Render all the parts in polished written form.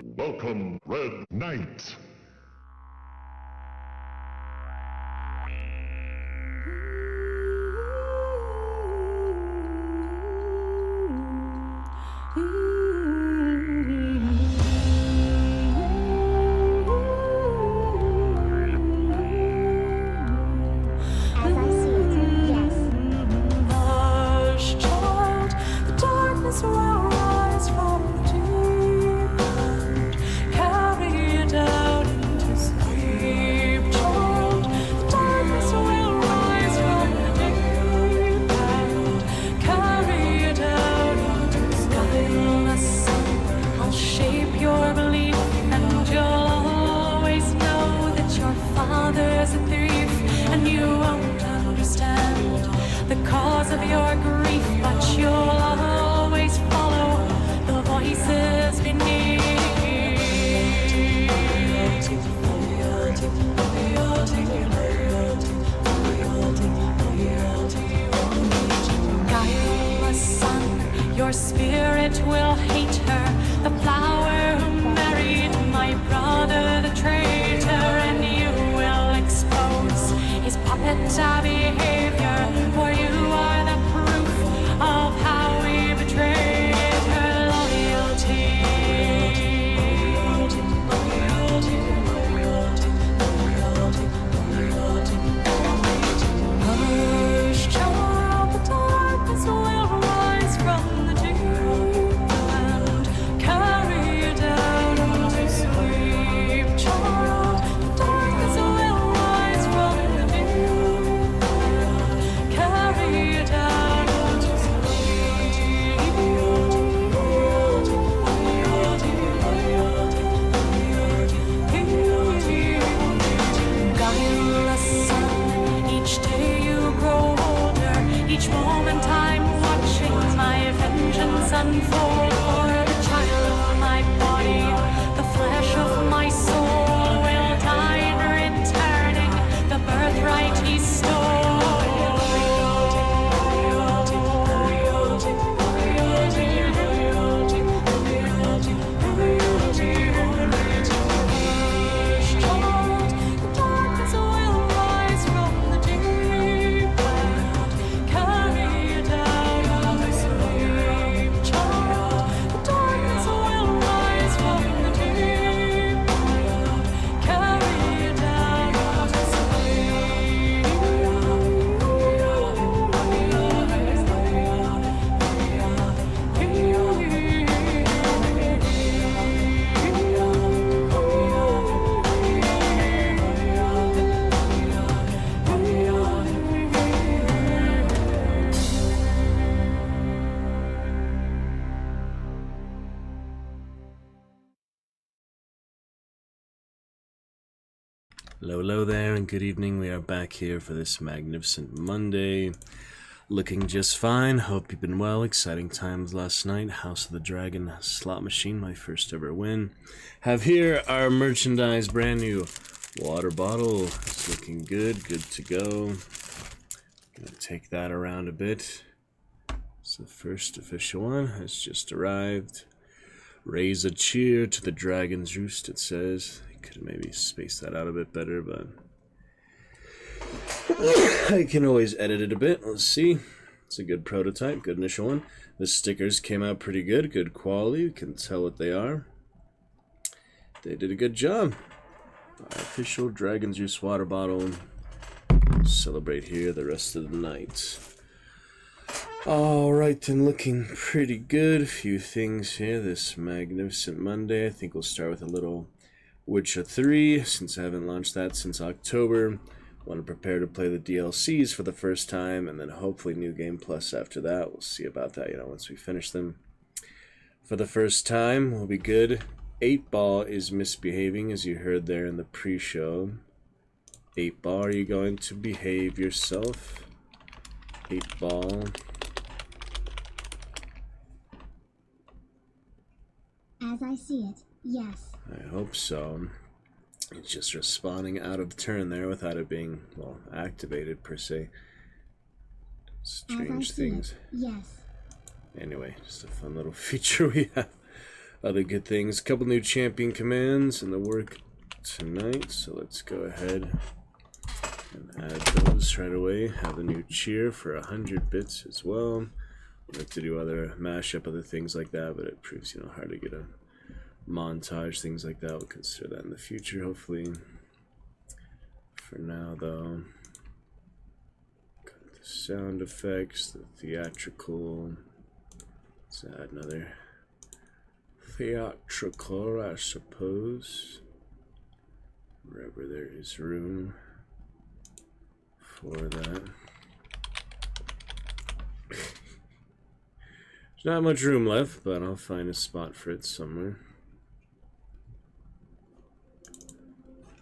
Welcome, Red Knight. Your spirit will hate her, the flower who married my brother, the traitor, and you will expose his puppet behavior, for you are the proof of how we betrayed her loyalty. Hush, child, the darkness will rise from the deep and carry you down to sleep. Child, the darkness will rise from the deep and carry you down to sleep. Guileless son, each day you grow older, each moment I'm watching my vengeance unfold. For the child of my body, the flesh of my soul will die in returning the birthright he Hello there, and good evening. We are back here for this magnificent Monday. Looking just fine. Hope you've been well. Exciting times last night. House of the Dragon slot machine, my first ever win. Have here our merchandise, brand new water bottle. It's looking good to go. Gonna take that around a bit. It's the first official one. Has just arrived. Raise a cheer to the Dragon's Roost, it says. Could have maybe spaced that out a bit better, but I can always edit it a bit. Let's see. It's a good prototype, good initial one. The stickers came out pretty good quality. You can tell what they are. They did a good job. Our official Dragon's Juice water bottle. Celebrate here the rest of the night. Alright, and looking pretty good. A few things here this magnificent Monday. I think we'll start with a little Witcher 3, since I haven't launched that since October. Want to prepare to play the DLCs for the first time, and then hopefully New Game Plus after that. We'll see about that, once we finish them. For the first time, we'll be good. 8-Ball is misbehaving, as you heard there in the pre-show. 8-Ball, are you going to behave yourself? 8-Ball. As I see it, yes. I hope so. It's just responding out of turn there without it being, well, activated per se. Strange things. Yes. Anyway, just a fun little feature we have. other good things. A couple new champion commands in the work tonight, so let's go ahead and add those right away. Have the new cheer for 100 bits as well. We have to do other mashup, other things like that, but it proves, you know, hard to get a montage, things like that. We'll consider that in the future, hopefully. For now, though, got the sound effects, the theatrical. Let's add another theatrical, I suppose, wherever there is room for that. There's not much room left, but I'll find a spot for it somewhere.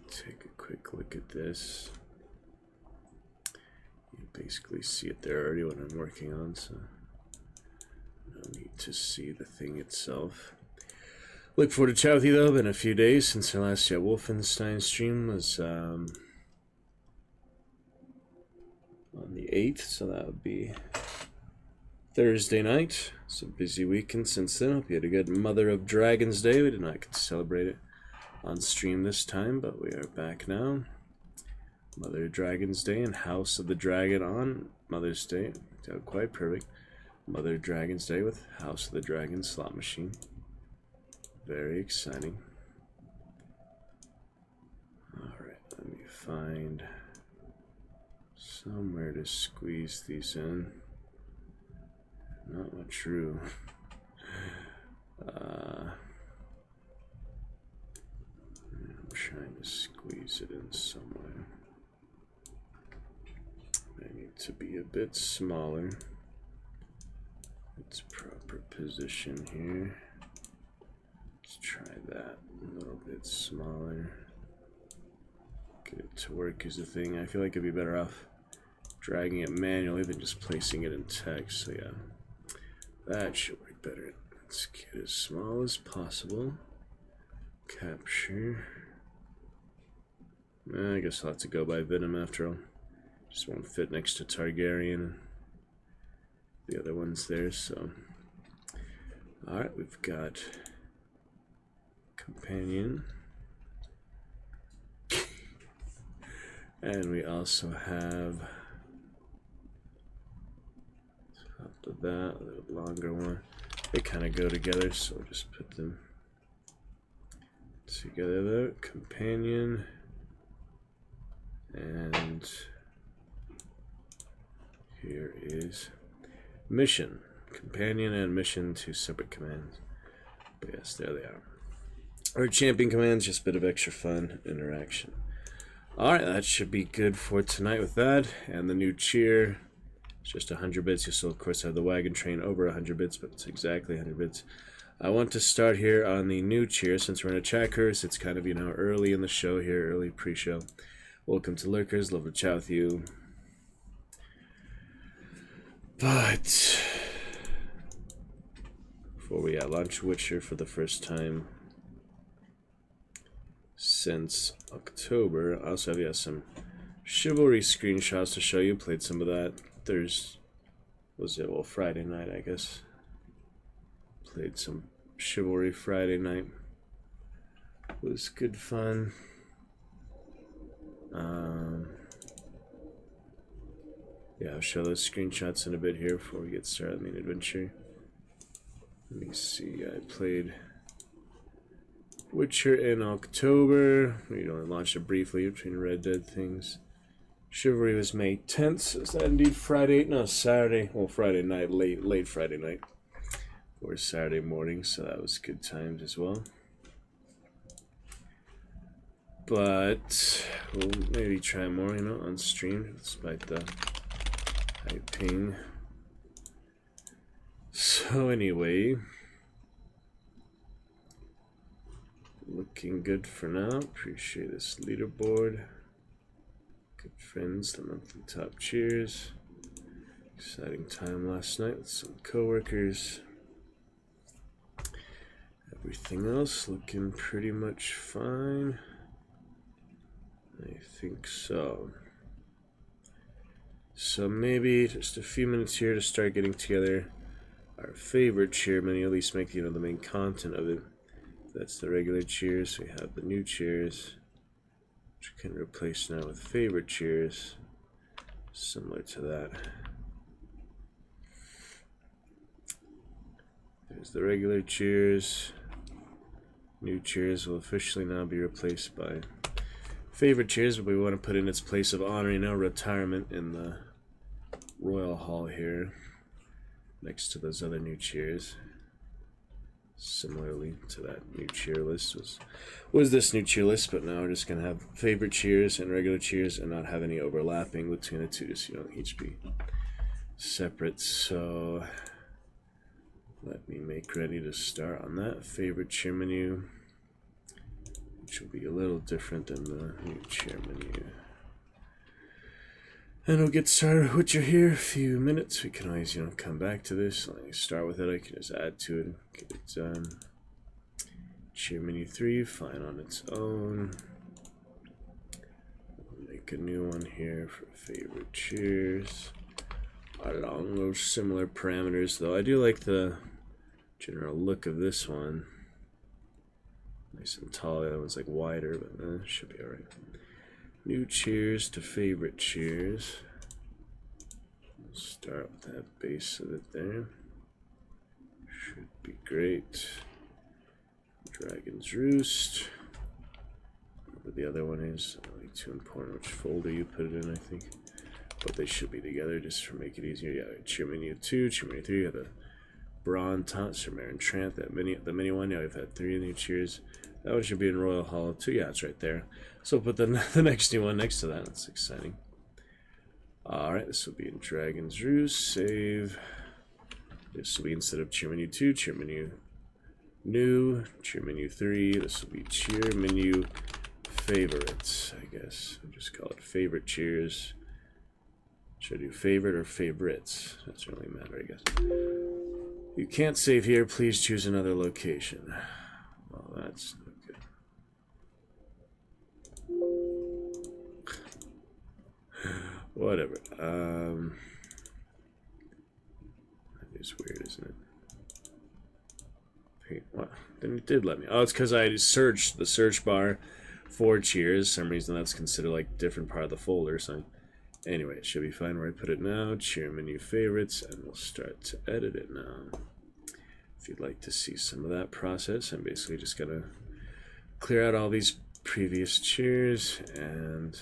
Take a quick look at this. You basically see it there already what I'm working on, so no need to see the thing itself. Look forward to chat with you though. Been a few days since our last Wolfenstein stream was on the 8th, so that would be Thursday night. It's a busy weekend since then. Hope you had a good Mother of Dragons Day. We did not get to celebrate it on stream this time, but we are back now. Mother of Dragons Day and House of the Dragon on Mother's Day. Worked out quite perfect. Mother of Dragons Day with House of the Dragon slot machine. Very exciting. Alright, let me find somewhere to squeeze these in. Not much room. I'm trying to squeeze it in somewhere. I need to be a bit smaller. Its proper position here. Let's try that a little bit smaller. Get it to work is the thing. I feel like it'd be better off dragging it manually than just placing it in text. So yeah, that should work better. Let's get as small as possible. Capture. I guess I'll have to go by Venom after all. Just won't fit next to Targaryen and the other ones there, so. Alright, we've got Companion. And we also have, top of that, a little longer one. They kind of go together, so we'll just put them together there. Companion. And here is Mission. Companion and Mission, two separate commands. But yes, there they are. Our champion commands, just a bit of extra fun interaction. Alright, that should be good for tonight with that. And the new cheer, it's just 100 bits. You still, of course, have the wagon train over 100 bits, but it's exactly 100 bits. I want to start here on the new cheer since we're in a chat curse. It's kind of, you know, early in the show here, early pre-show. Welcome to Lurkers, love to chat with you. But before we launch Witcher for the first time since October, I also have some Chivalry screenshots to show you. Played some of that Thursday, was it? Well, Friday night, I guess. Played some Chivalry Friday night. Was good fun. Yeah, I'll show those screenshots in a bit here before we get started on the main adventure. Let me see, I played Witcher in October. We only launched it briefly between Red Dead things. Chivalry was May 10th. Is that indeed Friday? No, Saturday. Well, Friday night, late Friday night. Or Saturday morning, so that was good times as well. But we'll maybe try more, you know, on stream, despite the high ping. So anyway, looking good for now. Appreciate this leaderboard. Good friends, the monthly top cheers. Exciting time last night with some coworkers. Everything else looking pretty much fine. I think so. So maybe just a few minutes here to start getting together our favorite cheer menu, at least make, you know, the main content of it That's the regular cheers. We have the new cheers, which we can replace now with favorite cheers, similar to that. There's the regular cheers. New cheers will officially now be replaced by favorite cheers, but we want to put in its place of honor, you know, retirement in the Royal Hall here, next to those other new cheers. Similarly to that new cheer list was this new cheer list, but now we're just gonna have favorite cheers and regular cheers and not have any overlapping between the two, so you don't each be separate. So let me make ready to start on that favorite cheer menu, which will be a little different than the new cheer menu. And we'll get started with what you're here. A few minutes. We can always, come back to this. Let me start with it. I can just add to it and get it done. Cheer menu 3, fine on its own. We'll make a new one here for favorite cheers. Along those similar parameters, though. I do like the general look of this one. Nice and tall. The other one's like wider, but it should be alright. New cheers to favorite cheers. We'll start with that base of it there. Should be great. Dragon's Roost. But the other one is really too important which folder you put it in, I think. But they should be together just for make it easier. Yeah, cheer menu 2, cheer menu 3, you have the Braun Taunt, Sir Marin Trant, the mini one. Yeah, we've had 3 new cheers. That one should be in Royal Hall too. Yeah, it's right there. So put the next new one next to that. That's exciting. Alright, this will be in Dragon's Roost. Save. This will be instead of cheer menu 2, cheer menu new, cheer menu 3. This will be cheer menu favorites, I guess. I'll just call it favorite cheers. Should I do favorite or favorites? That doesn't really matter, I guess. You can't save here. Please choose another location. Well, that's not good. Whatever. That is weird, isn't it? Hey, what? Then it did let me. Oh, it's because I searched the search bar for cheers. For some reason that's considered like different part of the folder. So anyway, it should be fine where I put it now. Cheer menu favorites, and we'll start to edit it now. If you'd like to see some of that process, I'm basically just gonna clear out all these previous cheers and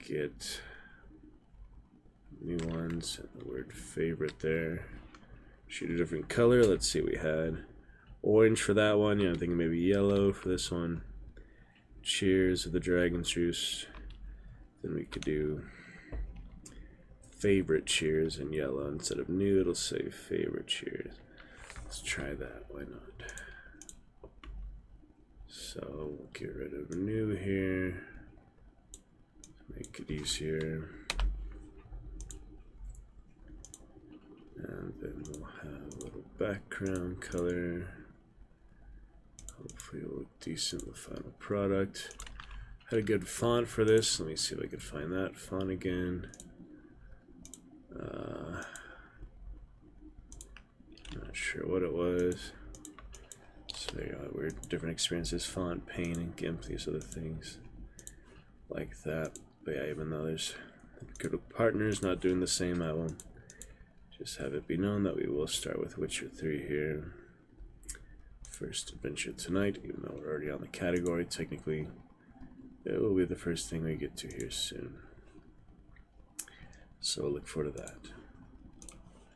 get new ones and the word favorite there. Shoot a different color. Let's see, we had orange for that one. Yeah, I'm thinking maybe yellow for this one. Cheers of the Dragon's Roost. Then we could do favorite cheers in yellow instead of new. It'll say favorite cheers. Let's try that. Why not? So we'll get rid of new here. Make it easier. And then we'll have a little background color. Hopefully it'll look decent in the final product. Had a good font for this. Let me see if I can find that font again. Not sure what it was. So there you go. Weird, different experiences. Font, Paint, and GIMP. These other things like that. But yeah, even though there's good partners not doing the same, I will just have it be known that we will start with Witcher 3 here. First adventure tonight, even though we're already on the category. Technically, it will be the first thing we get to here soon. So we'll look forward to that.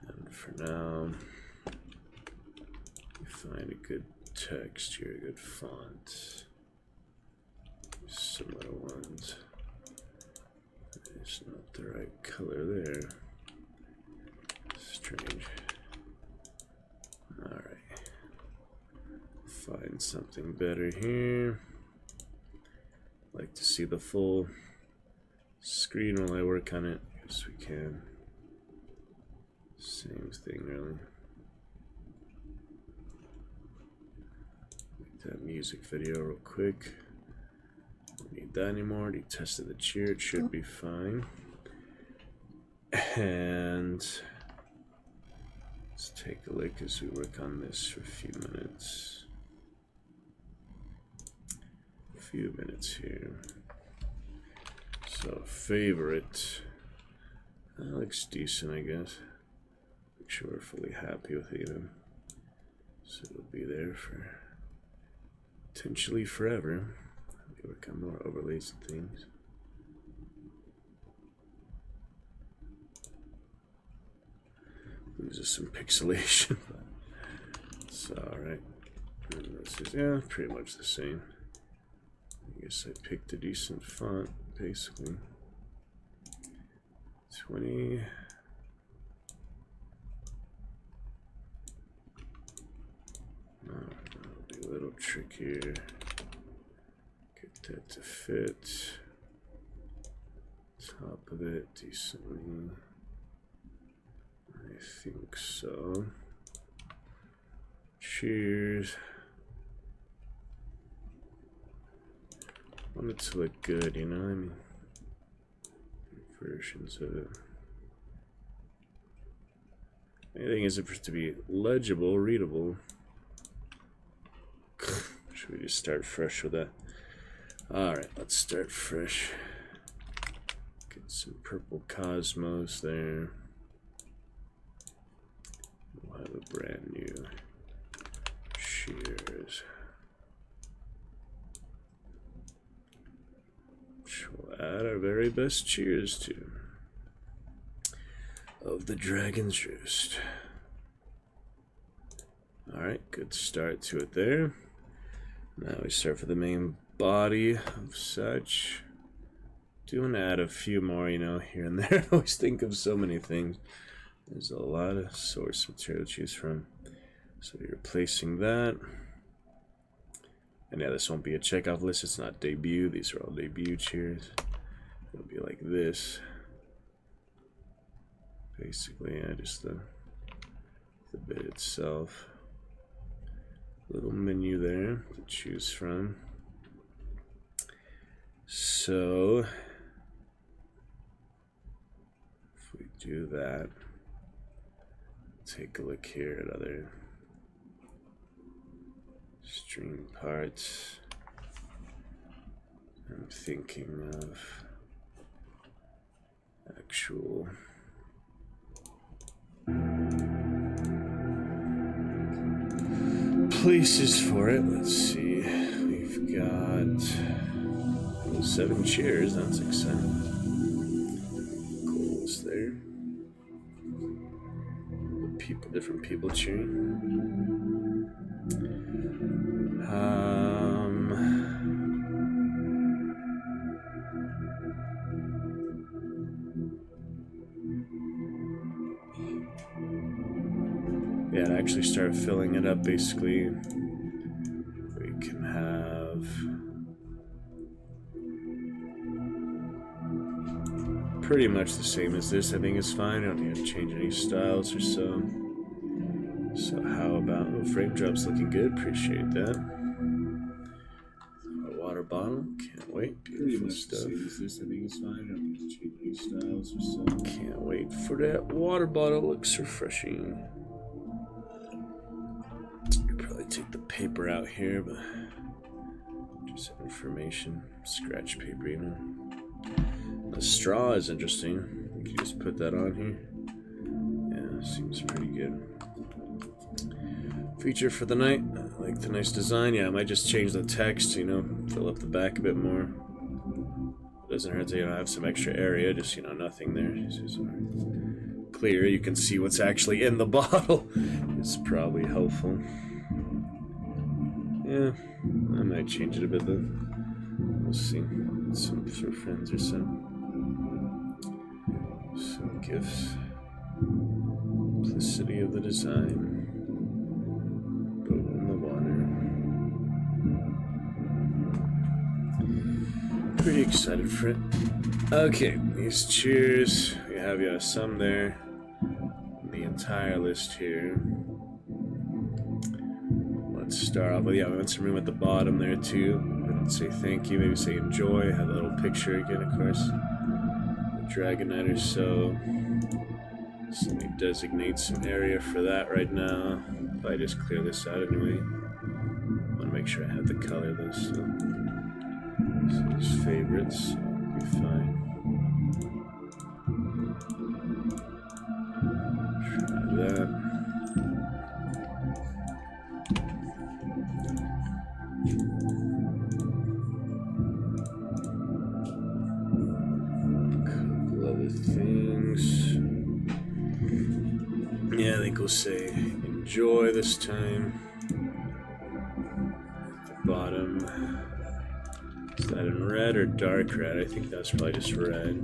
And for now, we find a good text here, a good font. Similar ones. It's not the right color there. Strange. Alright. Find something better here. Like to see the full screen while I work on it. Yes, we can. Same thing, really. Make that music video real quick. Don't need that anymore. Already tested the cheer. It should be fine. And let's take a look as we work on this for a few minutes. few minutes here. So, favorite. That looks decent, I guess. Make sure we're fully happy with it, so it'll be there for potentially forever. Maybe work on more overlays and things. Loses some pixelation, but it's alright. This is, yeah, pretty much the same. I guess I picked a decent font, basically. 20. That'll be a little trickier. Get that to fit. Top of it decently. I think so. Cheers. Want it to look good, you know? I mean, versions of it. Anything is for it to be legible, readable. Should we just start fresh with that? Alright, let's start fresh. Get some purple cosmos there. We'll have a brand new cheers. Which we'll add our very best cheers to. Of the Dragon's Roost. Alright, good start to it there. Now we start for the main body of such. Do want to add a few more, you know, here and there. I always think of so many things. There's a lot of source material to choose from. So you're replacing that. And yeah, this won't be a checkoff list. It's not debut. These are all debut cheers. It'll be like this. Basically, yeah, just the bit itself. Little menu there to choose from. So if we do that, take a look here at other stream parts. I'm thinking of actual places for it. Let's see. We've got 7 chairs. That's exciting. Goals there. The people, different people cheering. Yeah, to actually start filling it up, basically, we can have pretty much the same as this. I think it's fine. I don't need to change any styles or so. So how about, oh, frame drop's looking good. Appreciate that. Our water bottle. Can't wait. Beautiful stuff. This, I think it's fine. I don't need to change any styles or so. Can't wait for that water bottle. Looks refreshing. Probably take the paper out here, but just information. Scratch paper, you know. The straw is interesting. You can just put that on here. Yeah, seems pretty good. Feature for the night. I like the nice design. Yeah, I might just change the text, you know, fill up the back a bit more. Doesn't hurt to, you know, have some extra area, just, you know, nothing there. Just clear. You can see what's actually in the bottle. It's probably helpful. Yeah, I might change it a bit though. We'll see. Some for friends or some gifts. Simplicity of the design. Boat in the water. Pretty excited for it. Okay, these cheers. We have, yeah, some there. The entire list here. Let's start off with, yeah, we want some room at the bottom there too. We didn't say thank you, maybe say enjoy. Have a little picture again, of course. The Dragon Knight or so. So let me designate some area for that right now. If I just clear this out anyway. I want to make sure I have the color though. So His favorites, so it'll be fine. Try that. Couple other things. Yeah, I think we'll say enjoy this time. At the bottom. Is that in red or dark red? I think that's probably just red.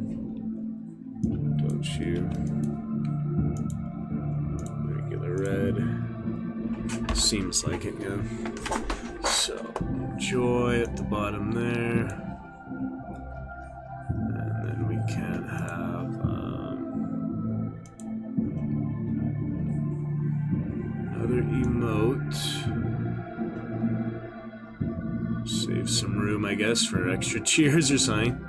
Don't you? Regular red. Seems like it, yeah. So, enjoy at the bottom there. And then we can have another emote. Save some room, I guess, for extra cheers or something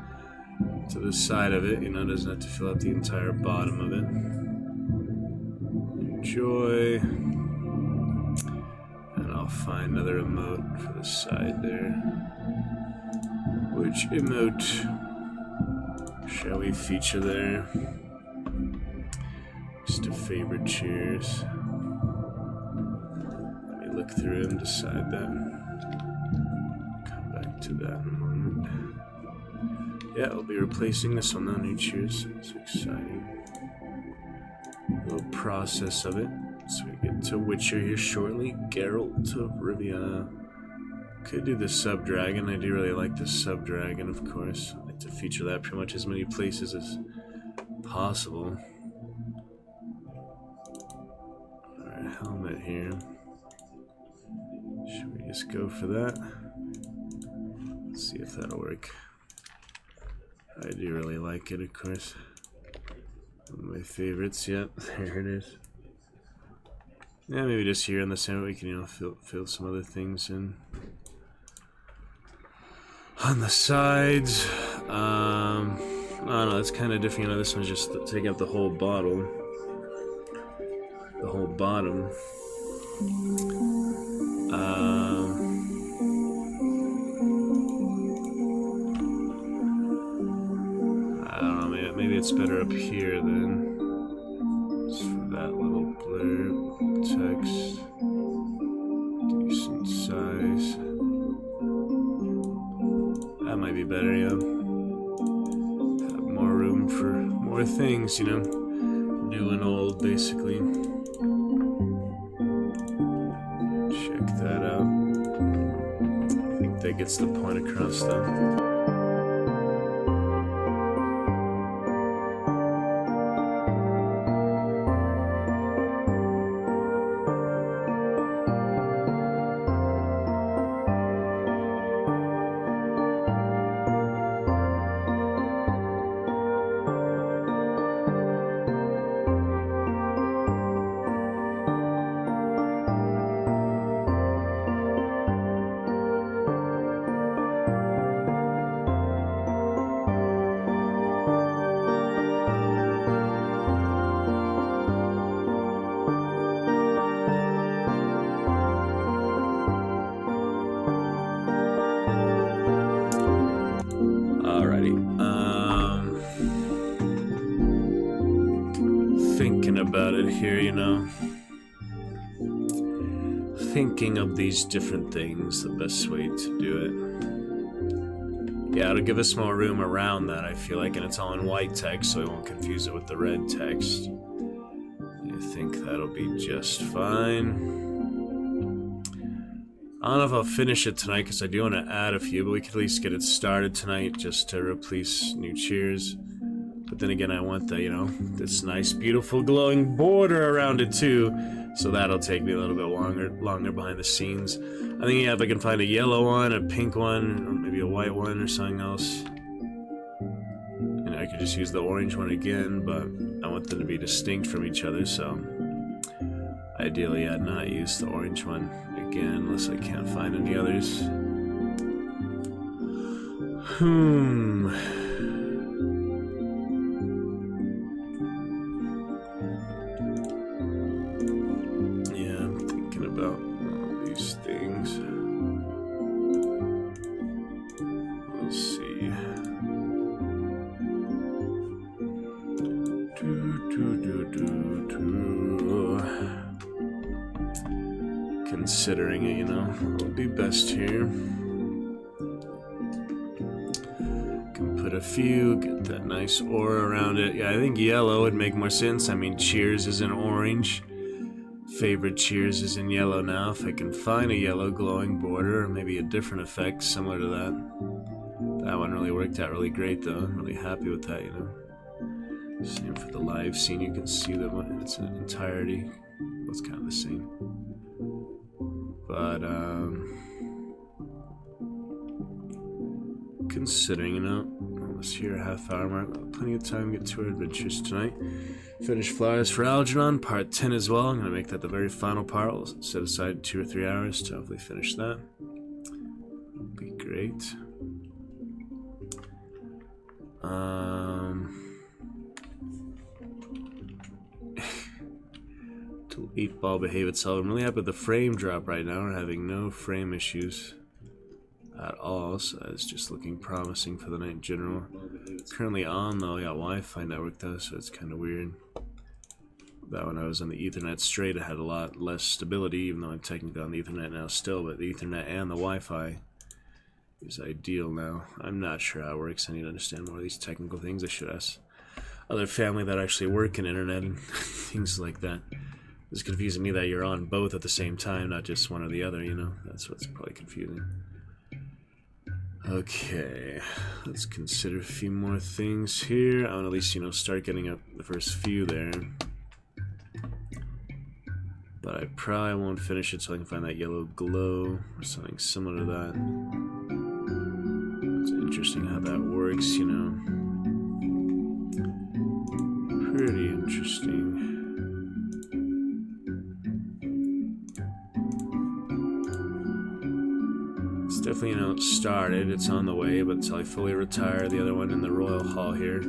to the side of it. You know, it doesn't have to fill up the entire bottom of it. Enjoy. And I'll find another emote for the side there. Which emote shall we feature there? Just a favorite cheers. Let me look through and decide that. To that in a moment. Yeah, I'll be replacing this one on new cheers. It's exciting. Little process of it. So we get to Witcher here shortly. Geralt of Rivia. Could do the sub-dragon. I do really like the sub-dragon, of course. I like to feature that pretty much as many places as possible. Alright, helmet here. Should we just go for that? See if that'll work. I do really like it, of course. One of my favorites. Yep, there it is. Yeah, maybe just here on the center we can, you know, fill some other things in. On the sides, I don't know, it's kind of different. You know, this one's just taking up the whole bottle. The whole bottom. Maybe it's better up here then. Just for that little blur text. Decent size. That might be better, yeah. Have more room for more things, you know. New and old, basically. Check that out. I think that gets the point across though. Thinking about it here, you know. Thinking of these different things, the best way to do it. Yeah, it'll give us more room around that, I feel like, and it's all in white text, so we won't confuse it with the red text. I think that'll be just fine. I don't know if I'll finish it tonight, because I do want to add a few, but we could at least get it started tonight, just to replace new cheers. But then again, I want the, you know, this nice, beautiful, glowing border around it too. So that'll take me a little bit longer behind the scenes. I think, yeah, if I can find a yellow one, a pink one, or maybe a white one or something else. And I could just use the orange one again, but I want them to be distinct from each other, so ideally I'd not use the orange one again unless I can't find any others. About all these things. We'll see. considering it, you know. What would be best here? Can put a few, get that nice aura around it. Yeah, I think yellow would make more sense. I mean, Cheers is in orange. Favorite Cheers is in yellow now. If I can find a yellow glowing border, or maybe a different effect similar to that. That one really worked out really great, though. I'm really happy with that, you know. Same for the live scene. You can see that in its entirety. It's kind of the same. But, considering, you know, almost here, half hour mark, plenty of time to get to our adventures tonight. Finish Flyers for Algernon, part 10 as well. I'm going to make that the very final part. We'll set aside 2 or 3 hours to hopefully finish that. Be great. To 8-ball behave itself. I'm really happy with the frame drop right now. We're having no frame issues at all, so it's just looking promising for the night in general. Currently on though, I got Wi-Fi network though, so it's kind of weird. That when I was on the Ethernet straight, it had a lot less stability, even though I'm technically on the Ethernet now still, but the Ethernet and the Wi-Fi is ideal now. I'm not sure how it works. I need to understand more of these technical things. I should ask other family that actually work in internet and things like that. It's confusing me that you're on both at the same time, not just one or the other, you know? That's what's probably confusing. Okay, let's consider a few more things here. I want to at least, you know, start getting up the first few there. But I probably won't finish it till I can find that yellow glow or something similar to that. It's interesting how that works, you know. Pretty interesting. It's definitely, you know, started. It's on the way, but until I fully retire the other one in the Royal Hall here,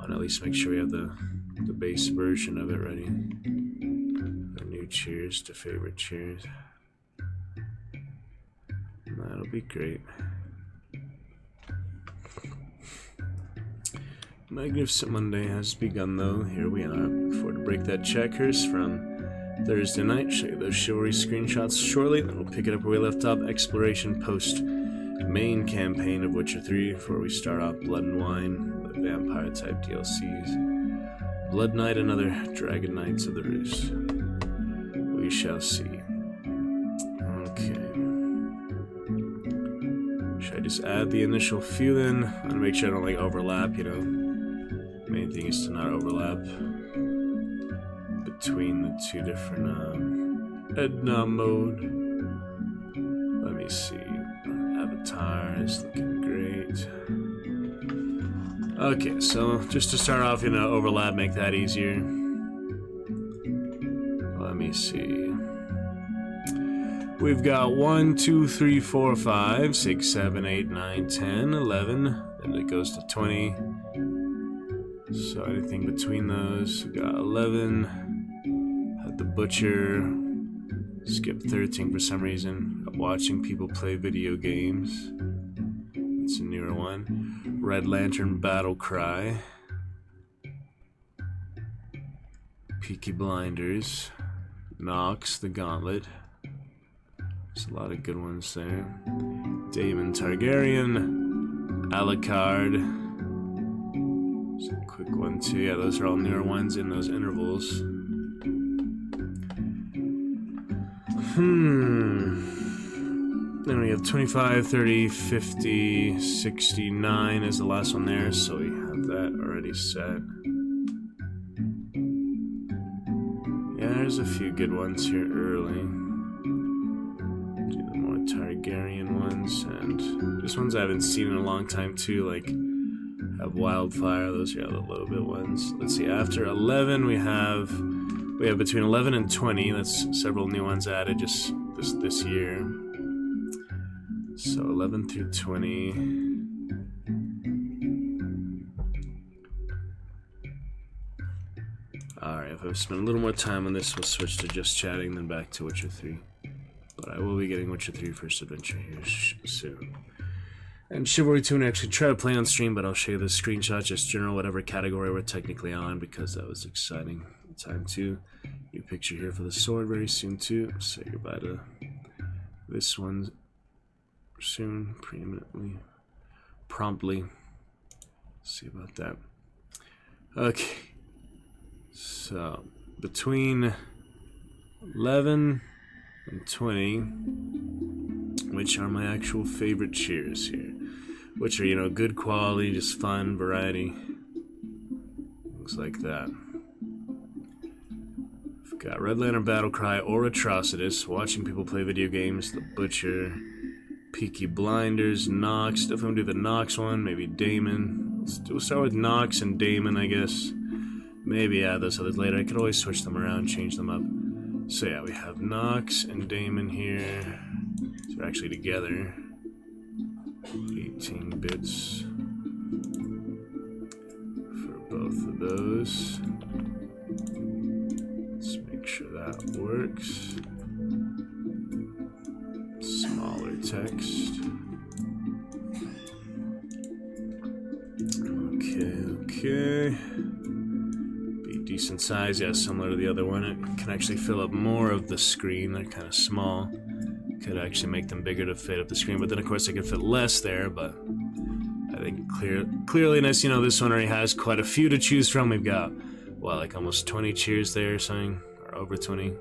I'll at least make sure we have the base version of it ready. Our new Cheers to favorite Cheers. That'll be great. Magnificent Monday has begun, though. Here we are. Look forward to break that checkers from Thursday night. Show you those Chivalry screenshots shortly. Then we'll pick it up where we left off. Exploration post main campaign of Witcher 3 before we start off Blood and Wine, the vampire type DLCs. Blood Knight and other Dragon Knights of the Roost. We shall see. Okay. Should I just add the initial few then? I want to make sure I don't like overlap, you know. Main thing is to not overlap between the two different Edna mode. Let me see. Avatar is looking great. Okay, so just to start off, you know, overlap, make that easier. Let me see. We've got 1, 2, 3, 4, 5, 6, 7, 8, 9, 10, 11. Then it goes to 20. So anything between those, we got 11. Had the Butcher. Skip 13 for some reason. Watching people play video games. It's a newer one. Red Lantern Battle Cry. Peaky Blinders. Nox the Gauntlet. There's a lot of good ones there. Daemon Targaryen. Alucard. There's a quick one too. Yeah, those are all newer ones in those intervals. Then we have 25, 30, 50, 69 is the last one there, so we have that already set. Yeah, there's a few good ones here early. Do the more Targaryen ones, and just ones I haven't seen in a long time too, like have Wildfire, those are the little bit ones. Let's see, after 11 we have between 11 and 20, that's several new ones added just this year. So 11 through 20. Alright, if I spend a little more time on this, we'll switch to just chatting, then back to Witcher 3. But I will be getting Witcher 3 First Adventure here soon. And Chivalry 2, and actually try to play on stream, but I'll show you the screenshot, just general whatever category we're technically on, because that was exciting. Time to new picture here for the sword very soon too. Say goodbye to this one soon, preeminently, promptly. See about that. Okay, so between 11 and 20, which are my actual favorite cheers here, which are, you know, good quality, just fun, variety, things like that. We've got Red Lantern Battlecry or Atrocitus, watching people play video games, The Butcher, Peaky Blinders, Nox. Definitely do the Nox one, maybe Damon. We'll start with Nox and Damon, I guess. Maybe add those others later. I could always switch them around, change them up. So yeah, we have Nox and Damon here. So they're actually together. 18 bits for both of those. Let's make sure that works. Smaller text. Okay. Be decent size, yeah, similar to the other one. It can actually fill up more of the screen. They're kind of small. Could actually make them bigger to fit up the screen, but then of course they could fit less there, but I think clearly nice, you know, this one already has quite a few to choose from. We've got, well, like almost 20 cheers there or something, or over 20.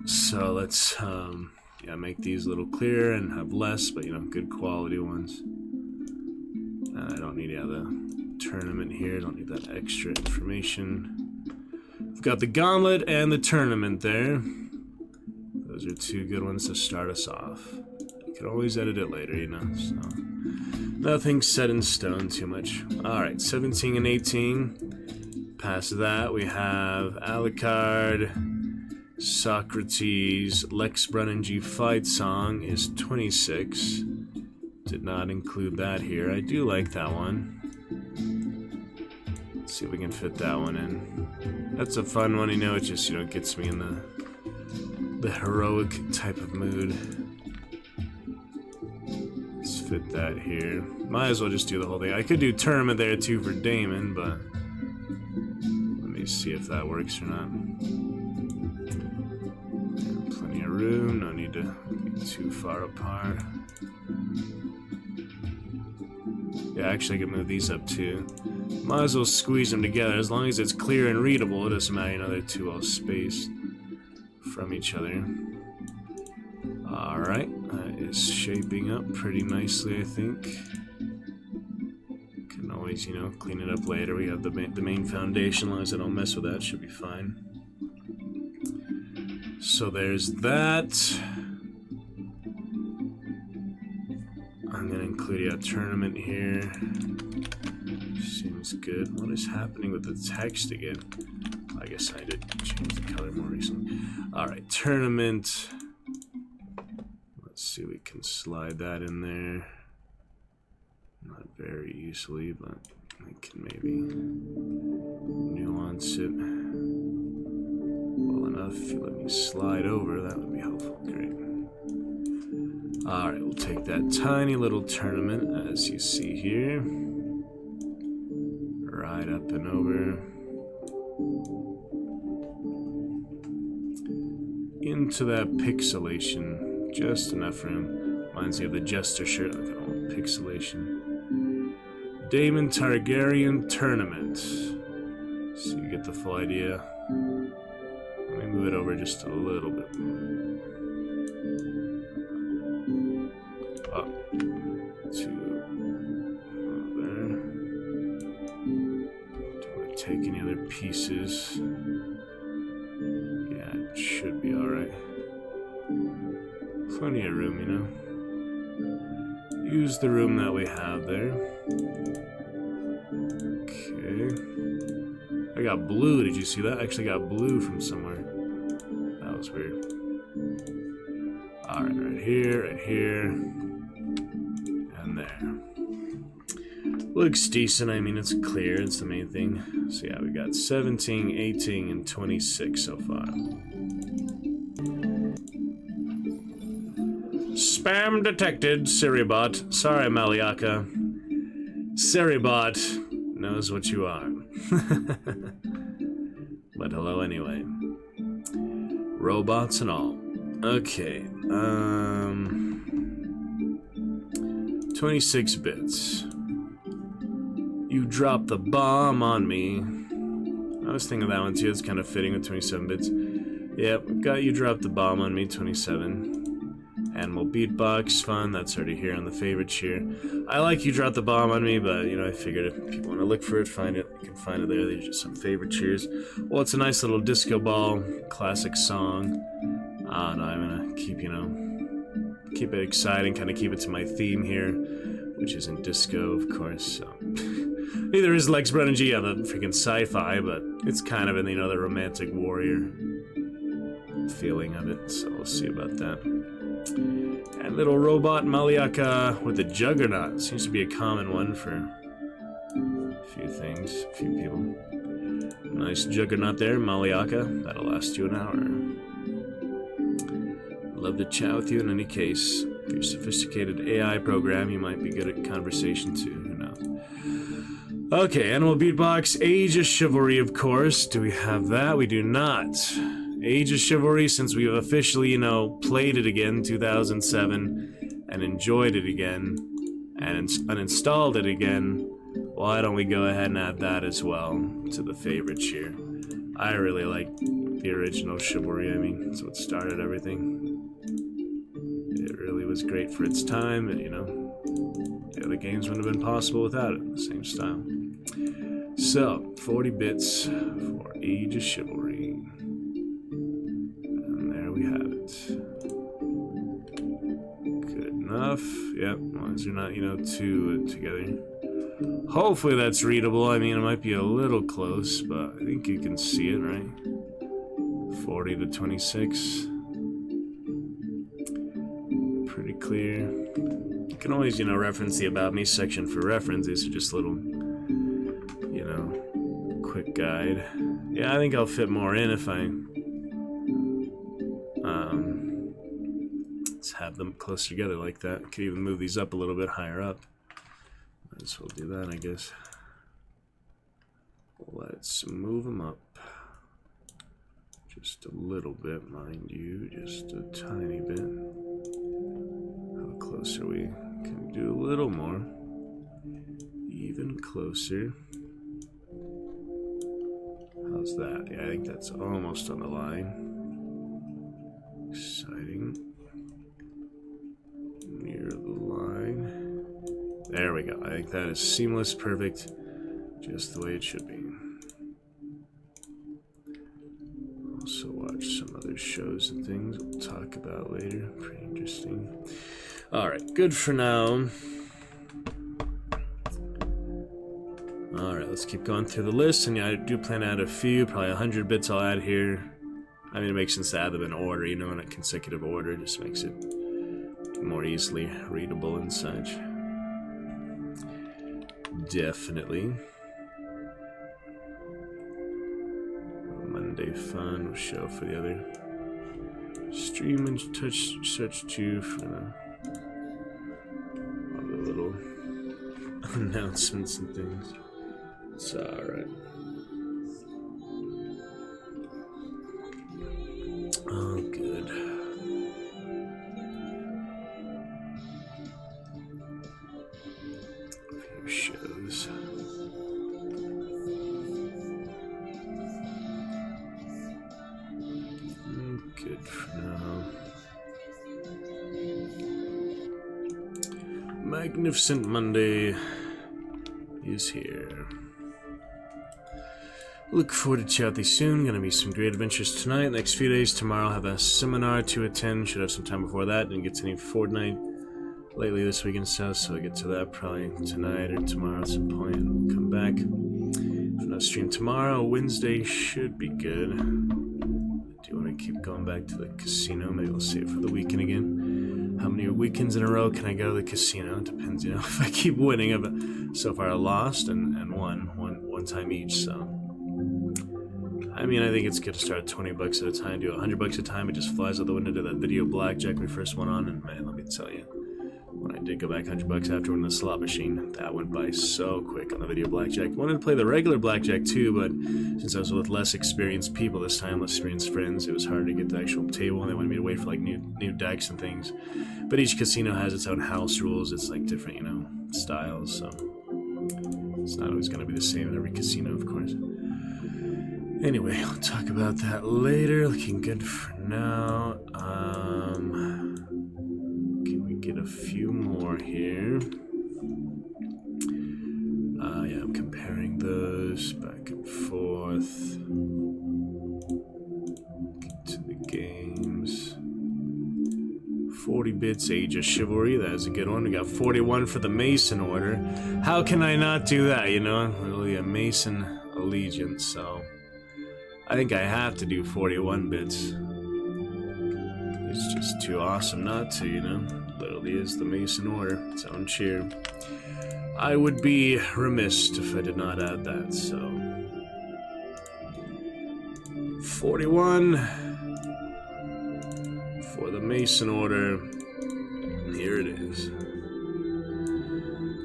So let's, yeah, make these a little clearer and have less, but, you know, good quality ones. I don't need, yeah, the tournament here. Don't need that extra information. We've got the gauntlet and the tournament there. Those are two good ones to start us off. You can always edit it later, you know, so nothing set in stone too much. Alright, 17 and 18. Past that, we have Alucard, Socrates, Lex Brunningy Fight Song is 26. Did not include that here. I do like that one. Let's see if we can fit that one in. That's a fun one, you know, it just, you know, gets me in the heroic type of mood. Let's fit that here. Might as well just do the whole thing. I could do tournament there too for Damon, but let me see if that works or not. Plenty of room, no need to be too far apart. Yeah, actually I can move these up too. Might as well squeeze them together. As long as it's clear and readable, it doesn't matter, you know, they're too well spaced from each other. Alright, that is shaping up pretty nicely, I think. Can always, you know, clean it up later. We have the main foundation. As long as I don't mess with that, should be fine. So there's that. I'm gonna include a tournament here. Seems good. What is happening with the text again? I guess I did change the color more recently. Alright, tournament. Let's see, we can slide that in there. Not very easily, but I can maybe nuance it well enough. If you let me slide over, that would be helpful. Great. Alright, we'll take that tiny little tournament, as you see here. Right up and over. Into that pixelation, just enough room. Reminds me of the Jester shirt. Look at all pixelation. Daemon Targaryen tournament. So you get the full idea. Let me move it over just a little bit more. Up to there. Do I take any other pieces? Yeah, it should be alright. Plenty of room, you know. Use the room that we have there. Okay. I got blue, did you see that? I actually got blue from somewhere. That was weird. Alright, right here, and there. Looks decent, I mean, it's clear, it's the main thing. So yeah, we got 17, 18, and 26 so far. Spam detected, Siribot. Sorry, Maliaka. Siribot knows what you are. But hello anyway. Robots and all. Okay, 26 bits. You dropped the bomb on me. I was thinking of that one too, it's kind of fitting with 27 bits. Yep, got You Dropped the Bomb on Me, 27. Animal Beatbox, fun, that's already here on the favorites here. I like You Dropped the Bomb on Me, but, you know, I figured if people want to look for it, find it, you can find it there. There's just some favorite cheers. Well, it's a nice little disco ball, classic song. And I'm gonna keep, you know, keep it exciting, kind of keep it to my theme here, which isn't disco, of course, so. Neither is Lex Brunningy, yeah, the freaking sci-fi, but it's kind of in, you know, the romantic warrior feeling of it, so we'll see about that. And little robot Maliaka with the Juggernaut seems to be a common one for a few things, a few people. Nice Juggernaut there, Maliaka. That'll last you an hour. Love to chat with you in any case. If you're a sophisticated AI program, you might be good at conversation too. Who knows? Okay, Animal Beatbox, Age of Chivalry, of course. Do we have that? We do not. Age of Chivalry, since we've officially, you know, played it again, 2007, and enjoyed it again, and uninstalled it again, why don't we go ahead and add that as well to the favorites here? I really like the original Chivalry, I mean, that's what started everything. It really was great for its time, and, you know, the other games wouldn't have been possible without it, the same style. So, 40 bits for Age of Chivalry. We have it. Good enough. Yep, as long as you're not, you know, too together. Hopefully that's readable. I mean, it might be a little close, but I think you can see it, right? 40 to 26. Pretty clear. You can always, you know, reference the About Me section for reference. These are just little, you know, quick guide. Yeah, I think I'll fit more in if I let's have them closer together like that. Could even move these up a little bit higher up. Might as well do that, I guess. Let's move them up. Just a little bit, mind you. Just a tiny bit. How close are we? Can do a little more. Even closer. How's that? Yeah, I think that's almost on the line. Exciting. Near the line. There we go. I think that is seamless, perfect, just the way it should be. Also watch some other shows and things we'll talk about later. Pretty interesting. Alright, good for now. Alright, let's keep going through the list, and yeah, I do plan to add a few, probably 100 bits I'll add here. I mean, it makes sense to add them in order, you know, in a consecutive order. It just makes it more easily readable and such. Definitely. Monday fun, we'll show for the other stream and touch search too for the other little announcements and things. It's alright. Oh, good. A few shows. Good for now. Magnificent Monday is here. Look forward to chat with you soon. Gonna be some great adventures tonight. Next few days. Tomorrow I'll have a seminar to attend. Should have some time before that. Didn't get to any Fortnite lately this week and stuff, so I'll get to that probably tonight or tomorrow at some point. We'll come back. If no stream tomorrow, Wednesday should be good. Do you want to keep going back to the casino? Maybe we'll see it for the weekend again. How many weekends in a row can I go to the casino? It depends, you know. If I keep winning, but so far I lost and won one time each, so. I mean, I think it's good to start at 20 bucks at a time, do 100 bucks at a time. It just flies out the window to that video blackjack we first went on, and man, let me tell you, When I did go back $100 after winning the slot machine, that went by so quick on the video blackjack. Wanted to play the regular blackjack too, but since I was with less experienced people this time, less experienced friends, it was hard to get the actual table, and they wanted me to wait for like new decks and things. But each casino has its own house rules. It's like different, you know, styles, so it's not always going to be the same in every casino, of course. Anyway, I'll talk about that later. Looking good for now. Can we get a few more here? Yeah, I'm comparing those back and forth. Get to the games. 40 bits, Age of Chivalry. That's a good one. We got 41 for the Mason Order. How can I not do that, you know? I'm really a Mason allegiance, so I think I have to do 41 bits. It's just too awesome not to, you know? Literally is the Mason Order, its own cheer. I would be remiss if I did not add that, so 41 for the Mason Order. Here it is.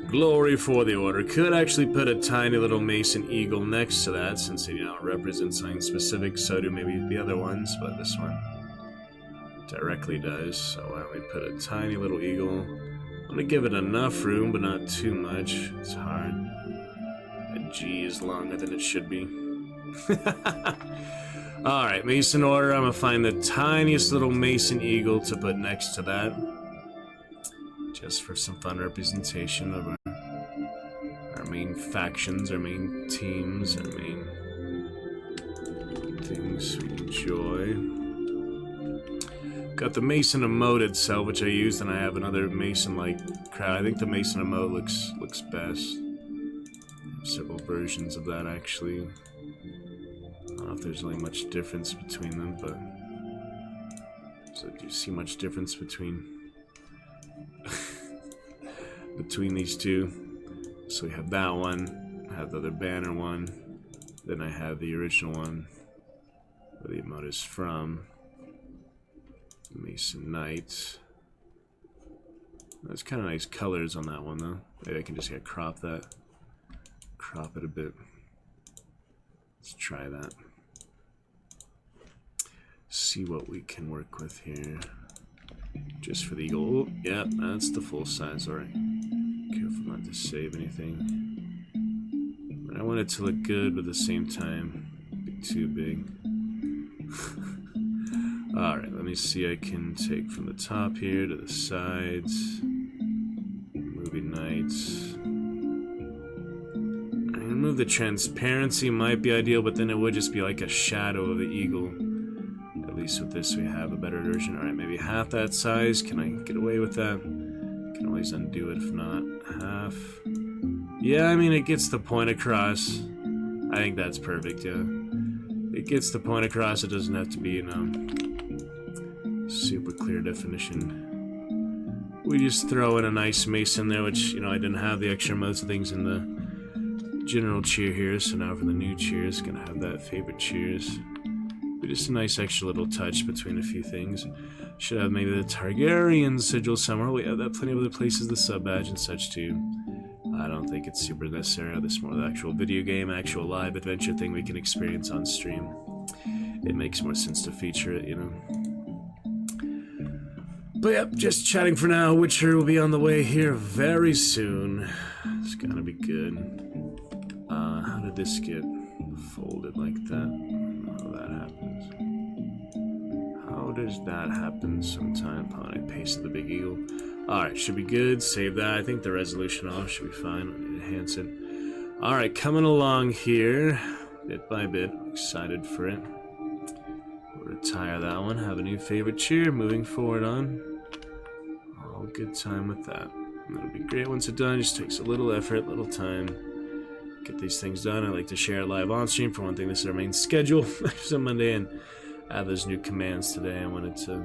Glory for the Order. Could actually put a tiny little Mason Eagle next to that, since it, you know, represents something specific. So do maybe the other ones, but this one directly does. So why don't we put a tiny little eagle? I'm gonna give it enough room, but not too much. It's hard. A G is longer than it should be. Alright, Mason Order. I'm gonna find the tiniest little Mason Eagle to put next to that, just for some fun representation of our main factions, our main teams, our main things we enjoy. Got the Mason emote itself, which I used, and I have another Mason-like crowd. I think the Mason emote looks best. Several versions of that, actually. I don't know if there's really much difference between them, but so do you see much difference between these two? So we have that one, I have the other banner one, then I have the original one where the emote is from. Mason Knight. There's kind of nice colors on that one though. Maybe I can just crop that. Crop it a bit. Let's try that. See what we can work with here. Just for the eagle. Oh, yeah, that's the full size. Alright. Careful not to save anything. But I want it to look good, but at the same time, be too big. Alright, let me see. I can take from the top here to the sides. Movie nights. I can move the transparency, might be ideal, but then it would just be like a shadow of the eagle. At least with this we have a better version. Alright, maybe half that size. Can I get away with that? Can always undo it if not. Half. Yeah, I mean, it gets the point across. I think that's perfect, yeah. It gets the point across. It doesn't have to be, you know, super clear definition. We just throw in a nice Mason there, which, you know, I didn't have the extra modes of things in the general cheer here, so now for the new cheers, gonna have that favorite cheers. But just a nice extra little touch between a few things. Should have maybe the Targaryen sigil somewhere. We have that plenty of other places, the sub badge and such too. I don't think it's super necessary. This is more the actual video game, actual live adventure thing we can experience on stream. It makes more sense to feature it, you know. But yep, just chatting for now. Witcher will be on the way here very soon. It's gonna be good. How did this get folded like that? I don't know how that happens. How does that happen sometime? Oh, I pasted the big eagle. Alright, should be good. Save that. I think the resolution off should be fine. I need to enhance it. Alright, coming along here. Bit by bit. Excited for it. We'll retire that one. Have a new favorite cheer. Moving forward on. All good time with that. And that'll be great once it's done. Just takes a little effort, little time. Get these things done. I like to share it live on stream. For one thing, this is our main schedule. It's a Monday, and I have those new commands today. I wanted to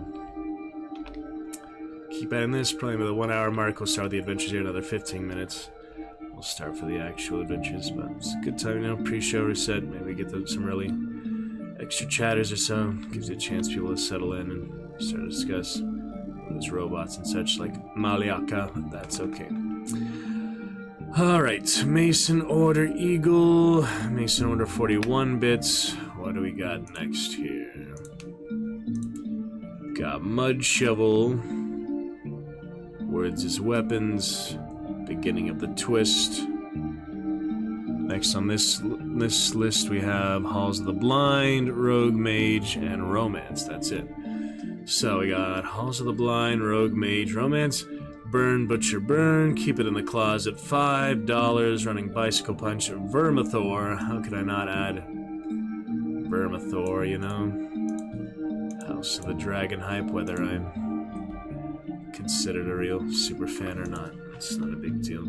keep adding this. Probably by the 1 hour mark, we'll start the adventures here. Another 15 minutes. We'll start for the actual adventures, but it's a good time, you know. Pre-show reset. Maybe get some really extra chatters or so. Gives you a chance for people to settle in and start to discuss. those robots and such like Maliaka, but that's okay. Alright, Mason Order Eagle, Mason Order 41 bits. What do we got next here? Got Mud Shovel, Words as Weapons, Beginning of the Twist. Next on this list we have Halls of the Blind, Rogue Mage, and Romance. That's it. So we got Halls of the Blind, Rogue Mage, Romance, Burn, Butcher, Burn, Keep It in the Closet, $5, Running Bicycle Punch, Vermithor. How could I not add Vermithor, you know? House of the Dragon hype, whether I'm considered a real super fan or not. It's not a big deal.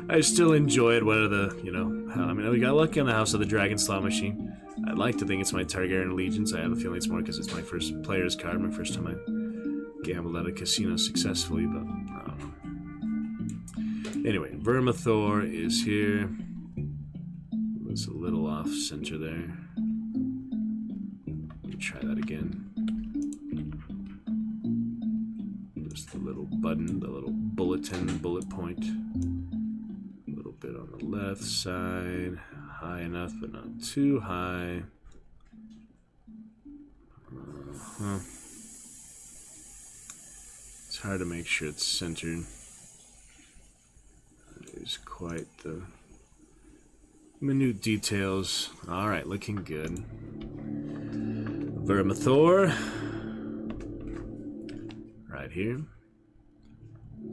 I still enjoy it, whether the, you know, I mean, we got lucky on the House of the Dragon slot machine. I'd like to think it's my Targaryen Allegiance. I have a feeling it's more because it's my first player's card, my first time I gambled at a casino successfully, but I don't know. Anyway, Vermithor is here. It's a little off center there. Let me try that again. Just the little button, the little bulletin, bullet point. Bit on the left side, high enough but not too high. It's hard to make sure it's centered. There's quite the minute details. Alright, looking good. Vermithor. Right here.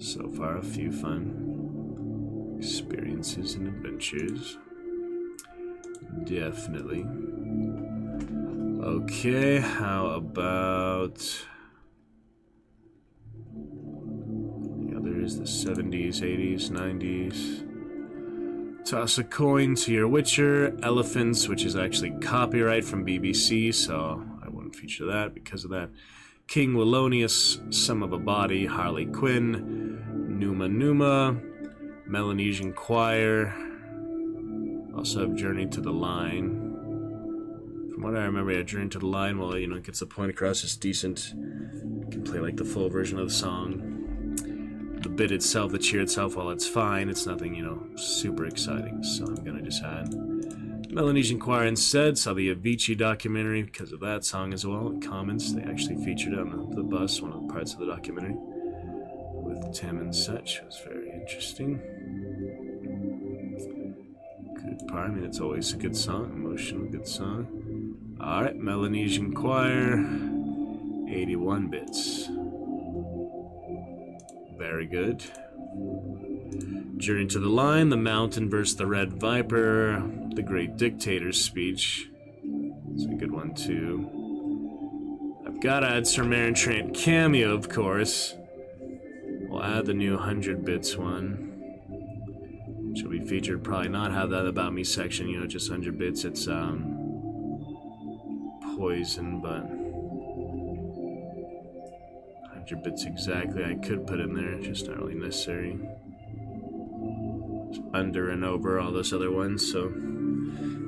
So far, a few fun experiences and adventures. Definitely. Okay, how about... The other is the 70s, 80s, 90s. Toss a coin to your Witcher. Elephants, which is actually copyright from BBC, so I wouldn't feature that because of that. King Wallonius, Sum of a Body, Harley Quinn, Numa Numa, Melanesian Choir. Also have Journey to the Line. From what I remember, yeah, Journey to the Line, well, you know, it gets the point across, it's decent. You can play like the full version of the song. The bit itself, the cheer itself, while it's fine, it's nothing, you know, super exciting. So I'm gonna just add Melanesian Choir instead. Saw the Avicii documentary because of that song as well. In comments, they actually featured it on the bus, one of the parts of the documentary. With Tim and such. It was very interesting. Good part. I mean, it's always a good song. Emotional, good song. Alright, Melanesian Choir. 81 bits. Very good. Journey to the Line, The Mountain versus the Red Viper, The Great Dictator's Speech. It's a good one, too. I've got to add Sir Marin Trant cameo, of course. We'll add the new 100 bits one, which will be featured. Probably not have that About Me section, you know, just 100 bits. It's poison, but 100 bits exactly. I could put in there, just not really necessary. It's under and over all those other ones, so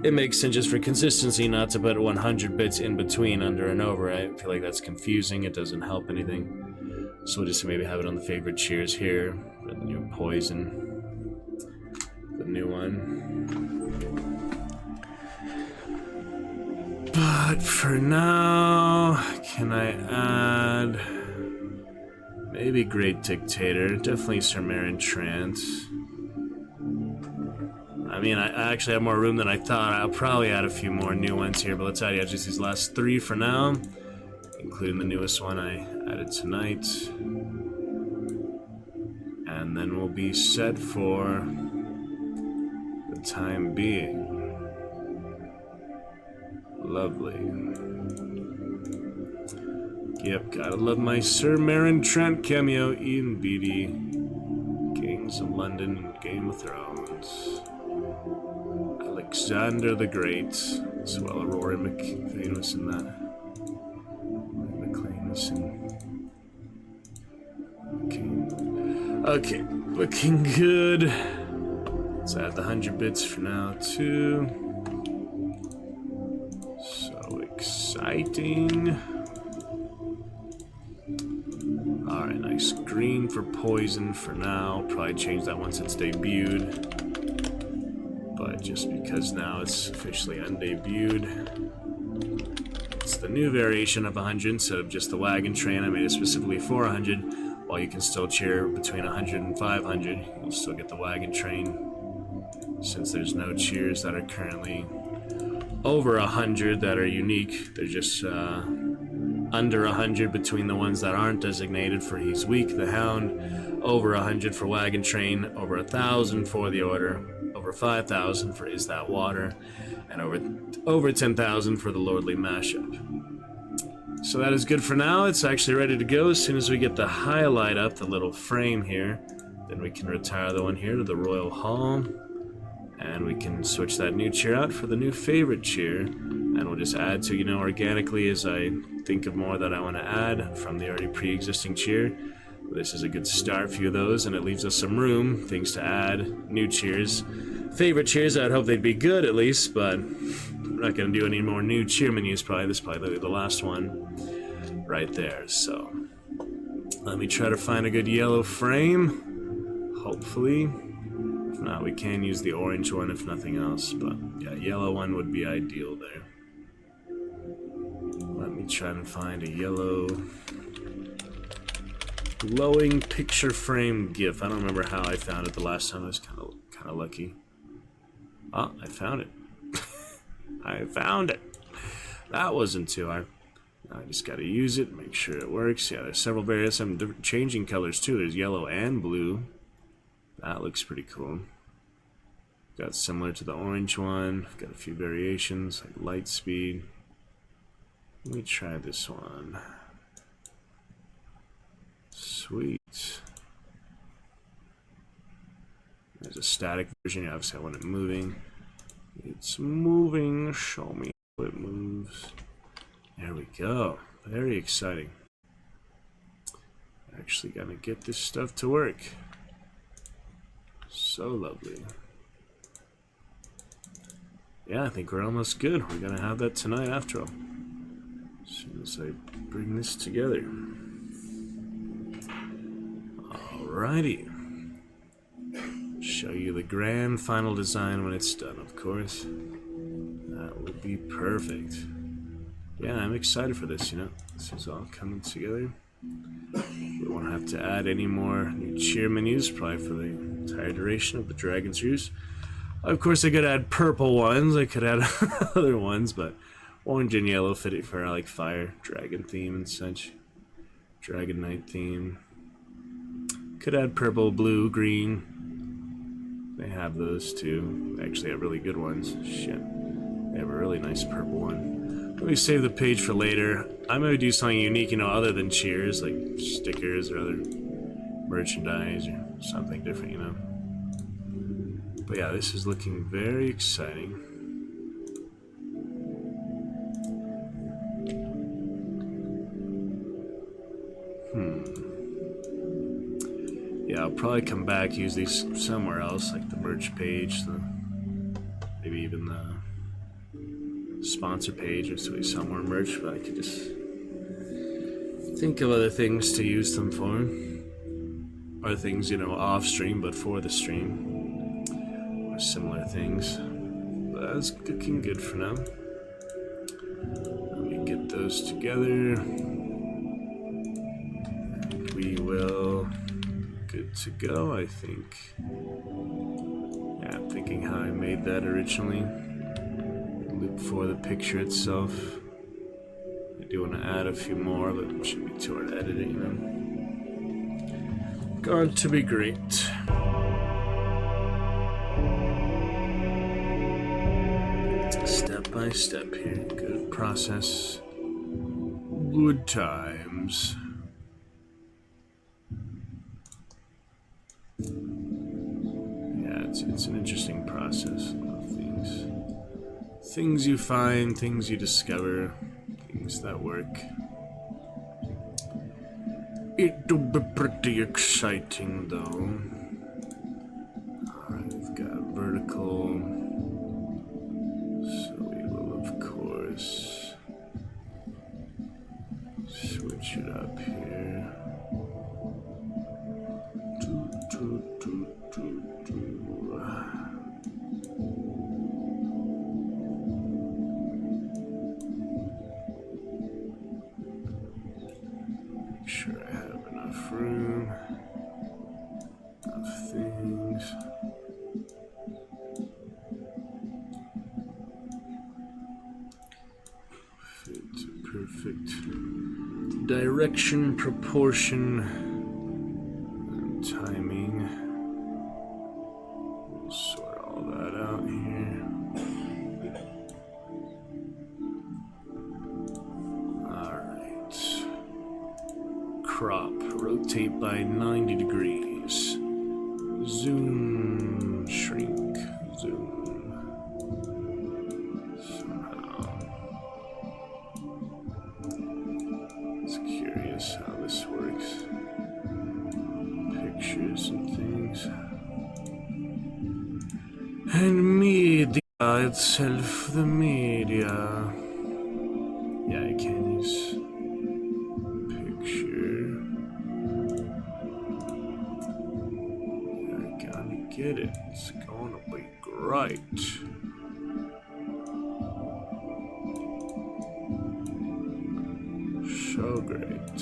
it makes sense just for consistency not to put 100 bits in between under and over. I feel like that's confusing. It doesn't help anything. So we'll just maybe have it on the favorite cheers here for the new poison, the new one. But for now, can I add maybe Great Dictator? Definitely Sir Marin Trant. I mean, I actually have more room than I thought. I'll probably add a few more new ones here, but let's add just these last 3 for now, including the newest one I added tonight. And then we'll be set for the time being. Lovely. Yep, gotta love my Sir Marin Trant cameo in BD. Kings of London and Game of Thrones. Alexander the Great, as well. Rory McLean was in that. McLean was in. Okay, looking good. Let's add the 100 bits for now too. So exciting. green for poison for now. Probably change that once it's debuted. But just because now it's officially undebuted. It's the new variation of 100 instead of just the wagon train. I made it specifically for 100. While you can still cheer between 100 and 500, you'll still get the wagon train. Since there's no cheers that are currently over 100 that are unique, they're just under 100 between the ones that aren't designated for He's Weak, the Hound, over 100 for Wagon Train, over 1,000 for the Order, over 5,000 for Is That Water, and over 10,000 for the Lordly Mashup. So that is good for now. It's actually ready to go. As soon as we get the highlight up, the little frame here, then we can retire the one here to the Royal Hall. And we can switch that new cheer out for the new favorite cheer. And we'll just add to, organically as I think of more that I want to add from the already pre-existing cheer. This is a good start for you of those, and it leaves us some room, things to add, new cheers. Favorite cheers, I'd hope they'd be good at least, but we're not going to do any more new cheer menus probably. This is probably the last one right there. So let me try to find a good yellow frame, hopefully. If not, we can use the orange one if nothing else, but yeah, yellow one would be ideal there. Let me try and find a yellow glowing picture frame GIF. I don't remember how I found it the last time. I was kind of lucky. Ah, I found it. I found it. That wasn't too hard. Now I just got to use it, make sure it works. Yeah, there's several various. I'm changing colors too. There's yellow and blue. That looks pretty cool. Got similar to the orange one. Got a few variations like light speed. Let me try this one. Sweet. There's a static version. Obviously, I want it moving. It's moving. Show me how it moves. There we go. Very exciting. Actually, gonna get this stuff to work. So lovely. Yeah, I think we're almost good. We're gonna have that tonight after all. As soon as I bring this together. Alrighty. Show you the grand final design when it's done, of course. That would be perfect. Yeah, I'm excited for this, This is all coming together. We won't have to add any more new cheer menus, probably for the entire duration of the Dragon's Roost. Of course, I could add purple ones, I could add other ones, but orange and yellow fit it for like fire, dragon theme and such. Dragon Knight theme. Could add purple, blue, green. They have those too. They actually have really good ones. Shit. They have a really nice purple one. Let me save the page for later. I'm going to do something unique, other than cheers, like stickers or other merchandise or something different, But yeah, this is looking very exciting. Yeah, I'll probably come back, use these somewhere else, like the merch page, maybe even the sponsor page or somewhere merch, but I could just think of other things to use them for. Or things, off stream, but for the stream. Or similar things. But that's looking good for now. Let me get those together. And we will... good to go, I think. Yeah, I'm thinking how I made that originally. Loop for the picture itself. I do want to add a few more, but it shouldn't be too hard editing, Going to be great. Step by step here. Good process. Good times. It's an interesting process of things. Things you find, things you discover, things that work. It'll be pretty exciting though. Alright, we've got vertical. So we will of course switch it up here. Make sure I have enough room, enough things. Fit to perfect direction, proportion, and timing. We'll sort all that out here. Alright. Crop, rotate by 90 degrees. Zoom, shrink, zoom. Curious how this works. Pictures and things. And media itself, the media. Yeah, I can use picture. You're gonna get it. It's gonna be great. So great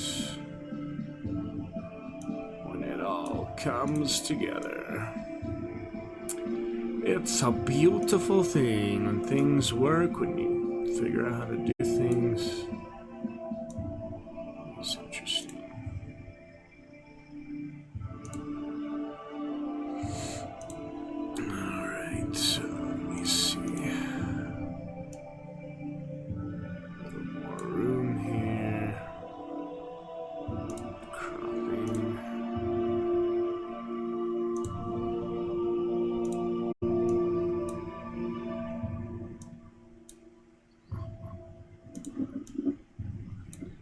when it all comes together. It's a beautiful thing when things work, when you figure out how to do things. It's interesting. Alright, so let me see. A little more room here. Cropping.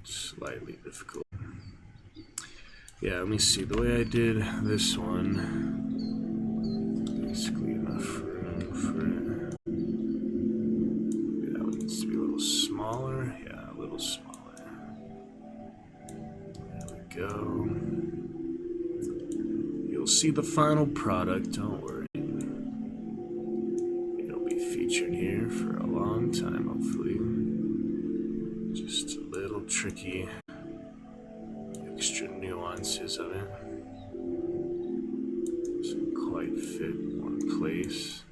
Slightly difficult. Yeah, let me see. The way I did this one, basically enough room for it. Maybe that one needs to be a little smaller. Yeah, a little smaller. There we go. You'll see the final product, don't worry. It'll be featured here for a long time, hopefully. Just a little tricky, extra nuances of it. Doesn't quite fit in one place.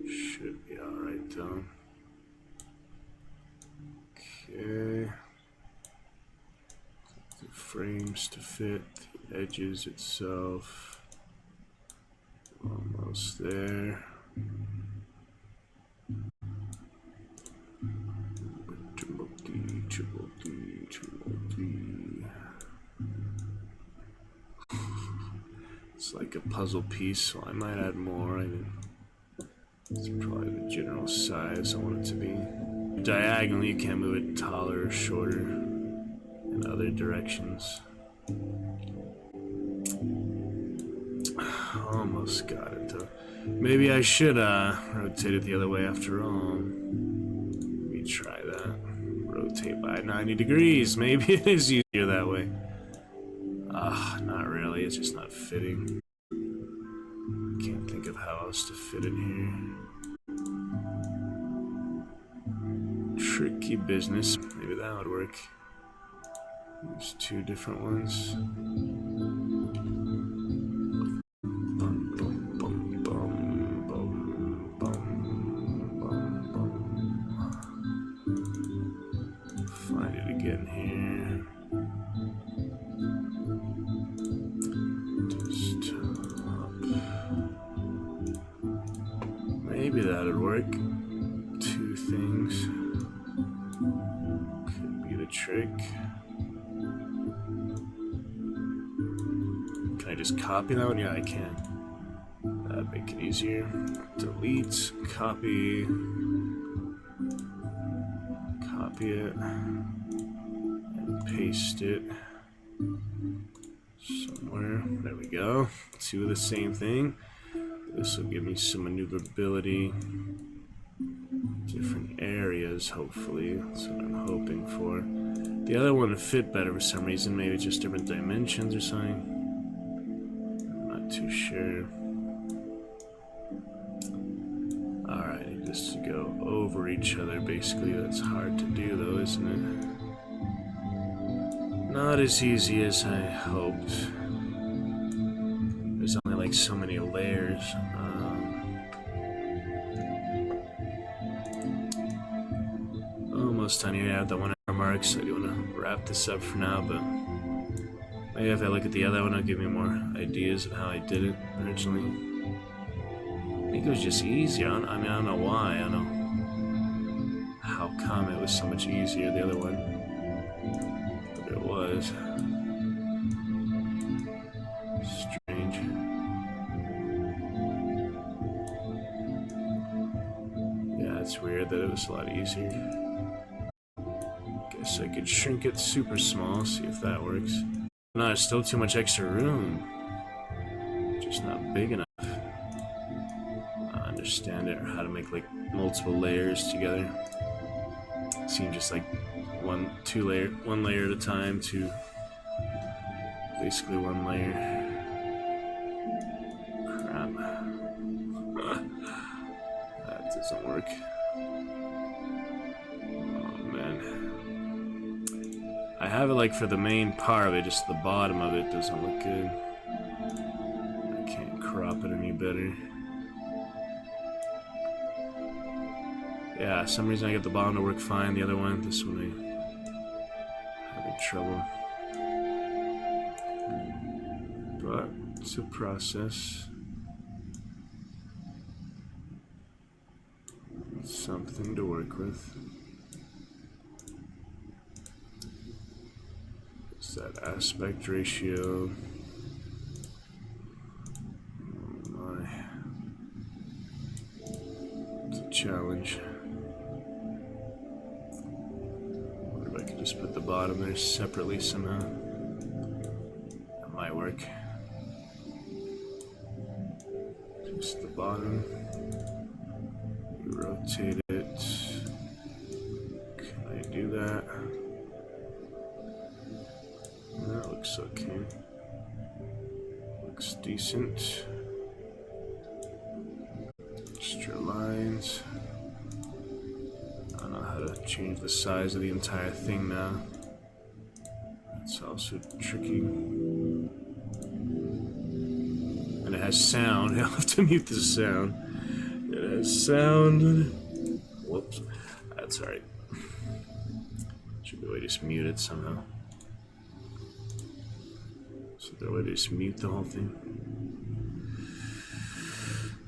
Should be alright though. Okay. The frames to fit, the edges itself. Almost there. It's like a puzzle piece, so I might add more. It's probably the general size I want it to be. Diagonally, you can't move it taller or shorter in other directions. Almost got it though. Maybe I should rotate it the other way after all. Let me try that. Rotate by 90 degrees. Maybe it is easier that way. Not really. It's just not fitting. Can't think of how else to fit it here. Tricky business. Maybe that would work. There's two different ones. Bum, bum, bum, bum, bum, bum, bum, bum. Find it again here. Just up. Maybe that'd work. Two things. Could be the trick. Can I just copy that one? Yeah, I can. That'd make it easier. Delete, copy. Copy it. And paste it. Somewhere. There we go. Two of the same thing. This will give me some maneuverability. Different areas, hopefully. That's what I'm hoping for. The other one would fit better for some reason. Maybe just different dimensions or something. I'm not too sure. Alright, just to go over each other, basically. That's hard to do, though, isn't it? Not as easy as I hoped. There's only like so many layers. Almost done here. I have the 1 hour mark, so I do want to wrap this up for now, but maybe if I look at the other one, it'll give me more ideas of how I did it originally. I think it was just easier. I don't know why. I don't know how come it was so much easier, the other one. But it was. Strange. Yeah, it's weird that it was a lot easier. Guess I could shrink it super small, see if that works. No, there's still too much extra room. Just not big enough. I understand it, or how to make like multiple layers together. Seems just like one layer at a time to basically one layer. Crap. That doesn't work. I have it like for the main part of it, just the bottom of it doesn't look good. I can't crop it any better. Yeah, some reason I get the bottom to work fine, the other one, this one I'm having trouble. But it's a process. It's something to work with. That aspect ratio. Oh my. It's a challenge. I wonder if I could just put the bottom there separately somehow. That might work. Just the bottom. Rotate it. Can I do that? That looks okay. Looks decent. Extra lines. I don't know how to change the size of the entire thing now. That's also tricky. And it has sound. I'll have to mute the sound. It has sound. Whoops. That's alright. Should be able to just mute it somehow. So that way, just mute the whole thing.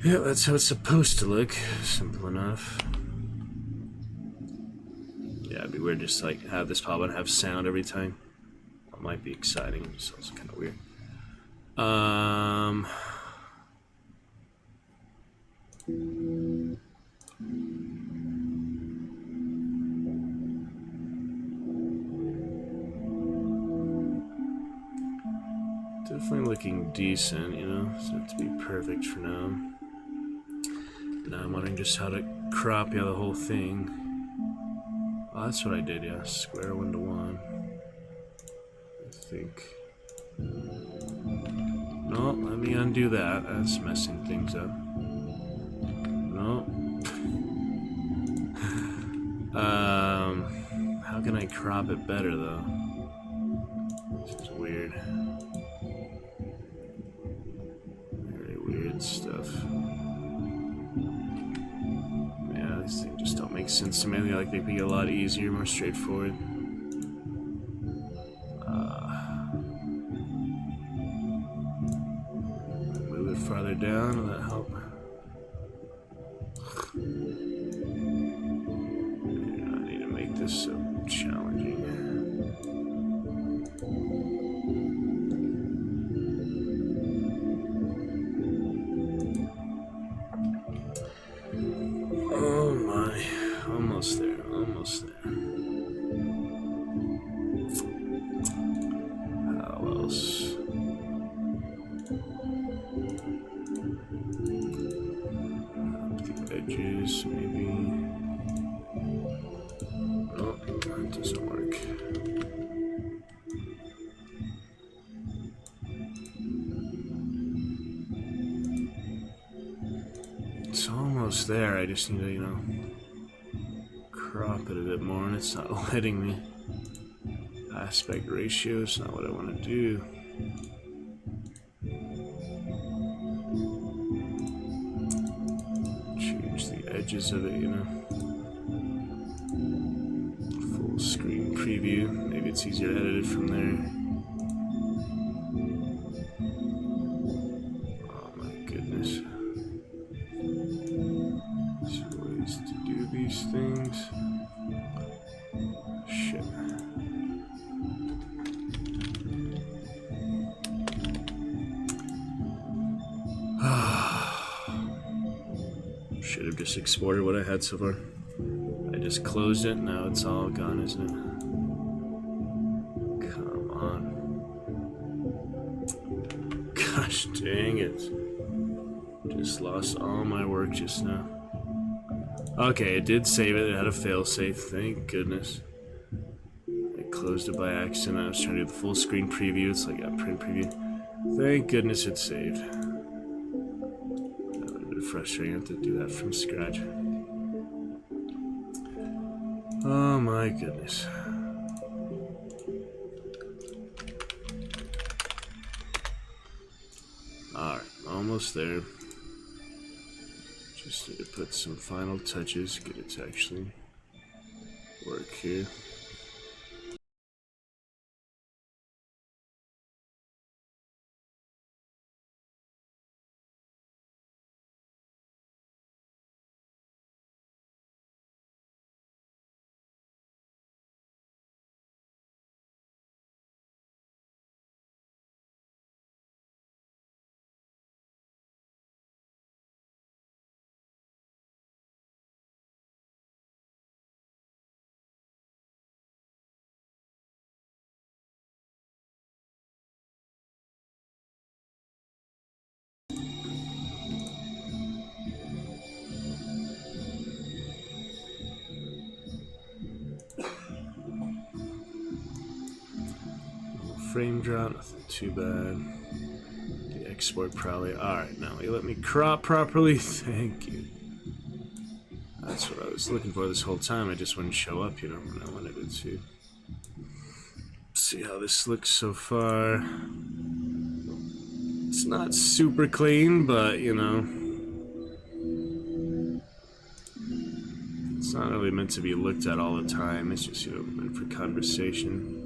Yeah, that's how it's supposed to look. Simple enough. Yeah, it'd be weird just like have this pop and have sound every time. That might be exciting. It's also kind of weird. Definitely looking decent, you know, doesn't have to be perfect for now. Now I'm wondering just how to crop the whole thing. Oh, that's what I did, yeah, square 1 to 1. I think. No, let me undo that. That's messing things up. No. How can I crop it better though? This is weird. Stuff. Yeah, these things just don't make sense to me. I like they'd be a lot easier, more straightforward. Move it farther down, will that help? I need to make this so challenging. Almost there, almost there. How else? The edges, maybe. Oh, that doesn't work. It's almost there, I just need to, you know, crop it a bit more, and it's not letting me. Aspect ratio is not what I want to do. Change the edges of it, you know. Full screen preview. Maybe it's easier to edit it from there. Oh my goodness. There's ways to do these things. Shit. Should have just exported what I had so far. I just closed it, now it's all gone, isn't it? Come on. Gosh dang it. Just lost all my work just now. Okay, it did save it, it had a failsafe, thank goodness. I closed it by accident, I was trying to do the full screen preview, it's like a print preview. Thank goodness it saved. Frustrating. I have to do that from scratch. Oh my goodness. Alright, almost there. Just need to put some final touches, get it to actually work here. Frame drop, nothing too bad. The export probably. Alright, now you let me crop properly. Thank you. That's what I was looking for this whole time. I just wouldn't show up, you know, when I wanted it to. See how this looks so far. It's not super clean, but you know. It's not really meant to be looked at all the time. It's just, you know, meant for conversation.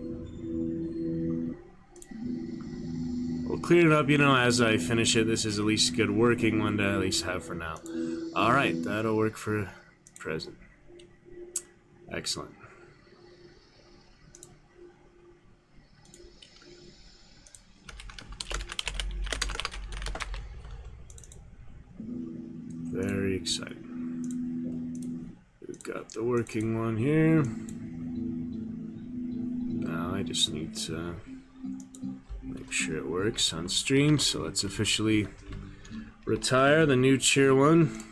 We'll clear it up, you know, as I finish it. This is at least a good working one to at least have for now. Alright, that'll work for present. Excellent. Very exciting. We've got the working one here. Now I just need to make sure it works on stream, so let's officially retire the new cheer one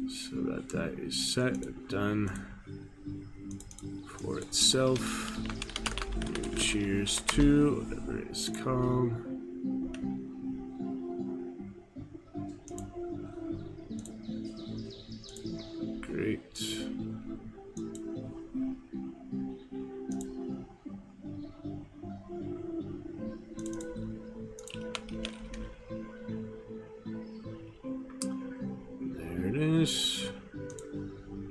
so that that is set and done for itself. New cheers 2, whatever it is called. Great.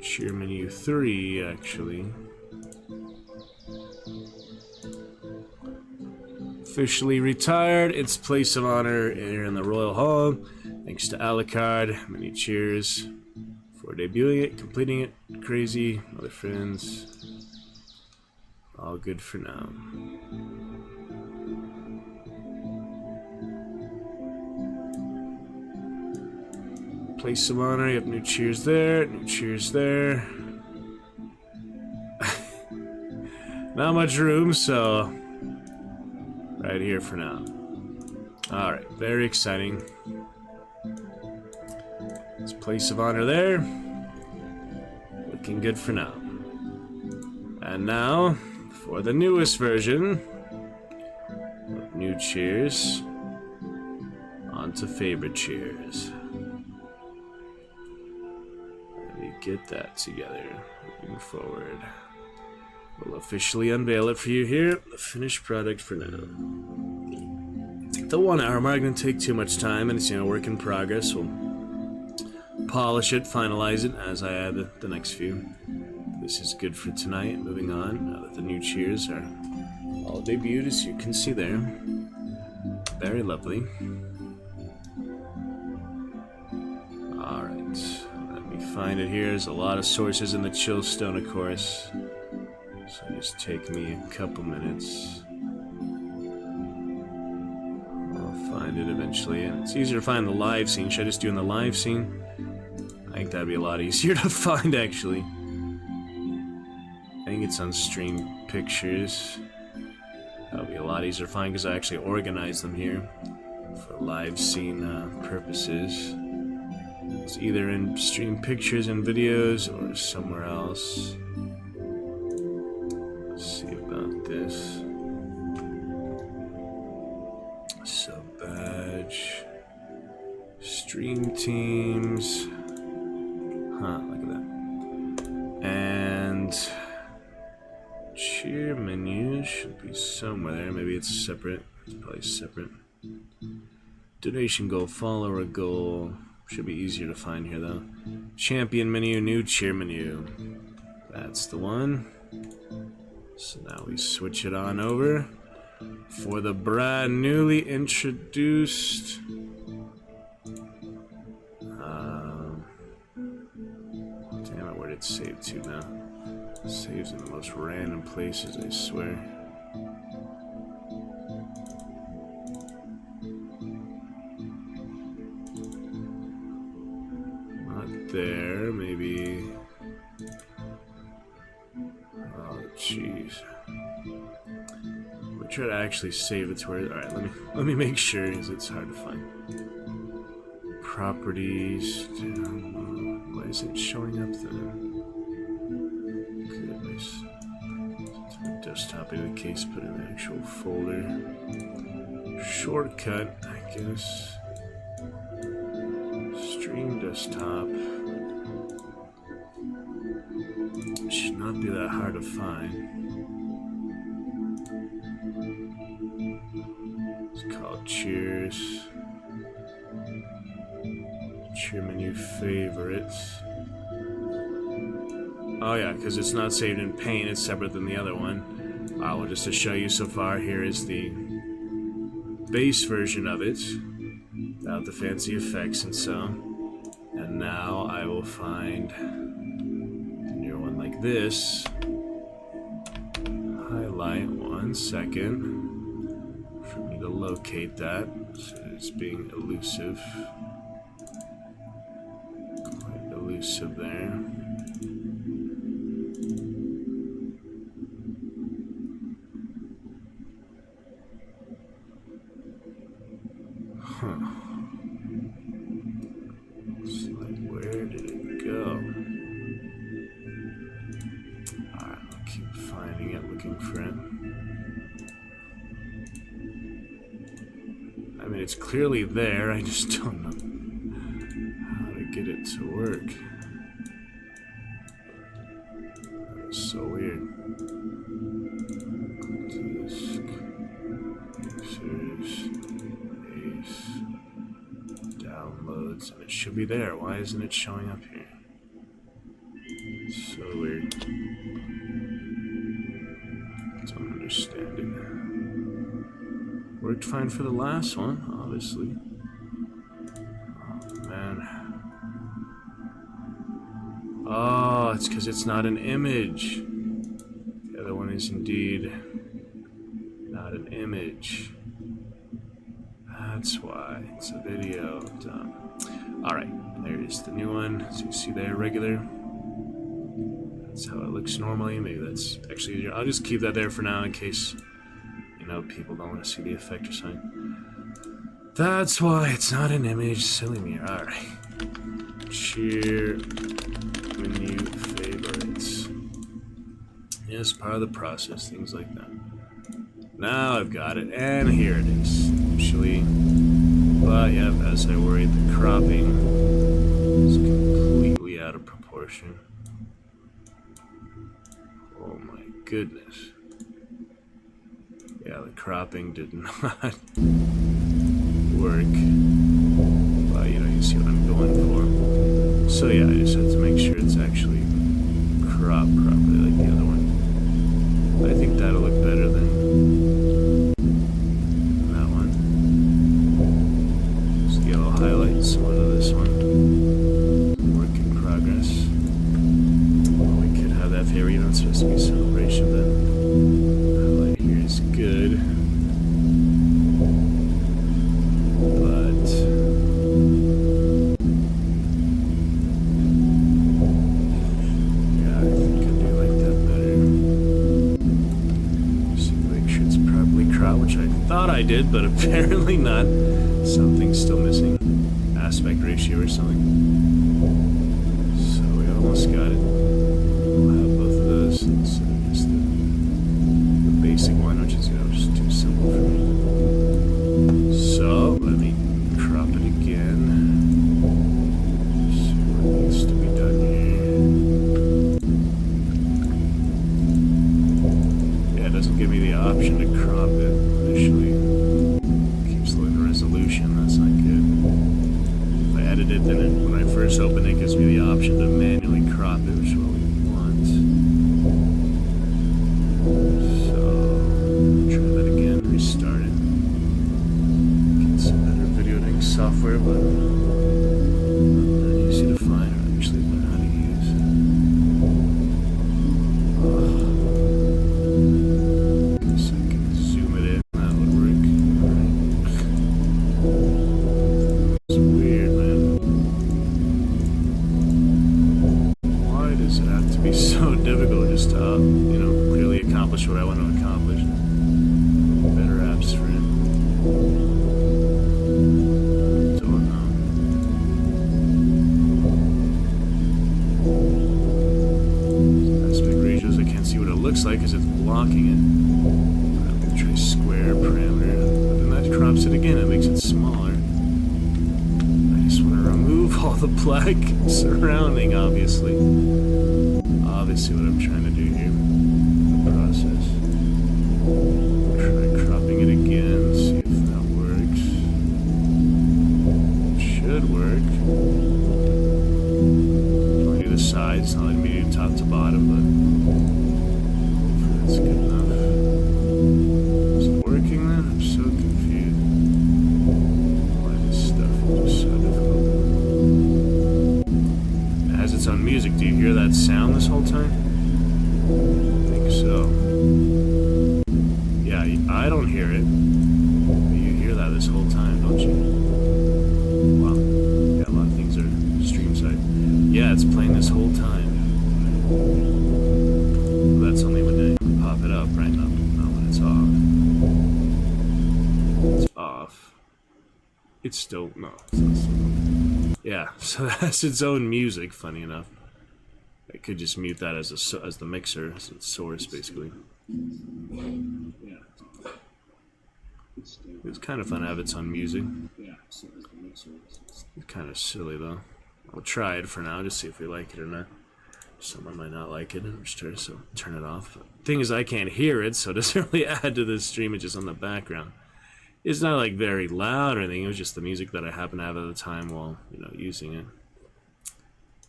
Cheer menu 3, actually. Officially retired. Its place of honor here in the Royal Hall. Thanks to Alucard. Many cheers for debuting it, completing it. Crazy. Other friends. All good for now. Place of honor, you have new cheers there, new cheers there. Not much room, so right here for now. Alright, very exciting. It's place of honor there. Looking good for now. And now, for the newest version of new cheers, on to favorite cheers. Get that together moving forward. We'll officially unveil it for you here. The finished product for now. The 1 hour mark didn't take too much time, and it's, you know, work in progress. We'll polish it, finalize it as I add the next few. This is good for tonight. Moving on, now that the new cheers are all debuted, as you can see there. Very lovely. Alright, let me find it here. There's a lot of sources in the Chillstone, of course. So just take me a couple minutes. I'll find it eventually, and it's easier to find the live scene. Should I just do in the live scene? I think that'd be a lot easier to find, actually. I think it's on Stream Pictures. That'll be a lot easier to find because I actually organized them here for live scene purposes. It's either in Stream Pictures and Videos or somewhere else. Let's see about this. Sub badge. Stream teams. Huh, look at that. And cheer menu should be somewhere there. Maybe it's separate. It's probably separate. Donation goal, follower goal. Should be easier to find here though. Champion menu, new cheer menu. That's the one. So now we switch it on over for the brand newly introduced damn it, where did it save to now? It saves in the most random places, I swear. Not there, maybe. Oh jeez. We try to actually save it to where. Alright, let me make sure because it's hard to find. Properties. Why is it showing up there? Goodness. To my desktop in the case, put in the actual folder. Shortcut, I guess. Stream desktop. Should not be that hard to find. It's called Cheers. Cheer menu favorites. Oh yeah, because it's not saved in Paint, it's separate than the other one. Well, just to show you so far, here is the base version of it, without the fancy effects and so. And now I will find a new one like this. Highlight 1 second for me to locate that. So it's being elusive. Quite elusive there. Huh. It's like, where did it go? Alright, I'll keep finding it, looking for it. I mean, it's clearly there, I just don't know how to get it to work. That's so weird. Disk, pictures, base, downloads, and it should be there. Why isn't it showing up here? It's so weird. Don't understand it. Worked fine for the last one, obviously. Oh, man. Oh, it's because it's not an image. The other one is indeed not an image. That's why. It's a video. Dumb. Alright, there is the new one. As you see there, regular. That's how it looks normally. Maybe that's actually easier. I'll just keep that there for now in case, you know, people don't want to see the effect or something. That's why it's not an image. Silly me. Alright. Cheer menu favorites. Yes, part of the process. Things like that. Now I've got it. And here it is. Actually. But, yep, as I worried, the cropping is completely out of proportion. Oh my goodness. Yeah, the cropping did not work. Well, you know, you see what I'm going for. So yeah, I just have to make sure it's actually cropped properly like the other one. I think that'll look better than that one. Just yellow highlight similar to this one. Work in progress. Well, we could have that favor, you know, it's supposed to be a celebration, but highlight here is good. But yeah, I think I do like that better. Just make sure it's properly cropped, which I thought I did, but apparently not. Something's still missing. Aspect ratio or something. So we almost got it. We'll have both of those instead of just the basic one, which is, you know, just too simple for me. So let me crop it again. See what needs to be done here. Yeah, it doesn't give me the option to crop it initially. It keeps lowering the resolution. That's not good. If I edit it, then when I first open it, it gives me the option to manually crop it, which is what we want. So try that again. Restart it. Get some better video editing software, but not easy to find or actually learn how to use. Guess I can zoom it in. That would work. Alright. It's weird, man. Why does it have to be so difficult just to, you know, clearly accomplish what I want to accomplish? Better apps for it. Don't know. Aspect ratios, I can't see what it looks like because it's blocking it. I'm going to try square parameter, but then that crops it again. It makes it smaller. I just want to remove all the black surrounding, obviously. Obviously what I'm trying to do here. The process. Try cropping it again, see if that works. Should work. Only do the sides, not letting me do top to bottom, but hopefully that's good enough. Is it working then? I'm so confused. Why this stuff is just so difficult. It has its own music. Do you hear that sound this whole time? I think so. Yeah, I don't hear it. But you hear that this whole time, don't you? Wow. Yeah, a lot of things are stream side. Yeah, it's playing this whole time. Well, that's only when I pop it up, right? Not when it's off. It's off. It's still... No, it's not still... Yeah, so that's its own music, funny enough. I could just mute that as the mixer, as its source, basically. It's kind of fun to have its own music. It's kind of silly, though. I'll try it for now, just see if we like it or not. Someone might not like it. I'm just trying to turn it off. But the thing is, I can't hear it, so it doesn't really add to the stream. It's just on the background. It's not like very loud or anything. It was just the music that I happen to have at the time while, you know, using it.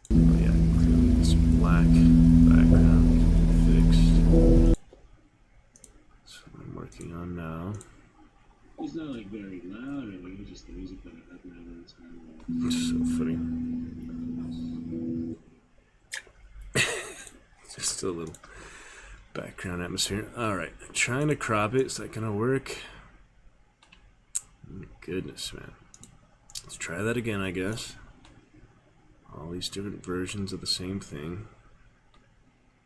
But yeah, clearly this black background fixed. That's what I'm working on now. It's not like very loud or anything. It's just the music that I happen to have at the time. It's so funny. Just a little background atmosphere. Alright, trying to crop it. Is that gonna work? Oh, goodness, man. Let's try that again, I guess. All these different versions of the same thing.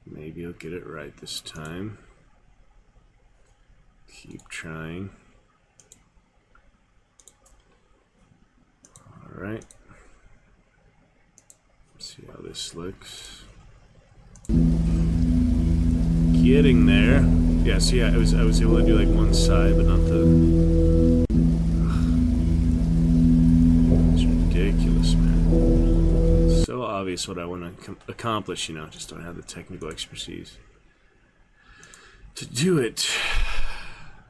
Maybe I'll get it right this time. Keep trying. Alright. See how this looks. Getting there. Yeah, see, I was able to do like one side, but not the... It's ridiculous, man. So obvious what I want to accomplish, you know, just don't have the technical expertise. to do it.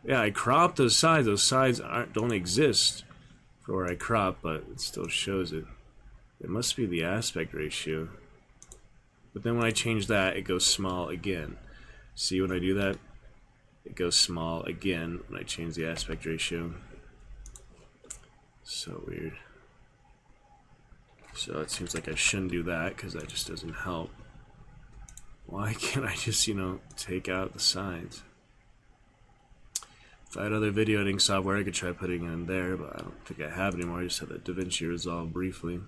Yeah, I cropped those sides. Those sides don't exist for where I crop, but it still shows it. It must be the aspect ratio. But then when I change that, it goes small again. See when I do that? It goes small again when I change the aspect ratio. So weird. So it seems like I shouldn't do that because that just doesn't help. Why can't I just, you know, take out the sides? If I had other video editing software, I could try putting it in there, but I don't think I have anymore. I just had that DaVinci Resolve briefly.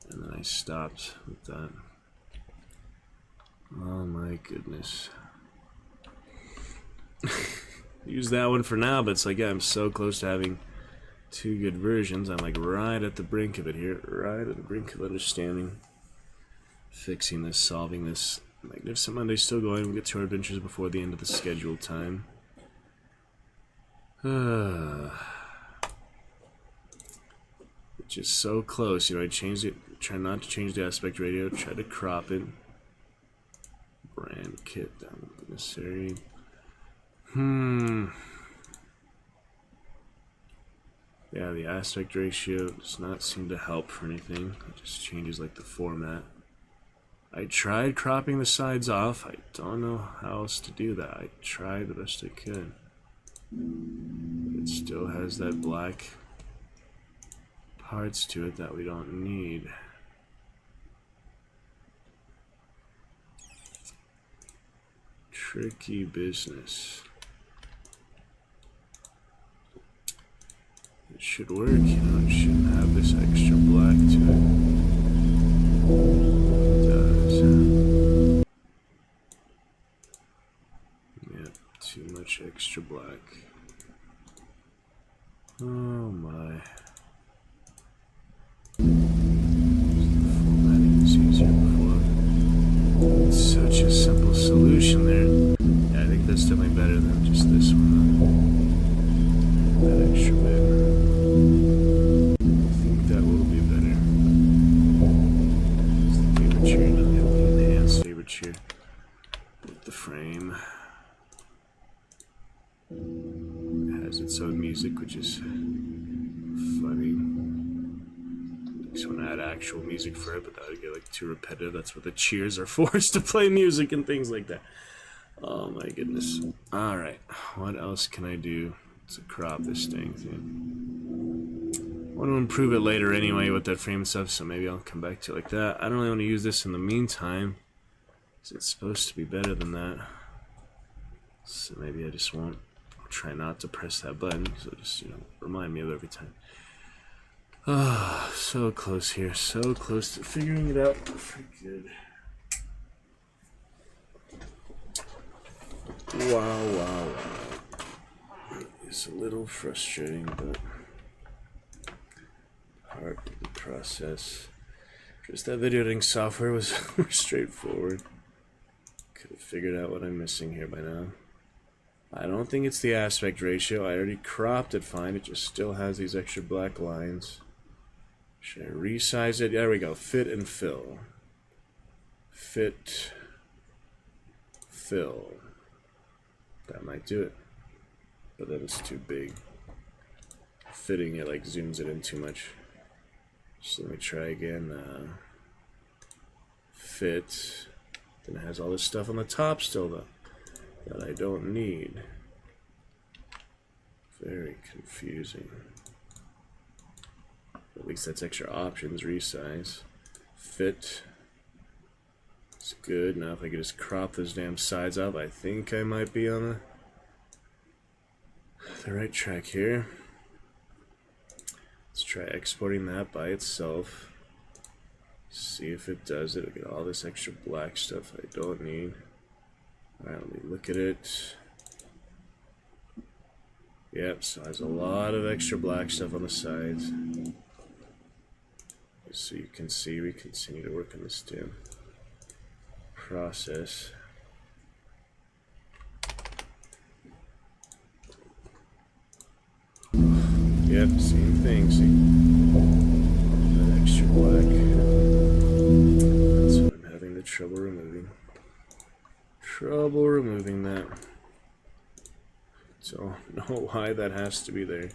And then I stopped with that. Oh my goodness. Use that one for now, but it's like, yeah, I'm so close to having 2 good versions. I'm like right at the brink of it here. Right at the brink of understanding. Fixing this, solving this. Magnificent Monday's still going. We'll get 2 adventures before the end of the scheduled time. Which is so close. You know, I changed it. Try not to change the aspect ratio. Try to crop it. Brand kit. That won't be necessary. Yeah, the aspect ratio does not seem to help for anything. It just changes like the format. I tried cropping the sides off. I don't know how else to do that. I tried the best I could. It still has that black parts to it that we don't need. Tricky business. It should work, you know, it shouldn't have this extra black to it. It does. Yep, too much extra black. Oh my. Formatting is easier before. It's such a simple solution there. Yeah, I think that's definitely better than just this one. That extra bit. With the frame. It has its own music, which is funny. Makes me want to add actual music for it, but that would get like too repetitive. That's what the cheers are for, is to play music and things like that. Oh my goodness. Alright, what else can I do to crop this dang thing? I want to improve it later anyway with that frame stuff, so maybe I'll come back to it like that. I don't really want to use this in the meantime. It's supposed to be better than that. So maybe I just won't. I'll try not to press that button, so just, you know, remind me of every time. Ah, so close here. So close to figuring it out for good. Wow. It's a little frustrating, but part of the process. Just that video editing software was more straightforward. Could have figured out what I'm missing here by now. I don't think it's the aspect ratio. I already cropped it fine. It just still has these extra black lines. Should I resize it? There we go. Fit and fill. Fit. Fill. That might do it. But then it's too big. Fitting it like zooms it in too much. So let me try again. Fit. Then it has all this stuff on the top still though that I don't need. Very confusing. At least that's extra options. Resize. Fit. It's good. Now if I could just crop those damn sides up, I think I might be on the right track here. Let's try exporting that by itself. See if it does it. Look at all this extra black stuff I don't need. Alright, let me look at it. Yep, so it has a lot of extra black stuff on the sides. So you can see we continue to work on this damn process. Yep, same thing. See? That extra black. That's what I'm having the trouble removing. trouble removing that. Don't know why that has to be there.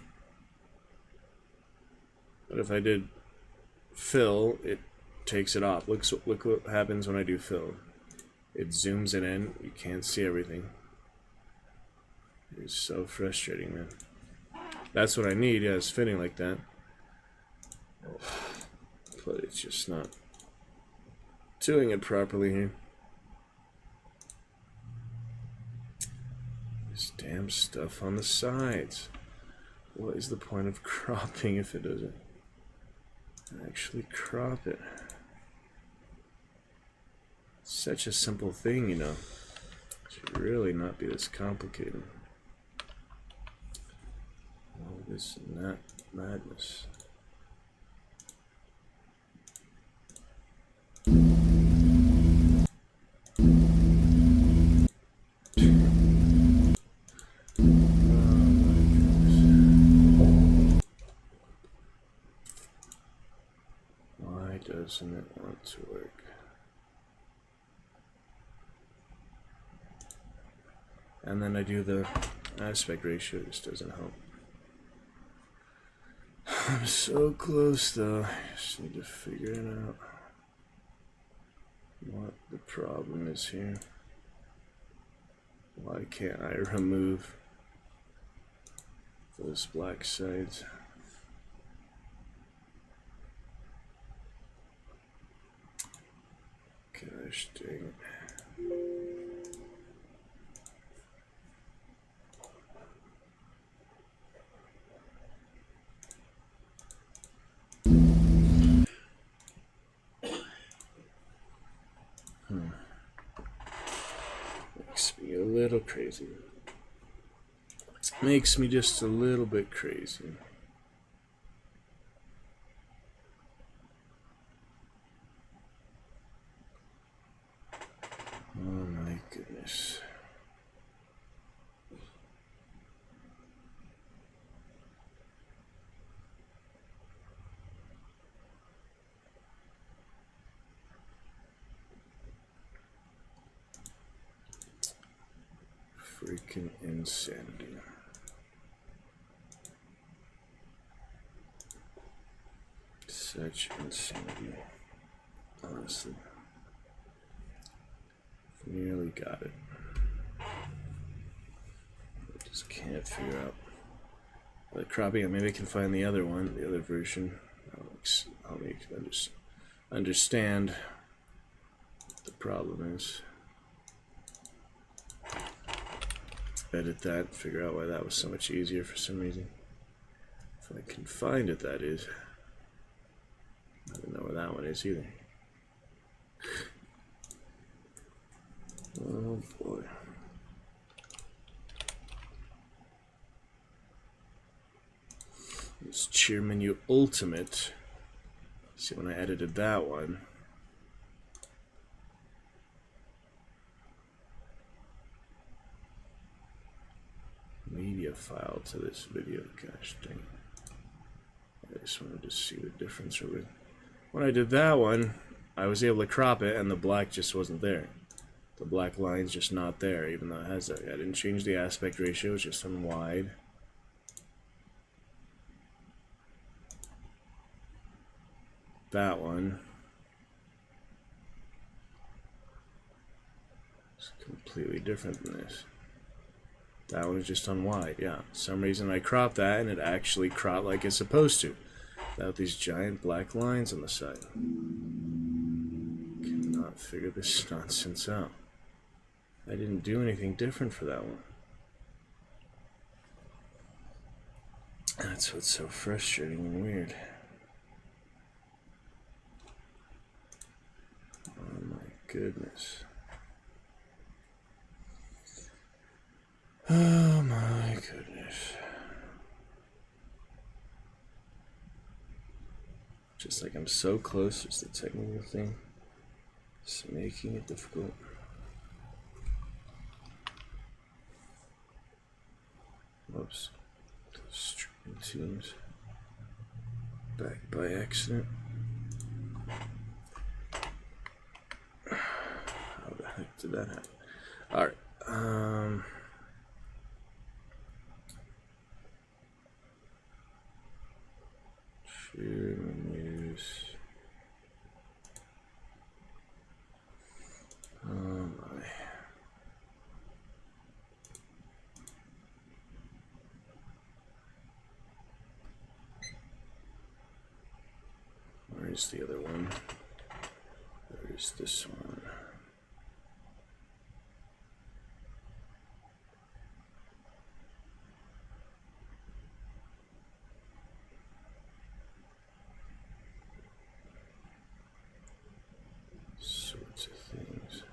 But if I did fill, it takes it off. Look what happens when I do fill. It zooms it in. You can't see everything. It's so frustrating, man. That's what I need, yeah, it's fitting like that. But it's just not doing it properly here. This damn stuff on the sides. What is the point of cropping if it doesn't actually crop it? It's such a simple thing, you know. It should really not be this complicated. All this and that madness. Why doesn't it want to work? And then I do the aspect ratio, it just doesn't help. I'm so close though, I just need to figure it out. What the problem is here. Why can't I remove those black sides? Gosh dang it. Makes me a little crazy. Makes me just a little bit crazy. Oh my goodness. Freaking insanity. Such insanity. Honestly. Nearly got it. I just can't figure out the cropping. Maybe I can find the other one, the other version. I'll make understand what the problem is. Edit that, figure out why that was so much easier for some reason. If I can find it, that is. I don't know where that one is either. Oh boy. This cheer menu ultimate. See, when I edited that one, media file to this video. Gosh dang it. I just wanted to see the difference. When I did that one, I was able to crop it and the black just wasn't there. The black line's just not there, even though it has that. I didn't change the aspect ratio, it's just on wide. That one is completely different than this. That one is just on wide, yeah. For some reason I cropped that and it actually cropped like it's supposed to. Without these giant black lines on the side. Cannot figure this nonsense out. I didn't do anything different for that one. That's what's so frustrating and weird. Oh my goodness. Oh my goodness. Just like I'm so close, just the technical thing. It's making it difficult. Whoops. Streaming teams. Back by accident. How the heck did that happen? Alright. Share menus. Oh my. Where's the other one? Where's this one? Sorts of things.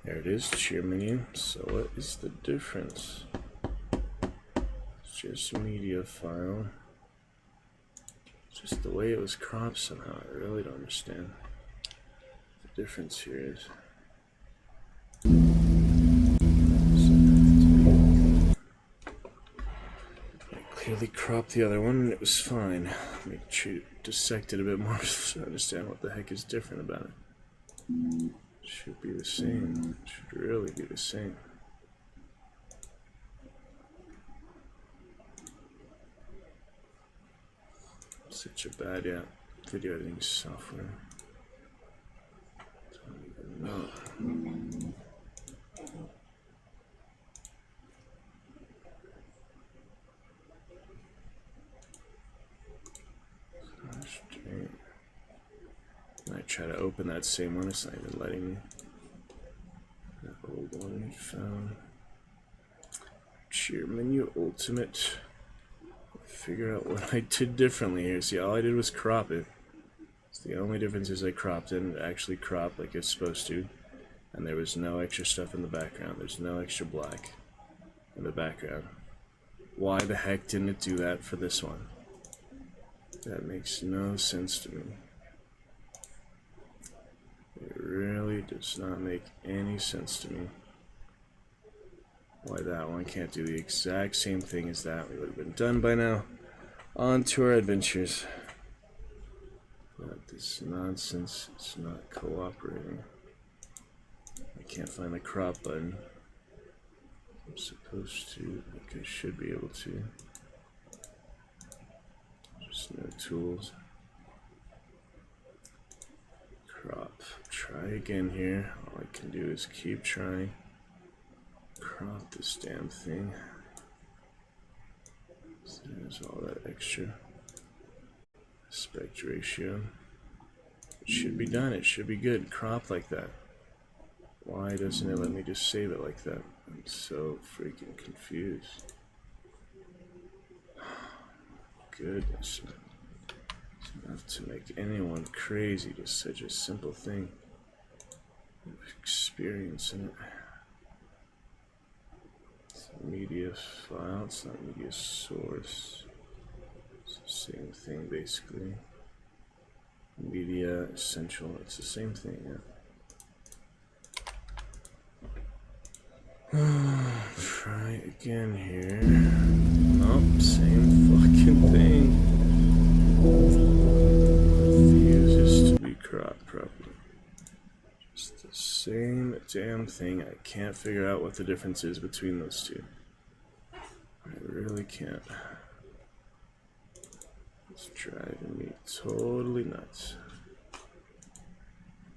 There it is, cheer menu. So what is the difference? It's just media file. It's just the way it was cropped somehow. I really don't understand what the difference here is. I clearly cropped the other one and it was fine. Make sure you dissect it a bit more so I understand what the heck is different about it. Should be the same. Should really be the same. Such a bad video editing software. Don't even know. I try to open that same one, it's not even letting me. That old one we found. Cheer menu ultimate. Figure out what I did differently here. See, all I did was crop it. It's the only difference is I cropped it and actually cropped like it's supposed to. And there was no extra stuff in the background. There's no extra black in the background. Why the heck didn't it do that for this one? That makes no sense to me. It really does not make any sense to me. Why that one can't do the exact same thing as that? We would have been done by now. On to our adventures. But this nonsense is not cooperating. I can't find the crop button. I'm supposed to, like I should be able to. Just no tools. Crop. Try again here. All I can do is keep trying. Crop this damn thing. So there's all that extra aspect ratio. It should be done. It should be good. Crop like that. Why doesn't it let me just save it like that? I'm so freaking confused. Goodness. It's enough to make anyone crazy. Just such a simple thing. Experience in it. It's a media file. It's not media source. It's the same thing basically. Media essential. It's the same thing. Yeah. Try again here. Nope, same fucking thing. Refuses to be cropped properly. Just the same damn thing. I can't figure out what the difference is between those two. I really can't. It's driving me totally nuts.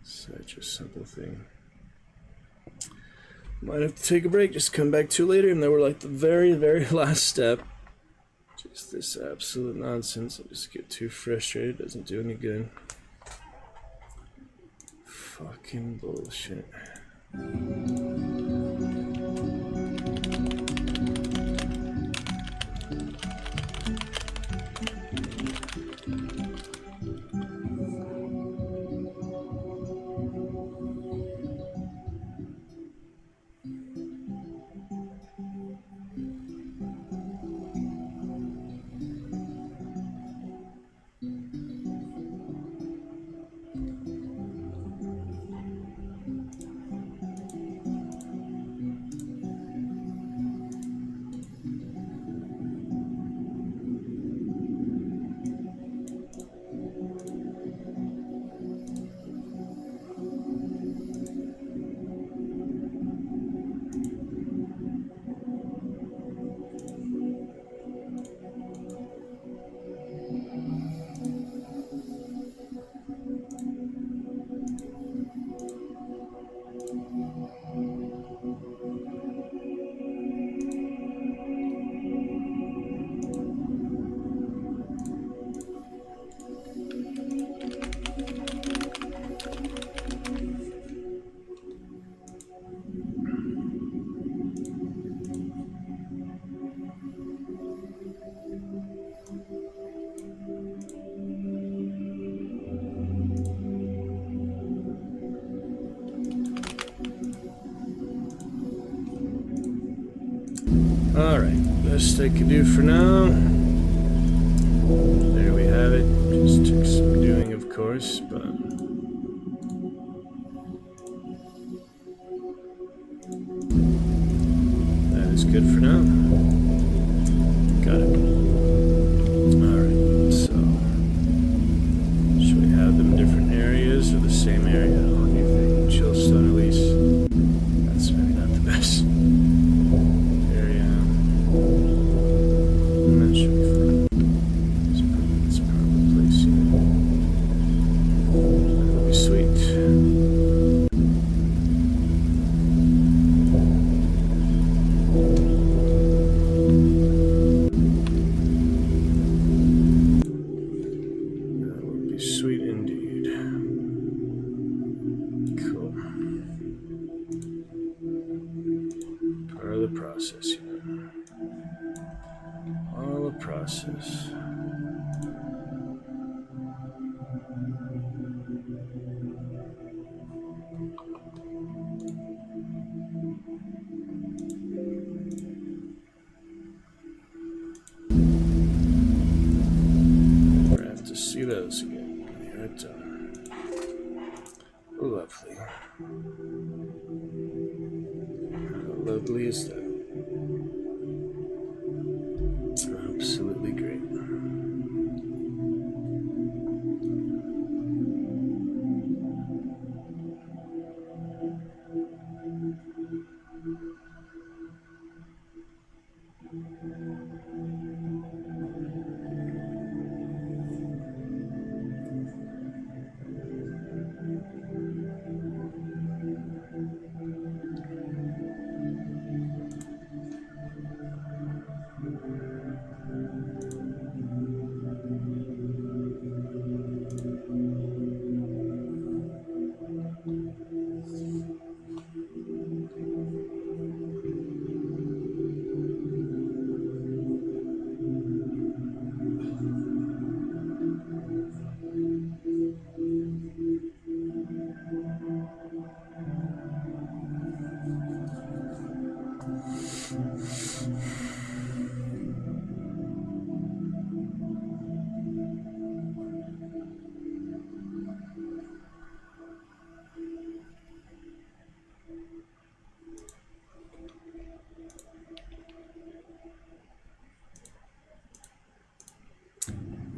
Such a simple thing. Might have to take a break, just come back to later, and then we're like the very, very last step. Just this absolute nonsense. I just get too frustrated, doesn't do any good. Fucking bullshit. best I could do for now. There we have it. Just took some doing, of course, but that is good for now. Got it. Alright, so should we have them in different areas or the same area? What do you think? Chillstone at least. That's maybe not the best area. That should be fine. It's probably placing it. That'll be sweet. That would be sweet indeed. Cool. Part of the process, you know. All a process. Never have to see those again. They are done. Lovely. How lovely is that? Absolutely great.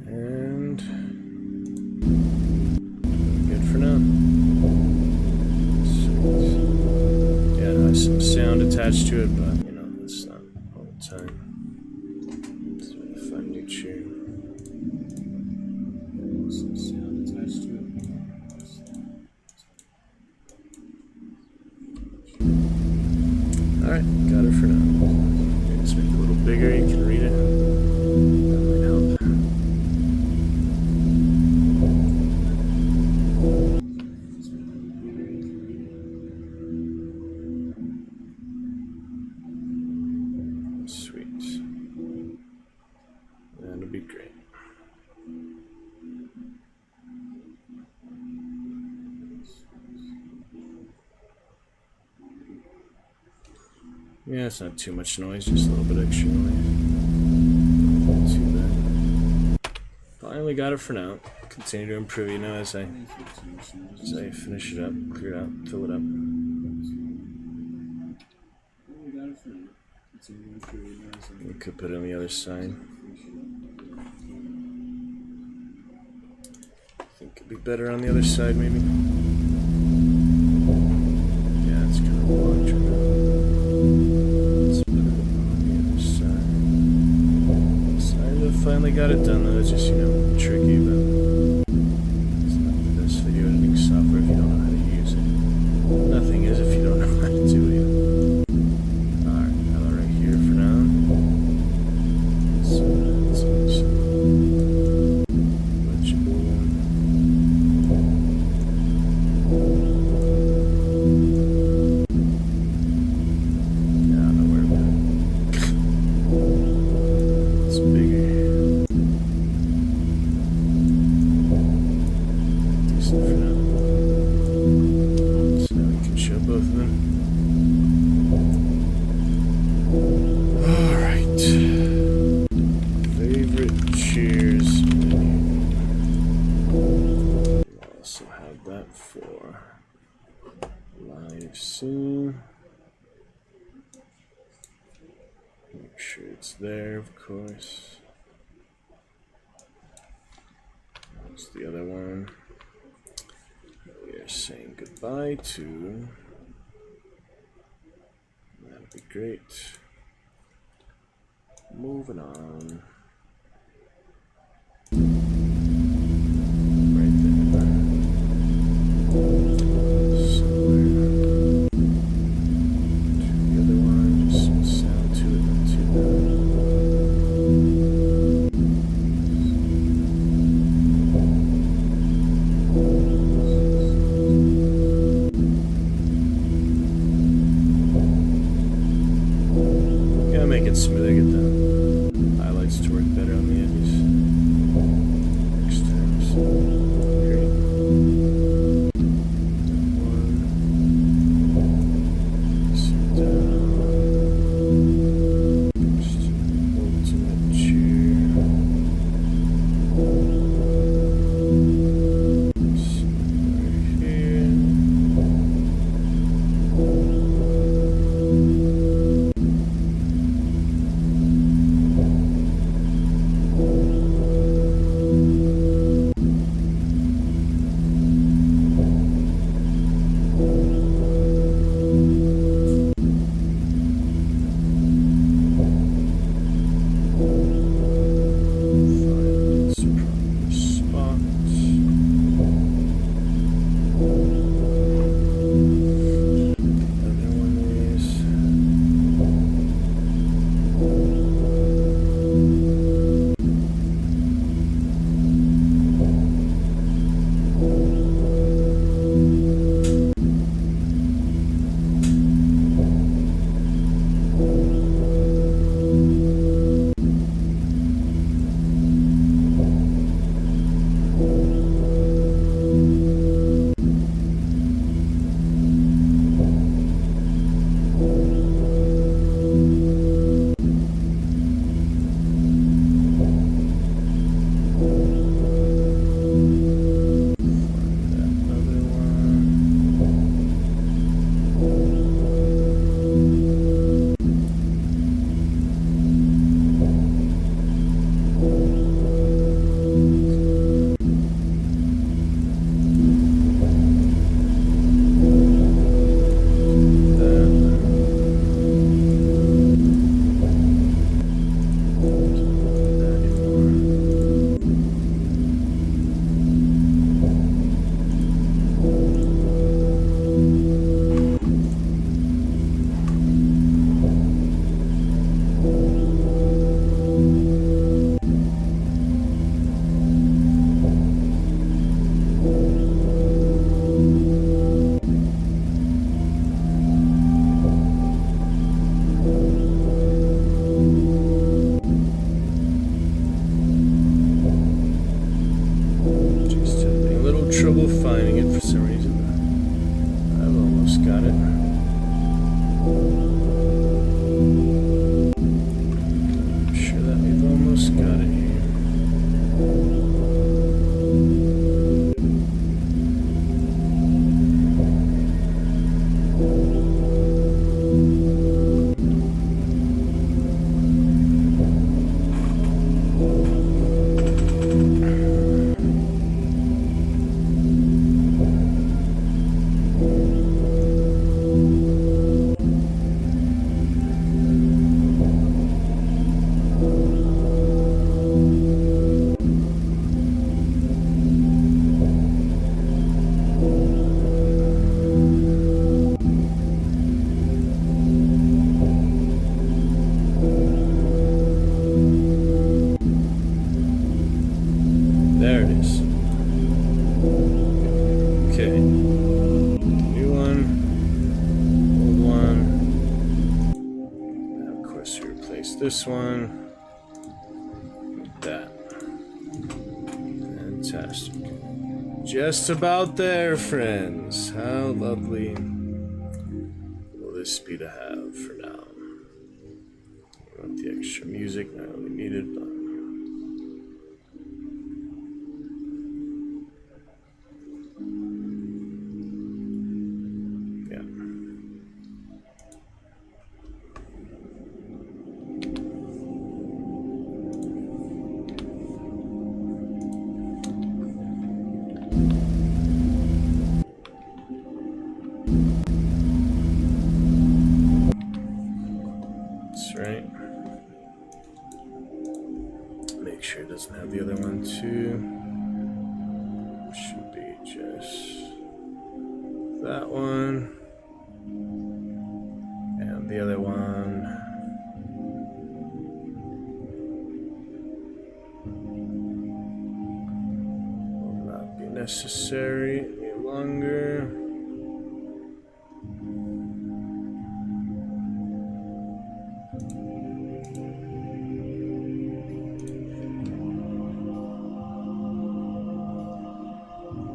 And good for now. Sweet. Yeah, it has some sound attached to it, but you know, that's not all the time. It's a fun new tune. Some sound attached to it. Alright, got it for now. Let's make it a little bigger, you can read it. That might help. Sweet. That'll be great. Yeah, it's not too much noise, just a little bit extra noise. Not too bad. Finally got it for now. Continue to improve, you know, as I finish it up, clear it out, fill it up. We could put it on the other side. I think it'd be better on the other side, maybe. Yeah, it's kind of long term. Let's put it on the other side. So I finally got it done, though. It's just, you know, tricky, but it's not the best video editing software if you don't know how to use it. Nothing is if you don't know how to do it. Both of them. All right. that for? Live scene. Make sure it's there, of course. That's the other one. We are saying goodbye to. That'd be great. Moving on. Right there. Similar to the other one, just some sound to it, not too bad. Gotta make it smoother, get the highlights to work better on the edges. Next times. Great. One. Sit down. Just ultimate cheer. Somewhere here. Find its proper spot. Another one is. Find that other one. That anymore. Just having a little trouble finding it for some reason. I've almost got it. I'm sure that we've almost got it here. There it is. Okay. New one. Old one. Now, of course, we replace this one with that. Fantastic. Just about there, friends. How lovely will this be to have for now? I want the extra music, not really needed, but that one. And the other one. Will not be necessary any longer.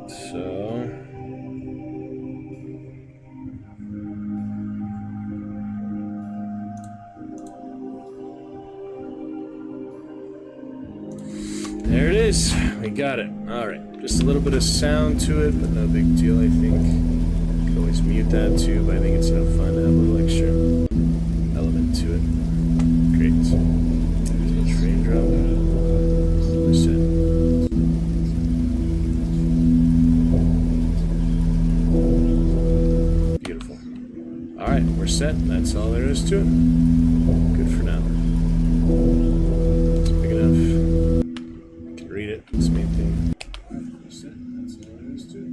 So there it is. We got it. Alright. Just a little bit of sound to it, but no big deal, I think. You could always mute that too, but I think it's enough fun to have a little extra element to it. Great. There's a frame drop. We're set. Beautiful. Alright, we're set. That's all there is to it. Good for now. It's big enough. Read it, it's the main thing. That's all there is to it.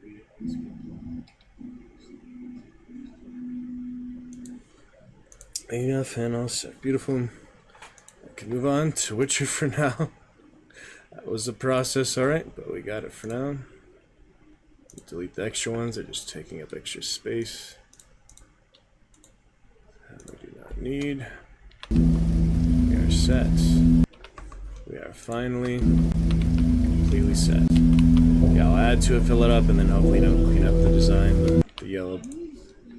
Read it, it's big enough and all set. Beautiful. I can move on to Witcher for now. That was the process, alright, but we got it for now. Delete the extra ones, they're just taking up extra space. We do not need. We are set. We are finally completely set. Yeah, I'll add to it, fill it up, and then hopefully clean up the design, the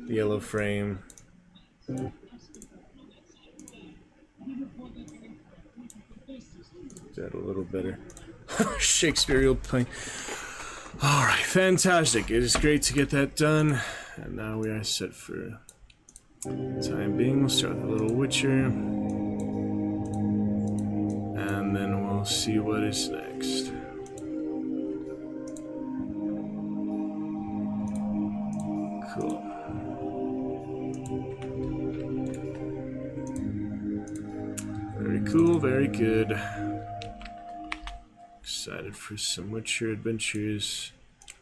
yellow frame. That a little better. Shakespeare playing. All right, fantastic. It is great to get that done, and now we are set for. Time being, we'll start with a little Witcher, and then we'll see what is next. Cool. Very cool, very good. Excited for some Witcher adventures.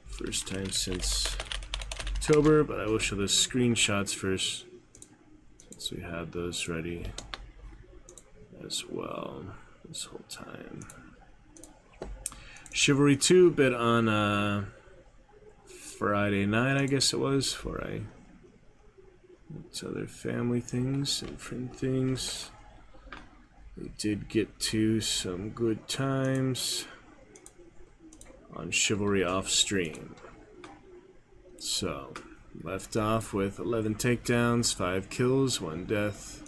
First time since October, but I will show the screenshots first. So we have those ready as well this whole time. Chivalry 2 bit on Friday night, I guess it was, for other family things and friend things. We did get to some good times on Chivalry off stream. So left off with 11 takedowns, 5 kills, 1 death.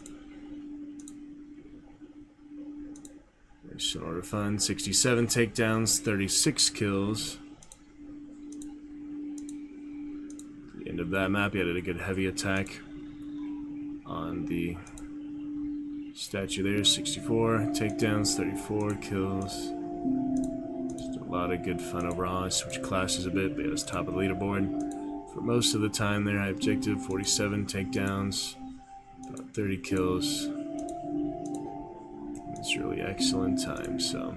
Mission order fun, 67 takedowns, 36 kills. At the end of that map, he had a good heavy attack on the statue there, 64 takedowns, 34 kills. Just a lot of good fun overall. I switched classes a bit, but he was top of the leaderboard. For most of the time there, high objective, 47 takedowns, about 30 kills. It's really excellent time, so.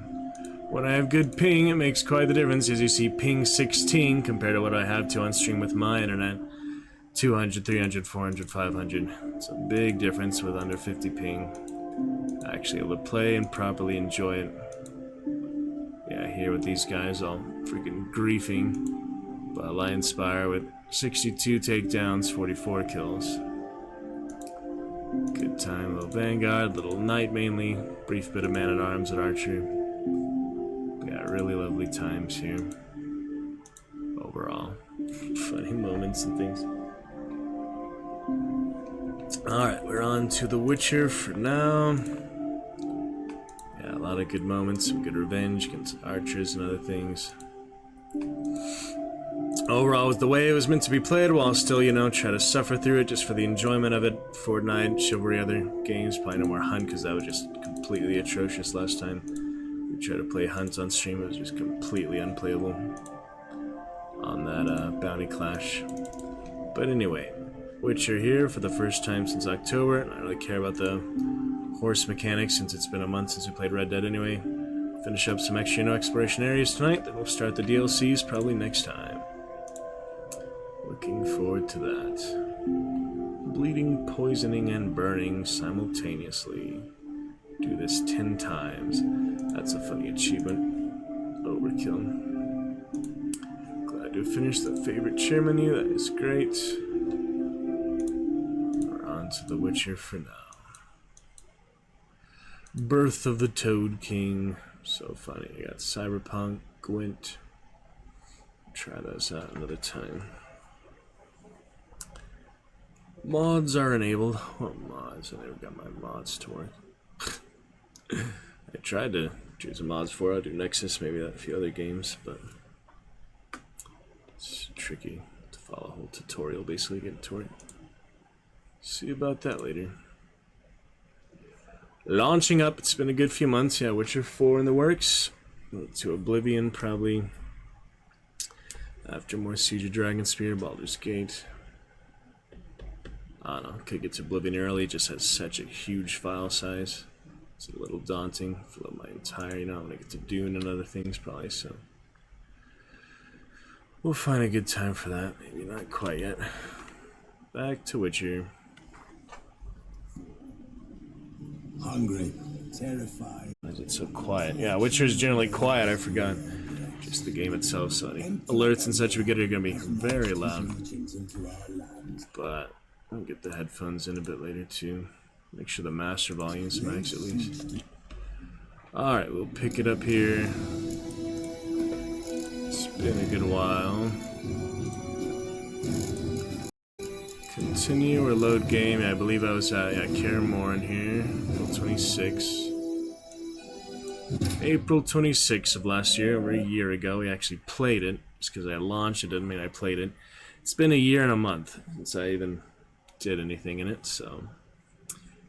When I have good ping, it makes quite the difference. As you see, ping 16 compared to what I have to on stream with my internet. 200, 300, 400, 500. It's a big difference with under 50 ping. Actually able to play and properly enjoy it. Yeah, here with these guys all freaking griefing. But Lionspire with 62 takedowns, 44 kills. Good time, little Vanguard, little Knight mainly, brief bit of Man-at-Arms at Archer. Yeah, really lovely times here. Overall. Funny moments and things. Alright, we're on to The Witcher for now. Yeah, a lot of good moments, some good revenge against archers and other things. Overall, it was the way it was meant to be played, while still, you know, try to suffer through it just for the enjoyment of it. Fortnite, Chivalry, other games, probably no more Hunt, because that was just completely atrocious last time. We tried to play Hunt on stream, it was just completely unplayable on that Bounty Clash. But anyway, Witcher here for the first time since October. I don't really care about the horse mechanics since it's been a month since we played Red Dead anyway. Finish up some extra exploration areas tonight, then we'll start the DLCs probably next time. Looking forward to that. Bleeding, poisoning, and burning simultaneously. Do this 10 times. That's a funny achievement. Overkill. Glad to have finished the favorite chair menu. That is great. We're on to The Witcher for now. Birth of the Toad King. So funny. I got Cyberpunk, Gwent. Try those out another time. Mods are enabled. What mods? I never got my mods to work. I tried to choose a mods for it. I'll do Nexus, maybe a few other games, but it's tricky to follow a whole tutorial, basically, get to it. See about that later. Launching up, it's been a good few months. Yeah, Witcher 4 in the works. To Oblivion, probably. After more Siege of Dragonspear, Baldur's Gate. I don't know, could get to Oblivion early, it just has such a huge file size. It's a little daunting for my entire, I'm gonna get to Dune and other things probably, so. We'll find a good time for that, maybe not quite yet. Back to Witcher. Hungry, terrified. Why is it so quiet? Yeah, Witcher's generally quiet, I forgot. Just the game itself, so any alerts and such we get are gonna be very loud. But I'll get the headphones in a bit later too. Make sure the master volume's max at least. Alright, we'll pick it up here. It's been a good while. Continue or load game. I believe I was at Caramore in here. April 26. April 26th of last year, over a year ago. We actually played it. Just because I launched it doesn't mean I played it. It's been a year and a month since I even did anything in it, so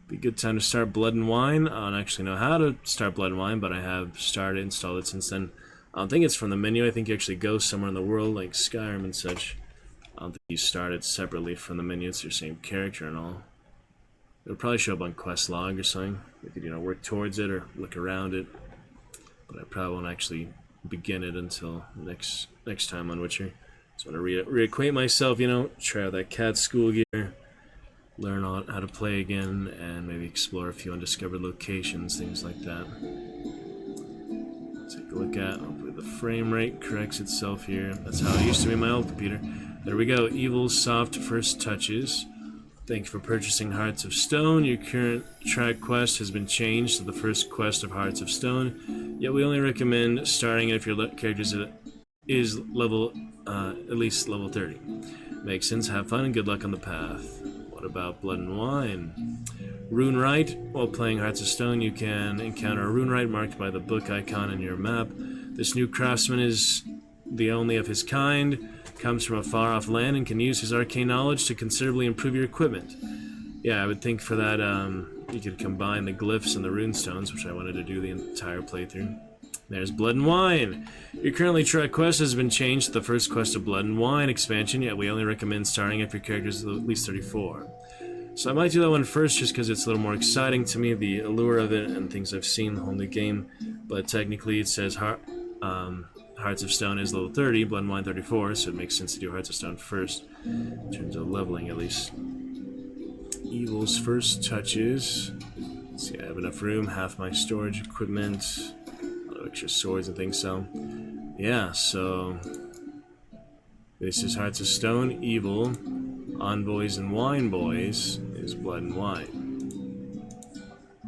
be a good time to start Blood and Wine. I don't actually know how to start Blood and Wine, but I have started, installed it since then. I don't think it's from the menu. I think you actually go somewhere in the world, like Skyrim and such. I don't think you start it separately from the menu. It's your same character and all. It'll probably show up on quest log or something. We could, work towards it or look around it. But I probably won't actually begin it until next time on Witcher. Just want to reacquaint myself, try out that cat school gear. Learn how to play again, and maybe explore a few undiscovered locations, things like that. Take a look at, hopefully the frame rate corrects itself here. That's how it used to be in my old computer. There we go, Evil's soft first touches. Thank you for purchasing Hearts of Stone. Your current track quest has been changed to the first quest of Hearts of Stone. Yet we only recommend starting it if your character is level, at least level 30. Makes sense, have fun, and good luck on the path. What about Blood and Wine? Rune Rite. While playing Hearts of Stone, you can encounter a Rune Rite marked by the book icon in your map. This new craftsman is the only of his kind, comes from a far-off land, and can use his arcane knowledge to considerably improve your equipment. Yeah, I would think for that, you could combine the glyphs and the runestones, which I wanted to do the entire playthrough. There's Blood and Wine. Your currently track quest has been changed to the first quest of Blood and Wine expansion, yet we only recommend starting if your character is at least 34. So I might do that one first just because it's a little more exciting to me, the allure of it and things I've seen the whole new game. But technically it says Hearts of Stone is level 30, Blood and Wine 34, so it makes sense to do Hearts of Stone first, in terms of leveling at least. Evil's first touches. Let's see, I have enough room, half my storage equipment. Extra swords and things, so yeah, so this is Hearts of Stone. Evil, Envoys and Wine Boys is Blood and Wine.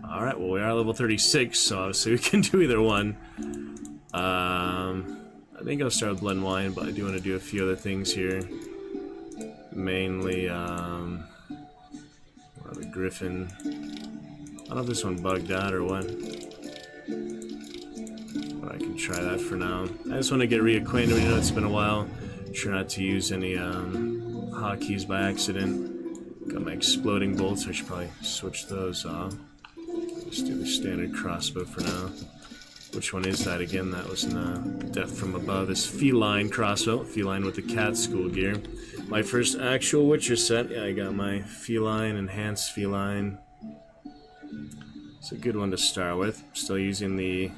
Alright, well we are level 36, so obviously we can do either one. I think I'll start with Blood and Wine, but I do want to do a few other things here. Mainly, the Griffin. I don't know if this one bugged out or what. I can try that for now. I just want to get reacquainted. It's been a while. Try not to use any hotkeys by accident. Got my exploding bolts. I should probably switch those off. Just do the standard crossbow for now. Which one is that again? That was in Death from Above. This feline crossbow. Feline with the cat school gear. My first actual Witcher set. Yeah, I got my feline, enhanced feline. It's a good one to start with. Still using the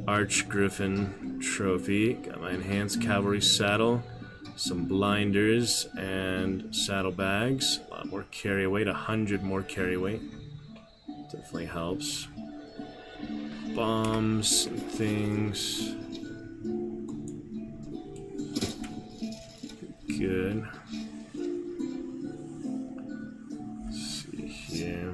Arch Griffin trophy. Got my enhanced cavalry saddle, some blinders, and saddlebags. A lot more carry weight, 100 more carry weight. Definitely helps. Bombs and things. Good. Let's see here.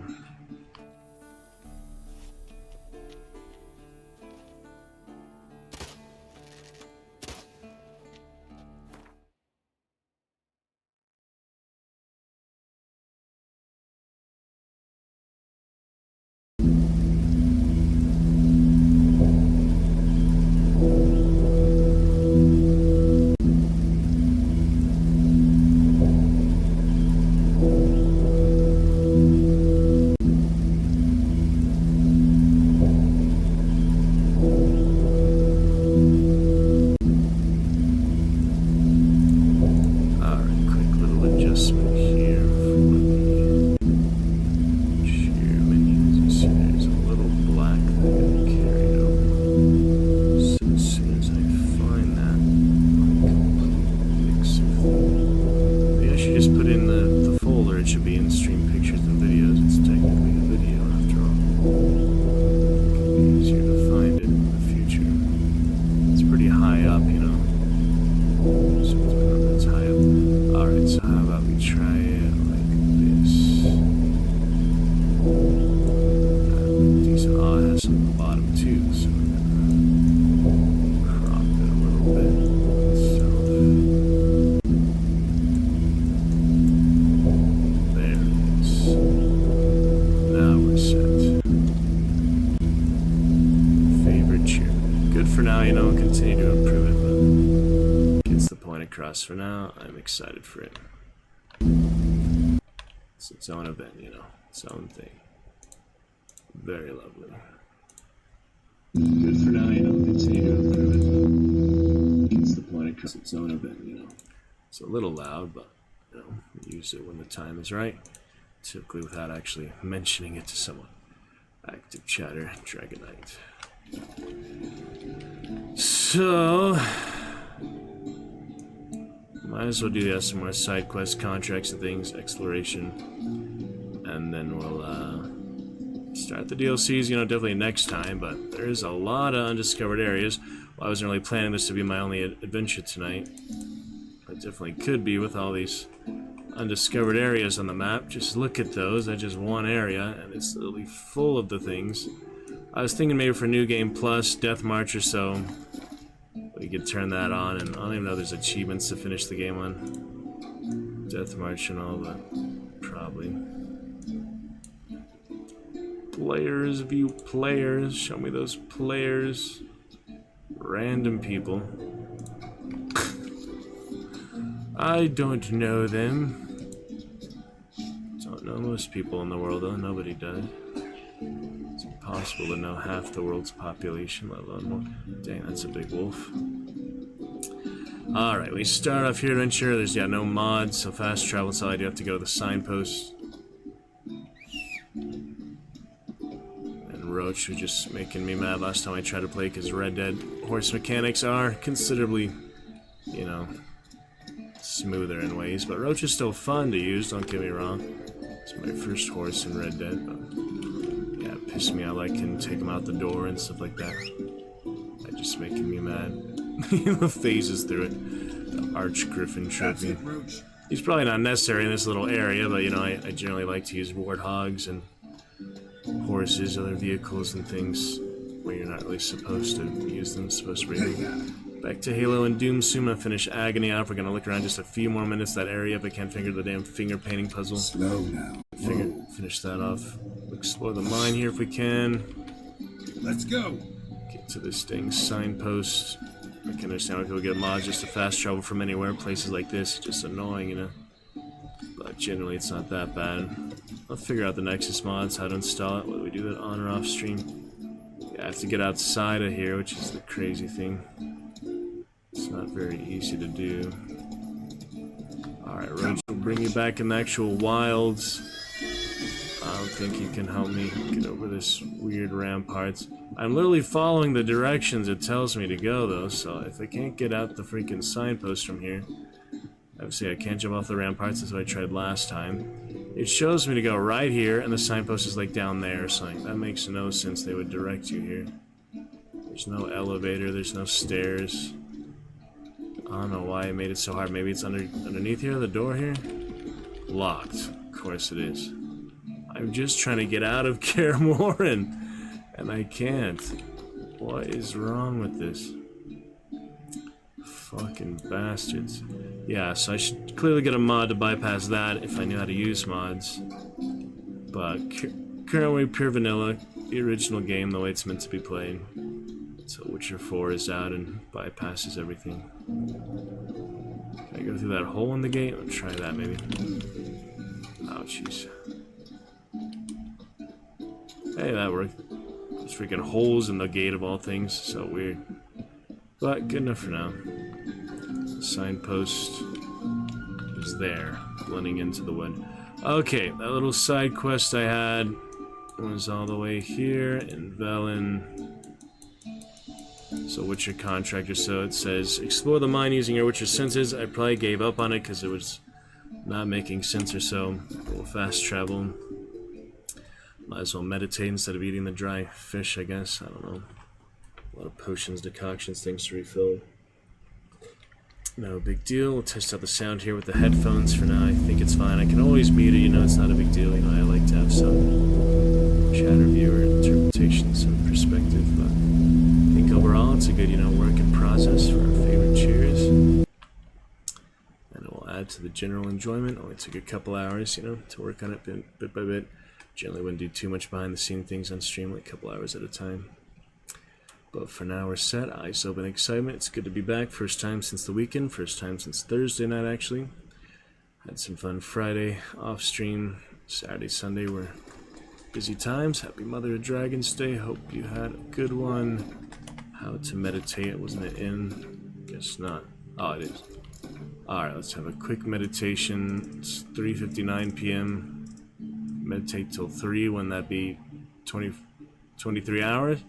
For now, I'm excited for it. It's its own event, you know, its own thing. Very lovely. Good for now, you know, continue to improve it. It's the point of its own event, you know. It's a little loud, but, you know, we use it when the time is right. Typically without actually mentioning it to someone. Active chatter, Dragonite. So... might as well do some more side quest contracts and things, exploration, and then we'll start the DLCs, you know, definitely next time, but there's a lot of undiscovered areas. Well, I wasn't really planning this to be my only adventure tonight. It definitely could be with all these undiscovered areas on the map. Just look at those, that's just one area, and it's literally full of the things. I was thinking maybe for New Game Plus, Death March or so, we could turn that on, and I don't even know there's achievements to finish the game on Death March and all, but probably. Players, view players, show me those players. Random people. I don't know them. Don't know most people in the world, though. Nobody does. It's impossible to know half the world's population, let alone more. Dang, that's a big wolf. Alright, we start off here adventure. There's no mods, so fast travel side you have to go to the signpost. And Roach was just making me mad last time I tried to play because Red Dead horse mechanics are considerably, you know, smoother in ways. But Roach is still fun to use, don't get me wrong. It's my first horse in Red Dead, but yeah, it pissed me out like I can take him out the door and stuff like that. That just making me mad. The phases through it. The Arch Griffin trophy. He's probably not necessary in this little area, but you know, I generally like to use warthogs and horses, other vehicles and things where you're not really supposed to use them. Supposed to bring back to Halo and Doom soon. I'm gonna finish Agony off. We're gonna look around just a few more minutes that area if I can't figure the damn finger painting puzzle. Slow now. Finish that off. Explore the mine here if we can. Let's go. Get to this dang signpost. I can understand why people get mods just to fast travel from anywhere. Places like this, just annoying, you know. But generally, it's not that bad. I'll figure out the Nexus mods, how to install it, whether we do that on or off stream. Yeah, I have to get outside of here, which is the crazy thing. It's not very easy to do. Alright, Roach will bring you back in the actual wilds. I don't think he can help me get over this weird ramparts. I'm literally following the directions it tells me to go, though, so if I can't get out the freaking signpost from here, obviously I can't jump off the ramparts, that's what I tried last time. It shows me to go right here, and the signpost is like down there or something. That makes no sense they would direct you here. There's no elevator, there's no stairs. I don't know why it made it so hard. Maybe it's underneath here, the door here? Locked. Of course it is. I'm just trying to get out of Kaer Morhen. And I can't. What is wrong with this? Fucking bastards. Yeah, so I should clearly get a mod to bypass that if I knew how to use mods. But currently pure vanilla, the original game, the way it's meant to be played. So Witcher 4 is out and bypasses everything. Can I go through that hole in the gate? Let's try that maybe. Oh, jeez. Hey, that worked. There's freaking holes in the gate of all things, so weird. But good enough for now. The signpost is there, blending into the wood. Okay, that little side quest I had was all the way here in Velen. So Witcher Contractor, so it says, explore the mine using your Witcher senses. I probably gave up on it because it was not making sense or so. A little fast travel. Might as well meditate instead of eating the dry fish, I guess. I don't know. A lot of potions, decoctions, things to refill. No big deal. We'll test out the sound here with the headphones for now. I think it's fine. I can always mute it, you know, it's not a big deal. You know, I like to have some chatter viewer interpretation, some perspective, but I think overall it's a good, you know, work in process for our favorite cheers. And it will add to the general enjoyment. Only took a couple hours, you know, to work on it bit by bit. Generally wouldn't do too much behind the scene things on stream, like a couple hours at a time. But for now we're set. Eyes open excitement. It's good to be back. First time since the weekend. First time since Thursday night, actually. Had some fun Friday off stream. Saturday, Sunday were busy times. Happy Mother of Dragons Day. Hope you had a good one. How to meditate. Wasn't it in? Guess not. Oh, it is. Alright, let's have a quick meditation. It's 3:59 p.m. Meditate till 3, wouldn't that be 23 hours?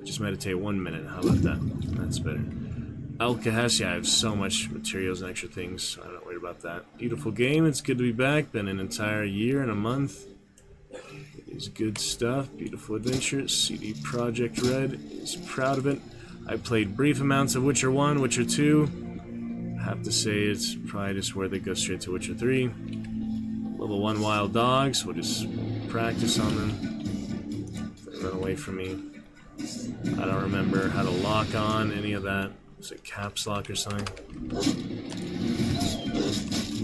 Just meditate 1 minute, how about that? That's better. Alcahas, yeah, I have so much materials and extra things, so I'm not worried about that. Beautiful game, it's good to be back, been an entire year and a month. It is good stuff, beautiful adventure. CD Projekt Red is proud of it. I played brief amounts of Witcher 1, Witcher 2. I have to say it's probably just where they go straight to Witcher 3. Level 1 wild dogs, we'll just practice on them. They run away from me. I don't remember how to lock on any of that. Was it caps lock or something?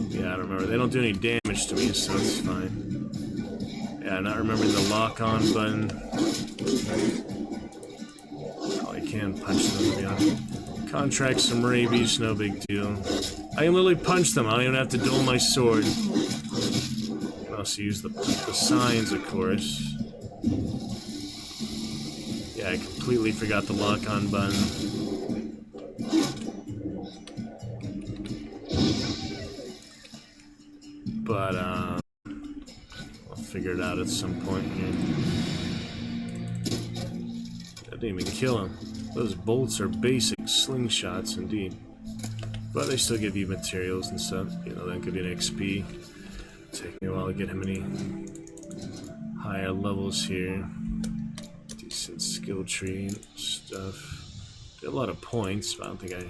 Yeah, I don't remember. They don't do any damage to me, so it's fine. Yeah, I'm not remembering the lock on button. Oh, I can punch them, to be honest. Contract some rabies, no big deal. I can literally punch them, I don't even have to duel my sword. I can also use the signs, of course. Yeah, I completely forgot the lock-on button. But, I'll figure it out at some point here. That didn't even kill him. Those bolts are basic slingshots, indeed. But they still give you materials and stuff. You know, that could be an XP. Take me a while to get him any higher levels here. Decent skill tree stuff. Did a lot of points, but I don't think I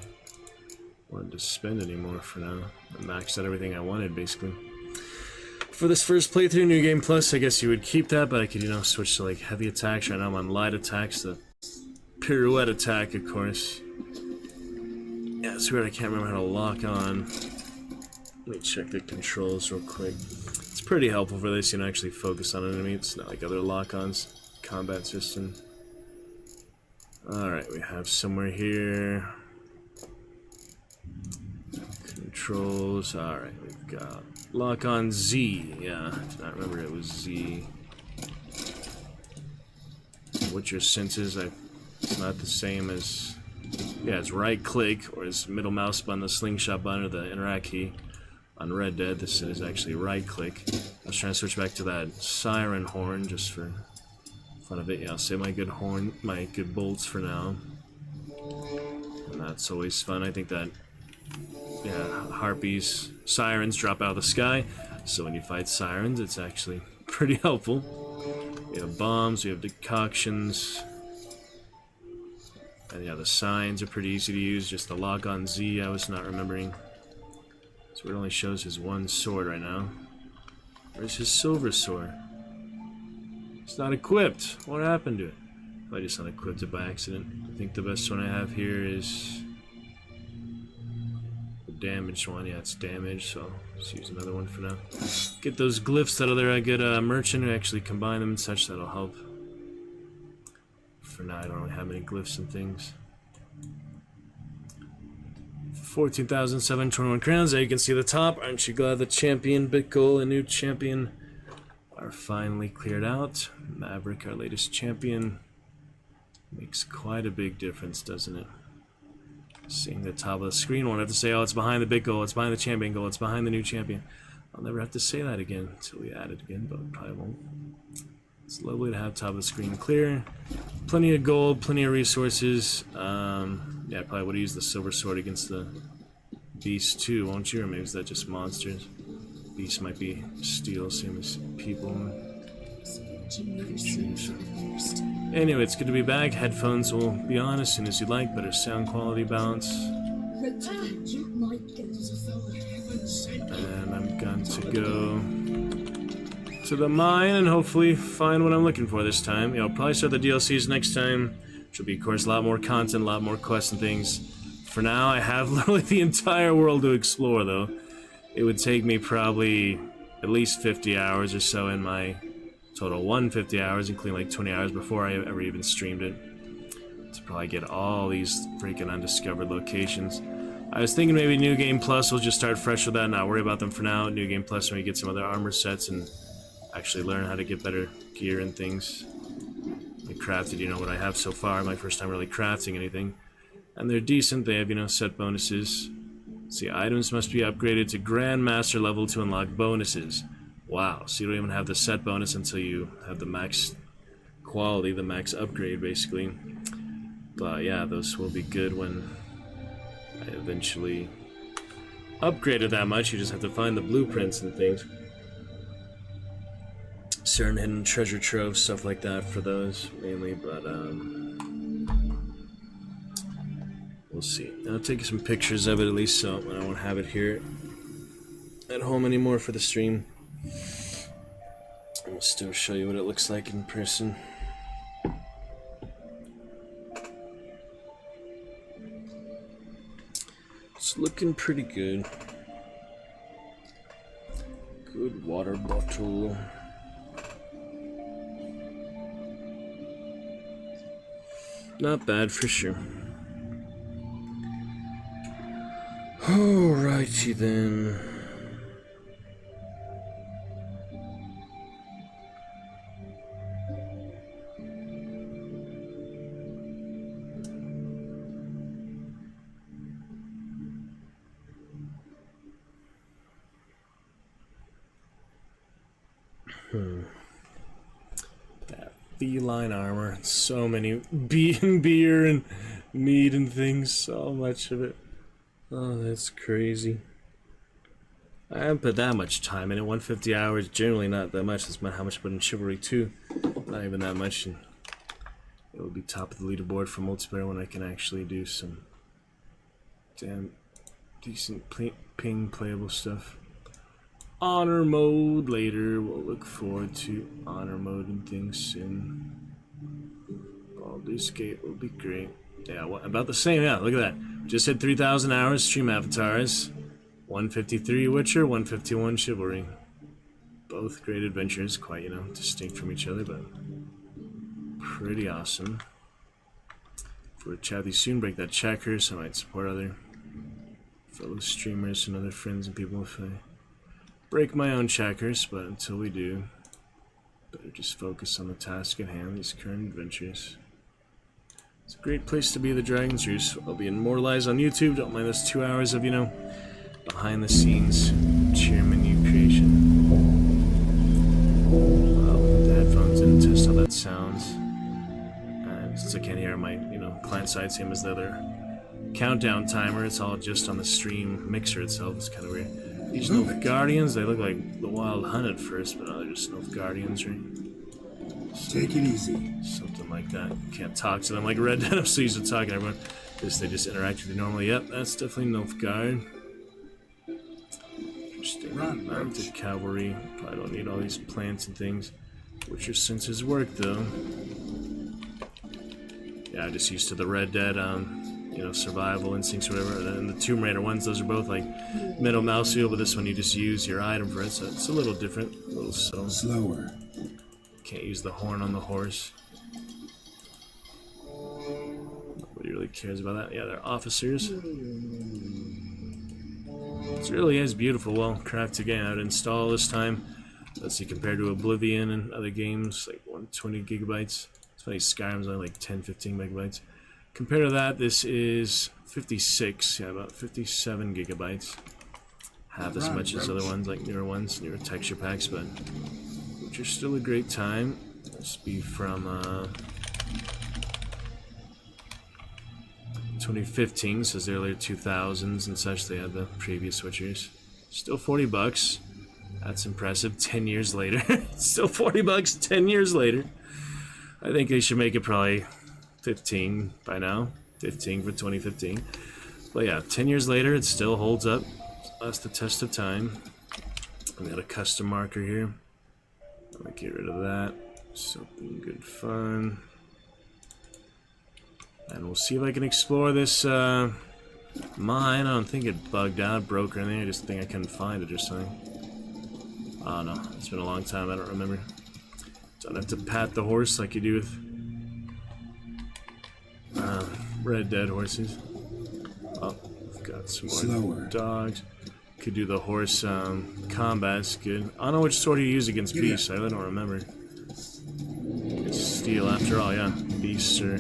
wanted to spend any more for now. I maxed out everything I wanted, basically. For this first playthrough, New Game Plus, I guess you would keep that, but I could, you know, switch to, like, heavy attacks. Right now I'm on light attacks, the pirouette attack, of course. Yeah, it's weird, I can't remember how to lock on. Let me check the controls real quick. It's pretty helpful for this, you know, actually focus on an enemy. It's not like other lock-ons combat system. Alright, we have somewhere here. Controls, alright, we've got lock on Z. Yeah, I did not remember it was Z. What's your senses? It's not the same as, yeah, it's right click or it's middle mouse button, the slingshot button, or the interact key. On Red Dead, this is actually right click. I was trying to switch back to that siren horn just for front of it. Yeah, I'll save my good bolts for now. And that's always fun. I think that, yeah, harpies, sirens drop out of the sky. So when you fight sirens, it's actually pretty helpful. We have bombs, we have decoctions. And yeah, the signs are pretty easy to use. Just the lock on Z, I was not remembering. So it only shows his one sword right now. Where's his silver sword? It's not equipped. What happened to it? I just unequipped it by accident. I think the best one I have here is the damaged one. Yeah, it's damaged, so let's use another one for now. Get those glyphs that other good merchant who actually combine them and such. That'll help. For now, I don't really have any glyphs and things. 14,721 crowns. There you can see the top. Aren't you glad the champion, bit goal, and new champion are finally cleared out? Maverick, our latest champion, makes quite a big difference, doesn't it? Seeing the top of the screen, won't have to say, oh, it's behind the big goal, it's behind the champion goal, it's behind the new champion. I'll never have to say that again until we add it again, but probably won't. It's lovely to have top of the screen clear. Plenty of gold, plenty of resources. Yeah, I probably would have used the silver sword against the beast too, won't you? Or maybe is that just monsters? Beast might be steel, same as people. Anyway, it's good to be back. Headphones will be on as soon as you like. Better sound quality balance. And I'm going to go to the mine and hopefully find what I'm looking for this time. You know, probably start the DLCs next time, which will be, of course, a lot more content, a lot more quests and things. For now, I have literally the entire world to explore, though. It would take me probably at least 50 hours or so in my total 150 hours, including like 20 hours before I ever even streamed it, to probably get all these freaking undiscovered locations. I was thinking maybe New Game Plus will just start fresh with that, not worry about them for now. New Game Plus when we get some other armor sets and actually learn how to get better gear and things. I crafted, you know, what I have so far, my first time really crafting anything. And they're decent, they have, you know, set bonuses. See, items must be upgraded to Grandmaster level to unlock bonuses. Wow, so you don't even have the set bonus until you have the max quality, the max upgrade, basically. But yeah, those will be good when I eventually upgrade it that much. You just have to find the blueprints and things. Certain hidden treasure troves, stuff like that for those, mainly, but we'll see. I'll take some pictures of it at least, so I won't have it here at home anymore for the stream. I'll still show you what it looks like in person. It's looking pretty good. Good water bottle. Not bad for sure. Alrighty then. That feline armor, so many beer and meat and things, so much of it. Oh, that's crazy. I haven't put that much time in it. 150 hours, generally not that much. That's how much I put in Chivalry 2. Not even that much. And it will be top of the leaderboard for multiplayer when I can actually do some damn decent ping playable stuff. Honor mode later. We'll look forward to honor mode and things soon. Baldur's Gate will be great. Yeah, about the same. Yeah, look at that. Just hit 3,000 hours stream avatars. 153 Witcher, 151 Chivalry. Both great adventures, quite, you know, distinct from each other, but pretty awesome. For a chatty soon, break that checker, so I might support other fellow streamers and other friends and people if I break my own checkers, but until we do, better just focus on the task at hand, these current adventures. It's a great place to be, the Dragon's Roost. I'll be immortalized on YouTube. Don't mind those 2 hours of, you know, behind the scenes chairman new creation. Well, the headphones in and test how that sounds. Since I can't hear my, client side same as the other countdown timer, it's all just on the stream mixer itself. It's kind of weird. These Nilfgaardians, they look like the Wild Hunt at first, but no, they're just Nilfgaardians, right? Take it easy. Something like that. You can't talk to them like Red Dead. I'm so used to talking to everyone. They just interact with you normally. Yep, that's definitely Nilfgaard. Interesting. Mounted cavalry. Probably don't need all these plants and things. Witcher senses work though. Yeah, I'm just used to the Red Dead, survival instincts or whatever. And the Tomb Raider ones, those are both like middle mouse wheel, but this one you just use your item for it, so it's a little different. A little subtle. Slower. Can't use the horn on the horse. Nobody really cares about that. Yeah, they're officers. It really is beautiful, well crafted game. I would install this time. Let's see, compared to Oblivion and other games, like 120 gigabytes. It's funny, Skyrim's only like 10-15 megabytes. Compared to that, this is 56, yeah, about 57 gigabytes. Half as much as other ones, like newer ones, newer texture packs, but which are still a great time. This be from 2015, says the earlier 2000s and such. They had the previous Witchers. Still $40. That's impressive. 10 years later. Still $40 10 years later. I think they should make it probably 15 by now. 15 for 2015. But yeah, 10 years later, it still holds up. That's the test of time. We got a custom marker here. I'm gonna get rid of that. Something good fun. And we'll see if I can explore this mine. I don't think it bugged out, broke or anything. I just think I couldn't find it or something. Oh no, it's been a long time, I don't remember. Don't have to pat the horse like you do with Red Dead horses. Oh, we've got some more dogs. Could do the horse combat's good. I don't know which sword you use against beasts, I really don't remember. It's steel after all, yeah. Beasts are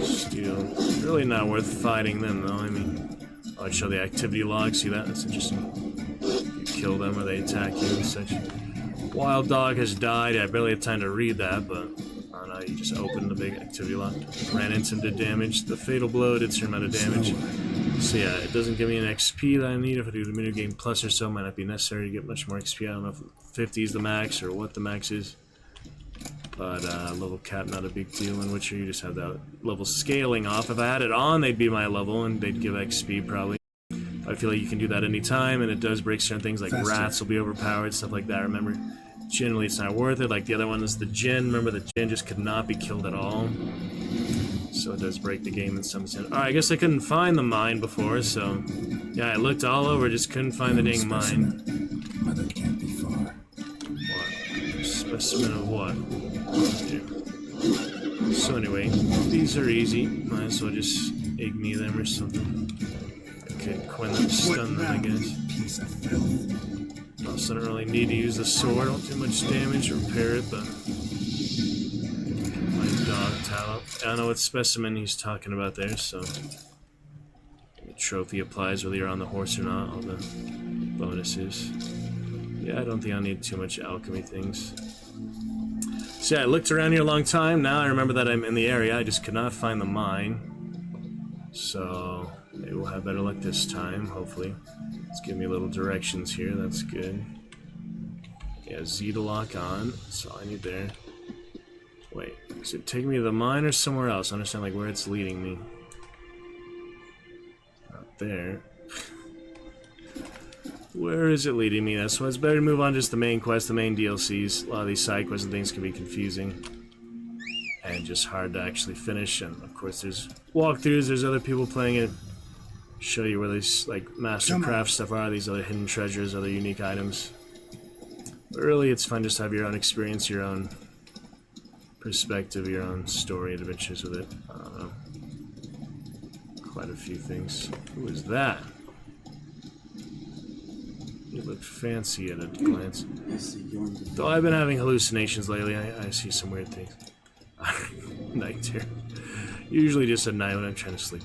steel. Really not worth fighting them though, I mean. I'd show the activity log, see that? That's interesting. Kill them or they attack you and such. Wild dog has died. I barely had time to read that, but I don't know, you just opened the big activity log. Ran into him, did damage. The fatal blow did certain amount of damage. So yeah, it doesn't give me an XP that I need. If I do the minigame plus or so, it might not be necessary to get much more XP. I don't know if 50 is the max or what the max is. But level cap, not a big deal in Witcher. You just have that level scaling off. If I had it on, they'd be my level and they'd give XP probably. I feel like you can do that anytime, and it does break certain things, like rats will be overpowered, stuff like that. Remember, generally it's not worth it. Like the other one is the Djinn. Remember, the Djinn just could not be killed at all. So it does break the game in some sense. Alright, I guess I couldn't find the mine before, so... Yeah, I looked all over, just couldn't find the dang mine. Mother can't be far. What? Specimen of what? Okay. So anyway, these are easy. Might as well just ignite them or something. Quinn them, stun them, I guess. Also don't really need to use the sword, don't do much damage, repair it, but... My dog tallow. I don't know what specimen he's talking about there, so... The trophy applies whether you're on the horse or not, all the bonuses. Yeah, I don't think I'll need too much alchemy things. So yeah, I looked around here a long time, now I remember that I'm in the area, I just could not find the mine. So... maybe we'll have better luck this time, hopefully. It's giving me little directions here, that's good. Yeah, Z to lock on, that's all I need there. Wait, is it taking me to the mine or somewhere else? I understand like where it's leading me. Not there. Where is it leading me? That's why it's better to move on to just the main quest, the main DLCs. A lot of these side quests and things can be confusing. And just hard to actually finish, and of course there's walkthroughs, there's other people playing it. Show you where these like mastercraft stuff are, these other hidden treasures, other unique items. But really it's fun just to have your own experience, your own perspective, your own story, adventures with it. I don't know. Quite a few things. Who is that? You look fancy at a glance. Though I've been having hallucinations lately, I see some weird things. Night terror. Usually just at night when I'm trying to sleep.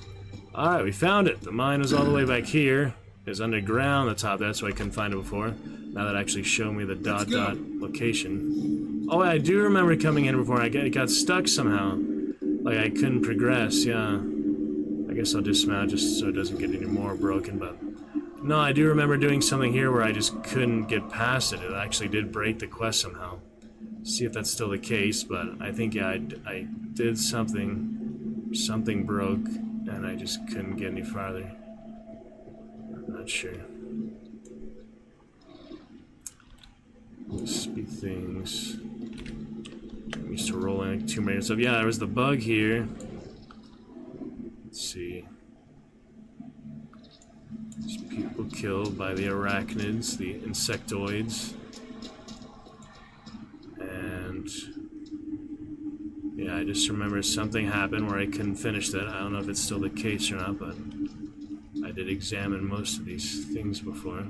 Alright, we found it. The mine was all the way back here. It was underground, the top. That's why I couldn't find it before. Now that actually showed me the dot location. Oh, I do remember coming in before. It got stuck somehow. Like, I couldn't progress, yeah. I guess I'll dismount just so it doesn't get any more broken, but... No, I do remember doing something here where I just couldn't get past it. It actually did break the quest somehow. See if that's still the case, but I think, yeah, I did something. Something broke, and I just couldn't get any farther. I'm not sure. Must be things. I'm used to rolling like Tomb Raider stuff. Yeah, there was the bug here. Let's see. There's people killed by the arachnids, the insectoids. And yeah, I just remember something happened where I couldn't finish that. I don't know if it's still the case or not, but I did examine most of these things before.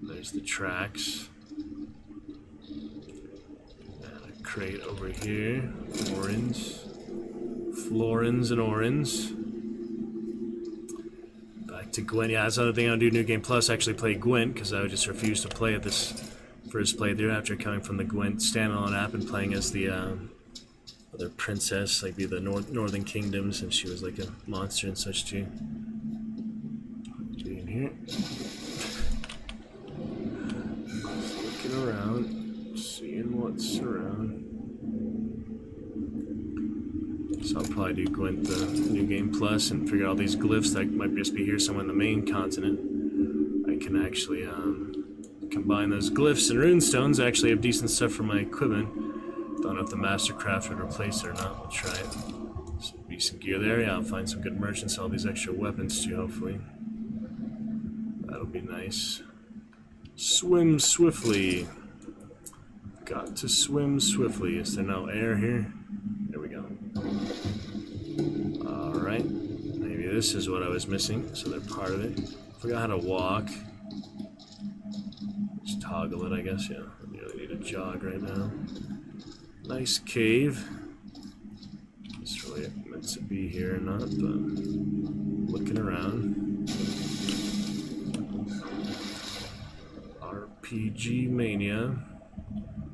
There's the tracks. And a crate over here. Orins. Florins and Orins. Back to Gwent. Yeah, that's another thing I'll do New Game Plus. Actually play Gwent, because I would just refuse to play at this first playthrough after coming from the Gwent standalone app and playing as the other princess, like the Northern Kingdoms, and she was like a monster and such too. In here. Looking around, seeing what's around. So I'll probably do Gwent the New Game Plus and figure out all these glyphs that might just be here somewhere in the main continent. I can actually combine those glyphs and runestones. I actually have decent stuff for my equipment. Don't know if the Mastercraft would replace it or not. We'll try it. Some decent gear there. Yeah, I'll find some good merchants, all these extra weapons too, hopefully. That'll be nice. Swim swiftly. Got to swim swiftly. Is there no air here? There we go. Alright. Maybe this is what I was missing, so they're part of it. Forgot how to walk. Just toggle it, I guess, yeah. I really need a jog right now. Nice cave. It's really meant to be here or not, but looking around. RPG Mania.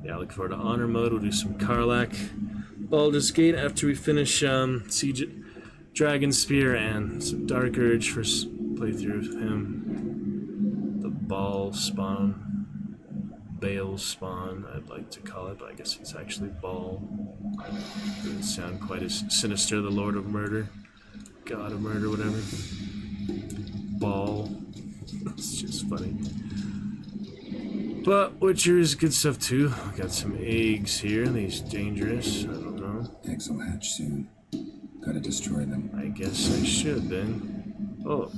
Yeah, looking forward to Honor Mode. We'll do some Karlach Baldur's Gate after we finish Siege Dragon Spear and some Dark Urge for playthrough of him. The Ball Spawn. Bale Spawn, I'd like to call it, but I guess it's actually Ball. Doesn't sound quite as sinister. The Lord of Murder. God of Murder, whatever. Ball. It's just funny. But Witcher is good stuff too. Got some eggs here. These dangerous. I don't know. Eggs will hatch soon. Gotta destroy them. I guess I should then. Oh.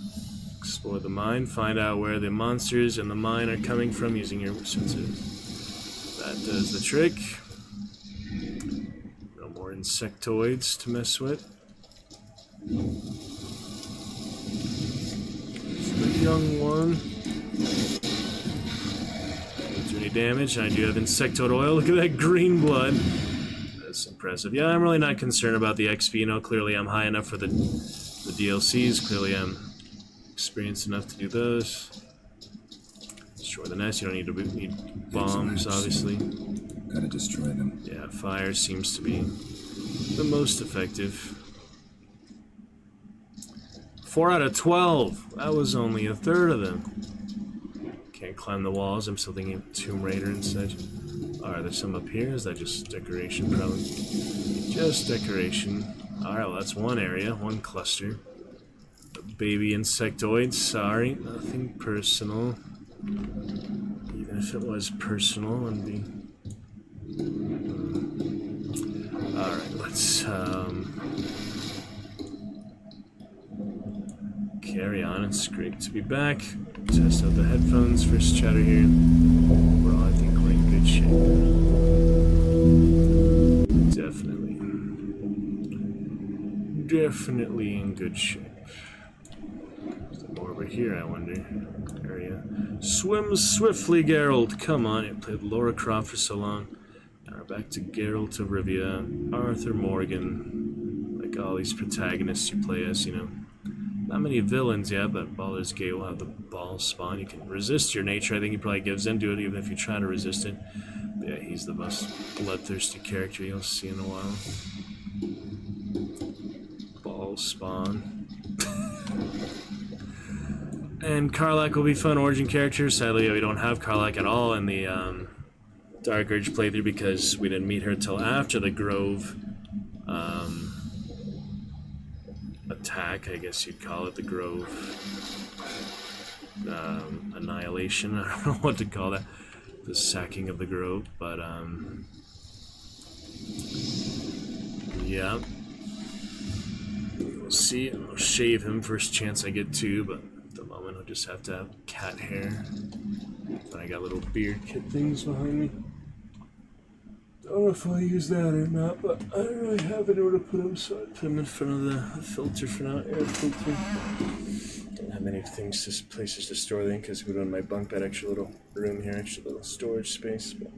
Explore the mine. Find out where the monsters and the mine are coming from using your senses. That does the trick. No more insectoids to mess with. The young one. Don't do any damage. I do have insectoid oil. Look at that green blood. That's impressive. Yeah, I'm really not concerned about the XP. You know, clearly I'm high enough for the DLCs. Clearly I'm experienced enough to do those. Destroy the nest. You don't need bombs, obviously. Gotta destroy them. Yeah, fire seems to be the most effective. 4 out of 12. That was only a third of them. Can't climb the walls. I'm still thinking of Tomb Raider and such. Alright, there's some up here. Is that just decoration, probably? Just decoration. Alright, well, that's one area, one cluster. Baby insectoids, sorry, nothing personal. Even if it was personal, it'd be... Alright, let's carry on. It's great to be back. Test out the headphones, first chatter here. Overall, I think we're in good shape. Definitely in good shape. Over here, I wonder. Area. Swim swiftly, Geralt. Come on. You played Lara Croft for so long. Now we're back to Geralt of Rivia. Arthur Morgan. Like all these protagonists you play as, you know. Not many villains yet, but Baldur's Gate will have the ball spawn. You can resist your nature. I think he probably gives into it, even if you try to resist it. But yeah, he's the most bloodthirsty character you'll see in a while. spawn. And Karlach will be fun origin character. Sadly, we don't have Karlach at all in the Dark Urge playthrough because we didn't meet her till after the Grove attack, I guess you'd call it, the Grove annihilation. I don't know what to call that. The sacking of the Grove, but yeah. We'll see. I'll shave him first chance I get to, but at the moment I'll just have to have cat hair. But I got little beard kit things behind me. Don't know if I'll use that or not, but I don't really have anywhere to put them, so I put them in front of the filter for now, air filter. Don't have any things, places to store them because we don't have my bunk bed, extra little room here, extra little storage space. But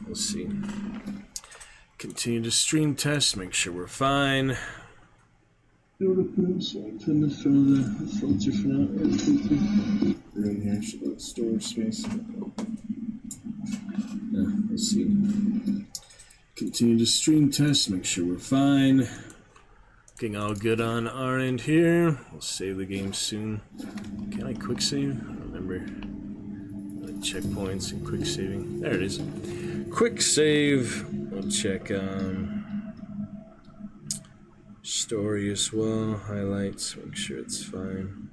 we'll see. Continue to stream test, make sure we're fine. So I put them in front of the filter for now, air filter. Room here, extra little storage space. We'll see. Continue to stream test, make sure we're fine. Looking all good on our end here. We'll save the game soon. Can I quick save? I don't remember. Checkpoints and quick saving. There it is. Quick save. We'll check story as well. Highlights, make sure it's fine.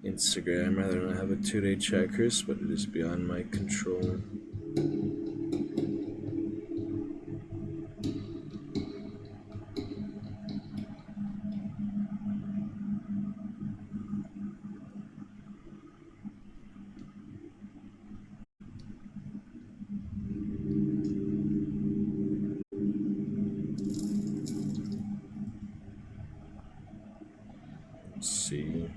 Instagram, rather than have a 2-day checklist, but it is beyond my control. Let's see.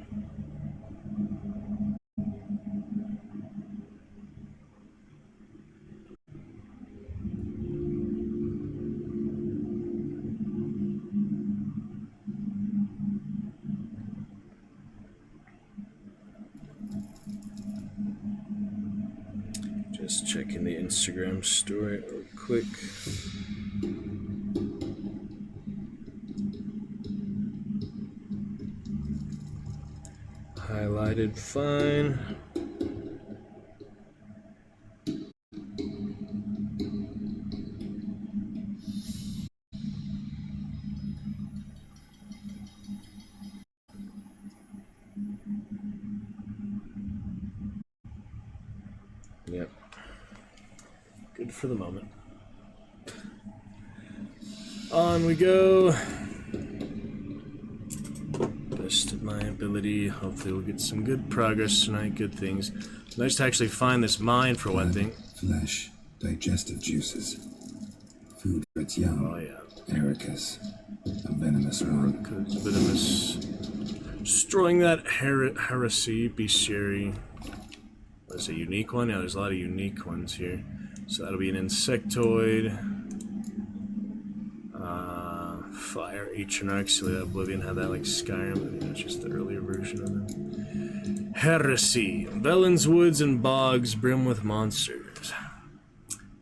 Just checking the Instagram story real quick. Highlighted fine. Yep. Good for the moment. On we go. Best of my ability. Hopefully we'll get some good progress tonight, good things. Nice to actually find this mine for one thing. Flesh, digestive juices. Food for its young. Oh yeah. Ericus, a venomous one. Venomous. Destroying that heresy, bestiary. There's a unique one? Yeah, there's a lot of unique ones here. So that'll be an insectoid. Fire, Atronach, so that Oblivion had that like Skyrim, but that's just the earlier version of it. Heresy. Velen's woods and bogs brim with monsters.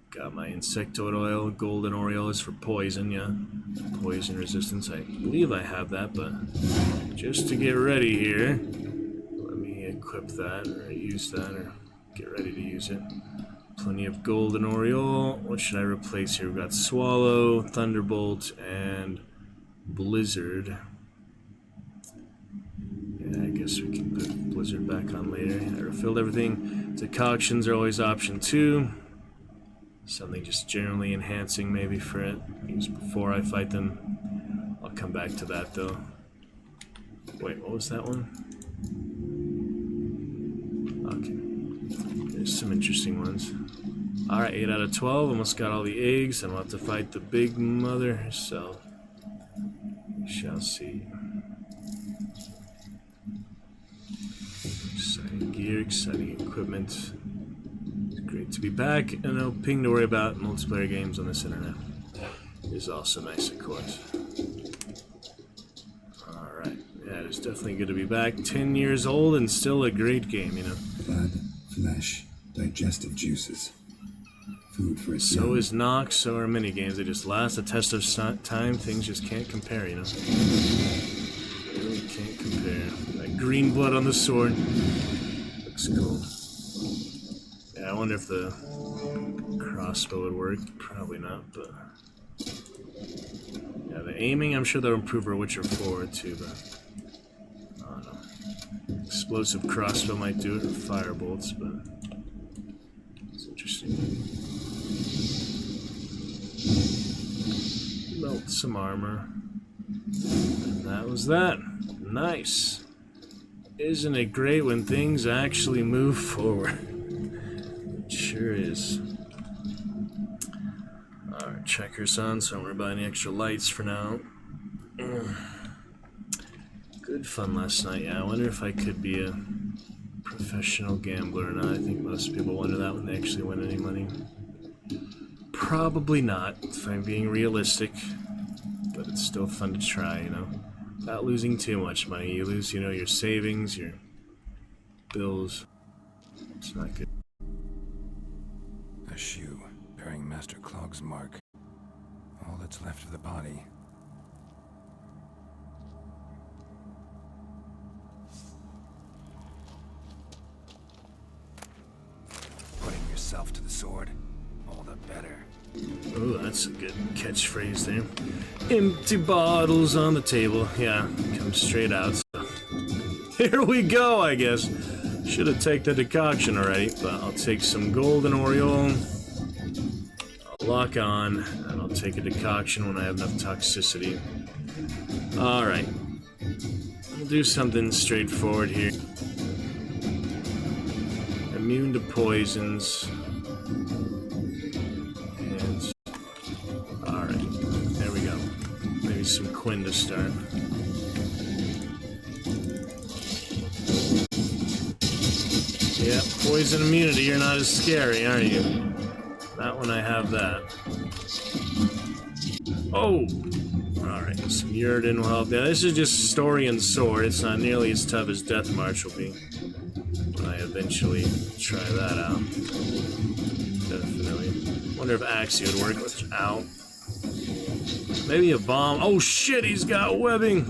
Got my insectoid oil, golden aureoles for poison, yeah. Poison resistance, I believe I have that, but just to get ready here, let me equip that, or use that, or get ready to use it. Plenty of golden aureole. What should I replace here? We've got Swallow, Thunderbolt, and Blizzard. Yeah, I guess we can put Blizzard back on later. I refilled everything. Decoctions are always option 2. Something just generally enhancing maybe for it. Use before I fight them. I'll come back to that though. Wait, what was that one? Okay. There's some interesting ones. Alright, 8 out of 12. Almost got all the eggs, and we'll have to fight the big mother herself. We shall see. Exciting gear, exciting equipment. It's great to be back, and no ping to worry about. Multiplayer games on this internet is also nice, of course. Alright, yeah, it's definitely good to be back. 10 years old and still a great game, you know. Blood, flesh, digestive juices. Food for its So young. is Nox, so are minigames. They just last the test of time. Things just can't compare, you know? Really can't compare. That green blood on the sword. Looks cool. Yeah, I wonder if the crossbow would work. Probably not, but... Yeah, the aiming, I'm sure they'll improve for Witcher 4 too, but... I don't know. Explosive crossbow might do it, or fire bolts, but... It's interesting. Melt some armor. And that was that. Nice. Isn't it great when things actually move forward? It sure is. Alright, checkers on, so don't worry about any extra lights for now. Good fun last night. Yeah, I wonder if I could be a professional gambler or not. I think most people wonder that when they actually win any money. Probably not, if I'm being realistic. But it's still fun to try, you know. Without losing too much money. You lose, you know, your savings, your bills. It's not good. A shoe bearing Master Clog's mark. All that's left of the body. Putting yourself to the sword, all the better. Oh, that's a good catchphrase there. Empty bottles on the table. Yeah, comes straight out. So. Here we go, I guess. Should have taken the decoction already, but I'll take some golden Oriole. I'll lock on, and I'll take a decoction when I have enough toxicity. Alright. We'll do something straightforward here. Immune to poisons. Alright, there we go. Maybe some Quinn to start. Yeah, poison immunity, you're not as scary, are you? Not when I have that. Oh! Alright, some Uridan will help. Yeah, this is just story and sword. It's not nearly as tough as Death March will be. When I eventually try that out. Definitely. Wonder if Axie would work. Ow. Maybe a bomb. Oh shit, he's got webbing!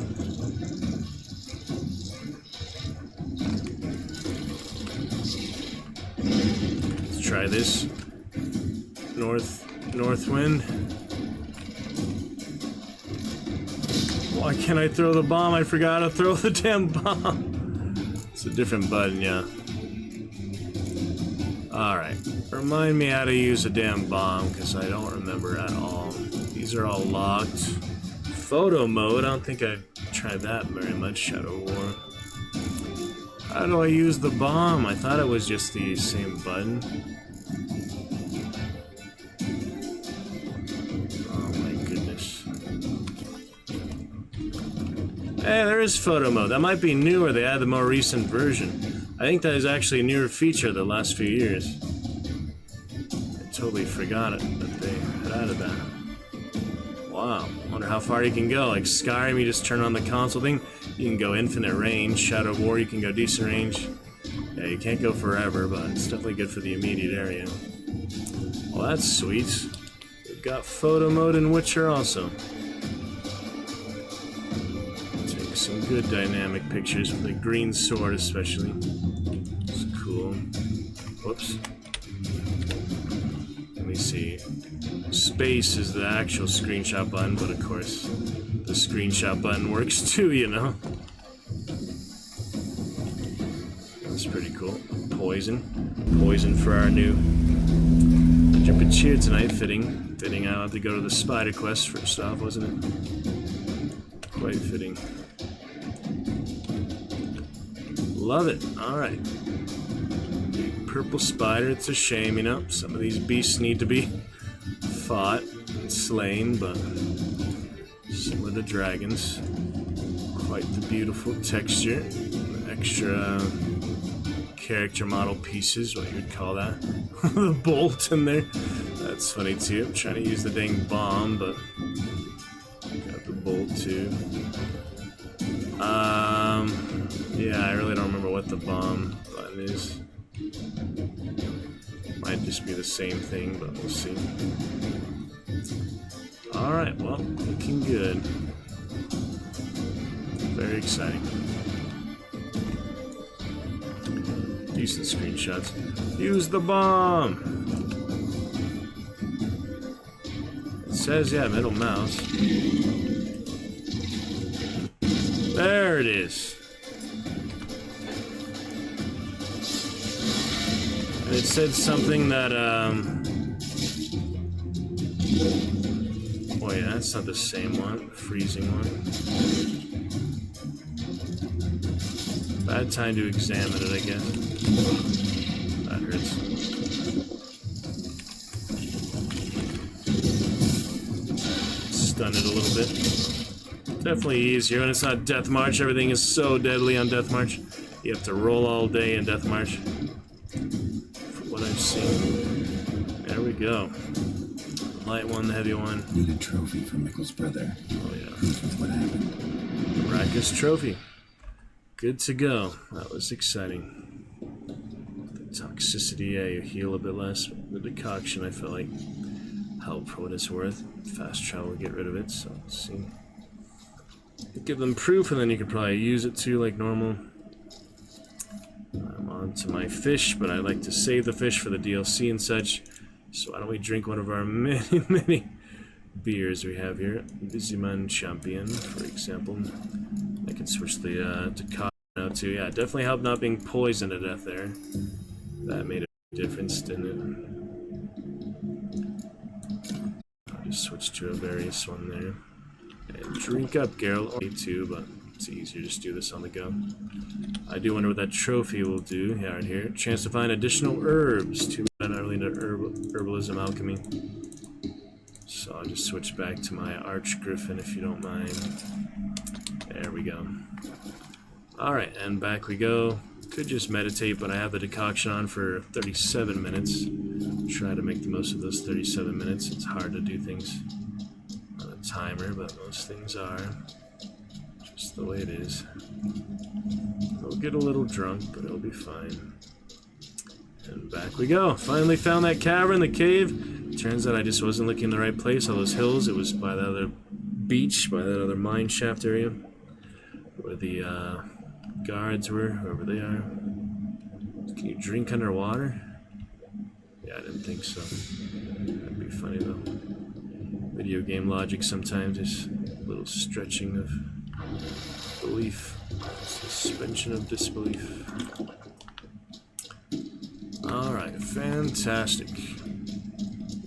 Let's try this. North wind. Why can't I throw the bomb? I forgot to throw the damn bomb. It's a different button, yeah. Alright. Remind me how to use a damn bomb, because I don't remember at all. These are all locked. Photo mode, I don't think I tried that very much. Shadow War. How do I use the bomb? I thought it was just the same button. Oh my goodness. Hey, there is photo mode. That might be newer. They added the more recent version. I think that is actually a newer feature the last few years. I totally forgot it, that they had added that. Wow, wonder how far you can go. Like Skyrim, you just turn on the console thing. You can go infinite range. Shadow War, you can go decent range. Yeah, you can't go forever, but it's definitely good for the immediate area. Well, that's sweet. We've got photo mode in Witcher also. Take some good dynamic pictures with the green sword especially. It's cool. Whoops. Let me see. Space is the actual screenshot button, but of course the screenshot button works too, you know? That's pretty cool. Poison. Poison for our new Drippin' Cheer tonight. Fitting. Fitting. I'll have to go to the Spider Quest first off, wasn't it? Quite fitting. Love it. Alright. Purple spider. It's a shame, you know? Some of these beasts need to be fought and slain, but some of the dragons. Quite the beautiful texture. The extra character model pieces, what you'd call that. The bolt in there. That's funny too. I'm trying to use the dang bomb, but got the bolt too. Yeah, I really don't remember what the bomb button is. My might just be the same thing, but we'll see. Alright, well, looking good. Very exciting. Decent screenshots. Use the bomb! It says, yeah, middle mouse. There it is. And it said something that, oh yeah, that's not the same one. Freezing one. Bad time to examine it, I guess. That hurts. Stun it a little bit. Definitely easier when it's not Death March. Everything is so deadly on Death March. You have to roll all day in Death March. From what I've seen. There we go. The light one, the heavy one. Need a trophy for Mickle's brother. Oh yeah. Proof of what happened. Rackus trophy. Good to go. That was exciting. The toxicity, yeah, you heal a bit less. The decoction, I felt like, helped for what it's worth. Fast travel will get rid of it, so let's see. Give them proof, and then you could probably use it too, like normal. I'm on to my fish, but I like to save the fish for the DLC and such. So why don't we drink one of our many beers we have here. Busyman Champion, for example. I can switch the decoction now too. Yeah, definitely helped not being poisoned to death there. That made a difference, didn't it? I'll just switch to a various one there. And drink up, Geralt. Me too, but it's easier to just do this on the go. I do wonder what that trophy will do. Yeah, right here. Chance to find additional herbs. Too bad I'm not really into herbalism alchemy. So I'll just switch back to my Arch Griffin if you don't mind. There we go. Alright, and back we go. Could just meditate, but I have the decoction on for 37 minutes. Try to make the most of those 37 minutes. It's hard to do things on a timer, but most things are. Just the way it is. We'll get a little drunk, but it'll be fine. And back we go. Finally found that cavern, the cave. Turns out I just wasn't looking in the right place. All those hills, it was by the other beach, by that other mine shaft area. Where the guards were, whoever they are. Can you drink underwater? Yeah, I didn't think so. That'd be funny though. Video game logic sometimes is a little stretching of belief. Suspension of disbelief. Alright, fantastic.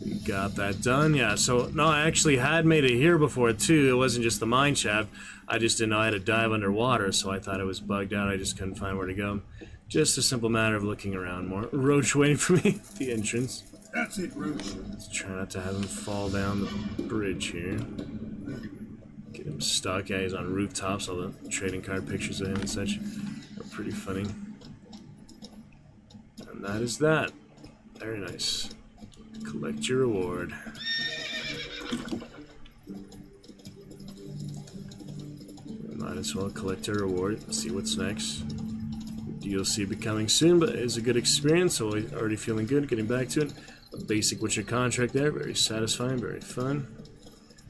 We got that done. Yeah, so no, I actually had made it here before too. It wasn't just the mine shaft. I just didn't know I had to dive underwater, so I thought it was bugged out. I just couldn't find where to go. Just a simple matter of looking around more. Roach waiting for me at the entrance. That's it, Roach. Let's try not to have him fall down the bridge here. Get him stuck. Yeah, he's on rooftops. All the trading card pictures of him and such are pretty funny. And that is that. Very nice. Collect your reward. Might as well collect a reward. See what's next. DLC becoming soon, but it's a good experience, so I'm already feeling good getting back to it. A basic Witcher contract there, very satisfying, very fun.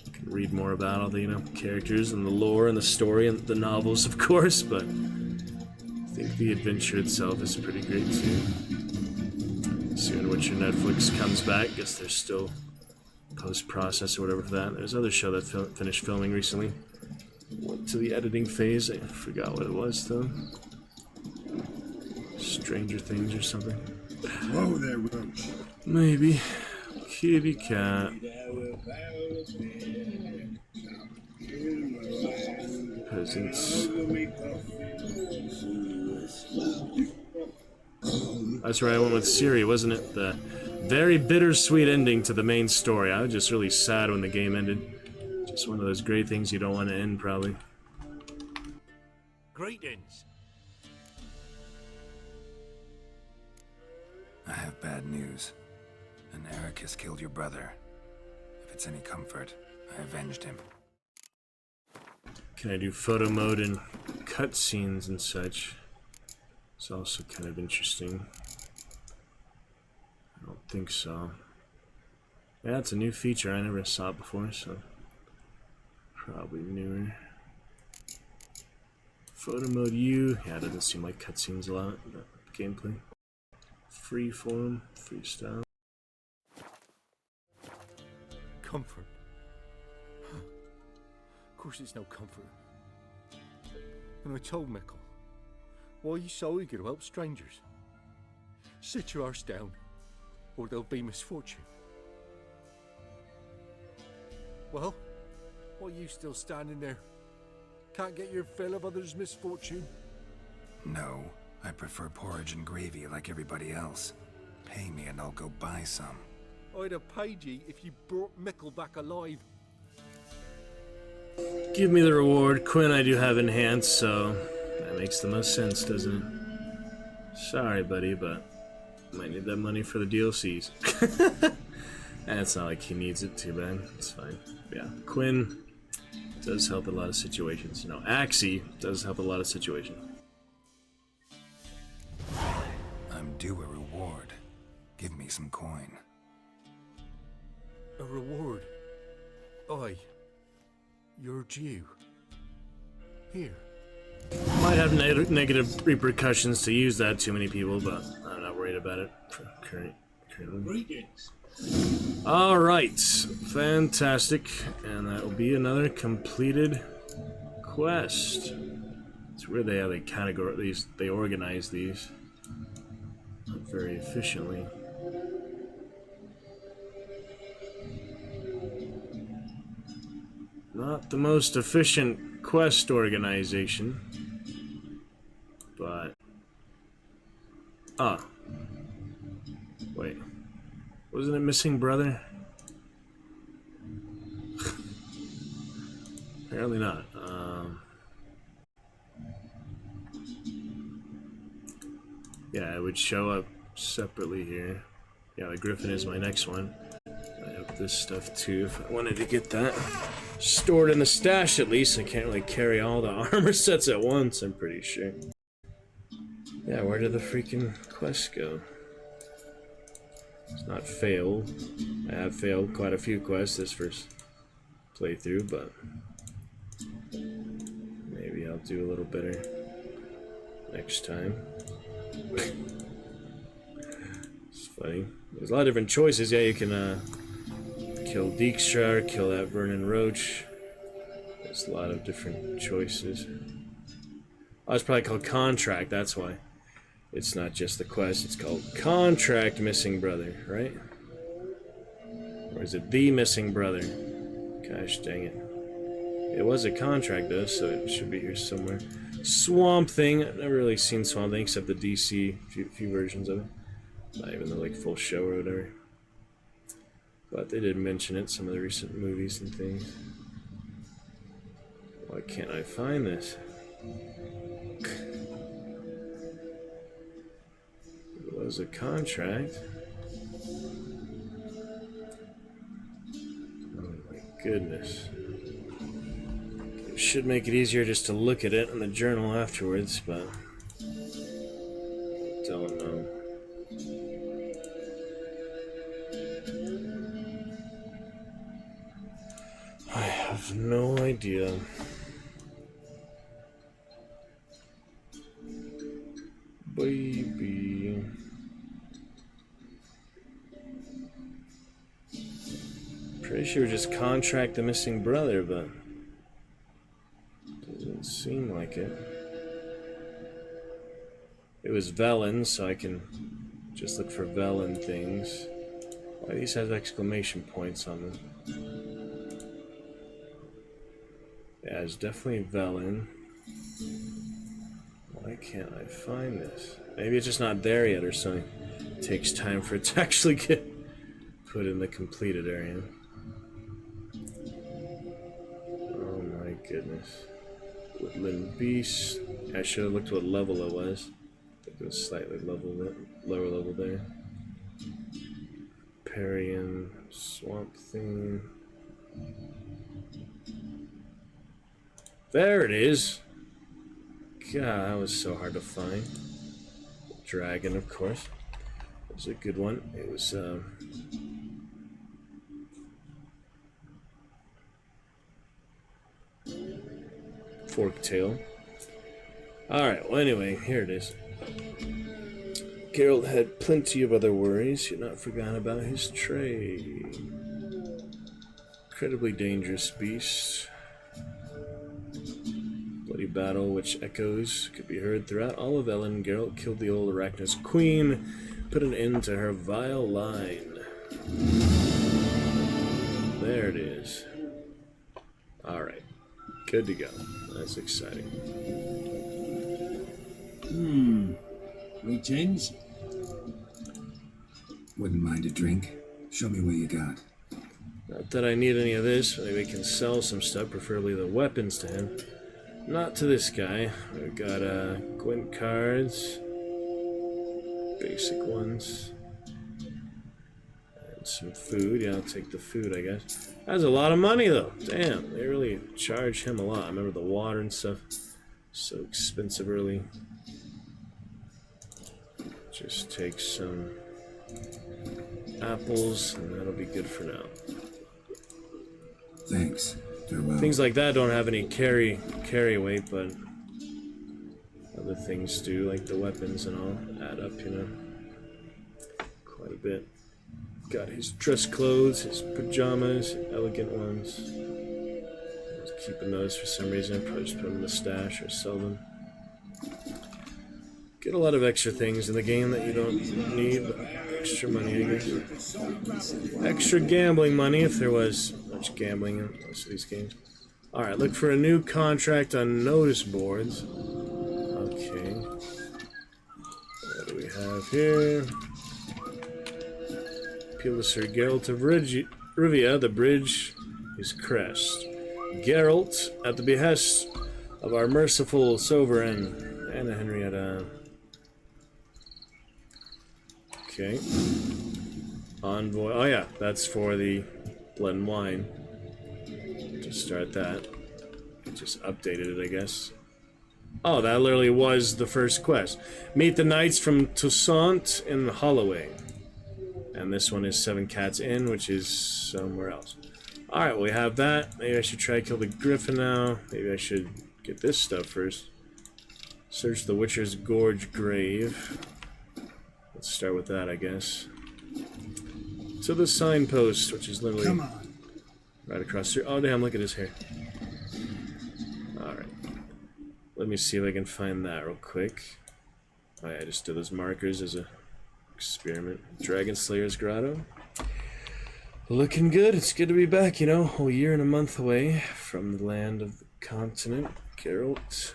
You can read more about all the, characters and the lore and the story and the novels, of course, but I think the adventure itself is pretty great too. Soon Witcher Netflix comes back. Guess there's still post-process or whatever for that. There's another show that finished filming recently. Went to the editing phase. I forgot what it was though. Stranger Things or something. Whoa there, Roach. Maybe. Kitty cat. Peasants. That's right, I went with Ciri, wasn't it? The very bittersweet ending to the main story. I was just really sad when the game ended. Just one of those great things you don't want to end, probably. Greetings. I have bad news. An Eric has killed your brother. If it's any comfort, I avenged him. Can I do photo mode and cutscenes and such? It's also kind of interesting. I don't think so. Yeah, it's a new feature. I never saw it before, so probably newer. Photo mode U. Yeah, it doesn't seem like cutscenes a lot. But gameplay. Freeform, freestyle. Comfort. Of course it's no comfort. And I told Mickle, why are you so eager to help strangers? Sit your arse down, or there'll be misfortune. Well, why are you still standing there? Can't get your fill of others' misfortune? No, I prefer porridge and gravy like everybody else. Pay me and I'll go buy some. I'd have paid ye if you brought Mickle back alive. Give me the reward. Quinn I do have enhanced, so that makes the most sense, doesn't it? Sorry, buddy, but might need that money for the DLCs. And it's not like he needs it too bad. It's fine. Yeah, Quinn does help a lot of situations. No, Axie does help a lot of situations. I'm due a reward. Give me some coin. A reward? Aye. You're due. Here. Might have negative repercussions to use that too many people, but I'm not worried about it currently. Greetings. Alright, fantastic. And that will be another completed quest. It's weird they have a category these, they organize these very efficiently. Not the most efficient quest organization, but wait, wasn't it missing brother? Apparently not. Yeah, it would show up separately here. Yeah, the Griffin is my next one. I have this stuff too if I wanted to get that stored in the stash at least. I can't really carry all the armor sets at once, I'm pretty sure. Yeah, where did the freaking quest go? It's not failed. I have failed quite a few quests this first playthrough, but maybe I'll do a little better next time. It's funny. There's a lot of different choices. Yeah, you can kill Dijkstra, kill that Vernon Roach. There's a lot of different choices. Oh, it's probably called Contract, that's why. It's not just the quest, it's called Contract Missing Brother, right? Or is it The Missing Brother? Gosh dang it. It was a contract though, so it should be here somewhere. Swamp Thing. I've never really seen Swamp Thing except the DC, few versions of it. Not even the like full show or whatever. But they did mention it, some of the recent movies and things. Why can't I find this? It was a contract. Oh my goodness. It should make it easier just to look at it in the journal afterwards, but I don't know. I have no idea. Baby. Pretty sure just contract the missing brother, but doesn't seem like it. It was Velen, so I can just look for Velen things. Why these have exclamation points on them? Yeah, it's definitely Velen. Why can't I find this? Maybe it's just not there yet or something. It takes time for it to actually get put in the completed area. Oh my goodness. Woodland Beast. I should have looked what level it was. I think it was slightly lower level there. Parian, Swamp Thing. There it is! God, that was so hard to find. Dragon, of course. was a good one. It was Forktail. Alright, well anyway, here it is. Geralt had plenty of other worries, yet not forgotten about his trade. Incredibly dangerous beast. Bloody battle which echoes could be heard throughout all of Ellen. Geralt killed the old Arachnus queen, put an end to her vile line. There it is. Alright. Good to go. That's exciting. Greetings. Wouldn't mind a drink. Show me what you got. Not that I need any of this. Maybe we can sell some stuff, preferably the weapons to him. Not to this guy. We've got Gwent cards. Basic ones. And some food. Yeah, I'll take the food, I guess. That's a lot of money, though. Damn, they really charge him a lot. I remember the water and stuff. So expensive early. Just take some apples, and that'll be good for now. Thanks. Farewell. Things like that don't have any carry weight, but other things do, like the weapons and all, add up, you know, quite a bit. Got his dress clothes, his pajamas, elegant ones. I was keeping those for some reason. Probably just put them in the stash or sell them. Get a lot of extra things in the game that you don't need, but extra money, I guess. Extra gambling money, if there was much gambling in most of these games. Alright, look for a new contract on notice boards. Okay. What do we have here? Appeal to Sir Geralt of Rivia, the bridge is crest. Geralt, at the behest of our merciful sovereign, Anna Henrietta. Okay. Envoy. Oh yeah, that's for the blood and wine. Just start that. Just updated it, I guess. Oh, that literally was the first quest. Meet the knights from Toussaint in Holloway. And this one is 7 Cats Inn, which is somewhere else. Alright, well, we have that. Maybe I should try to kill the griffin now. Maybe I should get this stuff first. Search the Witcher's Gorge grave. Let's start with that, I guess. To the signpost, which is literally Come on. right across here. Oh, damn, look at his hair. Alright. Let me see if I can find that real quick. Oh, yeah, I just did those markers as a experiment. Dragon Slayer's Grotto. Looking good. It's good to be back, you know. A whole year and a month away from the land of the continent. Geralt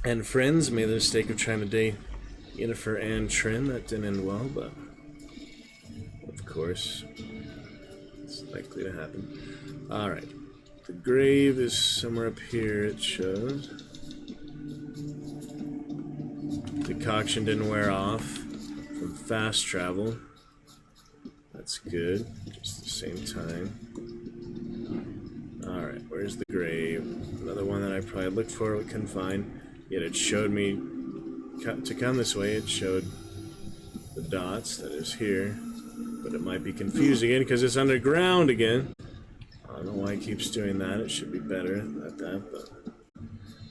and friends made the mistake of trying to date Yennefer and Trin. That didn't end well, but of course it's likely to happen. Alright. The grave is somewhere up here, it shows. Decoction didn't wear off from fast travel. That's good. Just the same time. Alright, where's the grave? Another one that I probably looked for but couldn't find. Yet it showed me to come this way. It showed the dots that is here. But it might be confusing again because it's underground again. I don't know why it keeps doing that. It should be better at that, but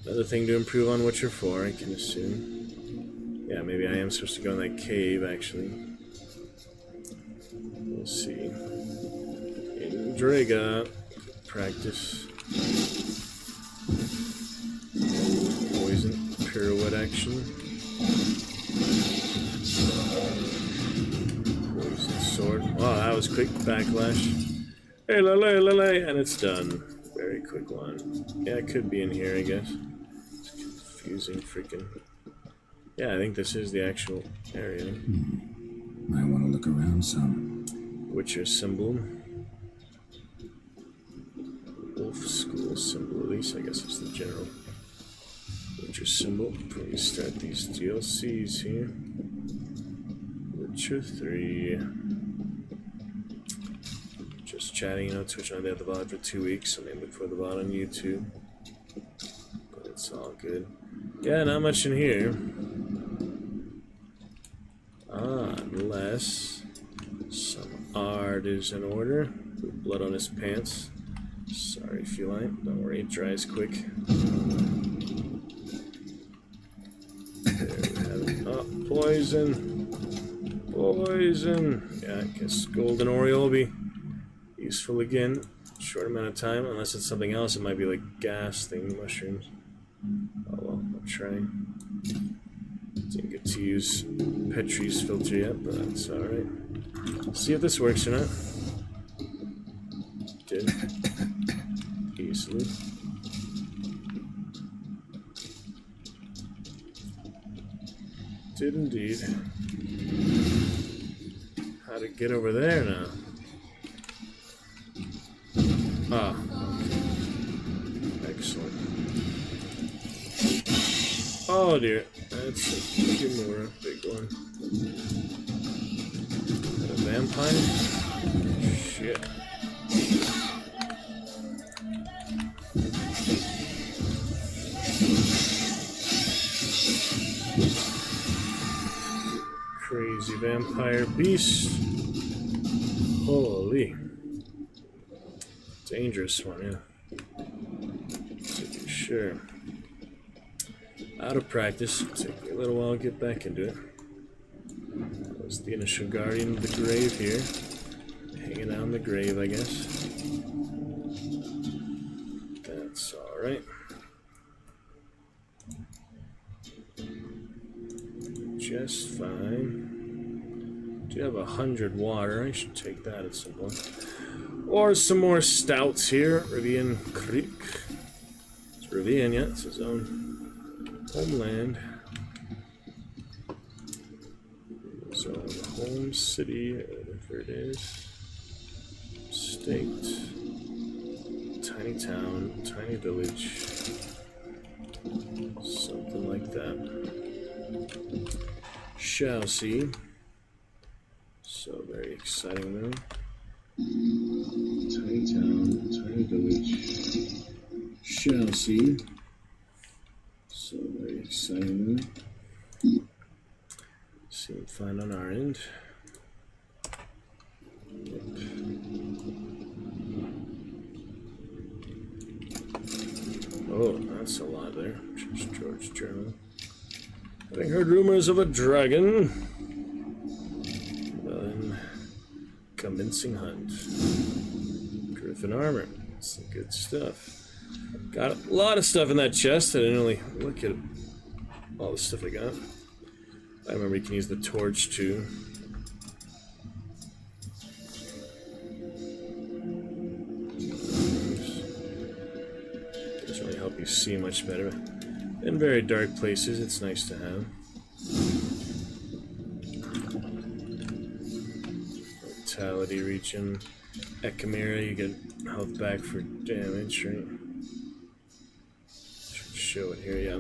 another thing to improve on Witcher 4, I can assume. Yeah, maybe I am supposed to go in that cave, actually. We'll see. In Draga, practice. Poison, pirouette action. Poison sword. Wow, that was quick backlash. Hey, lele, and it's done. Very quick one. Yeah, it could be in here, I guess. It's confusing, freaking. Yeah, I think this is the actual area. Might want to look around some. Witcher symbol. Wolf school symbol, at least. I guess it's the general Witcher symbol. Before we start these DLCs here. Witcher 3. Just chatting, you know, Twitch on the VOD for 2 weeks. I may look for the VOD on YouTube. But it's all good. Yeah, not much in here. Unless some art is in order. Blood on his pants. Sorry, feline. Don't worry, it dries quick. There we have it. Oh, poison. Poison. Yeah, I guess golden Oriole will be useful again. Short amount of time, unless it's something else. It might be like gas thing, mushrooms. Oh well, I'll try. Didn't get to use Petrie's filter yet, but that's alright. See if this works or not. Did. Easily. Did indeed. How to get over there now? Ah. Excellent. Oh dear. That's a Kimura, big one. Is that a vampire? Shit. Crazy vampire beast. Holy. Dangerous one, yeah. To be sure. Out of practice. Take me a little while to get back into it. That was the initial guardian of the grave here. Hanging out in the grave, I guess. That's alright. Just fine. Do have 100 water. I should take that at some point. Or some more stouts here. Rivian Creek. It's Rivian, yeah. It's his own homeland. So, home city, whatever it is. State. Tiny town. Tiny village. Something like that. Shall see. So very exciting though. Tiny town, tiny village. Shall see. So very exciting though. Seem fine on our end. Yep. Oh, that's a lot there. Just George Journal. Having heard rumors of a dragon. Well, then, convincing hunt. Griffin armor. Some good stuff. Got a lot of stuff in that chest. I didn't really look at all the stuff I got. I remember you can use the torch too. Doesn't really help you see much better. In very dark places, it's nice to have. Vitality region. Echimera, you get health back for damage, right? Should show it here, yeah.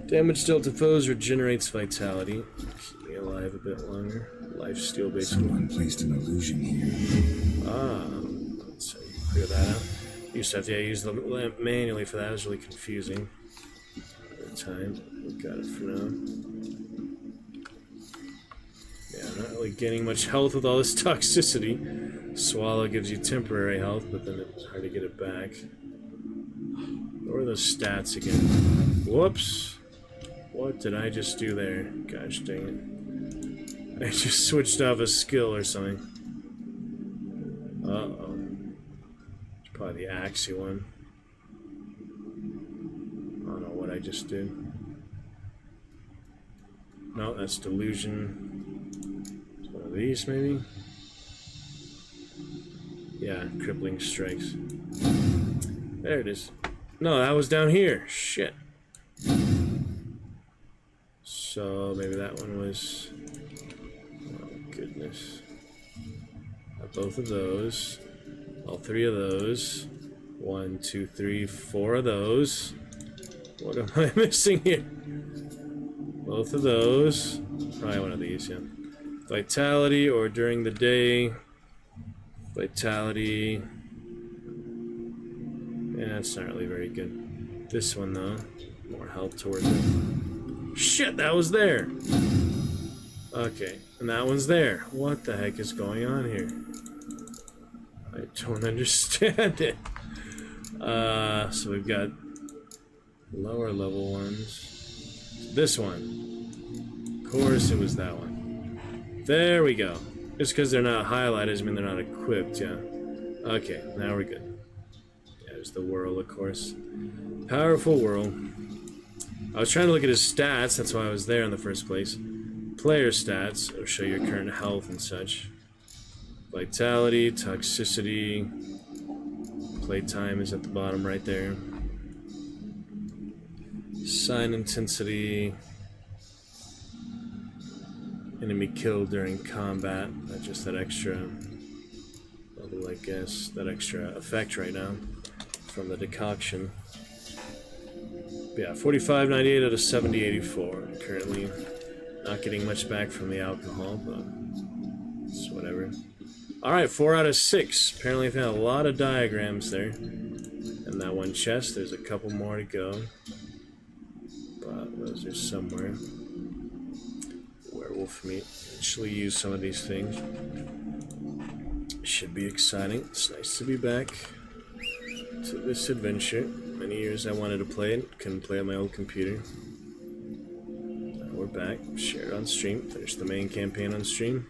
Damage dealt to foes regenerates vitality. Keep me alive a bit longer. Lifesteal, basically. Someone placed an illusion here. Ah, let's clear that out. Used to have to use the lamp manually for that. It was really confusing. Time. We got it for now. Yeah, I'm not really gaining much health with all this toxicity. Swallow gives you temporary health, but then it's hard to get it back. What are those stats again? Whoops! What did I just do there? Gosh dang it. I just switched off a skill or something. Uh-oh. It's probably the Axie one. I just did. No, that's delusion. It's one of these, maybe? Yeah, crippling strikes. There it is. No, that was down here. Shit. So, maybe that one was... Oh, goodness. Got both of those. All three of those. 1, 2, 3, 4 of those. What am I missing here? Both of those. Probably one of these, yeah. Vitality or during the day. Vitality. Yeah, it's not really very good. This one, though. More health towards it. Shit, that was there! Okay, and that one's there. What the heck is going on here? I don't understand it. So we've got lower level ones. This one. Of course it was that one. There we go. Just because they're not highlighted doesn't mean they're not equipped, yeah. Okay, now we're good. There's the whirl, of course. Powerful whirl. I was trying to look at his stats, that's why I was there in the first place. Player stats, it'll show your current health and such. Vitality, toxicity. Playtime is at the bottom right there. Sign intensity. Enemy killed during combat. Not just that extra level, I guess. That extra effect right now from the decoction. But yeah, 45.98 out of 70.84. Currently not getting much back from the alcohol, but it's whatever. Alright, 4 out of 6. Apparently I've had a lot of diagrams there. And that one chest, there's a couple more to go. But those are somewhere. Werewolf meat. Actually use some of these things. Should be exciting. It's nice to be back to this adventure. Many years I wanted to play it. Couldn't play on my old computer. Now we're back. Share it on stream. Finish the main campaign on stream.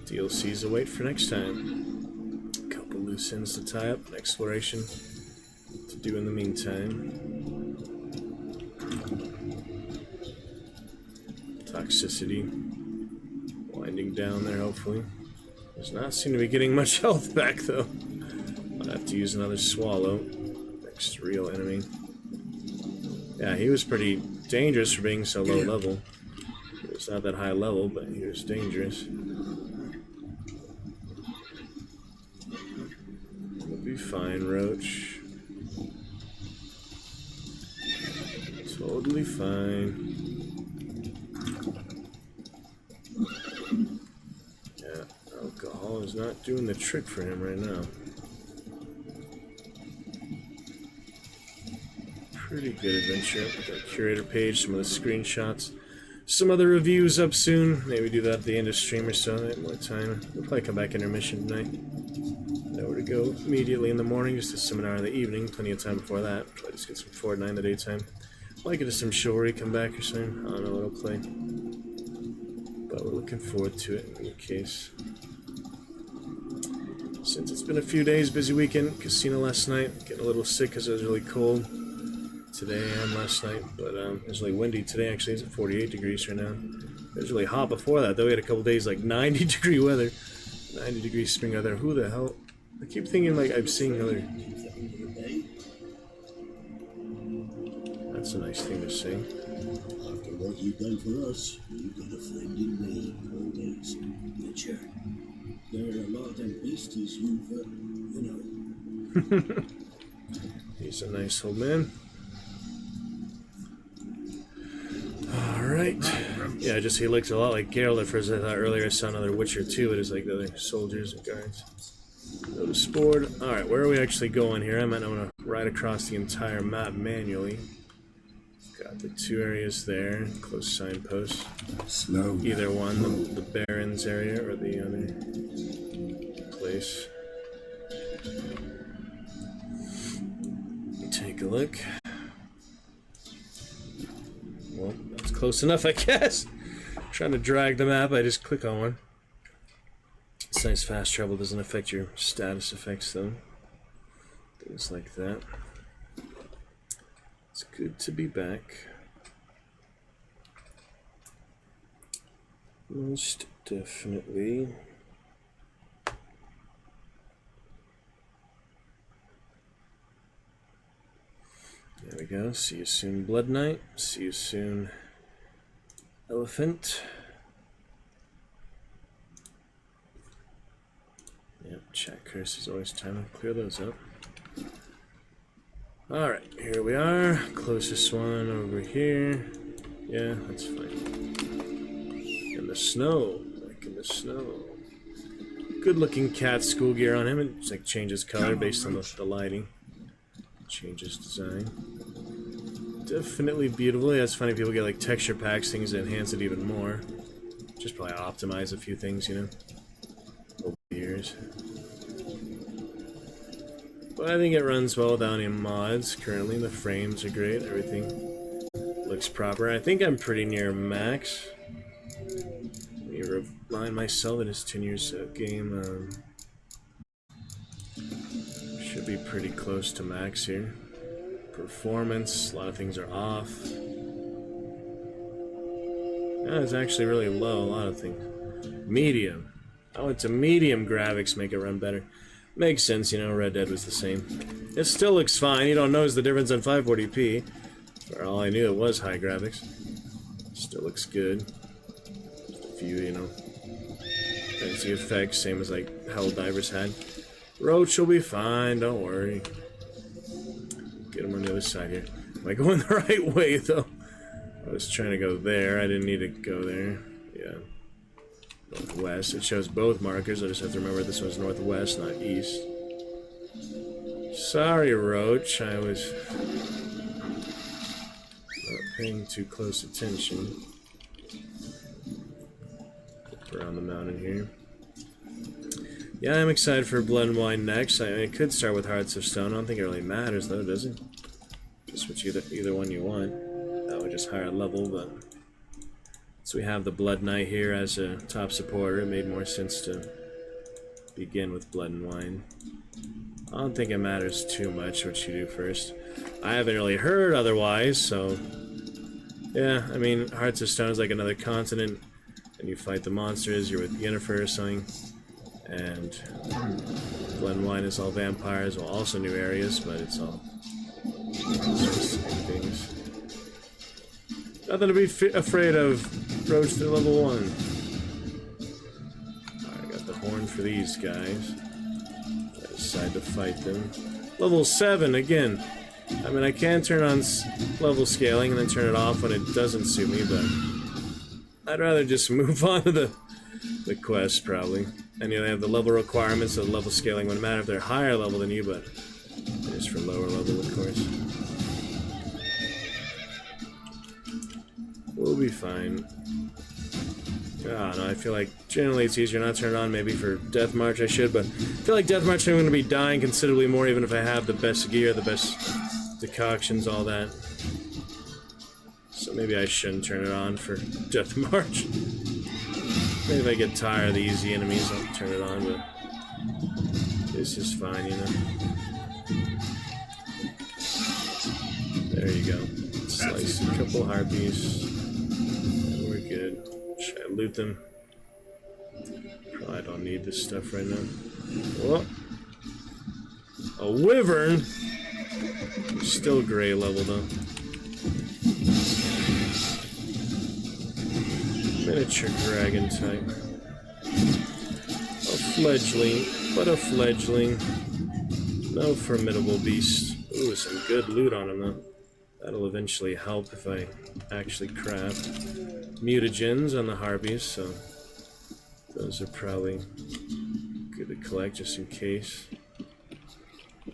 DLCs await for next time. A couple loose ends to tie up. An exploration to do in the meantime. Toxicity. Winding down there, hopefully. Does not seem to be getting much health back, though. I'll have to use another swallow. Next real enemy. Yeah, he was pretty dangerous for being so low level. He was not that high level, but he was dangerous. We'll be fine, Roach. Totally fine. Yeah, alcohol is not doing the trick for him right now. Pretty good adventure. Got curator page, some of the screenshots. Some other reviews up soon. Maybe do that at the end of stream or so. I have more time. We'll probably come back intermission tonight. Nowhere to go immediately in the morning, just a seminar in the evening. Plenty of time before that. Probably just get some Fortnite in the daytime. Might get to some Chivalry, come back or something. I don't know what I'll play. But we're looking forward to it in any case. Since it's been a few days, busy weekend, casino last night. Getting a little sick because it was really cold today and last night. But it was really windy today, actually. It's at 48 degrees right now. It was really hot before that, though. We had a couple days like 90 degree weather. 90 degree spring weather. Who the hell? I keep thinking like I'm seeing other... That's a nice thing to say. After what you've done for us, you've got a friend in me, old days. Witcher. There are a lot of them beasties you've, you know. He's a nice old man. Alright. Yeah, just he looked a lot like Geralt at first. I thought earlier I saw another Witcher too, but it's like the other soldiers and guards. Notice board. Alright, where are we actually going here? I might not want to ride across the entire map manually. Got the two areas there, close signposts. Slow. Either one, the Barrens area or the other place. Take a look. Well, that's close enough, I guess. Trying to drag the map, I just click on one. It's nice fast travel doesn't affect your status effects though. Things like that. It's good to be back. Most definitely. There we go. See you soon, Blood Knight. See you soon, Elephant. Yep, chat curse is always time to clear those up. Alright, here we are. Closest one over here. Yeah, that's fine. In the snow. Like in the snow. Good looking cat school gear on him. It just like changes color based on the lighting. Changes design. Definitely beautiful. Yeah, it's funny people get like texture packs, things that enhance it even more. Just probably optimize a few things, you know, over the years. But I think it runs well down in mods currently. The frames are great, everything looks proper. I think I'm pretty near max. Let me remind myself it is 10 years of game. Should be pretty close to max here. Performance, a lot of things are off. Yeah, it's actually really low, a lot of things. Medium. Oh, it's a medium graphics, make it run better. Makes sense, you know, Red Dead was the same. It still looks fine, you don't notice the difference on 540p. For all I knew, it was high graphics. Still looks good. Just a few, you know, fancy effects, same as like Helldivers had. Roach will be fine, don't worry. Get him on the other side here. Am I going the right way, though? I was trying to go there, I didn't need to go there. Yeah. Northwest. It shows both markers. I just have to remember this was northwest, not east. Sorry, Roach. I was not paying too close attention. Up around the mountain here. Yeah, I'm excited for Blood and Wine next. I mean, it could start with Hearts of Stone. I don't think it really matters, though, does it? Just which either one you want. That would just higher level, but... So we have the Blood Knight here as a top supporter. It made more sense to begin with Blood and Wine. I don't think it matters too much what you do first. I haven't really heard otherwise, so... Yeah, I mean, Hearts of Stone is like another continent, and you fight the monsters, you're with Yennefer or something. And Blood and Wine is all vampires, well, also new areas, but it's all same things. Nothing to be afraid of. Roach to level 1. Alright, got the horn for these guys. I decide to fight them. Level 7 again. I mean, I can turn on level scaling and then turn it off when it doesn't suit me, but I'd rather just move on to the quest, probably. And you know, they have the level requirements, so the level scaling wouldn't matter if they're higher level than you, but just for lower level, of course. We'll be fine. Ah, no, I feel like generally it's easier not to turn it on. Maybe for Death March I should, but I feel like Death March I'm going to be dying considerably more even if I have the best gear, the best decoctions, all that. So maybe I shouldn't turn it on for Death March. Maybe if I get tired of the easy enemies, I'll turn it on, but this is fine, you know. There you go. Slice a couple harpies. And we're good. Should I loot them? Probably don't need this stuff right now. Whoa. A wyvern? Still gray level though. Miniature dragon type. A fledgling, but a fledgling. No formidable beast. Ooh, some good loot on him though. That'll eventually help if I actually craft mutagens on the harpies, so those are probably good to collect just in case.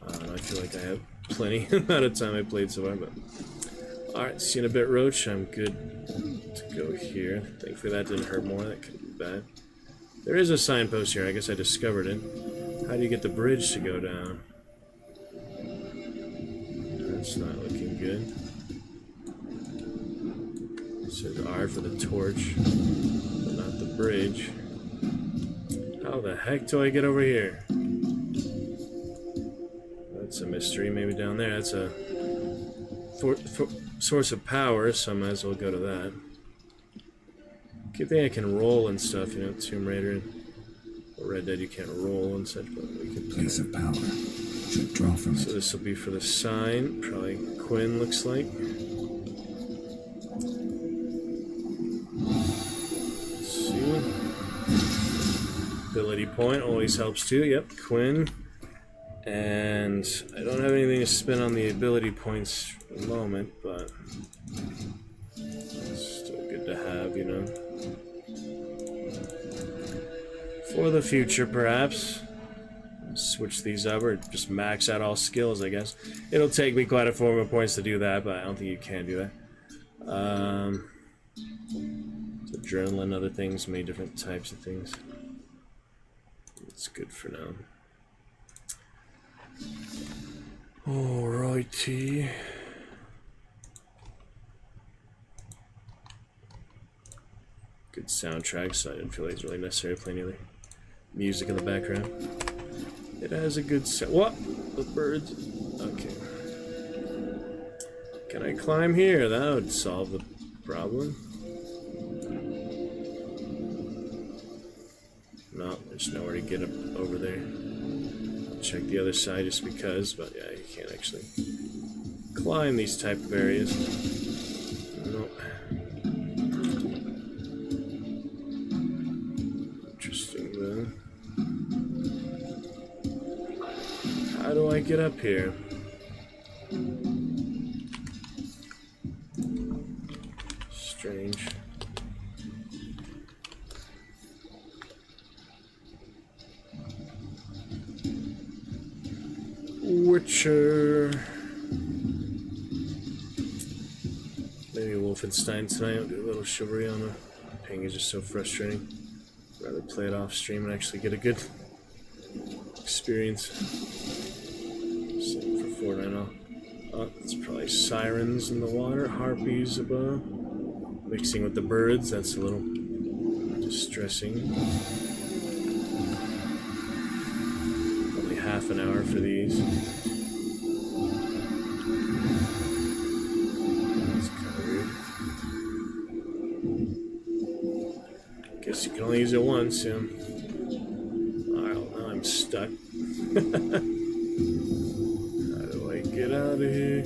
I feel like I have plenty amount of time I played so far, but alright, see you in a bit, Roach. I'm good to go here. Thankfully that didn't hurt more, that could be bad. There is a signpost here, I guess I discovered it. How do you get the bridge to go down? That's not looking good. It says R for the torch, but not the bridge. How the heck do I get over here? That's a mystery. Maybe down there. That's a source of power, so I might as well go to that. Good thing I can roll and stuff, you know, Tomb Raider or Red Dead you can't roll and such, but we can... Place of power. Should draw from it. So this will be for the sign. Probably Quinn looks like. Let's see. Ability point always helps too. Yep, Quinn. And I don't have anything to spend on the ability points for the moment, but it's still good to have, you know. For the future, perhaps. Switch these up or just max out all skills, I guess. It'll take me quite a form of points to do that, but I don't think you can do that. So journal and other things, many different types of things. It's good for now. Alrighty. Good soundtrack, so I didn't feel like it's really necessary to play any other music in the background. It has a good sound. What? The birds? Okay. Can I climb here? That would solve the problem. No, there's nowhere to get up over there. I'll check the other side just because, but yeah, you can't actually climb these type of areas. Nope. Interesting though. How do I get up here? Strange. Witcher. Maybe Wolfenstein tonight. I'll do a little Chivalry on the ping is just so frustrating. I'd rather play it off stream and actually get a good experience. Same for Fortnite. Oh, it's probably sirens in the water, harpies above. Mixing with the birds, that's a little distressing. Only half an hour for these. That's kind of weird. Guess you can only use it once, yeah. Alright, now I'm stuck. How do I get out of here?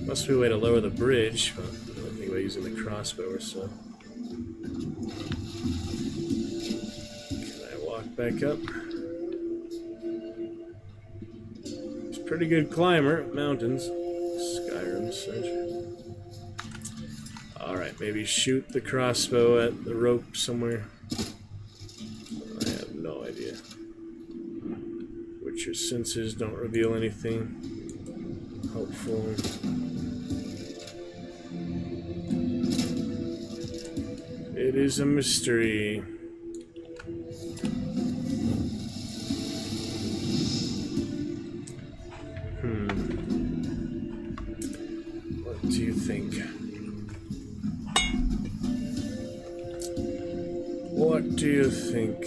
Must be a way to lower the bridge, but I don't think about using the crossbow or so. Can I walk back up? He's a pretty good climber. Mountains. Skyrim search. Alright, maybe shoot the crossbow at the rope somewhere. I have no idea. Witcher senses don't reveal anything helpful. It is a mystery. What do you think? What do you think?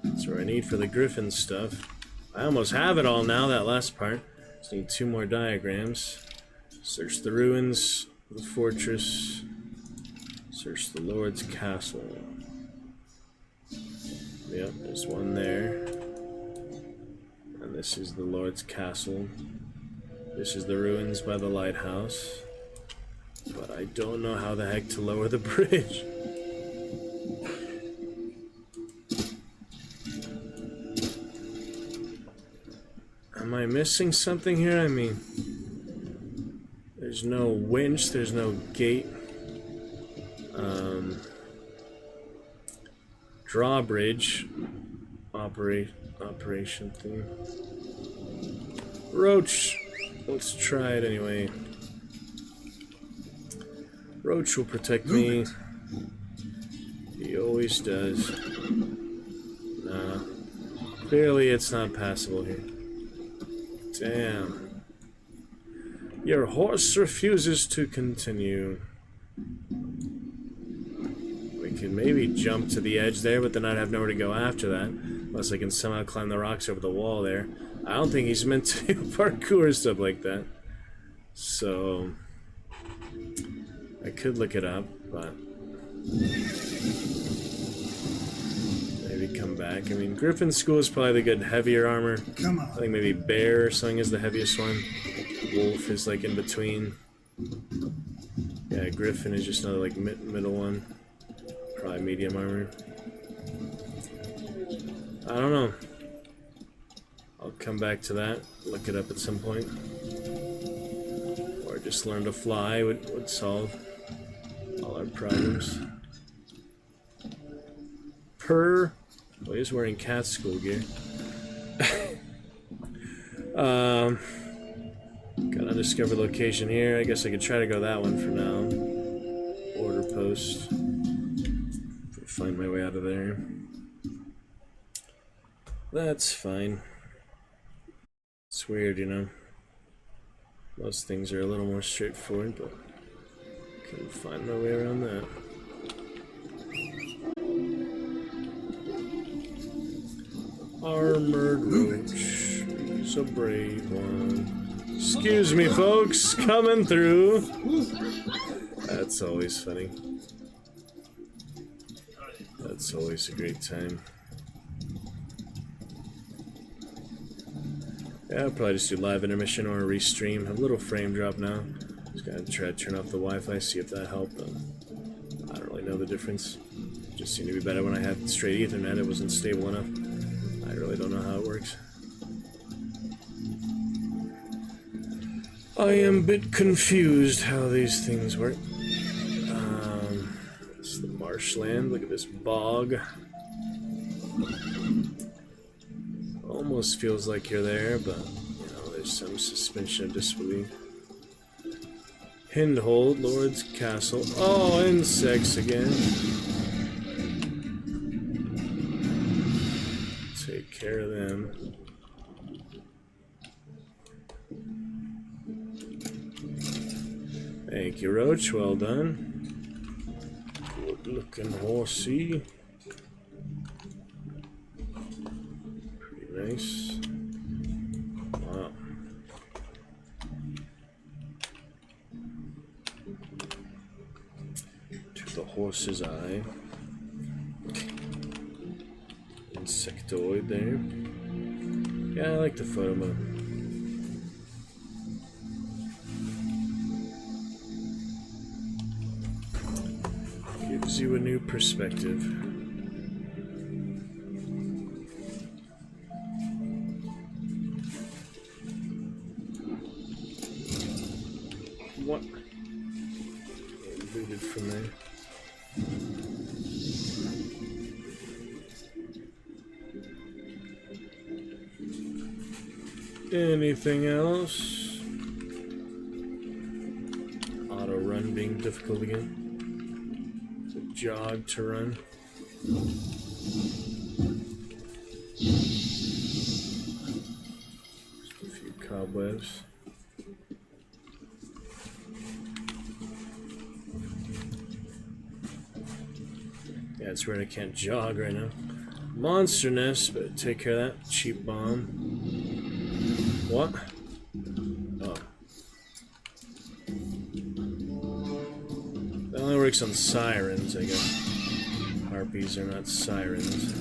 That's what I need for the griffin stuff. I almost have it all now, that last part. Just need 2 more diagrams. Search the ruins. The fortress. Search the Lord's castle. Yep, there's one there. And this is the Lord's castle. This is the ruins by the lighthouse. But I don't know how the heck to lower the bridge. Am I missing something here? I mean... There's no winch, there's no gate. Drawbridge. Operation thing. Roach! Let's try it anyway. Roach will protect me. He always does. Nah. Clearly it's not passable here. Damn. Your horse refuses to continue. We can maybe jump to the edge there, but then I'd have nowhere to go after that. Unless I can somehow climb the rocks over the wall there. I don't think he's meant to do parkour or stuff like that. So... I could look it up, but... Maybe come back. I mean, Griffin's School is probably the good heavier armor. Come on. I think maybe Bear or something is the heaviest one. Wolf is like in between. Yeah, Griffin is just another like middle one. Probably medium armor. I don't know. I'll come back to that. Look it up at some point. Or just learn to fly would solve all our problems. Well, he's wearing cat school gear. Got undiscovered location here. I guess I could try to go that one for now. Order post. Find my way out of there. That's fine. It's weird, you know. Most things are a little more straightforward, but couldn't find my way around that. Armored roach. He's a brave one. Excuse me, folks. Coming through. That's always funny. That's always a great time. Yeah, I'll probably just do live intermission or a restream. Have a little frame drop now. Just gotta try to turn off the Wi-Fi, see if that helped. But I don't really know the difference. It just seemed to be better when I had straight Ethernet. It wasn't stable enough. I really don't know how it works. I am a bit confused how these things work. It's the marshland. Look at this bog. Almost feels like you're there, but you know, there's some suspension of disbelief. Hindhold, Lord's Castle. Oh, insects again. Take care of them. Thank you, Roach. Well done. Good looking horsey. Pretty nice. Wow. To the horse's eye. Insectoid there. Yeah, I like the photo mode. Gives you a new perspective. What? Looted from there. Anything else? Auto run being difficult again. It's a jog to run. Just a few cobwebs. Yeah, it's weird I can't jog right now. Monster nest, but take care of that. Cheap bomb. What? Oh. That only works on sirens, I guess. Harpies are not sirens.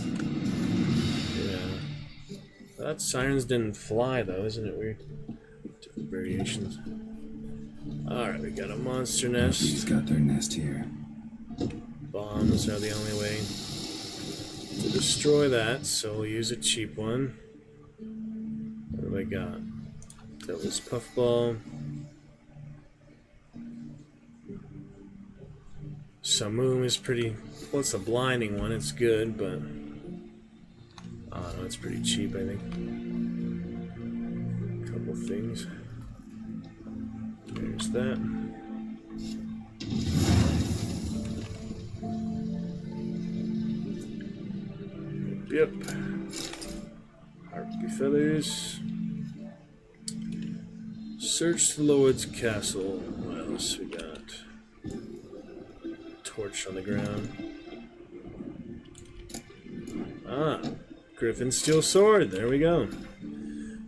Yeah. That sirens didn't fly, though. Isn't it weird? Different variations. Alright, we got a monster nest. She's got their nest here. Bombs are the only way to destroy that, so we'll use a cheap one. What have I got? Devil's Puffball. Samoom is pretty... well, it's a blinding one, it's good, but... I don't know, it's pretty cheap, I think. Couple things. There's that. Yep. Harpy feathers. Search the Lord's Castle. What else we got? Torch on the ground. Ah, Griffin Steel Sword. There we go.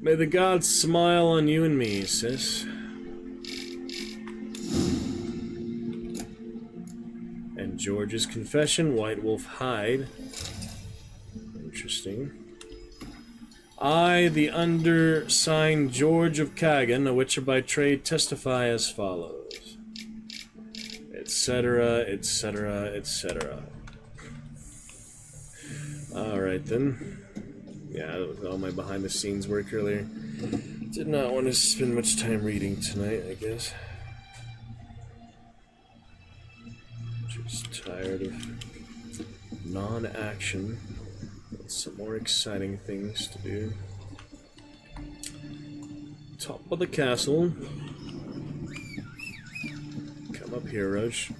May the gods smile on you and me, sis. And George's Confession. White Wolf Hide. Interesting. I, the undersigned George of Kagan, a witcher by trade, testify as follows. Etc., etc., etc. Alright then. Yeah, that was all my behind the scenes work earlier. Did not want to spend much time reading tonight, I guess. Just tired of non-action. Some more exciting things to do. top of the castle. Come up here, Roach.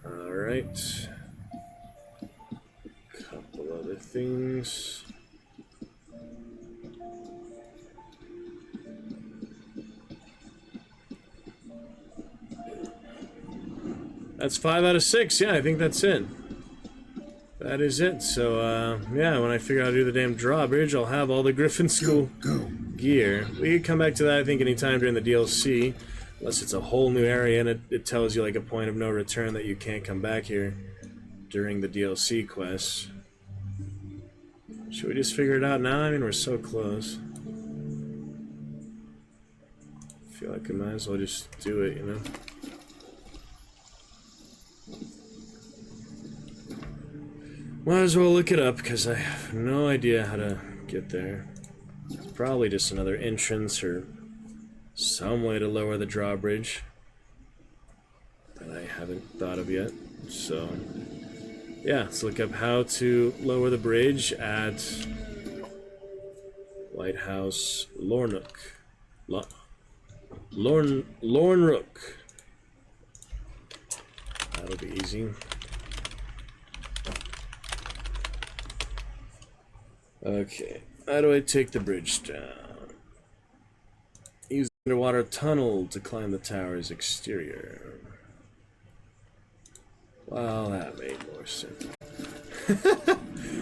Alright. Couple other things. That's 5 out of 6. Yeah, I think that's it. That is it. So, yeah, when I figure out how to do the damn drawbridge, I'll have all the Griffin School gear. We can come back to that, I think, anytime during the DLC. Unless it's a whole new area and it tells you, like, a point of no return that you can't come back here during the DLC quest. Should we just figure it out now? I mean, we're so close. I feel like I might as well just do it, you know? Might as well look it up, because I have no idea how to get there. It's probably just another entrance or some way to lower the drawbridge that I haven't thought of yet. So, yeah, let's look up how to lower the bridge at Lighthouse Lornook. Lornrook. That'll be easy. Okay, how do I take the bridge down? Use the underwater tunnel to climb the tower's exterior. Well, that made more sense.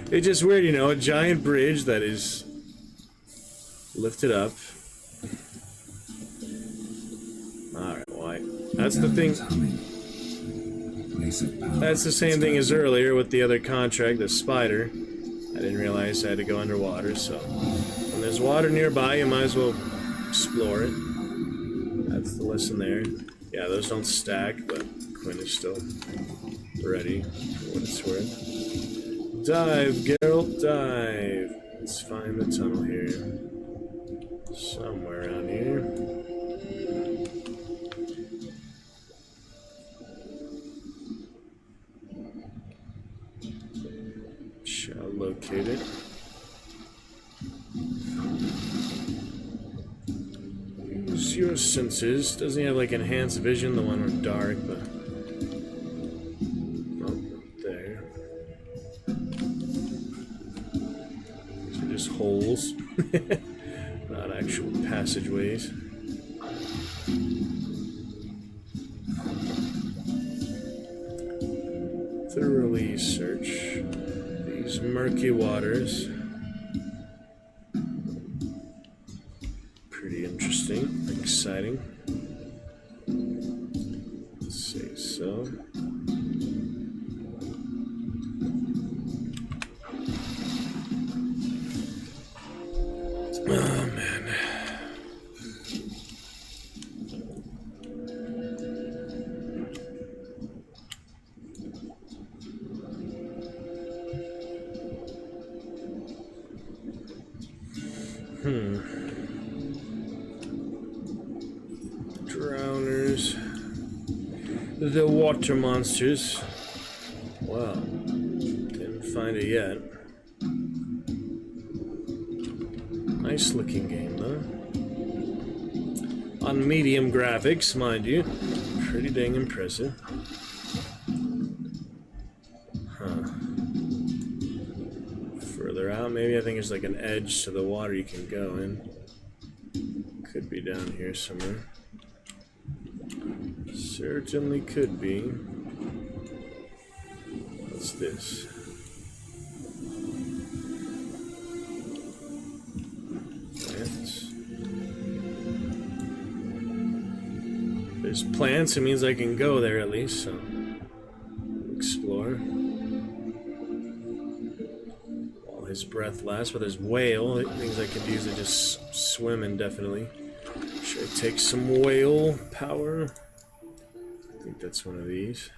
It's just weird, you know, a giant bridge that is lifted up. Alright, why? That's the thing. That's the same thing as earlier with the other contract, the spider. I didn't realize I had to go underwater, so when there's water nearby, you might as well explore it. That's the lesson there. Yeah, those don't stack, but Quinn is still ready for what it's worth. Dive, Geralt, dive! Let's find the tunnel here. Somewhere around here. Shall locate it. Use your senses. Doesn't he have like enhanced vision? The one with dark, but nope, there. These are just holes, not actual passageways. Thoroughly search these murky waters. Pretty interesting, exciting. Let's see, so. Oh man. Drowners. The water monsters. Wow. Didn't find it yet. Nice looking game, though. On medium graphics, mind you. Pretty dang impressive. Huh. Further out, maybe I think there's like an edge to the water you can go in. Could be down here somewhere. Certainly could be. What's this? Plants. There's plants, it means I can go there at least, so explore. While his breath lasts, but there's whale, things I could use to just swim indefinitely. Should I take some whale power? I think that's one of these.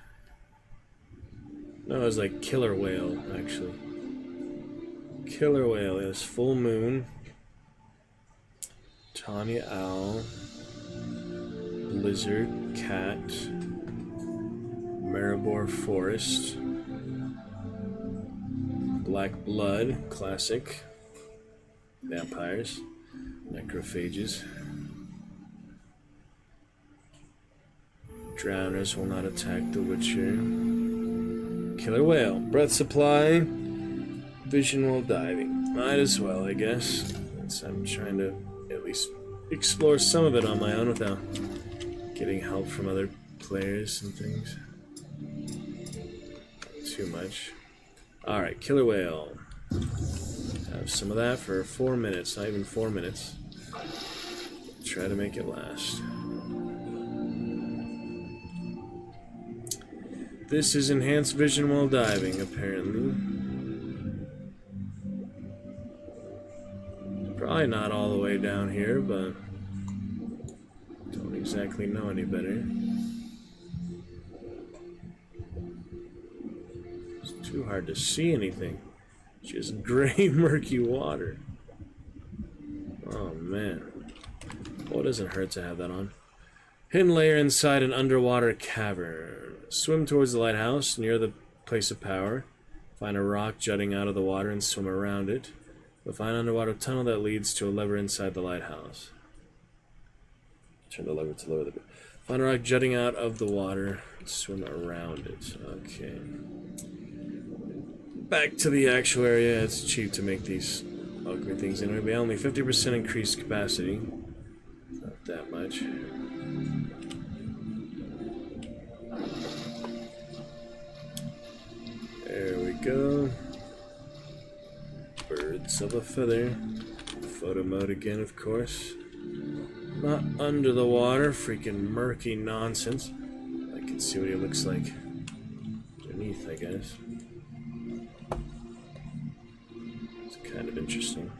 No, it was like killer whale, actually. Killer whale is full moon. Tanya owl. Blizzard, cat. Maribor forest. Black blood, classic. Vampires. Necrophages. Drowners will not attack the Witcher. Killer whale. Breath supply. Vision while diving. Might as well, I guess. Since I'm trying to at least explore some of it on my own without getting help from other players and things. Too much. Alright, killer whale. Have some of that for 4 minutes, not even 4 minutes. Try to make it last. This is enhanced vision while diving, apparently. Probably not all the way down here, but don't exactly know any better. It's too hard to see anything. Just gray, murky water. Oh man. Well, it doesn't hurt to have that on. Hidden layer inside an underwater cavern. Swim towards the lighthouse near the place of power. Find a rock jutting out of the water and swim around it. You'll find an underwater tunnel that leads to a lever inside the lighthouse. Turn the lever to lower the... Find a rock jutting out of the water and swim around it. Okay. Back to the actual area. It's cheap to make these ugly things anyway. But only 50% increased capacity. Not that much. There we go. Birds of a feather. Photo mode again, of course. Not under the water. Freaking murky nonsense. I can see what he looks like underneath, I guess. It's kind of interesting.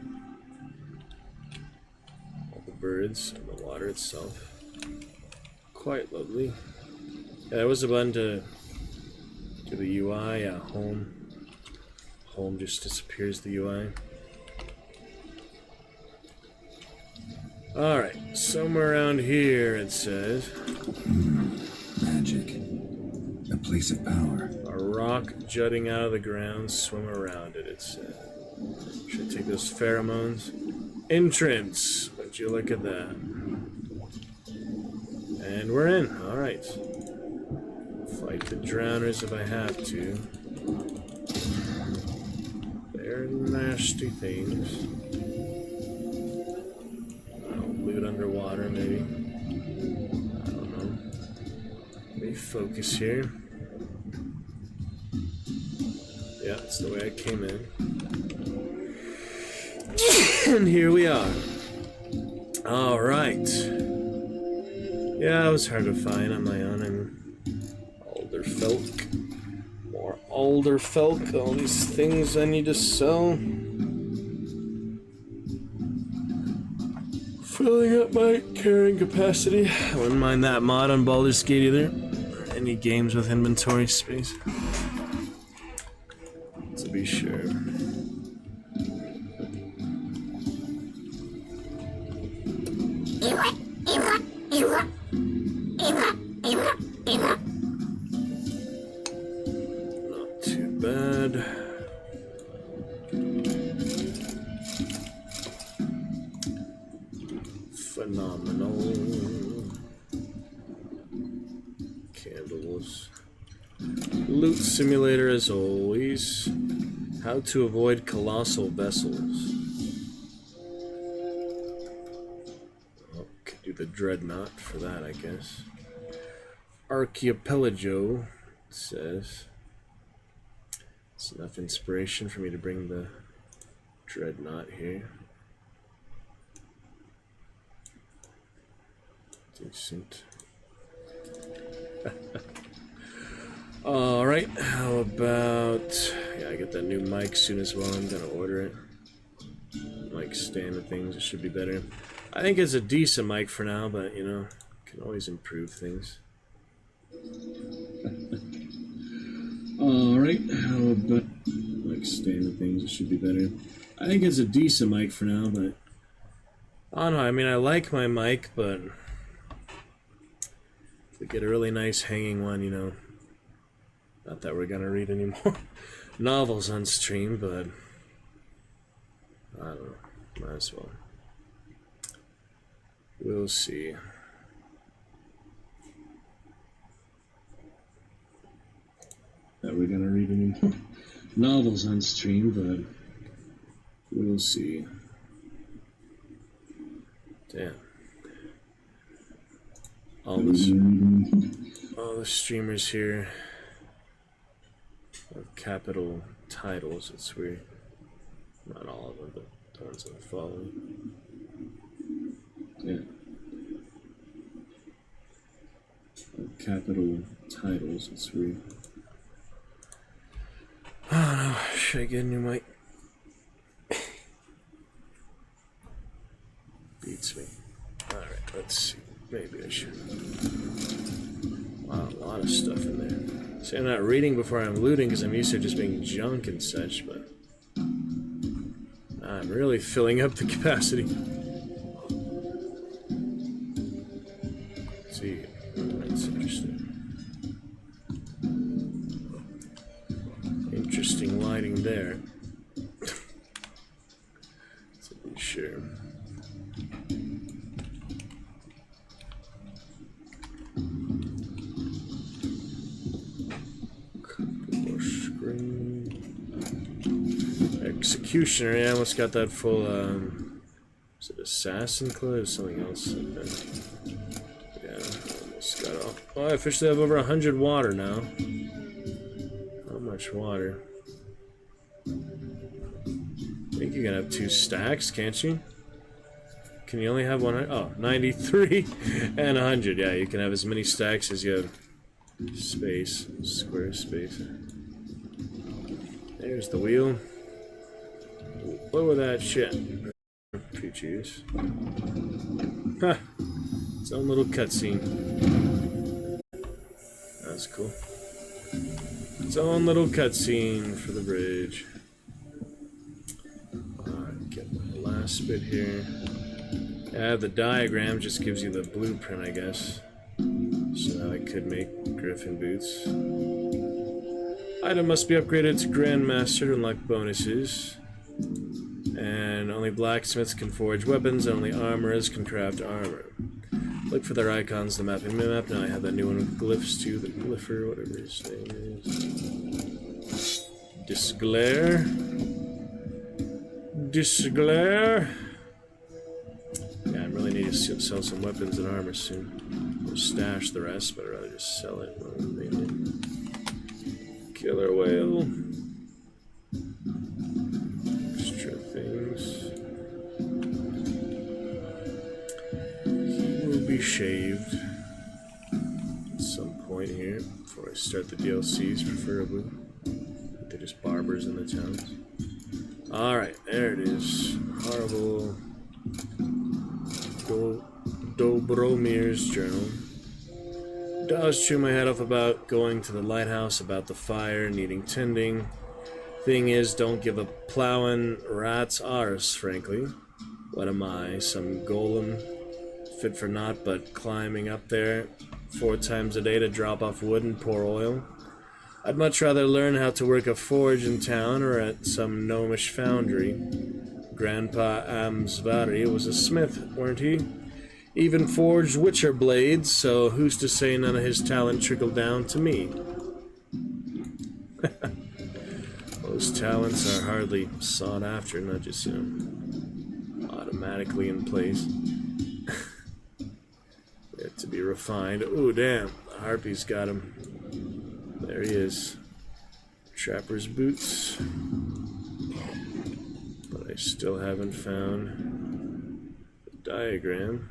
All the birds and the water itself. Quite lovely. Yeah, there was a button to the UI, home. Home just disappears the UI. Alright, somewhere around here it says. Magic. A place of power. A rock jutting out of the ground, swim around it, it says. Should take those pheromones. Entrance! Would you look at that? And we're in, alright. Fight the drowners if I have to. They're nasty things. Loot underwater, maybe. I don't know. Let me focus here. Yeah, that's the way I came in. And here we are. Alright. Yeah, it was hard to find on my own. Older folk. More older folk. All these things I need to sell. Filling up my carrying capacity. I wouldn't mind that mod on Baldur's Gate either. Or any games with inventory space. To be sure. Not too bad. Phenomenal. Candles. Loot simulator as always. How to avoid colossal vessels. Oh, could do the dreadnought for that, I guess. Archipelago, it says. It's enough inspiration for me to bring the dreadnought here. Decent. Alright, how about... Yeah, I get that new mic soon as well. I'm gonna order it. Mic stand and things, it should be better. I think it's a decent mic for now, but, you know, can always improve things. Alright, how about... Mic stand and things, it should be better. I think it's a decent mic for now, but... I don't know, I mean, I like my mic, but... If we get a really nice hanging one, you know... Not that we're gonna read any more novels on stream, but... I don't know. Might as well. We'll see. We're gonna read any novels on stream, but we'll see. Damn. All the streamers here have capital titles. It's weird. Not all of them, but the ones that I'm following. Yeah. Capital titles. It's weird. I don't know. Should I get a new mic? Beats me. Alright, let's see. Maybe I should. Wow, a lot of stuff in there. See, I'm not reading before I'm looting because I'm used to just being junk and such, but I'm really filling up the capacity. Let's see. That's interesting. Interesting lighting there. To be sure. Executioner, yeah, I almost got that full, is it assassin clue or something else? Yeah, almost got all. Oh, I officially have over 100 water now. How much water? I think you can have 2 stacks, can't you? Can you only have 100? Oh, 93 and 100. Yeah, you can have as many stacks as you have space, square space. There's the wheel. Lower that shit. Peaches. Ha! Its own little cutscene. That's cool. Its own little cutscene for the bridge. Alright, get my last bit here. Yeah, the diagram just gives you the blueprint, I guess. So now I could make Griffin boots. Item must be upgraded to Grandmaster to unlock bonuses. And only blacksmiths can forge weapons, and only armorers can craft armor. Look for their icons in the map and minimap. Now I have that new one with glyphs too, the glypher, whatever his name is. Disglare. Disglare. Yeah, I really need to sell some weapons and armor soon. Or stash the rest, but I'd rather just sell it. Killer whale. Extra things. He will be shaved at some point here before I start the DLCs, preferably. They're just barbers in the towns. Alright, there it is. Horrible Dobromir's journal. Does chew my head off about going to the lighthouse, about the fire, needing tending. Thing is, don't give a plowing rat's arse, frankly. What am I, some golem fit for naught but climbing up there 4 times a day to drop off wood and pour oil? I'd much rather learn how to work a forge in town or at some gnomish foundry. Grandpa Amsvari was a smith, weren't he? Even forged witcher blades, so who's to say none of his talent trickled down to me? Those talents are hardly sought after, not just, you know, automatically in place. They have to be refined. Ooh, damn, the harpy's got him. There he is. Trapper's boots. But I still haven't found the diagram.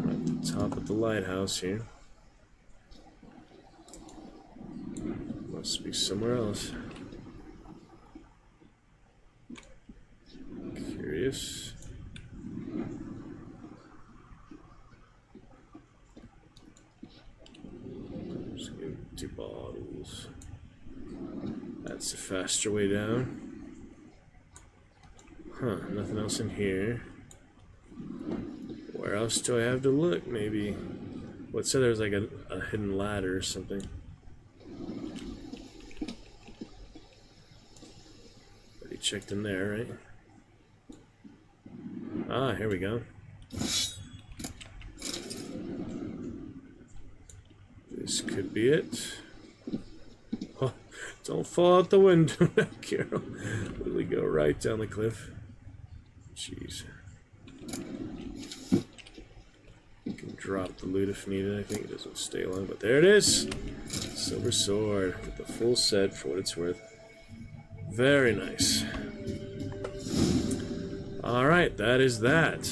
At the top of the lighthouse here. Must be somewhere else. Curious. Just empty bottles. That's a faster way down. Huh, nothing else in here. Where else do I have to look? Maybe. What said there was like a hidden ladder or something. Already checked in there, right? Ah, here we go. This could be it. Oh, don't fall out the window now, Carol. Really go right down the cliff. Jeez. You can drop the loot if needed. I think it doesn't stay long, but there it is! Silver sword. Get the full set for what it's worth. Very nice. Alright, that is that.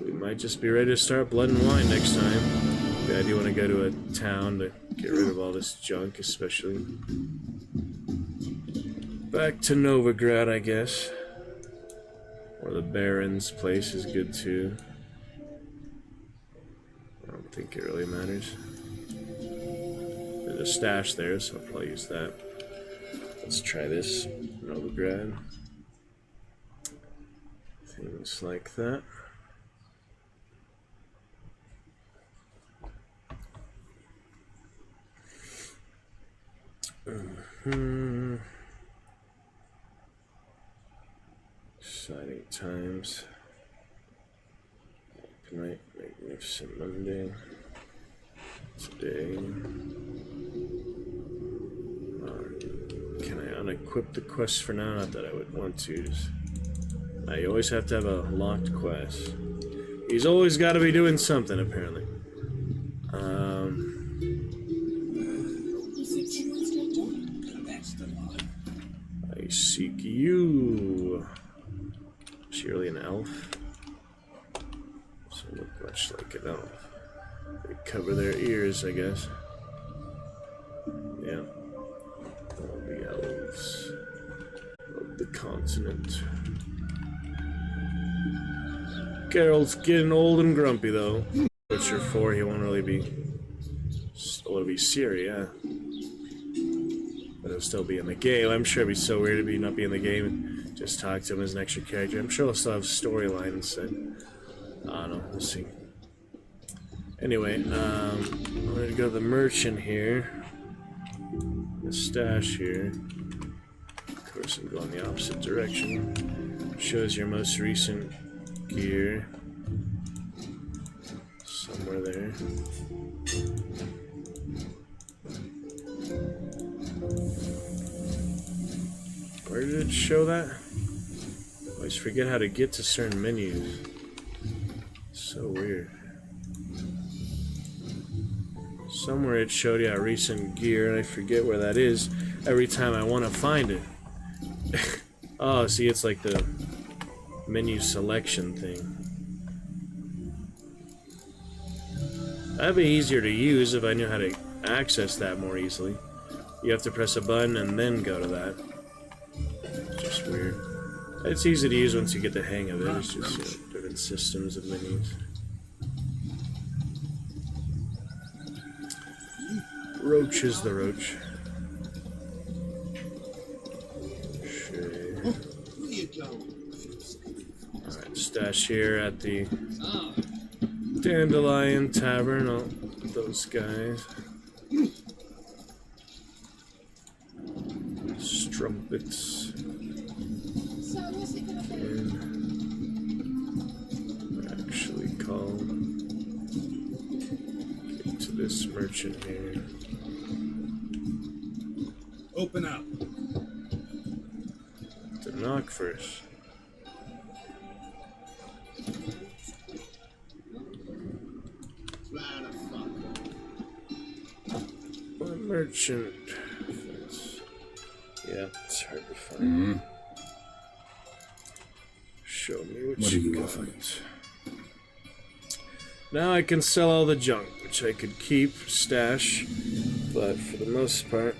We might just be ready to start Blood and Wine next time. Maybe I do want to go to a town to get rid of all this junk, especially. Back to Novigrad, I guess. Or the Baron's place is good too. I don't think it really matters. There's a stash there, so I'll probably use that. Let's try this. Novigrad. Things like that. Exciting times. Good night, magnificent Monday. Today. Can I unequip the quest for now? Not that I would want to. Just, you always have to have a locked quest. He's always got to be doing something, apparently. I seek you. Is she really an elf? Doesn't look much like an elf. They cover their ears, I guess. Yeah. All the elves of the continent. Geralt's getting old and grumpy, though. Witcher 4, he won't really be... Well, it'll be Ciri, yeah. But he'll still be in the game. I'm sure it'd be so weird to not be in the game and just talk to him as an extra character. I'm sure he'll still have storyline instead. I don't know, we'll see. Anyway, I'm gonna go to the merchant here. The stash here. Of course, I'm going the opposite direction. Shows your most recent gear. Somewhere there. Where did it show that? I always forget how to get to certain menus. So weird. Somewhere it showed, yeah, recent gear, and I forget where that is every time I want to find it. Oh, see, it's like the menu selection thing. That'd be easier to use if I knew how to access that more easily. You have to press a button and then go to that. It's just weird. It's easy to use once you get the hang of it. It's just different systems of menus. Roach is the roach. Sure. Alright, stash here at the Dandelion Tavern. All those guys. Strumpets. And actually call. Get to this merchant here. Open up. To knock first. What merchant? Yeah, it's hard to find. Show me what you got. Now I can sell all the junk, which I could keep, stash, but for the most part,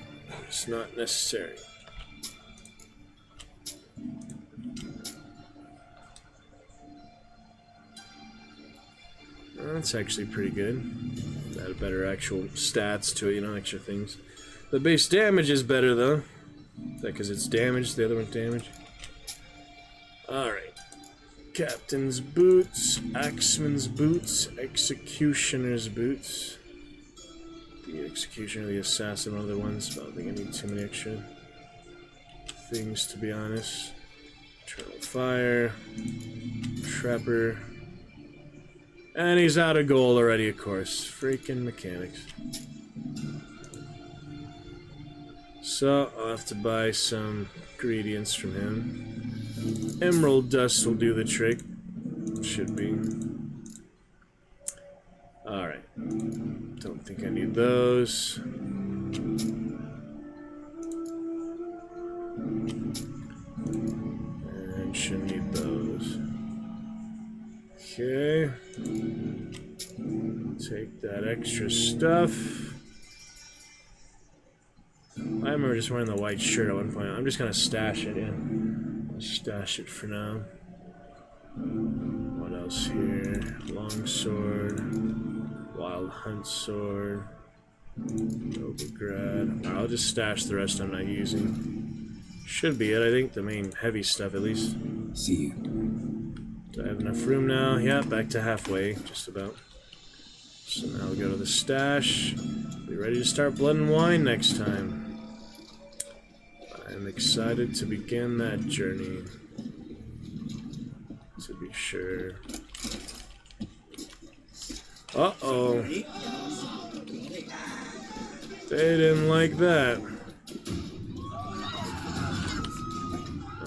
it's not necessary. Well, that's actually pretty good. Add better actual stats to it, you know, extra things. The base damage is better though. Is that because it's damaged? The other one's damaged? Alright. Captain's boots, Axeman's boots, Executioner's boots. The Executioner, the Assassin, one of the ones. I don't think I need too many extra things, to be honest. Eternal Fire. Trapper. And he's out of gold already, of course. Freaking mechanics. So, I'll have to buy some ingredients from him. Emerald dust will do the trick. Should be. Alright. Don't think I need those. And shouldn't need those. Okay. Take that extra stuff. I remember just wearing the white shirt at one point. I'm just gonna stash it, yeah. I'll stash it for now. What else here? Long sword. Wild hunt sword. Novigrad. I'll just stash the rest I'm not using. Should be it, I think. The main heavy stuff, at least. See you. Do I have enough room now? Yeah, back to halfway, just about. So now we'll go to the stash. Be ready to start Blood and Wine next time. I'm excited to begin that journey. To be sure. Uh-oh. They didn't like that.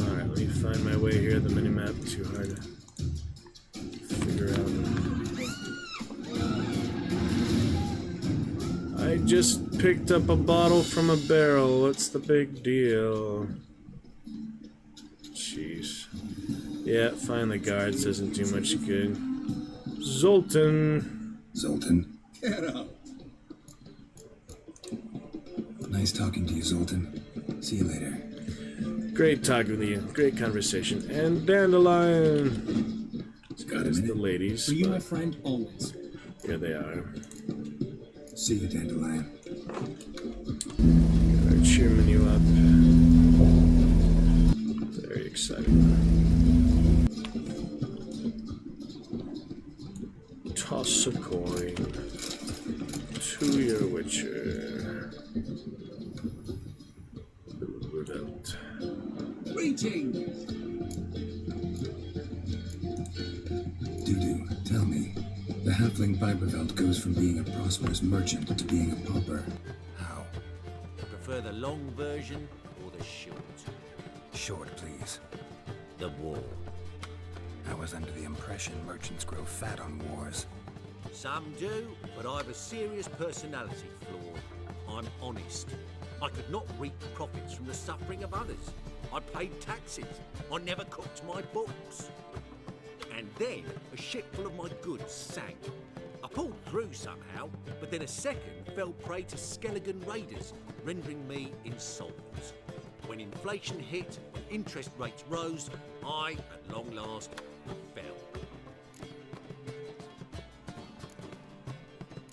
Alright, let me find my way here. The minimap too hard to figure out. I just picked up a bottle from a barrel. What's the big deal? Jeez. Yeah, find the guards doesn't do much good. Zoltan. Zoltan. Get up. Nice talking to you, Zoltan. See you later. Great talking with you. Great conversation. And Dandelion. As good as the ladies. For you, my friend, always. Here they are. See you, Dandelion. Got our cheer menu up. Very exciting. Toss a coin to your witcher. Without. Greetings! Dudu, tell me. The halfling Vibrevelt goes from being a prosperous merchant to being a pauper. How? Prefer the long version or the short? Short, please. The war. I was under the impression merchants grow fat on wars. Some do, but I have a serious personality flaw. I'm honest. I could not reap profits from the suffering of others. I paid taxes. I never cooked my books. And then a ship full of my goods sank. I pulled through somehow, but then a second fell prey to Skelligan raiders, rendering me insolvent. When inflation hit, interest rates rose, I, at long last, fell.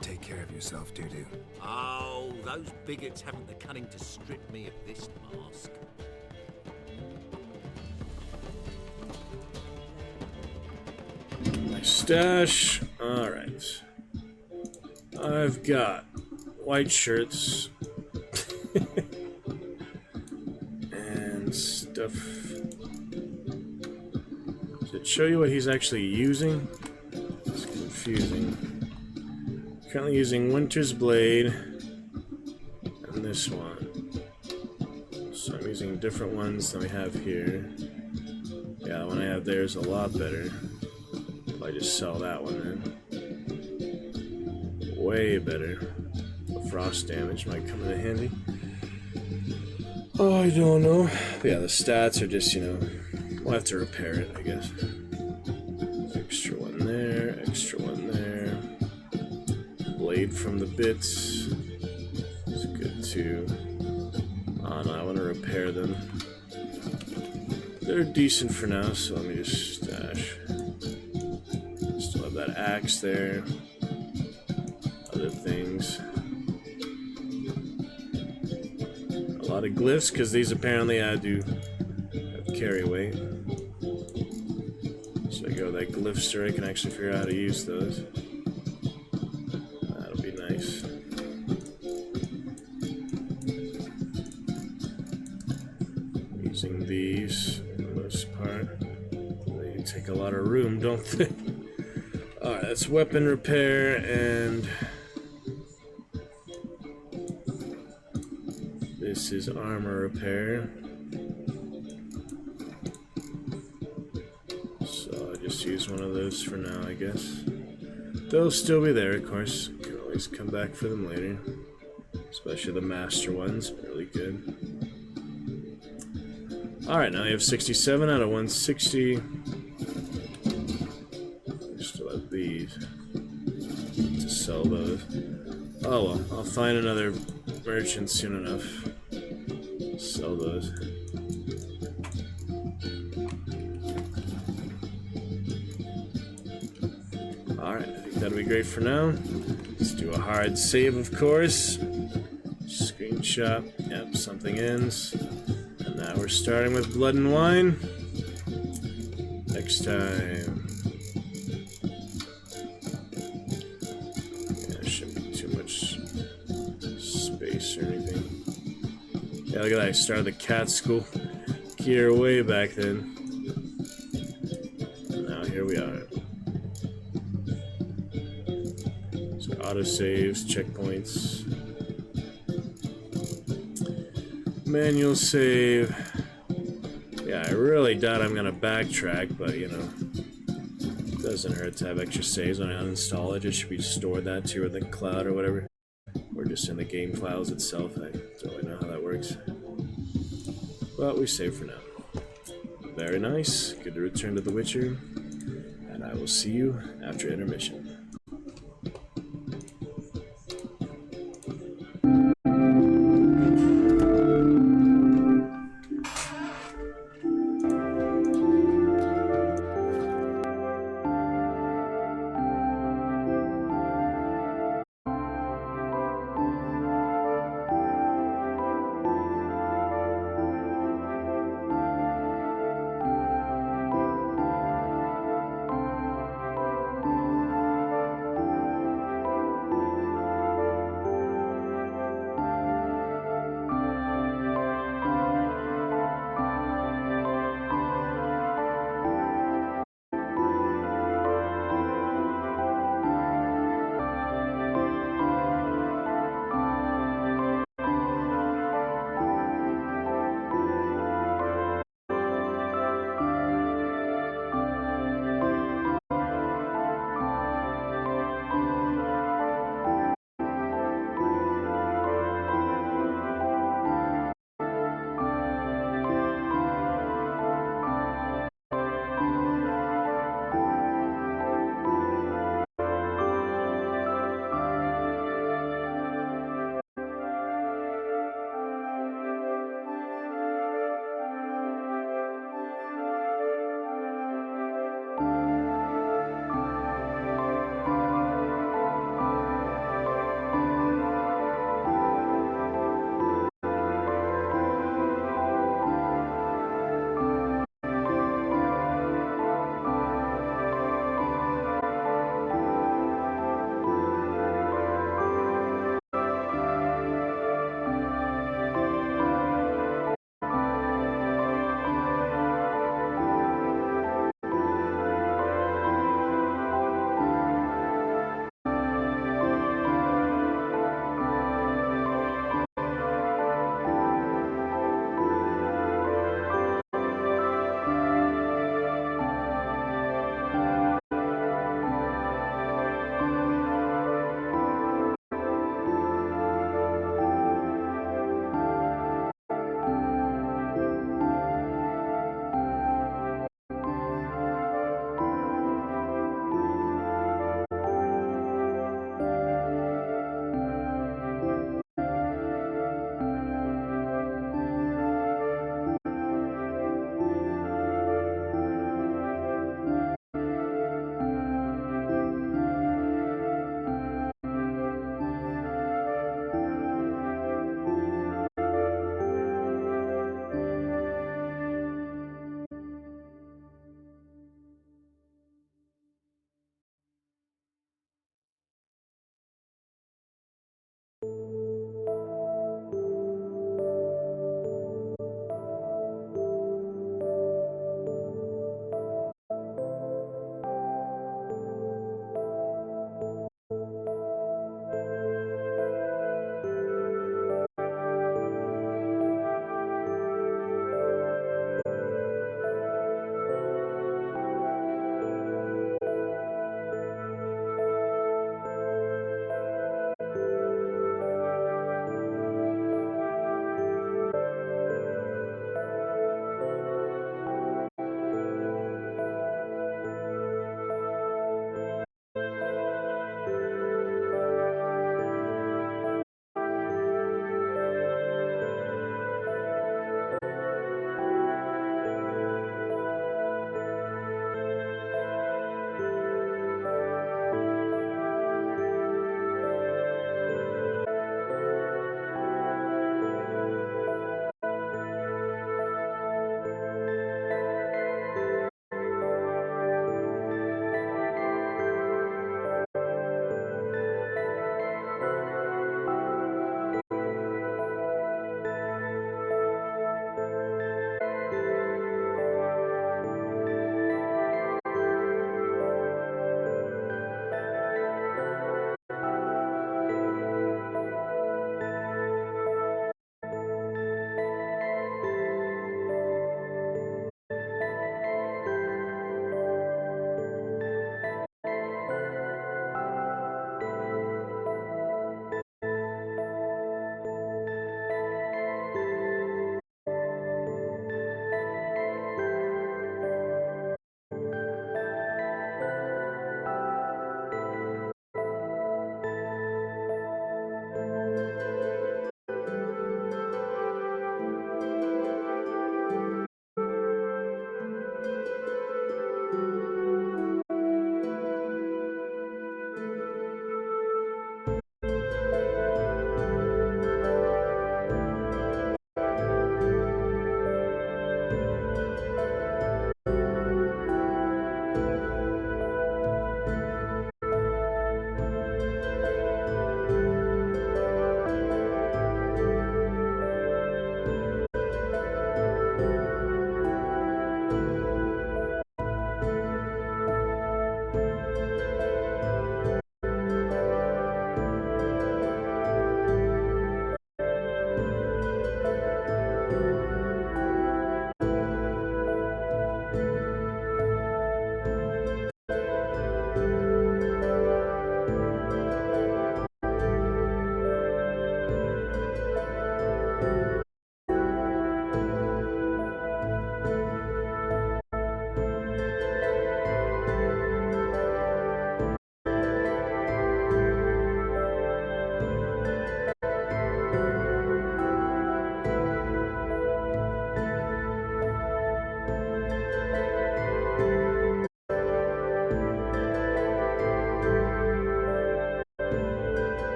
Take care of yourself, Dudu. Oh, those bigots haven't the cunning to strip me of this mask. My stash. Alright. I've got white shirts. And stuff. Does it show you what he's actually using? It's confusing. Currently using Winter's Blade and this one. So I'm using different ones than we have here. Yeah, the one I have there is a lot better. I just sell that one then. Way better. The frost damage might come in handy. Oh, I don't know. But yeah, the stats are just, you know, we'll have to repair it, I guess. Extra one there, extra one there. Blade from the bits. It's good too. Oh no, I want to repair them. They're decent for now, so let me just stash. Still have that axe there. Other things. A lot of glyphs, because these apparently do have carry weight. So I go with that glyph store, I can actually figure out how to use those. That'll be nice. Using these for the most part. take a lot of room, don't they? Alright, that's weapon repair, and this is armor repair. So I'll just use one of those for now, I guess. They'll still be there, of course. Can always come back for them later. Especially the master ones, really good. Alright, now you have 67 out of 160. We still have these to sell those. Oh well, I'll find another merchant soon enough. Sell those. Alright, I think that'll be great for now. Let's do a hard save, of course. Screenshot. Yep, something ends. And now we're starting with Blood and Wine. Next time. Yeah, there shouldn't be too much space or anything. Yeah, look at that. I started the cat school gear way back then. And now here we are. So autosaves, checkpoints. Manual save. Yeah, I really doubt I'm gonna backtrack, but you know, it doesn't hurt to have extra saves when I uninstall it. It should be stored that to the cloud or whatever, or just in the game files itself. I don't really know how that works, but we save for now. Very nice. Good to return to The Witcher, and I will see you after intermission.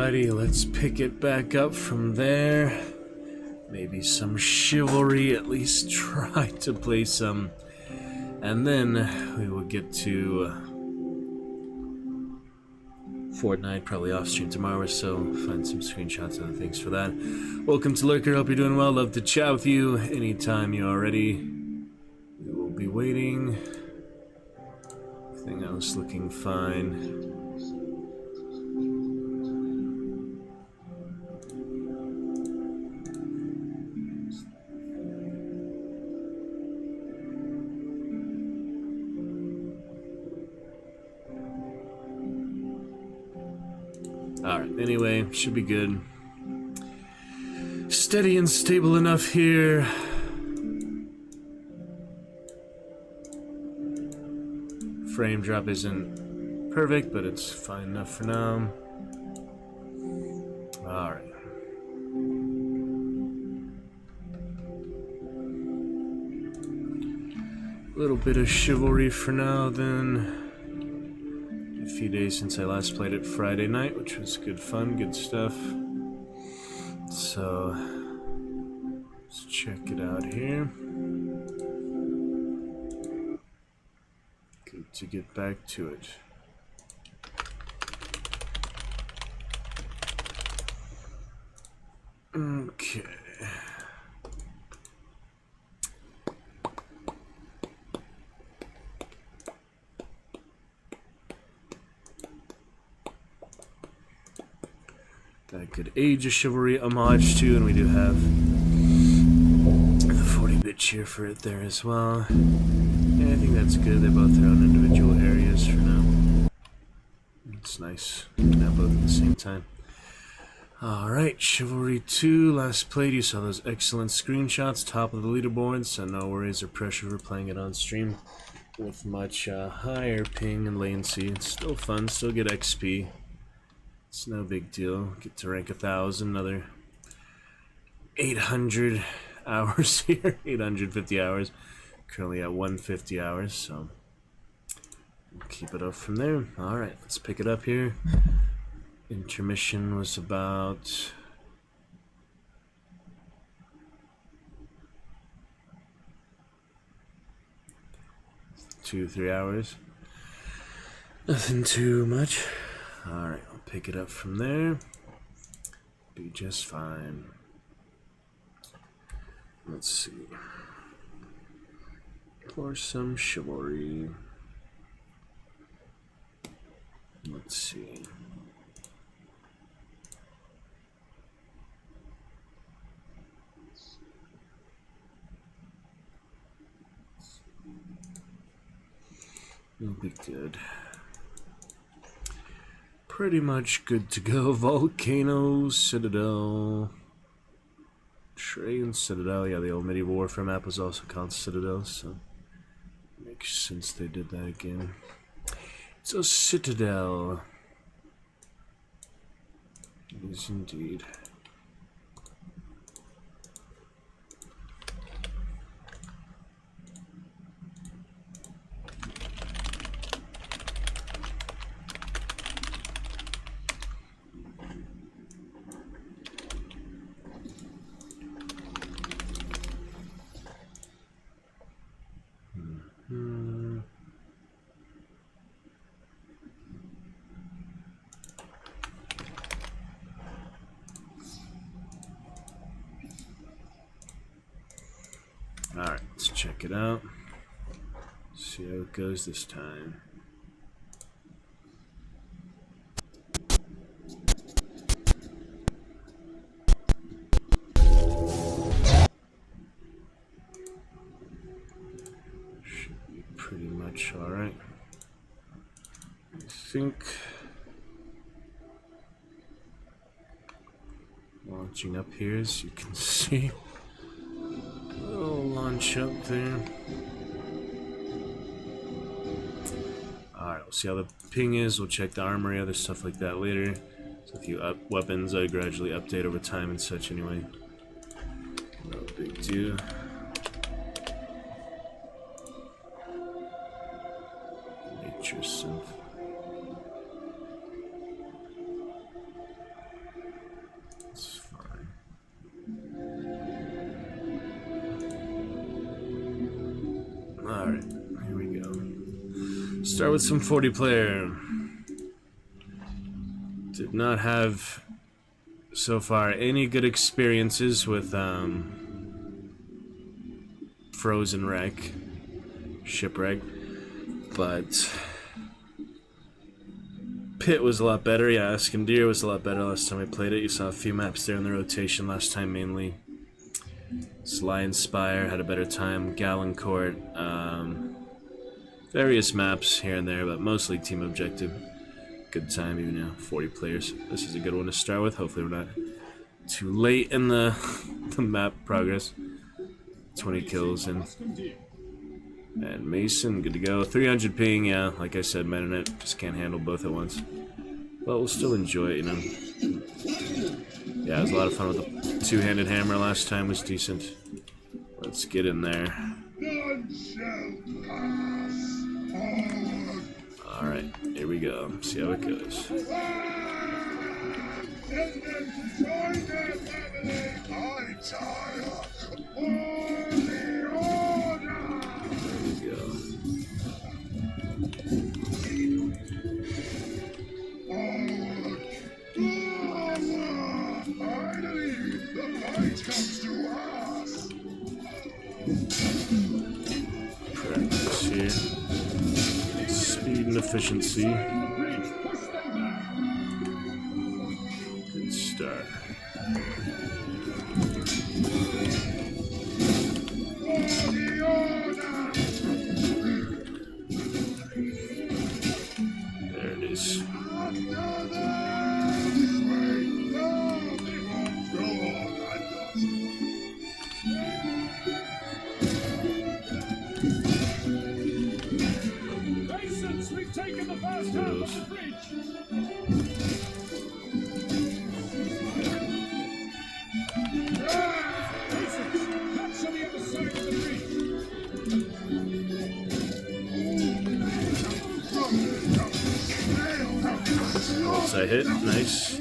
Alrighty, let's pick it back up from there. Maybe some Chivalry, at least try to play some. And then we will get to Fortnite, probably off stream tomorrow or so. Find some screenshots and other things for that. Welcome to Lurker, hope you're doing well. Love to chat with you anytime you are ready. We will be waiting. Everything else looking fine. Alright, anyway, should be good. Steady and stable enough here. Frame drop isn't perfect, but it's fine enough for now. Alright. A little bit of Chivalry for now, then. A few days since I last played it Friday night, which was good fun, good stuff. So, let's check it out here. Good to get back to it. Okay. That could age a Chivalry homage too, and we do have the 40-bit cheer for it there as well. Yeah, I think that's good. They're both their own individual areas for now. It's nice. Now both at the same time. Alright, Chivalry 2, last played. You saw those excellent screenshots, top of the leaderboard, so no worries or pressure for playing it on stream with much higher ping and latency. It's still fun, still get XP. It's no big deal. Get to rank 1,000, another 800 hours here. 850 hours. Currently at 150 hours, so we'll keep it up from there. Alright, let's pick it up here. Intermission was about 2-3 hours. Nothing too much. Alright, I'll pick it up from there. Be just fine. Let's see. For some Chivalry. Let's see. It'll be good. Pretty much good to go. Volcano, Citadel. Train, Citadel. Yeah, the old medieval warfare map was also called Citadel, so makes sense they did that again. It's a Citadel. It is indeed. Alright, let's check it out. See how it goes this time. Should be pretty much alright. I think. Launching up here, as you can see. Little launch up there. Alright, we'll see how the ping is. We'll check the armory, other stuff like that later. So a few weapons I gradually update over time and such anyway. No big deal. Nature synth. Start with some 40 player. Did not have so far any good experiences with Frozen Wreck, Shipwreck, but Pit was a lot better. Yeah, Escondir was a lot better last time I played it. You saw a few maps there in the rotation last time mainly. Sly and Spire had a better time. Galencourt, various maps here and there, but mostly team objective. Good time, even now, 40 players. This is a good one to start with. Hopefully we're not too late in the map progress. 20 kills and Mason, good to go. 300 ping, yeah, like I said, Metanet just can't handle both at once. But we'll still enjoy it, you know. Yeah, it was a lot of fun with the two-handed hammer last time, was decent. Let's get in there. Alright, here we go. See how it goes. Practice here. Speed and efficiency. Good start. There it is. I hit, nice.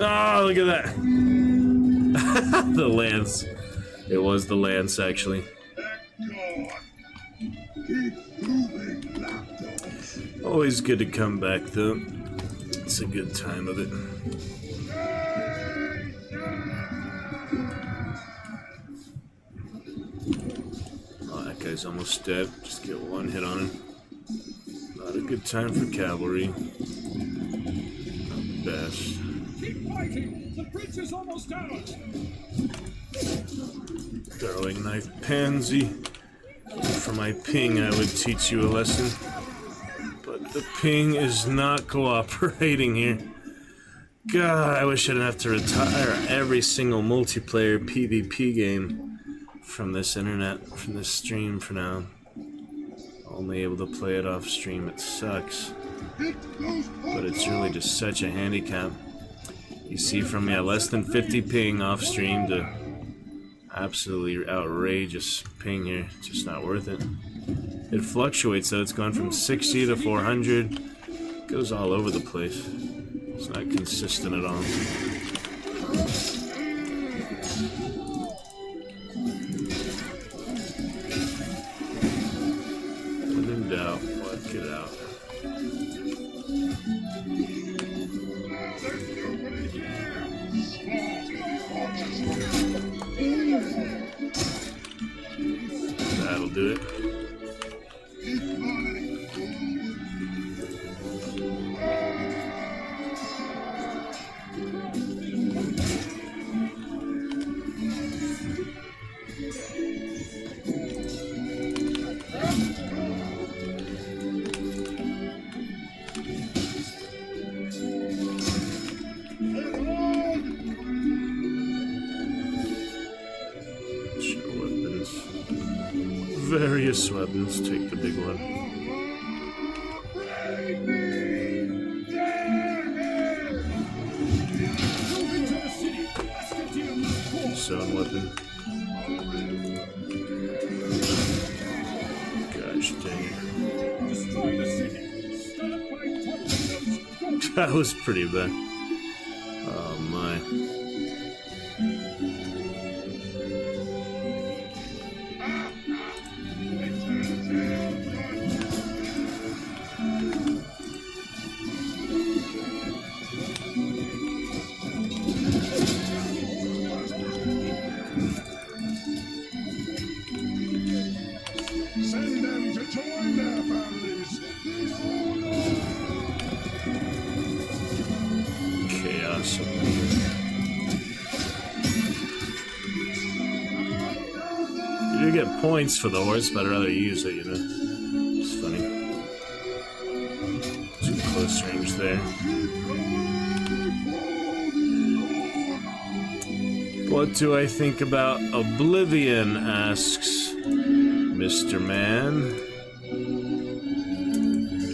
Oh, look at that. The lance. It was the lance, actually. Always good to come back, though. It's a good time of it. Oh, that guy's almost dead. Just get one hit on him. Not a good time for cavalry. Not best. Keep fighting! The bridge is almost ours! Throwing knife pansy. For my ping, I would teach you a lesson. But the ping is not cooperating here. God, I wish I didn't have to retire every single multiplayer PvP game from this internet, from this stream for now. Only able to play it off stream. It sucks. But it's really just such a handicap. You see from, yeah, less than 50 ping off stream to absolutely outrageous ping here. It's just not worth it. It fluctuates though. It's gone from 60 to 400. It goes all over the place. It's not consistent at all. When in doubt, what? Get out. That'll do it. Various weapons, take the big one. Stone weapon. Gosh dang it. That was pretty bad. Oh my. Join their families. Chaos. You do get points for the horse, but I'd rather use it, you know. It's funny. Too close range there. What do I think about Oblivion, asks Mr. Man.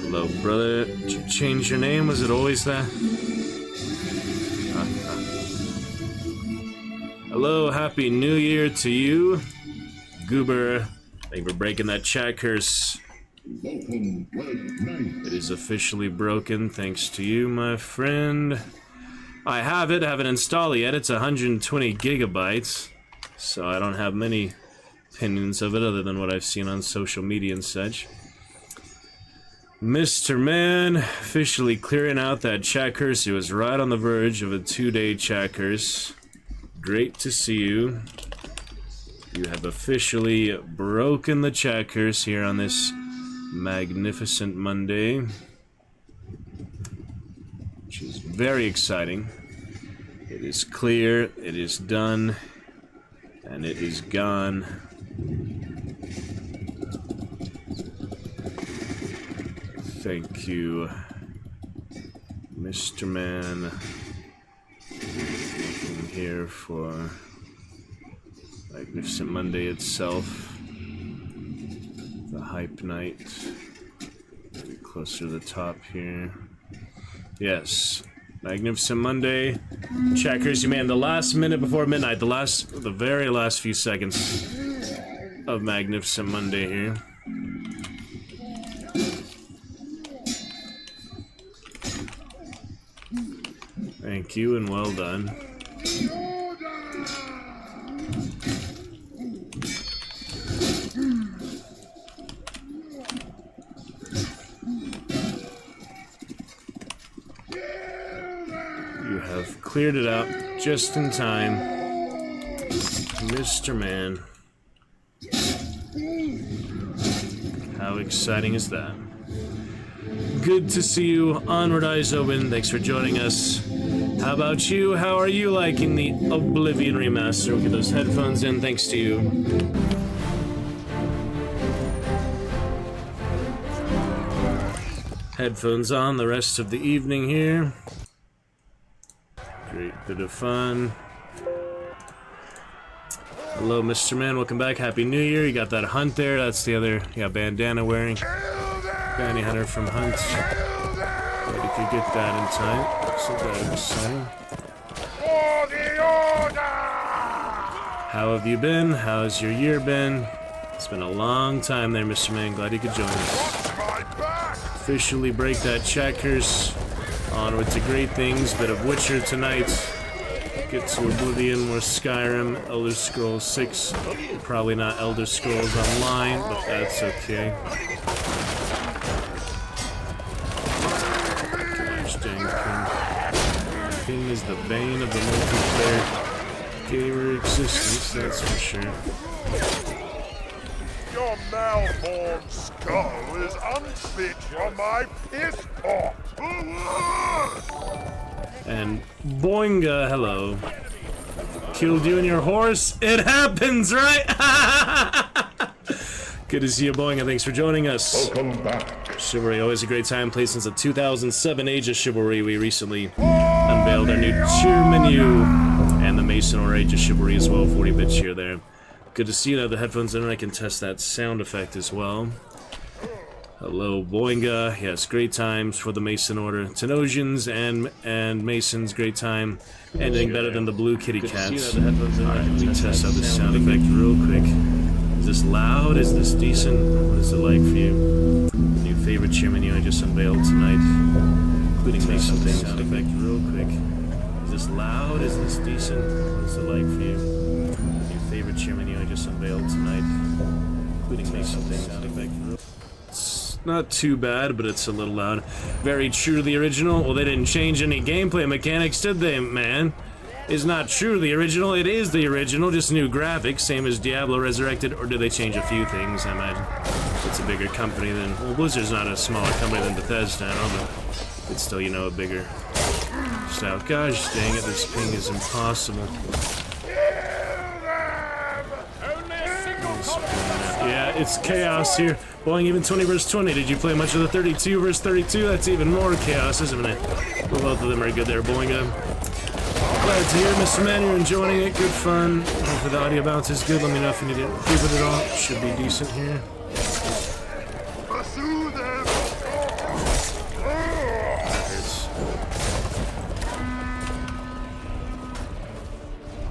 Hello, brother. Did you change your name? Was it always that? Hello, Happy New Year to you. Goober, thank you for breaking that chat curse. It is officially broken thanks to you, my friend. I haven't installed it yet. It's 120 gigabytes, so I don't have many opinions of it other than what I've seen on social media and such. Mr. Man, officially clearing out that chat curse. He was right on the verge of a 2-day chat curse. Great to see you. You have officially broken the chat curse here on this magnificent Monday, which is very exciting. It is clear, it is done, and it is gone. Thank you, Mr. Man. Looking here for Magnificent Monday itself. The hype night. Maybe closer to the top here. Yes. Magnificent Monday. Checkers, you man, the last minute before midnight, the very last few seconds of Magnificent Monday here. Thank you and well done. You have cleared it out just in time, Mr. Man. How exciting is that? Good to see you. Onward Eyes Open. Thanks for joining us. How about you? How are you liking the Oblivion remaster? We'll get those headphones in. Thanks to you. Headphones on the rest of the evening here. Great bit of fun. Hello, Mr. Man. Welcome back. Happy New Year. You got that hunt there. That's the other, bandana wearing. Bounty hunter from Hunt. Glad you could get that in time. So glad it was exciting. How have you been? How's your year been? It's been a long time there, Mr. Man. Glad you could join us. Officially break that checkers. Onward to great things. Bit of Witcher tonight. Get to Oblivion, more Skyrim, Elder Scrolls 6. Probably not Elder Scrolls Online, but that's okay. King is the bane of the multiplayer gamer existence, that's for sure. Your malformed skull is unfit for my piss pot. And Boinga, hello. Killed you and your horse? It happens, right? Good to see you, Boinga. Thanks for joining us. Welcome back. Chivalry, always a great time. Played since the 2007 Age of Chivalry. We recently unveiled our new cheer menu and the Mason or Age of Chivalry as well. 40-bit cheer there. Good to see you. Now the headphones in, and I can test that sound effect as well. Hello, Boinga. Yes, great times for the Mason Order. Tenosians and Masons, great time. Ending better than the Blue Kitty Cats. Alright, let me test out this sound effect real quick. Is this loud? Is this decent? What is it like for you? New favorite cheer menu I just unveiled tonight, including Mason sound effect real quick. Is this loud? Is this decent? What is it like for you? New favorite cheer menu I just unveiled tonight, including Mason sound effect real quick. It's not too bad, but it's a little loud. Very true to the original. Well, they didn't change any gameplay mechanics, did they, man? is not true the original. It is the original, just new graphics, same as Diablo Resurrected, or do they change a few things, I imagine? It's a bigger company than... Well, Blizzard's not a smaller company than Bethesda, I know, but it's still, you know, a bigger style. Gosh dang it, this ping is impossible. Yeah, it's chaos here. Boing, even 20 versus 20. Did you play much of the 32 versus 32? That's even more chaos, isn't it? Well, both of them are good there, Boing. Glad to hear, Mr. Man, you're enjoying it. Good fun. Hopefully the audio bounce is good. Let me know if you need to improve it at all. Should be decent here. Pursue them! That hurts.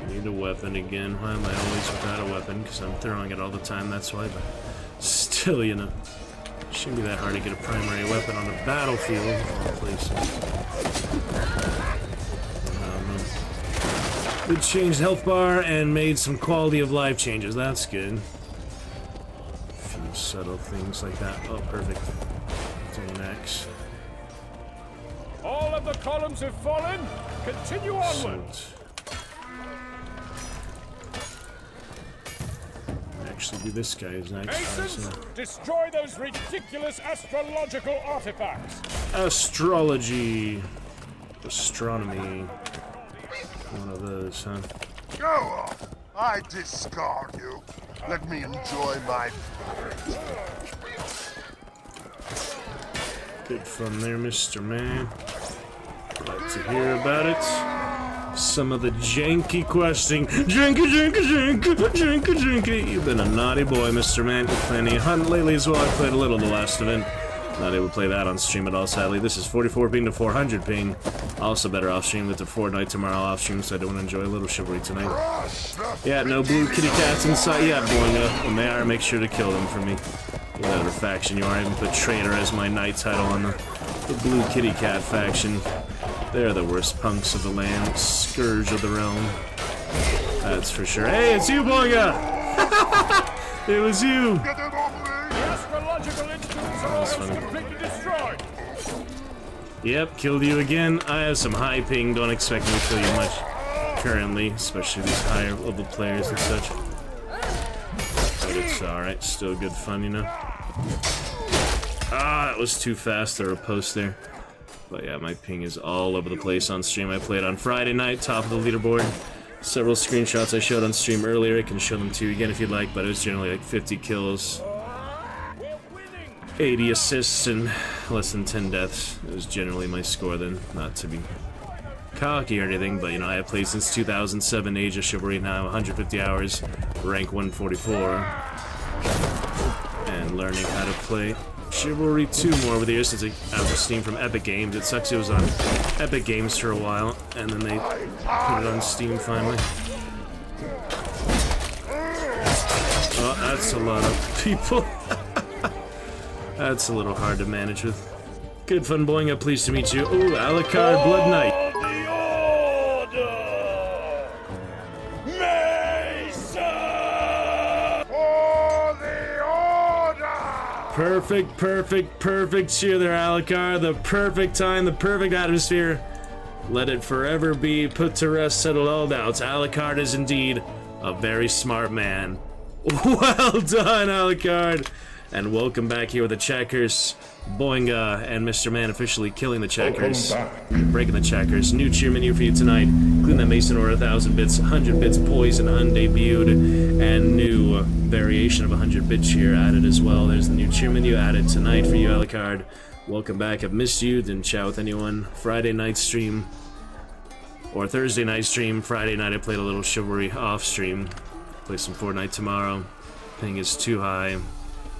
Need a weapon again. Why am I always without a weapon? Because I'm throwing it all the time, that's why. But still, you know, shouldn't be that hard to get a primary weapon on the battlefield of all places. We changed health bar and made some quality of life changes. That's good. A few subtle things like that. Oh, perfect. To next. All of the columns have fallen. Continue onward. Actually, do this guy's next. Masons, destroy those ridiculous astrological artifacts. Astrology, astronomy. One of those, huh? Go on! I discard you. Let me enjoy my Good fun there, Mr. Man. Glad to hear about it. Some of the janky questing. Janky. You've been a naughty boy, Mr. Man. You're playing a hunt lately as well. I played a little the last event. Not able to play that on stream at all, sadly. This is 44 ping to 400 ping. Also better off stream with the Fortnite tomorrow off stream, so I don't want to enjoy a little Chivalry tonight. Yeah, no blue kitty cats inside. Yeah, Boinga. When they are, make sure to kill them for me. Whatever faction you are, I even put Traitor as my knight title on the blue kitty cat faction. They're the worst punks of the land. Scourge of the realm. That's for sure. Hey, it's you, Boinga! It was you! That's funny. Completely destroyed. Yep, killed you again. I have some high ping, don't expect me to kill you much currently, especially these higher level players and such. But it's alright, still good fun, you know? Ah, that was too fast, there a post there. But yeah, my ping is all over the place on stream. I played on Friday night, top of the leaderboard. Several screenshots I showed on stream earlier, I can show them to you again if you'd like, but it was generally like 50 kills. 80 assists and less than 10 deaths. It was generally my score then, not to be cocky or anything, but you know, I have played since 2007 Age of Chivalry, now 150 hours, rank 144, and learning how to play Chivalry 2 more over the years since I was Steam from Epic Games. It sucks it was on Epic Games for a while, and then they put it on Steam finally. Oh, that's a lot of people. That's a little hard to manage with. Good fun, Boinga. Pleased to meet you. Ooh, Alucard Blood Knight. the order! Mason! For the order! Perfect cheer there, Alucard. The perfect time, the perfect atmosphere. Let it forever be put to rest, settle all doubts. Alucard is indeed a very smart man. Well done, Alucard. And welcome back here with the Checkers. Boinga and Mr. Man officially killing the Checkers. Breaking the Checkers. New cheer menu for you tonight. Including that Mason Order 1000 bits, 100 bits Poison undebuted, and new variation of 100 bit cheer added as well. There's the new cheer menu added tonight for you, Alucard. Welcome back. I've missed you. Didn't chat with anyone. Friday night stream. Or Thursday night stream. Friday night I played a little Chivalry off stream. Play some Fortnite tomorrow. Ping is too high.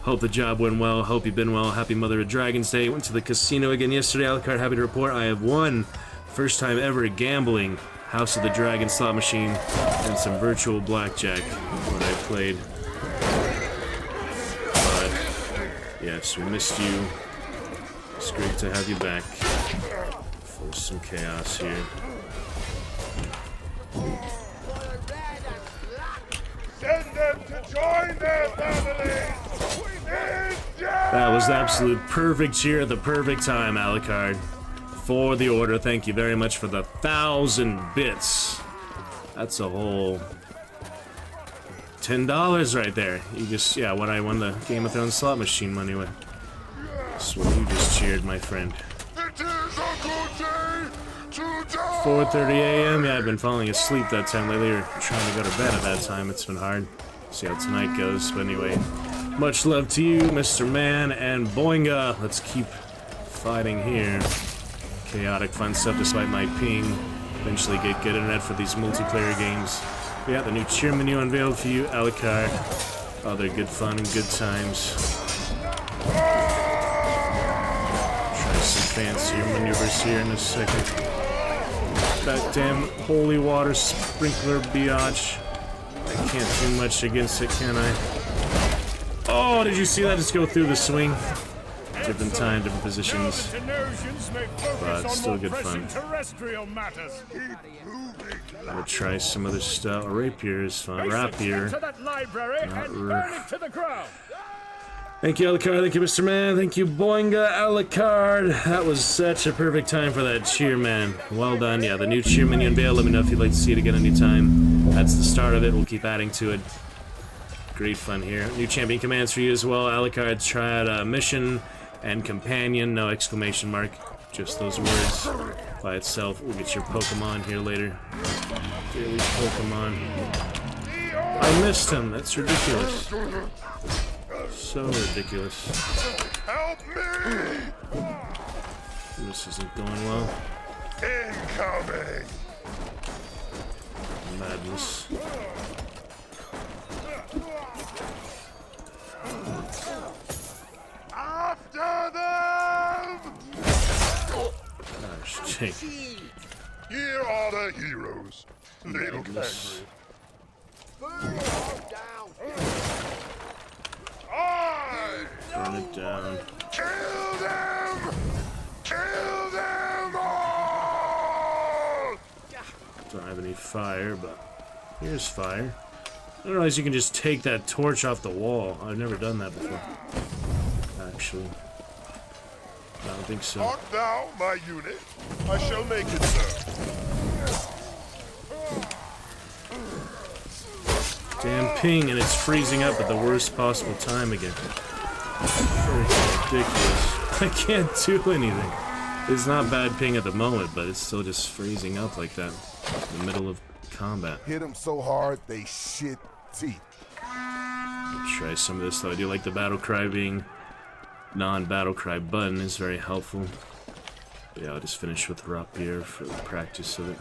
Hope the job went well. Hope you've been well. Happy Mother of Dragons Day. Went to the casino again yesterday. Alucard, happy to report I have won. First time ever gambling. House of the Dragon slot machine and some virtual blackjack when I played. But yes, we missed you. It's great to have you back. For some chaos here. Send them to join their families! That was the absolute perfect cheer at the perfect time, Alucard. For the order, thank you very much for the 1,000 bits. That's a whole $10 right there. You just, yeah, what I won the Game of Thrones slot machine money with. That's what you just cheered, my friend. 4:30 a.m. Yeah, I've been falling asleep that time lately, or trying to go to bed at that time. It's been hard. See how tonight goes. But anyway, much love to you, Mr. Man, and boinga. Let's keep fighting here. Chaotic fun stuff despite my ping. Eventually get good internet for these multiplayer games. We got the new cheer menu unveiled for you, Alucard. Other good fun and good times. Try some fancier maneuvers here in a second. That damn holy water sprinkler biatch. I can't do much against it, can I? Oh, did you see that just go through the swing? Different time, different positions. But still good fun. I would try some other stuff. Rapier is fun. Rapier. Thank you, Alucard. Thank you, Mr. Man. Thank you, Boinga Alucard. That was such a perfect time for that cheer, man. Well done. Yeah, the new cheer menu unveiled. Let me know if you'd like to see it again anytime. That's the start of it. We'll keep adding to it. Great fun here. New champion commands for you as well. Alucard tried mission and companion. No exclamation mark. Just those words by itself. We'll get your Pokemon here later. Daily Pokemon. I missed him. That's ridiculous. So ridiculous. Help me! This isn't going well. Incoming! Madness. After them! Gosh, Jake. Here are the heroes. Little Madness. Burn it down. Kill them! Kill them all! Don't have any fire, but here's fire. I didn't realize you can just take that torch off the wall. I've never done that before. Actually. I don't think so. Art thou my unit? I shall make it so. Damn ping, and it's freezing up at the worst possible time again. Freaking ridiculous. I can't do anything. It's not bad ping at the moment, but it's still just freezing up like that in the middle of combat. Hit them so hard they shit teeth. Try some of this though. I do like the battle cry being non-battle cry button is very helpful. But yeah, I'll just finish with Rapier for the practice of it.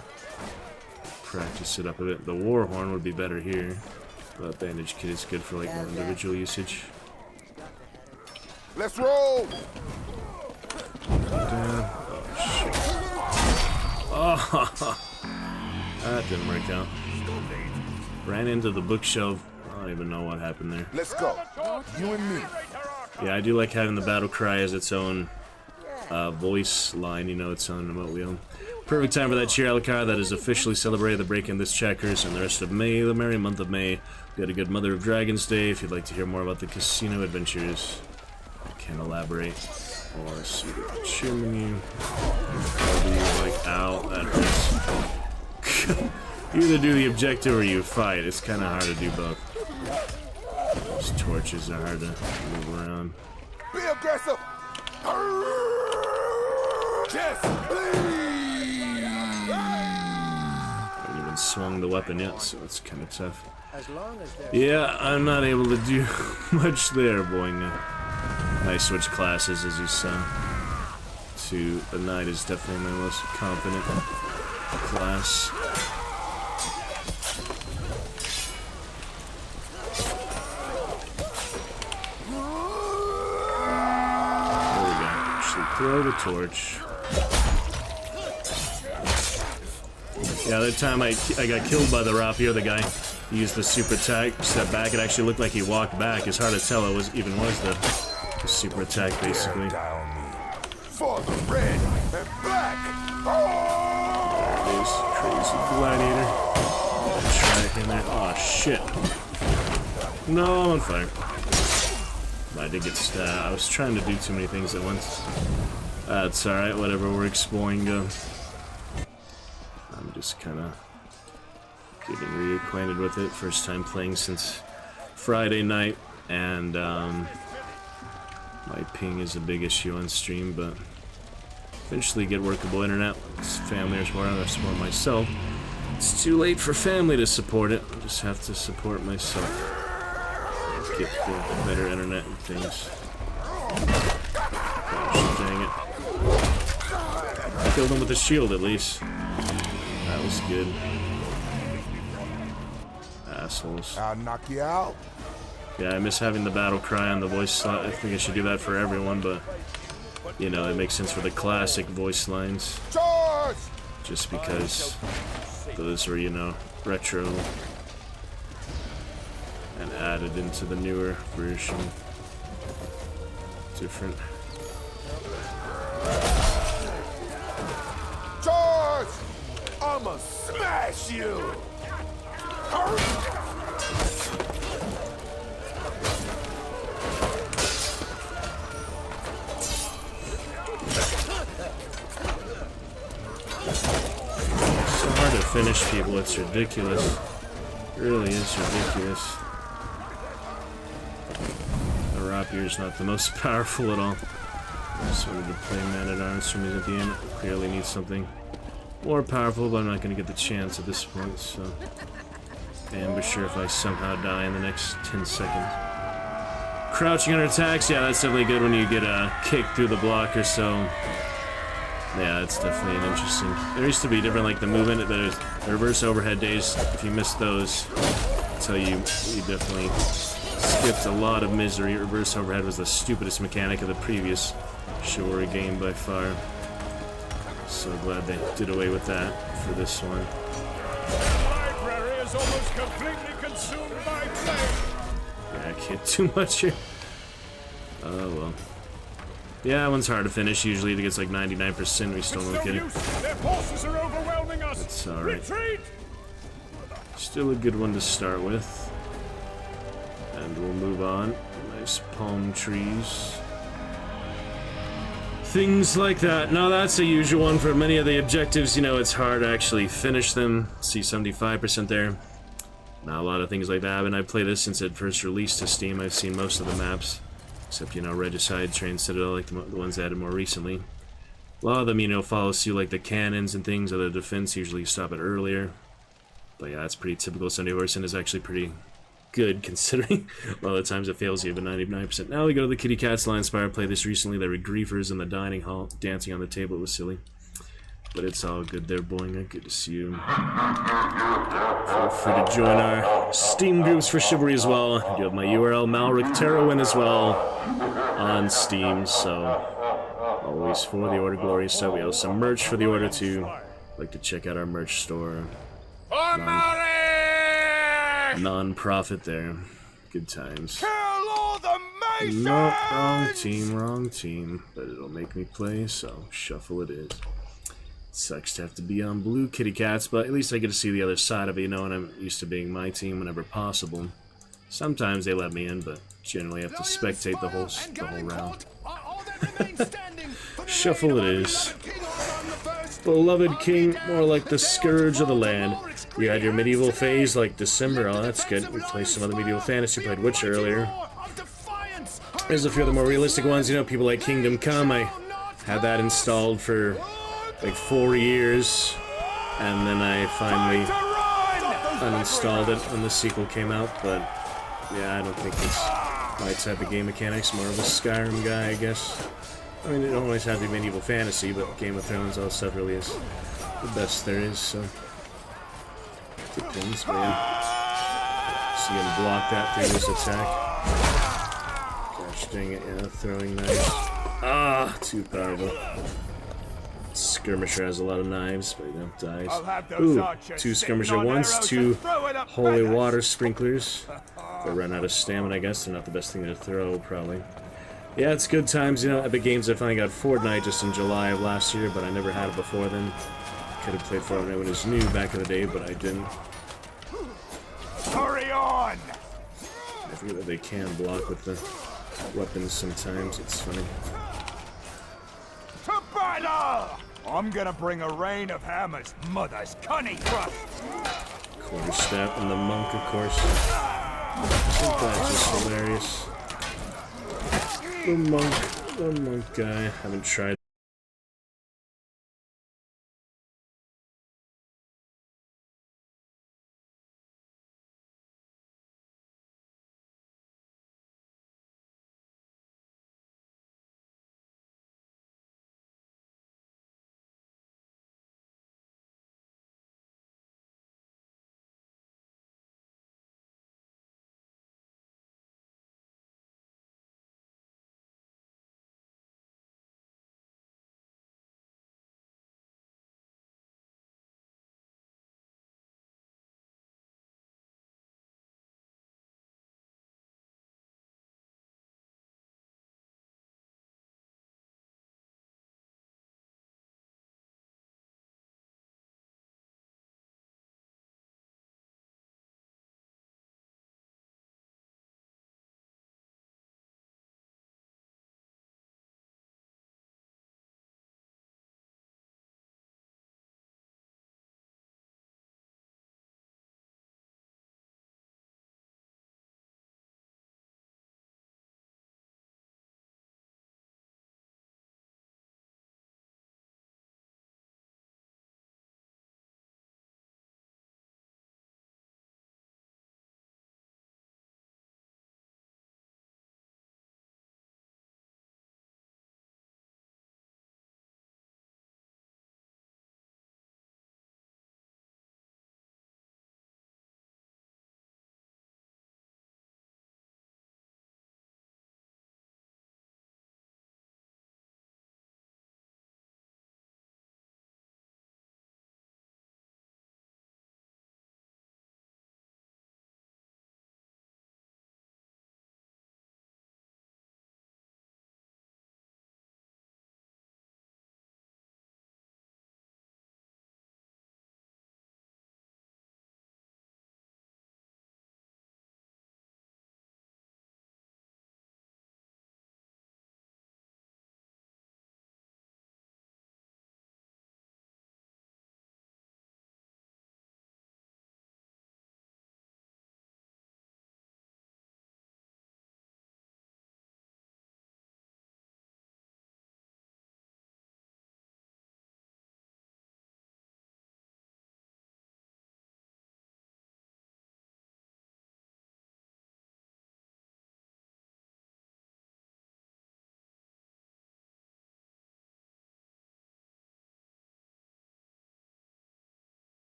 Practice it up a bit. The war horn would be better here. But bandage kit is good for like more individual usage. Let's roll! Oh shit. Oh, that didn't work out. Ran into the bookshelf. I don't even know what happened there. Let's go. You and me. Yeah, I do like having the battle cry as its own voice line, you know, its own remote wheel. Perfect time for that cheer, Alucard. That is officially celebrated the break in this checkers and the rest of May, the merry month of May. We had a good Mother of Dragons Day. If you'd like to hear more about the casino adventures, I can elaborate. Or see the cheer menu. Like, ow, that hurts. You either do the objective or you fight. It's kind of hard to do both. These torches are hard to move around. Be aggressive! Yes, Haven't even swung the weapon yet, so it's kind of tough. Yeah, I'm not able to do much there, boy. I switch classes, as you saw. To the knight is definitely my most confident class. There we go. Actually, throw the torch. Yeah, that time I got killed by the rapier, the guy used the super attack, step back. It actually looked like he walked back. It's hard to tell it was the super attack, basically. For the red and black. This crazy gladiator. Try it in there. Oh shit. No, I'm on fire. I did get stabbed. I was trying to do too many things at once. That's alright, whatever works, boingo. I'm just kinda getting reacquainted with it. First time playing since Friday night, and my ping is a big issue on stream, but eventually get workable internet. It's family or support. I support myself. It's too late for family to support it. I just have to support myself. Get the better internet and things. Gosh, dang it. I killed him with a shield at least. That was good. Assholes. I'll knock you out. Yeah, I miss having the battle cry on the voice slot. I think I should do that for everyone, but you know, it makes sense for the classic voice lines. Charge! Just because those were, you know, retro and added into the newer version. Different. Charge! I'ma smash you! So hard to finish people, it's ridiculous. It really is ridiculous. The rapier's not the most powerful at all. I just wanted to play Man-at-Arms for me at the end. Clearly needs something more powerful, but I'm not going to get the chance at this point, so... Ambusher if I somehow die in the next 10 seconds. Crouching under attacks, yeah, that's definitely good when you get a kick through the block or so. Yeah, it's definitely an interesting... There used to be different, like the movement, the reverse overhead days. If you missed those, I'll tell you, you definitely skipped a lot of misery. Reverse overhead was the stupidest mechanic of the previous Chivalry game by far. So glad they did away with that for this one. Almost completely consumed by flame. Yeah, I can't do much here. Oh well. Yeah, that one's hard to finish. Usually it gets like 99%. We still don't get it. Their forces are overwhelming us. It's alright. Retreat! Still a good one to start with. And we'll move on. Nice palm trees. Things like that. Now that's a usual one for many of the objectives. You know, it's hard to actually finish them. See 75% there. Now a lot of things like that. And I played this since it first released to Steam. I've seen most of the maps. Except, you know, Regicide, Train Citadel, like the ones added more recently. A lot of them, you know, follow suit like the cannons and things. Other defense, usually you stop it earlier. But yeah, that's pretty typical. 70% is actually pretty good considering a lot of the times it fails you, but 99%. Now we go to the Kitty Cat's Lion Spire. I played this recently. There were griefers in the dining hall dancing on the table. It was silly. But it's all good there, Boinga. Good to see you. Feel free to join our Steam groups for Chivalry as well. I do have my URL, Malric Terrowin, as well on Steam, so always for the Order glorious stuff. We have some merch for the Order too. Like to check out our merch store. Non-profit there. Good times. No, wrong team. But it'll make me play, so shuffle it is. Sucks to have to be on blue kitty cats, but at least I get to see the other side of it, you know, and I'm used to being my team whenever possible. Sometimes they let me in, but generally I have to spectate the whole round. Shuffle it is. Beloved king, more like the scourge of the land. You had your medieval phase like December. Oh, that's good. We played some other medieval fantasy. Played Witcher earlier. There's a few of the more realistic ones, you know, people like Kingdom Come. I had that installed for like 4 years, and then I finally uninstalled it when the sequel came out. But yeah, I don't think it's my type of game mechanics. More of a Skyrim guy, I guess. I mean, it don't always have to be medieval fantasy, but Game of Thrones, all that stuff really is the best there is, so depends, man. So you can block that through this attack. Gosh dang it, yeah, throwing knives. Ah, too powerful. Skirmisher has a lot of knives, but he don't die. Ooh, 2 skirmisher once, 2 holy water sprinklers. If they run out of stamina, I guess they're not the best thing to throw, probably. Yeah, it's good times, you know. Epic Games, I finally got Fortnite just in July of last year, but I never had it before then. Could have played Fortnite when it was new back in the day, but I didn't. Hurry on! I forget that they can block with the weapons sometimes. It's funny. To battle! I'm gonna bring a rain of hammers, mother's cunny crust! Quarterstep and the monk, of course. I think that's just hilarious. The monk guy. Haven't tried.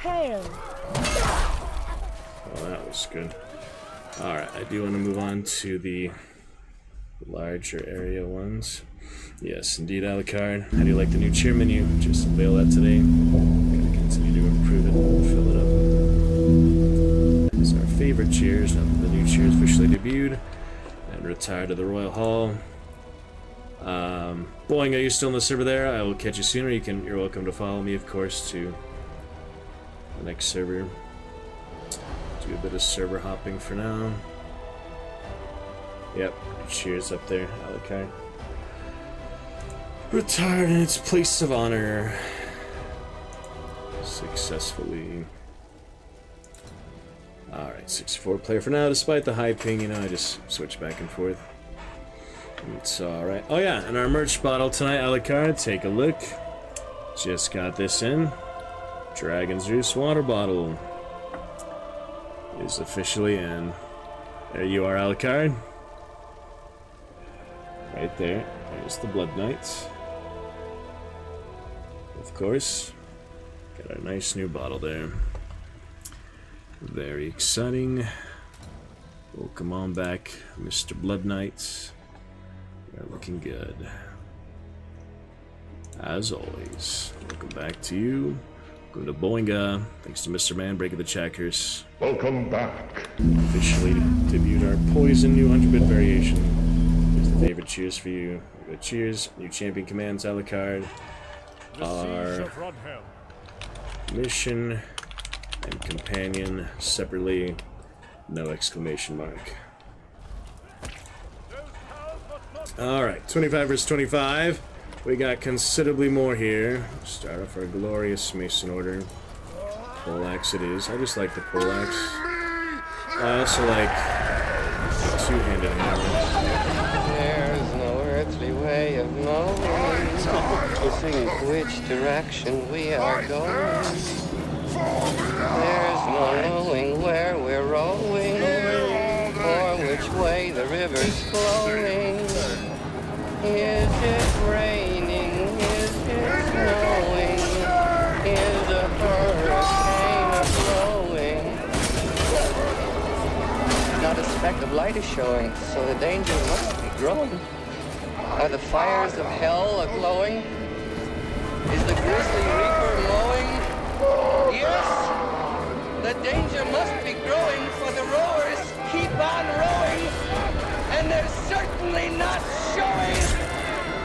Hail! Well, that was good. Alright, I do want to move on to the larger area ones. Yes, indeed, Alucard. How do you like the new cheer menu? Just unveil that today. Gotta continue to improve it and fill it up. These are our favorite cheers. Now that the new cheers officially debuted and retired to the Royal Hall. Boing, are you still in the server there? I will catch you soon, or you're welcome to follow me, of course, to the next server. Do a bit of server hopping for now. Yep, cheers up there, Alucard. Retired in its place of honor. Successfully. Alright, 64 player for now, despite the high ping, you know, I just switch back and forth. It's alright. Oh yeah, and our merch bottle tonight, Alucard, take a look. Just got this in. Dragon's Juice water bottle is officially in. There you are, Alucard. Right there. There's the Blood Knights. Of course. Got our nice new bottle there. Very exciting. Welcome on back, Mr. Blood Knight. You're looking good. As always, welcome back to you. Welcome to Boinga. Thanks to Mr. Man breaking the checkers. Welcome back. Officially debuted our Poison new 100-bit variation. Here's the favorite cheers for you. Good cheers. New champion commands a la carte. Our mission and companion separately. No exclamation mark. Alright, 25 versus 25. We got considerably more here. Start off our glorious Mason order. Poleaxe it is. I just like the poleaxe. I also like two-handed hammer. There's no earthly way of knowing which direction we are going. There's no knowing where we're rowing, or which way the river's flowing. Is it raining? Is it snowing? Is a hurricane blowing? Not a speck of light is showing, so the danger must be growing. Are the fires of hell a-glowing? Is the grizzly reaper mowing? Yes! The danger must be growing, for the rowers keep on rowing, and they're certainly not showing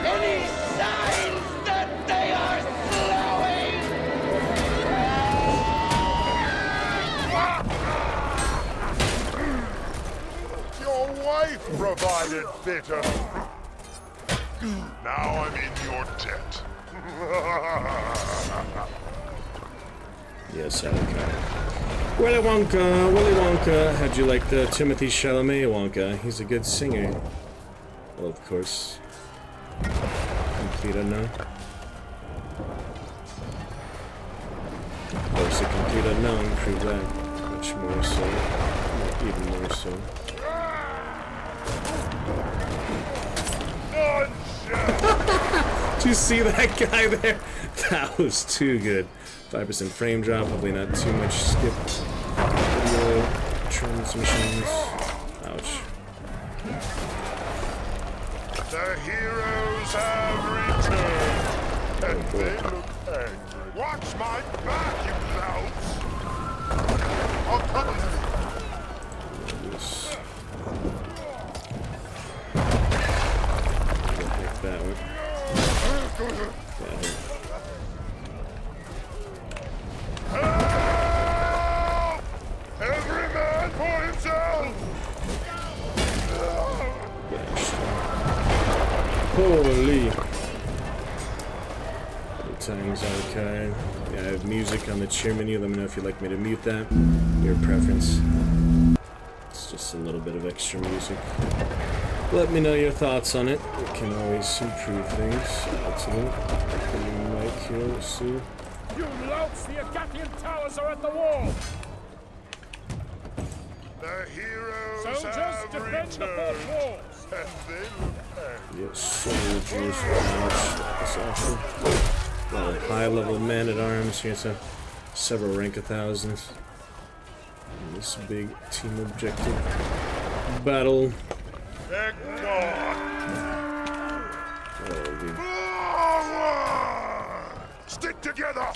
any signs that they are slowing! Your wife provided bitter. Now I'm in your debt. Yes, okay. Willy Wonka. How'd you like the Timothy Chalamet Wonka? He's a good singer. Well, of course. Complete unknown. Of course, a complete unknown proved that. Much more so. Even more so. Did you see that guy there? That was too good. 5% frame drop, hopefully not too much skip video transmissions. Ouch. The heroes have returned, and they look angry. Watch my back, you louts! I'll cover you. Yes. Like that one. Help! Every man for himself! Holy! Good times, okay. Yeah, I have music on the chair menu. Let me know if you'd like me to mute that. Your preference. It's just a little bit of extra music. Let me know your thoughts on it. We can always improve things. Excellent. Mic here, let's see. You louts, the Agathian towers are at the wall! The heroes Soldiers, have defend the returned, fort walls! and they look angry. Yes, soldiers. That's awesome. A lot of high-level man-at-arms here, so several rank of thousands. And this big team objective battle. Thank God. Stick together!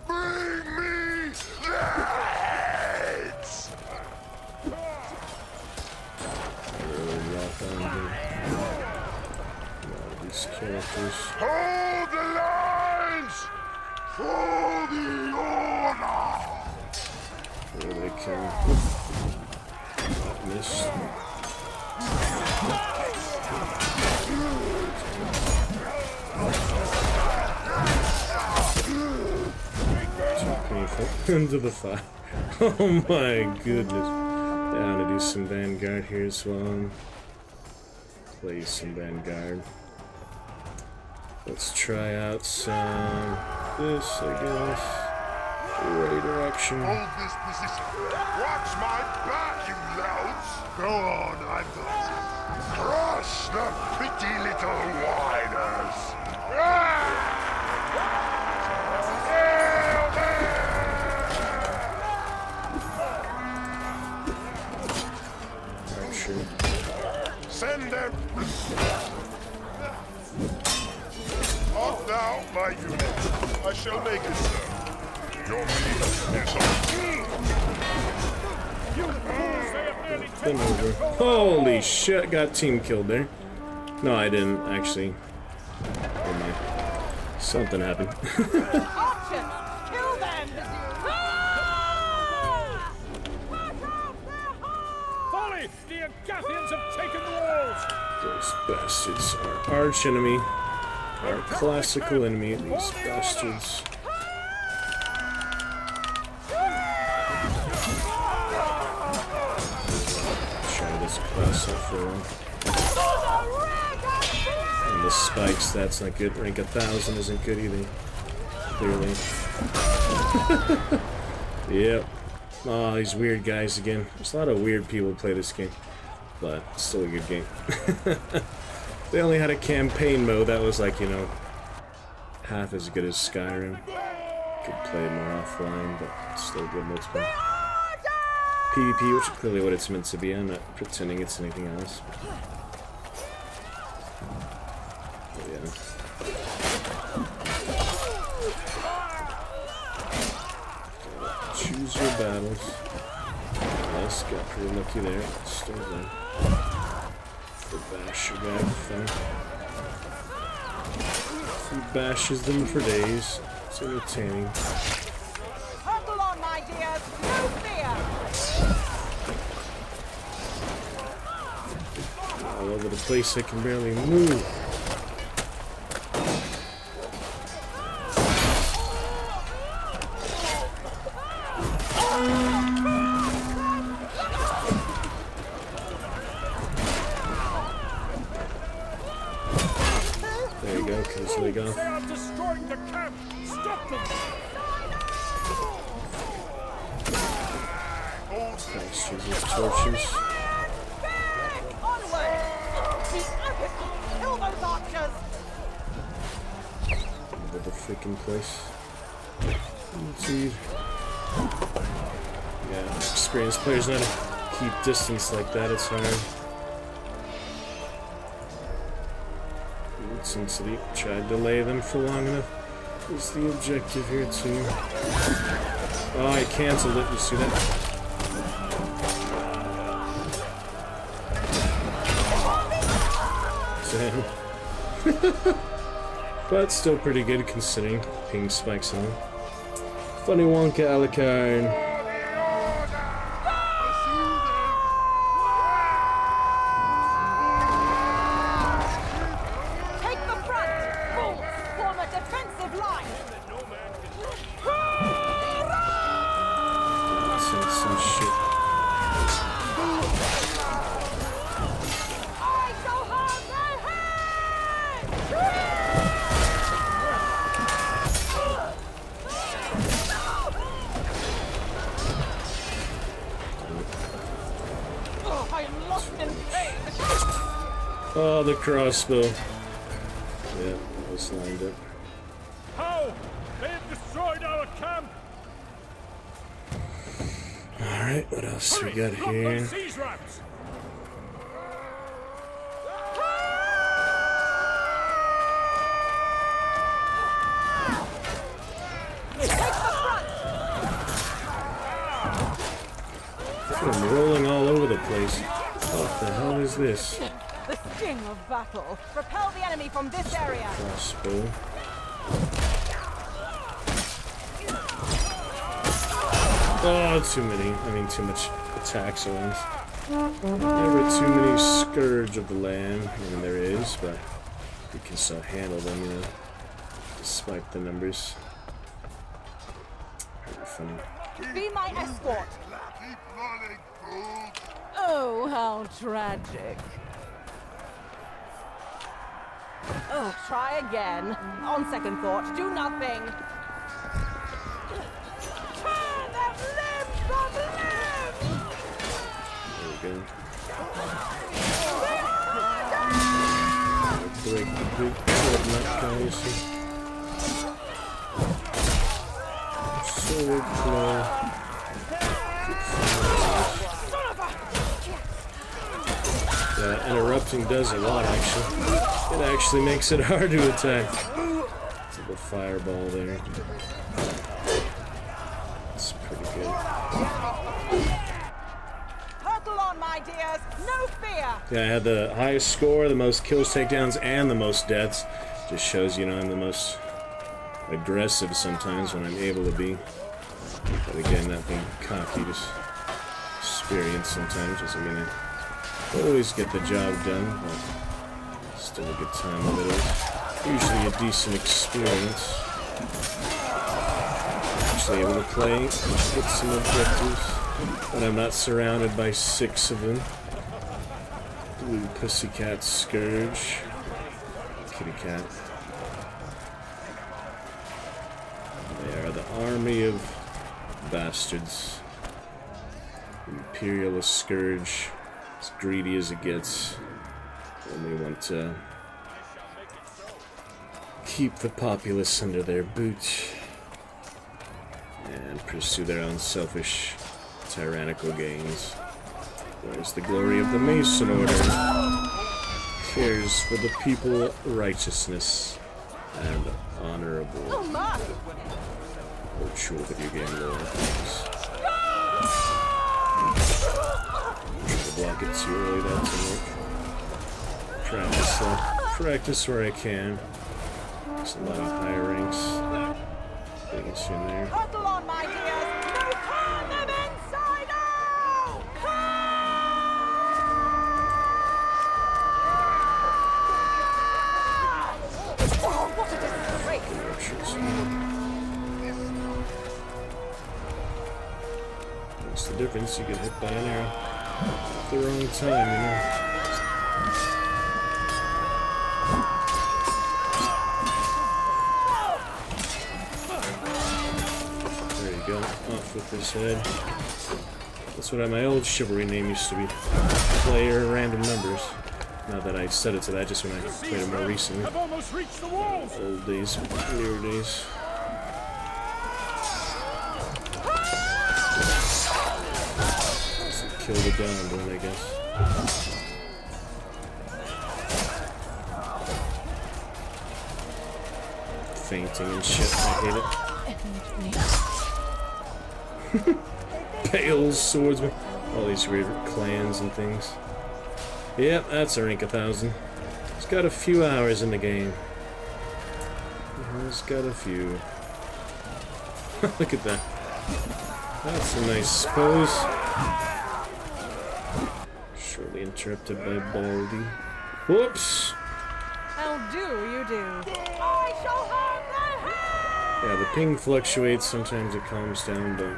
Bring me the heads! Really rock on here. A lot of these characters. Hold the lines! For the honor! Where they can. Miss. Into the fire. Oh my goodness. Yeah, I'm gonna do some Vanguard here as well. Play some Vanguard. Let's try out some this, I guess. Raider action. Hold this position. Watch my back, you louts! Go on, I've got it. Crush the pretty little whiners! Now, my unit. I shall make it so. Your meat is on. Been over. Holy shit, got team killed there. No, I didn't, actually. Never mind. Something happened. Folly! The Agathians have taken the walls! Those bastards are arch enemy. Our classical enemy, these bastards. Try this class out for a while. And the spikes, that's not good. Rank 1000 isn't good either. Clearly. Yep. Oh, these weird guys again. There's a lot of weird people who play this game. But it's still a good game. They only had a campaign mode that was like, you know, half as good as Skyrim. Could play more offline, but still good multiplayer. PvP, which is clearly what it's meant to be. I'm not pretending it's anything else. But yeah. Choose your battles. Yes, got pretty lucky there. Still there. The basher guy thing. He bashes them for days. It's entertaining. Hurtle on, my dears. No fear. All over the place, I can barely move. There you go, kills the leg off. They are destroying the camp! Stop them! Nice, uses torches. Onward! The epic! Kill those archers! Over the freaking place. Let's see. Yeah, experienced players know how to keep distance like that, it's hard. Intensity. Tried to delay them for long enough. What's the objective here too? Oh, I cancelled it. You see that? Damn. But still pretty good considering ping spikes on them. Funny Wonka Alucard. Oh, the crossbow. Yeah, that was lined up. How? They have destroyed our camp! Alright, what else we got here? Seize rats! I'm rolling all over the place. What the hell is this? The sting of battle. Repel the enemy from this area. Crossbow. Oh, too many. I mean, too much attacks at once. Never too many Scourge of the Land. I mean, there is, but you can still handle them, you know, despite the numbers. Pretty funny. Be my escort. Oh, how tragic. Oh, try again. On second thought, do nothing. Turn them limb from limb! There we go. Break the big sword nut guys. Sword claw. Yeah, interrupting does a lot, actually. It actually makes it hard to attack. Double fireball there. That's pretty good. Hurtle on, my dears, no fear. Yeah, I had the highest score, the most kills, takedowns, and the most deaths. Just shows, you know, I'm the most aggressive sometimes when I'm able to be. But again, not being cocky, just experience sometimes doesn't mean I always get the job done, but still a good time with it. Usually a decent experience. Actually able to play, get some objectives when I'm not surrounded by 6 of them. Blue Pussycat Scourge. Kitty cat. They are the army of bastards. Imperialist Scourge. As greedy as it gets. Only want to keep the populace under their boot and pursue their own selfish, tyrannical gains. Whereas the glory of the Mason Order cares for the people, righteousness, and honorable virtual video game lore. Try to block it too early, that didn't work. Practice where I can. There's a lot of high ranks things in there. Hurtle on, my dears, no turn them inside out! Oh, what a disgrace! What's the difference? You get hit by an arrow at the wrong time, you know. There you go. Off with his head. That's what my old Chivalry name used to be. Player random numbers. Now that I set it to that, just when I played it more recently. Old days, newer days. Kill the downed one, I guess. Fainting and shit, I hate it. Pales, swordsman, all these weird clans and things. Yep, that's a rank 1000. It's got a few hours in the game. It's got a few. Look at that. That's a nice pose. Shortly interrupted by Baldy. Whoops! How do you do? I shall have the head! Yeah, the ping fluctuates. Sometimes it calms down, but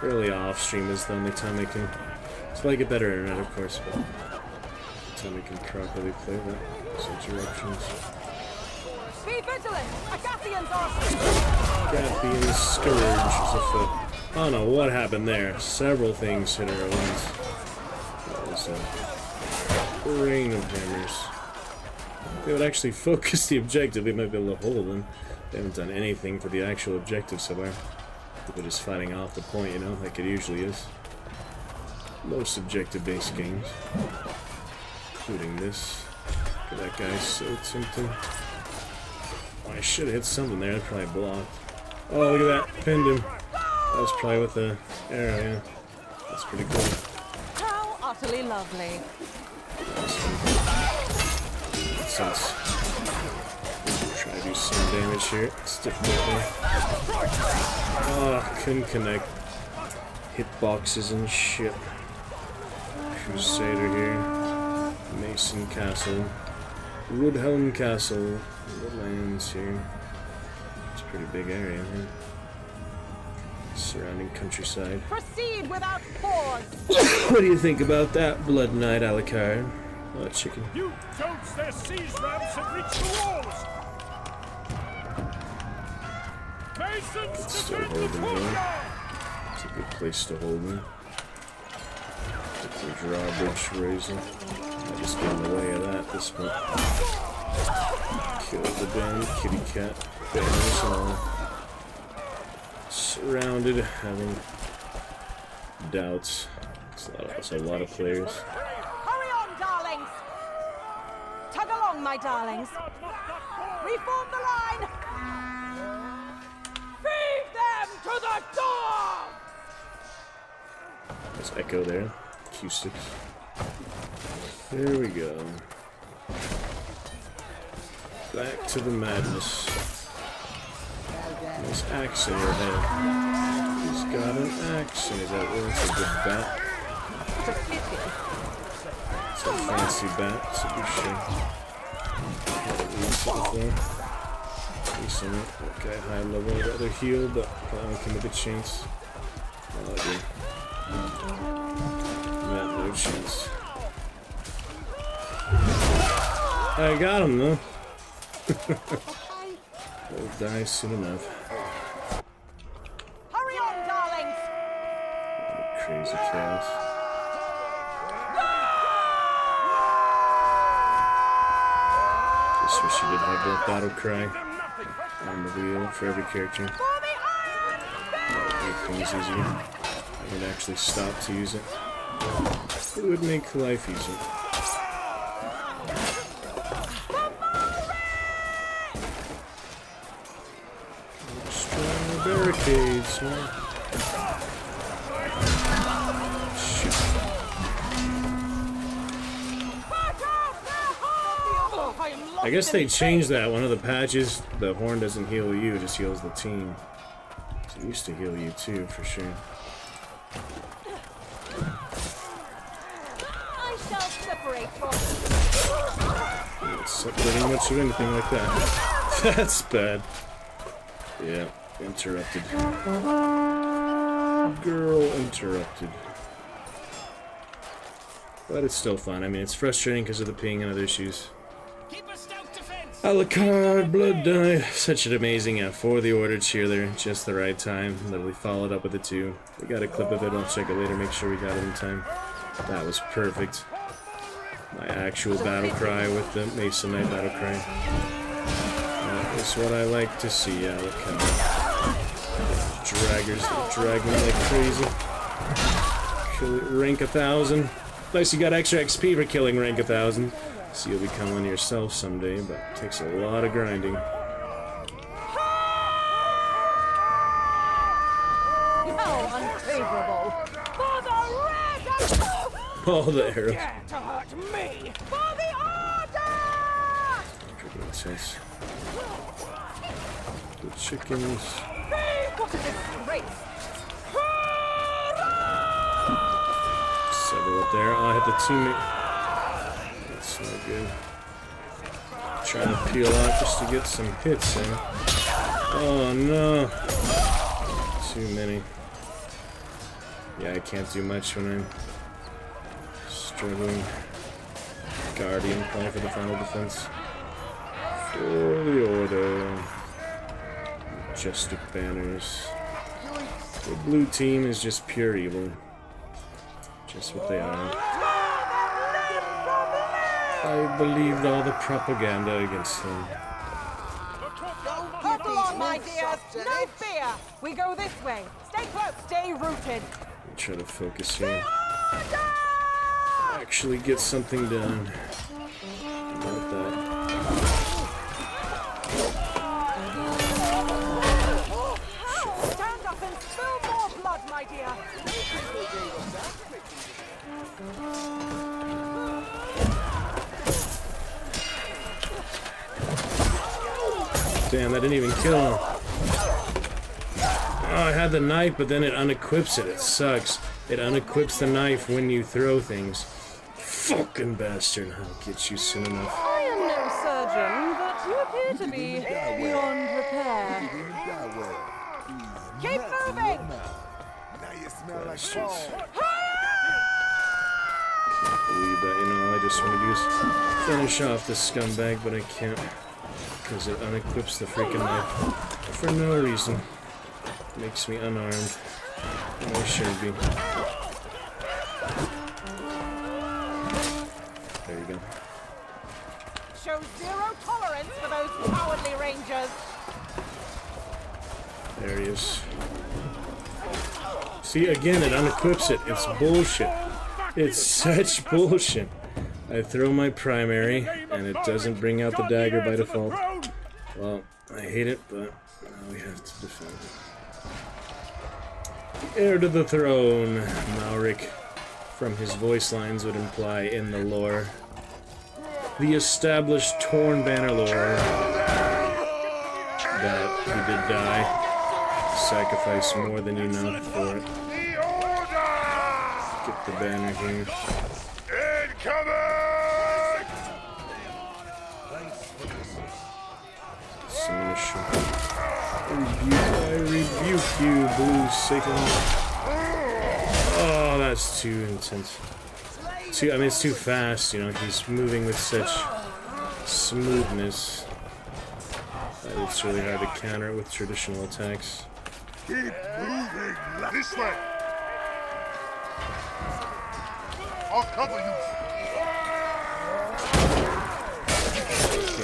really off stream is the only time I can. It's why I get better internet, of course, but the time I can properly play that. Some interruptions. Be vigilant! Agathians are... Agathian Scourge is afoot. I don't know what happened there. Several things hit her at once. That was a rain of hammers. If they would actually focus the objective, they might be able to hold them. They haven't done anything for the actual objective so far. People just fighting off the point, you know, like it usually is. Most objective-based games. Including this. Look at that guy, so tempting. Oh, I should have hit something there, I probably blocked. Oh, look at that, pinned him. That was probably with the arrow, yeah. That's pretty cool. How utterly lovely. Sense. Try to do some damage here. It's difficult there. Oh, couldn't connect. Hitboxes and shit. Crusader here. Mason Castle. Woodhelm Castle. Woodlands here. It's a pretty big area here. Surrounding countryside. Proceed without pause. What do you think about that, Blood Knight Alucard? Oh, chicken. You don'ts, their siege ramps have reached the walls. Masons, Still holding there. It's a good place to hold me. Get the drawbridge raising. I'll just get in the way of that at this point. Kill the damn kitty cat. Banners all. Surrounded, having doubts. It's a lot of players. Hurry on, darlings. Tug along, my darlings. Reform the line. echo there. Acoustics. There we go. Back to the madness. Nice axe in your head. He's got an axe in his head. Oh, it's a good bat. It's a fancy bat. It's a good shape. Had it used before. Decent. Okay, high level. I'd rather heal, but probably won't give me the chance. Oh, good. Yeah, no chance. I got him though. He'll die soon enough. Hurry on, darlings! Crazy chaos. Just wish you did have that battle cry on the wheel for every character. That would make things easier. I would actually stop to use it. It would make life easier. Barricades, huh? Shoot. I guess they changed that. One of the patches, the horn doesn't heal you, it just heals the team. So it used to heal you too, for sure. I shall separate from Not separating much of anything like that. That's bad. Yeah. Interrupted. Girl interrupted. But it's still fun. I mean, it's frustrating because of the ping and other issues. Alucard, Blood Die. Such an amazing F4. The order cheer there. Just the right time. Literally followed up with the 2. We got a clip of it. I'll check it later. Make sure we got it in time. That was perfect. My actual battle cry with the Mason Knight battle cry. That is what I like to see. Alucard. Draggers that drag me like crazy. Kill it, rank 1000. Plus you got extra XP for killing rank 1000. So you'll become one yourself someday, but it takes a lot of grinding. How unfavorable! For the red! All the arrows. Dare to hurt me! For the order! Pretty intense. The chickens. What a disgrace! Several up there. Oh, I hit the teammate. That's not good. Trying to peel out just to get some hits in. Oh no! Too many. Yeah, I can't do much when I'm struggling. Guardian play for the final defense. For the order. Majestic banners. The blue team is just pure evil. Just what they are. I believed all the propaganda against them. Hop along, my dears! No fear! We go this way. Stay close, stay rooted. Try to focus here. Actually get something done. About that. Stand up and spill more blood, my dear. Damn, that didn't even kill him. Oh, I had the knife, but then it unequips it. It sucks. It unequips the knife when you throw things. Fucking bastard. I'll get you soon enough. I am no surgeon, but you appear to be beyond repair. Keep moving! Bastards. Can't believe that, you know, all I just want to do is finish off this scumbag, but I can't. Because it unequips the freaking knife. For no reason. Makes me unarmed. And I shouldn't be. There you go. Show zero tolerance for those cowardly rangers. There he is. See, again, it unequips it. It's bullshit. It's such bullshit. I throw my primary, and it doesn't bring out the dagger by default. Well, I hate it, but now we have to defend. Heir to the throne, Mauric. from his voice lines would imply in the lore. The established Torn Banner lore that he did die. Sacrifice more than enough for it. Get the banner here. Submission. I rebuke you, Blue Satan. Oh, that's too intense. I mean, it's too fast, you know, he's moving with such smoothness that it's really hard to counter it with traditional attacks. Keep moving this way. I'll cover you.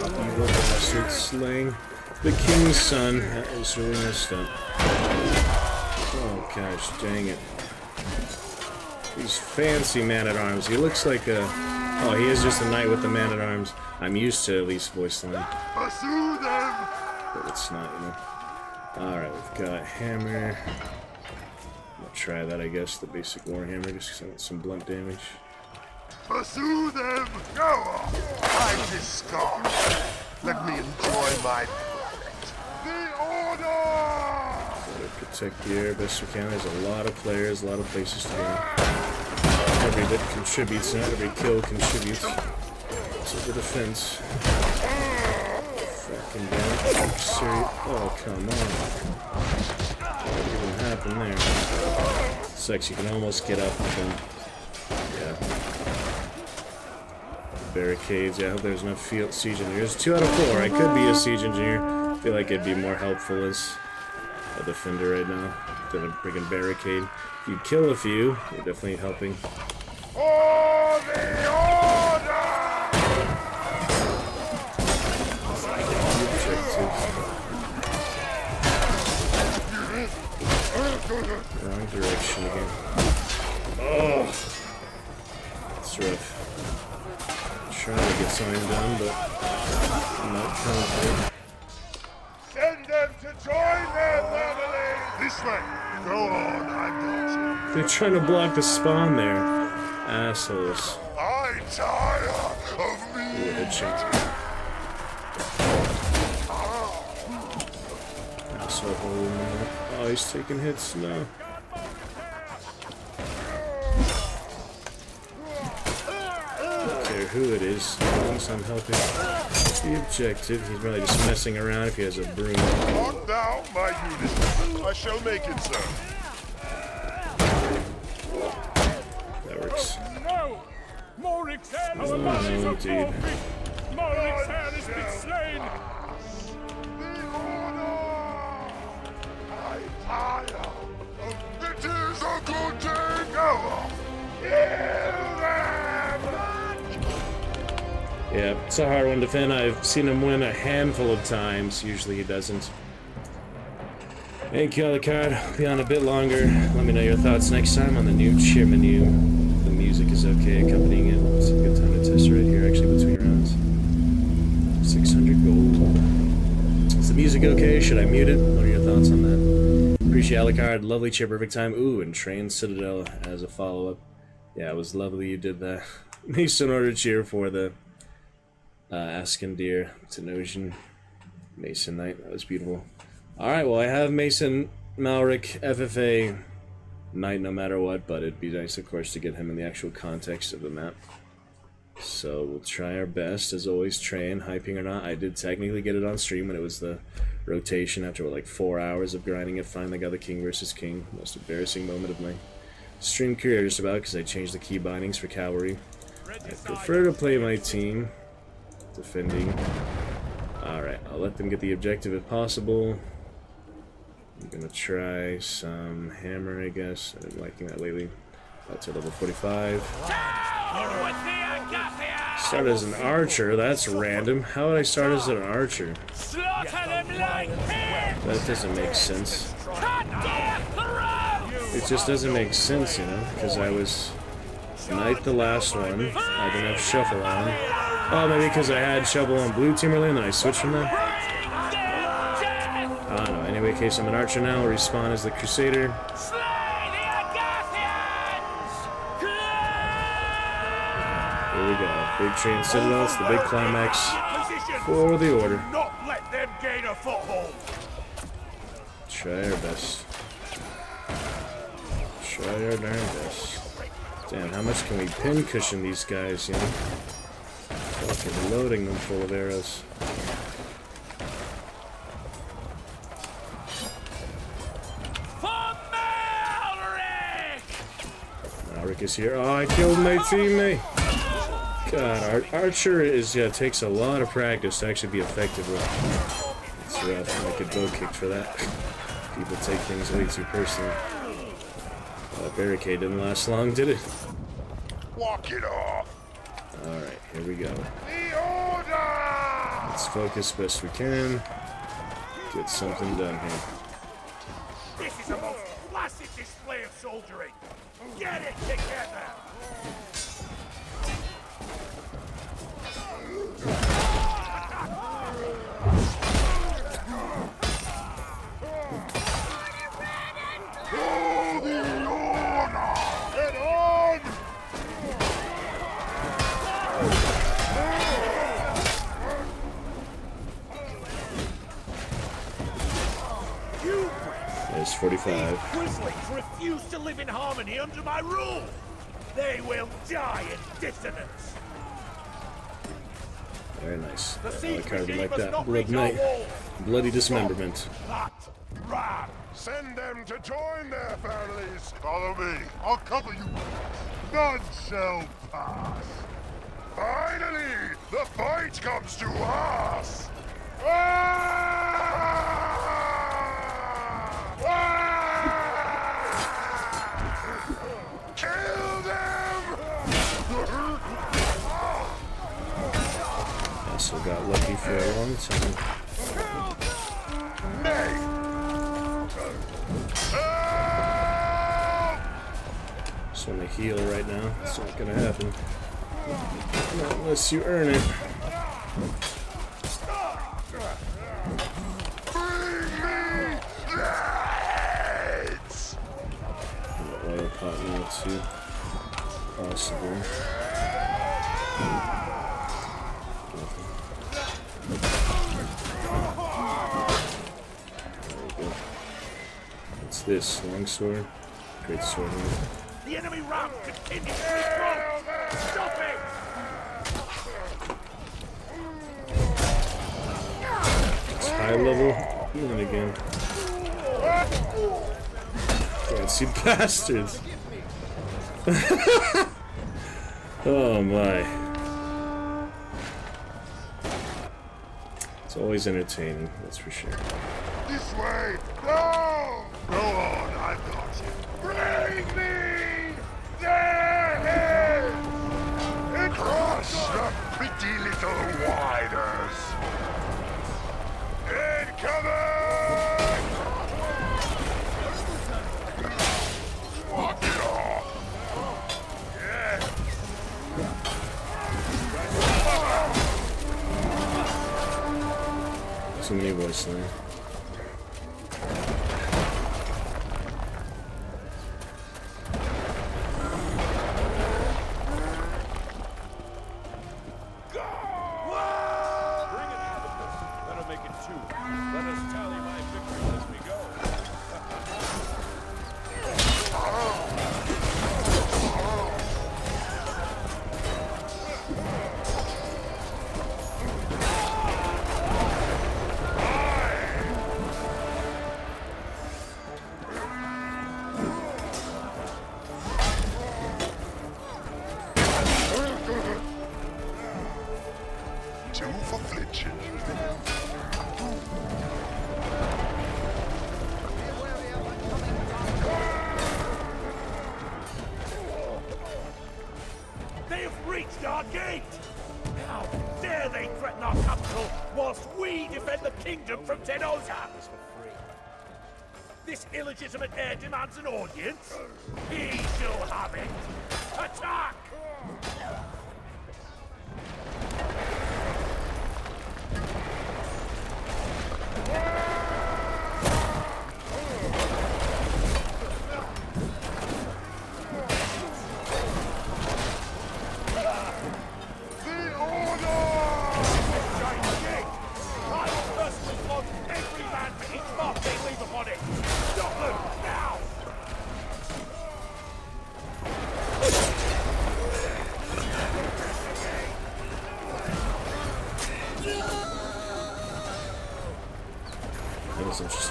Okay, evil bastard slaying the king's son. That was really messed up. Oh gosh, dang it. These fancy man-at-arms. He looks like a... Oh, he is just a knight with the man-at-arms. I'm used to at least voice line. Pursue them. But it's not, you know. Alright, we've got hammer. I'll try that, I guess, the basic warhammer, just because I want some blunt damage. Pursue them. Go on. I'm this scar. Let me enjoy my... The order! Gotta protect the air best we can. There's a lot of players, a lot of places to go. Every bit contributes, not every kill contributes to the defense. Fucking down. Oh, come on. What even happened there? Sucks, you can almost get up, but then... Yeah. Barricades, yeah, I hope there's enough field siege engineers. 2 out of 4. I could be a siege engineer. I feel like it'd be more helpful as a defender right now than a freaking barricade. If you kill a few, you're definitely helping. For the order! Wrong direction again. Oh! It's rough. Trying to get something done, but I'm not confident. Send them to join their family! This way! Go on, I'm not. They're trying to block the spawn there. Assholes. I'm tired of me! Ooh, headshot. Asshole. Oh, he's taking hits. No. Who it is, as long as I'm helping the objective. He's really just messing around if he has a broom. Mark thou my unit. I shall make it, sir. That works. No! Morik's head! Our bodies are dude. Morik's head has been slain! The order! I'm tired of it is a good day! Go on! Kill them! Yeah, it's a hard one to defend. I've seen him win a handful of times. Usually he doesn't. Thank you, Alucard. Be on a bit longer. Let me know your thoughts next time on the new cheer menu. The music is okay accompanying it. It's a good time to test right here, actually, between rounds. 600 gold. Is the music okay? Should I mute it? What are your thoughts on that? Appreciate Alucard. Lovely cheer, perfect time. Ooh, and Train Citadel as a follow-up. Yeah, it was lovely you did that. Mason ordered cheer for the Askendir Tenosian Mason Knight. That was beautiful. Alright, well, I have Mason Malric FFA Knight no matter what, but it'd be nice, of course, to get him in the actual context of the map. So we'll try our best, as always. Train, hyping or not, I did technically get it on stream when it was the rotation after, what, like 4 hours of grinding it. Finally got the King versus King. Most embarrassing moment of my stream career, just about, because I changed the key bindings for Cavalry. I prefer to play my team defending. Alright, I'll let them get the objective if possible. I'm gonna try some hammer, I guess. I've been liking that lately. That's at level 45. Start as an archer, that's random. How would I start as an archer? That doesn't make sense. It just doesn't make sense, you know, because I was knight the last one. I didn't have shuffle on. Oh, maybe because I had shovel on blue team earlier and then I switched from that? I don't know. Anyway, in case I'm an archer now, I'll respawn as the Crusader. Big train citadel, it's the big climax for the order. Not let them gain a foothold. Try our best. Try our darn best. Damn, how much can we pin cushion these guys, you know? Fucking loading them full of arrows. Malric is here. Oh, I killed my teammate! God, Archer is, takes a lot of practice to actually be effective with. It's rough. I get bow kicked for that. People take things way too personally. Barricade didn't last long, did it? Walk it off. Alright, here we go. The order! Let's focus best we can. Get something done here. This is the most classic display of soldiering. Get it together! There's 45. Quislings refuse to live in harmony under my rule. They will die in dissonance. Very nice. The I siege like how we machine like must that. not Blood reach our Knight. walls. Bloody dismemberment. That rat. Send them to join their families. Follow me. I'll cover you. None shall pass. Finally, the fight comes to us. Kill them! Also got lucky for a long time. Just want to heal right now. It's not gonna happen. Not unless you earn it. Oil pot now too. Possible. What's this? Longsword? Great sword. The enemy ram continues to approach. Stop it! It's high level healing again. Fancy bastards. Oh my. It's always entertaining, that's for sure. This way! No! Go on, I've got you. Bring me their heads! And crush the pretty little whiners! Incoming! Walk it off! Yeah! Too many voice lines. Two for flinching. They have reached our gate! How dare they threaten our capital whilst we defend the kingdom from Tenosa! This illegitimate heir demands an audience. He shall have it. Attack!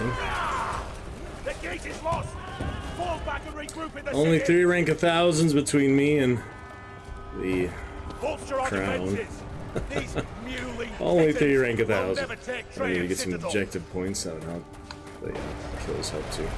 interesting. The gate is lost. Fall back and regroup in the Only city. 3 rank of thousands between me and the Bolster our crown. defenses. These muley Only 3 pittance rank of will thousand. never take I need to train get some citadel. objective points, that would help. But yeah, kills help too.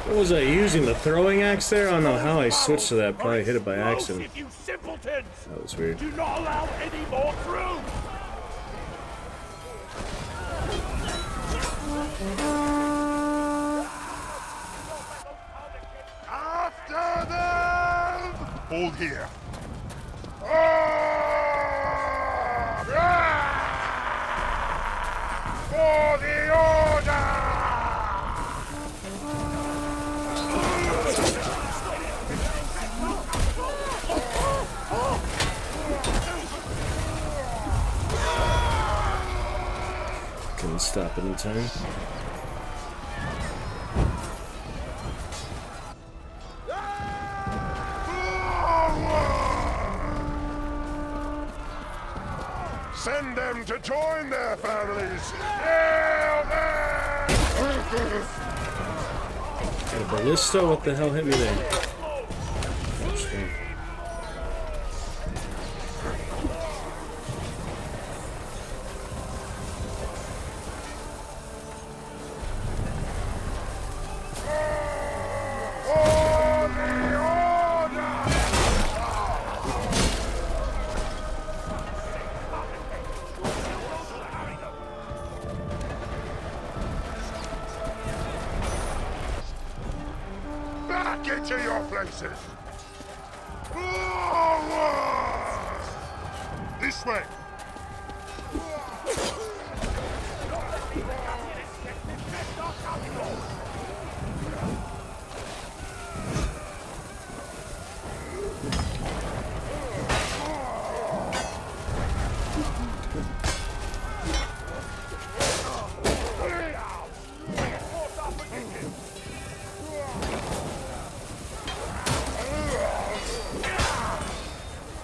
What was I using? The throwing axe there? I don't know how I switched to that. Probably hit it by accident. You simpletons! That was weird. Do not allow any more through! After them! Hold here. For the order! Couldn't stop it in time. Send them to join their families. Hail them! Got a ballista? What the hell hit me there? Interesting. Back into your places. This way.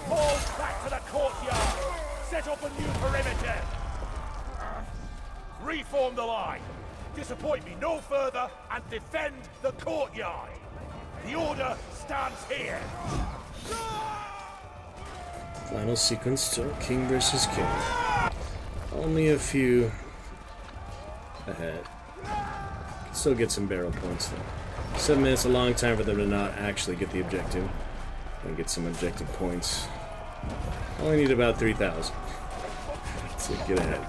Fall back to the courtyard! Set up a new perimeter! Reform the line! Disappoint me no further and defend the courtyard! The order stands here! Final sequence to King versus King. Only a few ahead. Can still get some barrel points though. 7 minutes, a long time for them to not actually get the objective. And get some objective points. Only need about 3,000. So get ahead.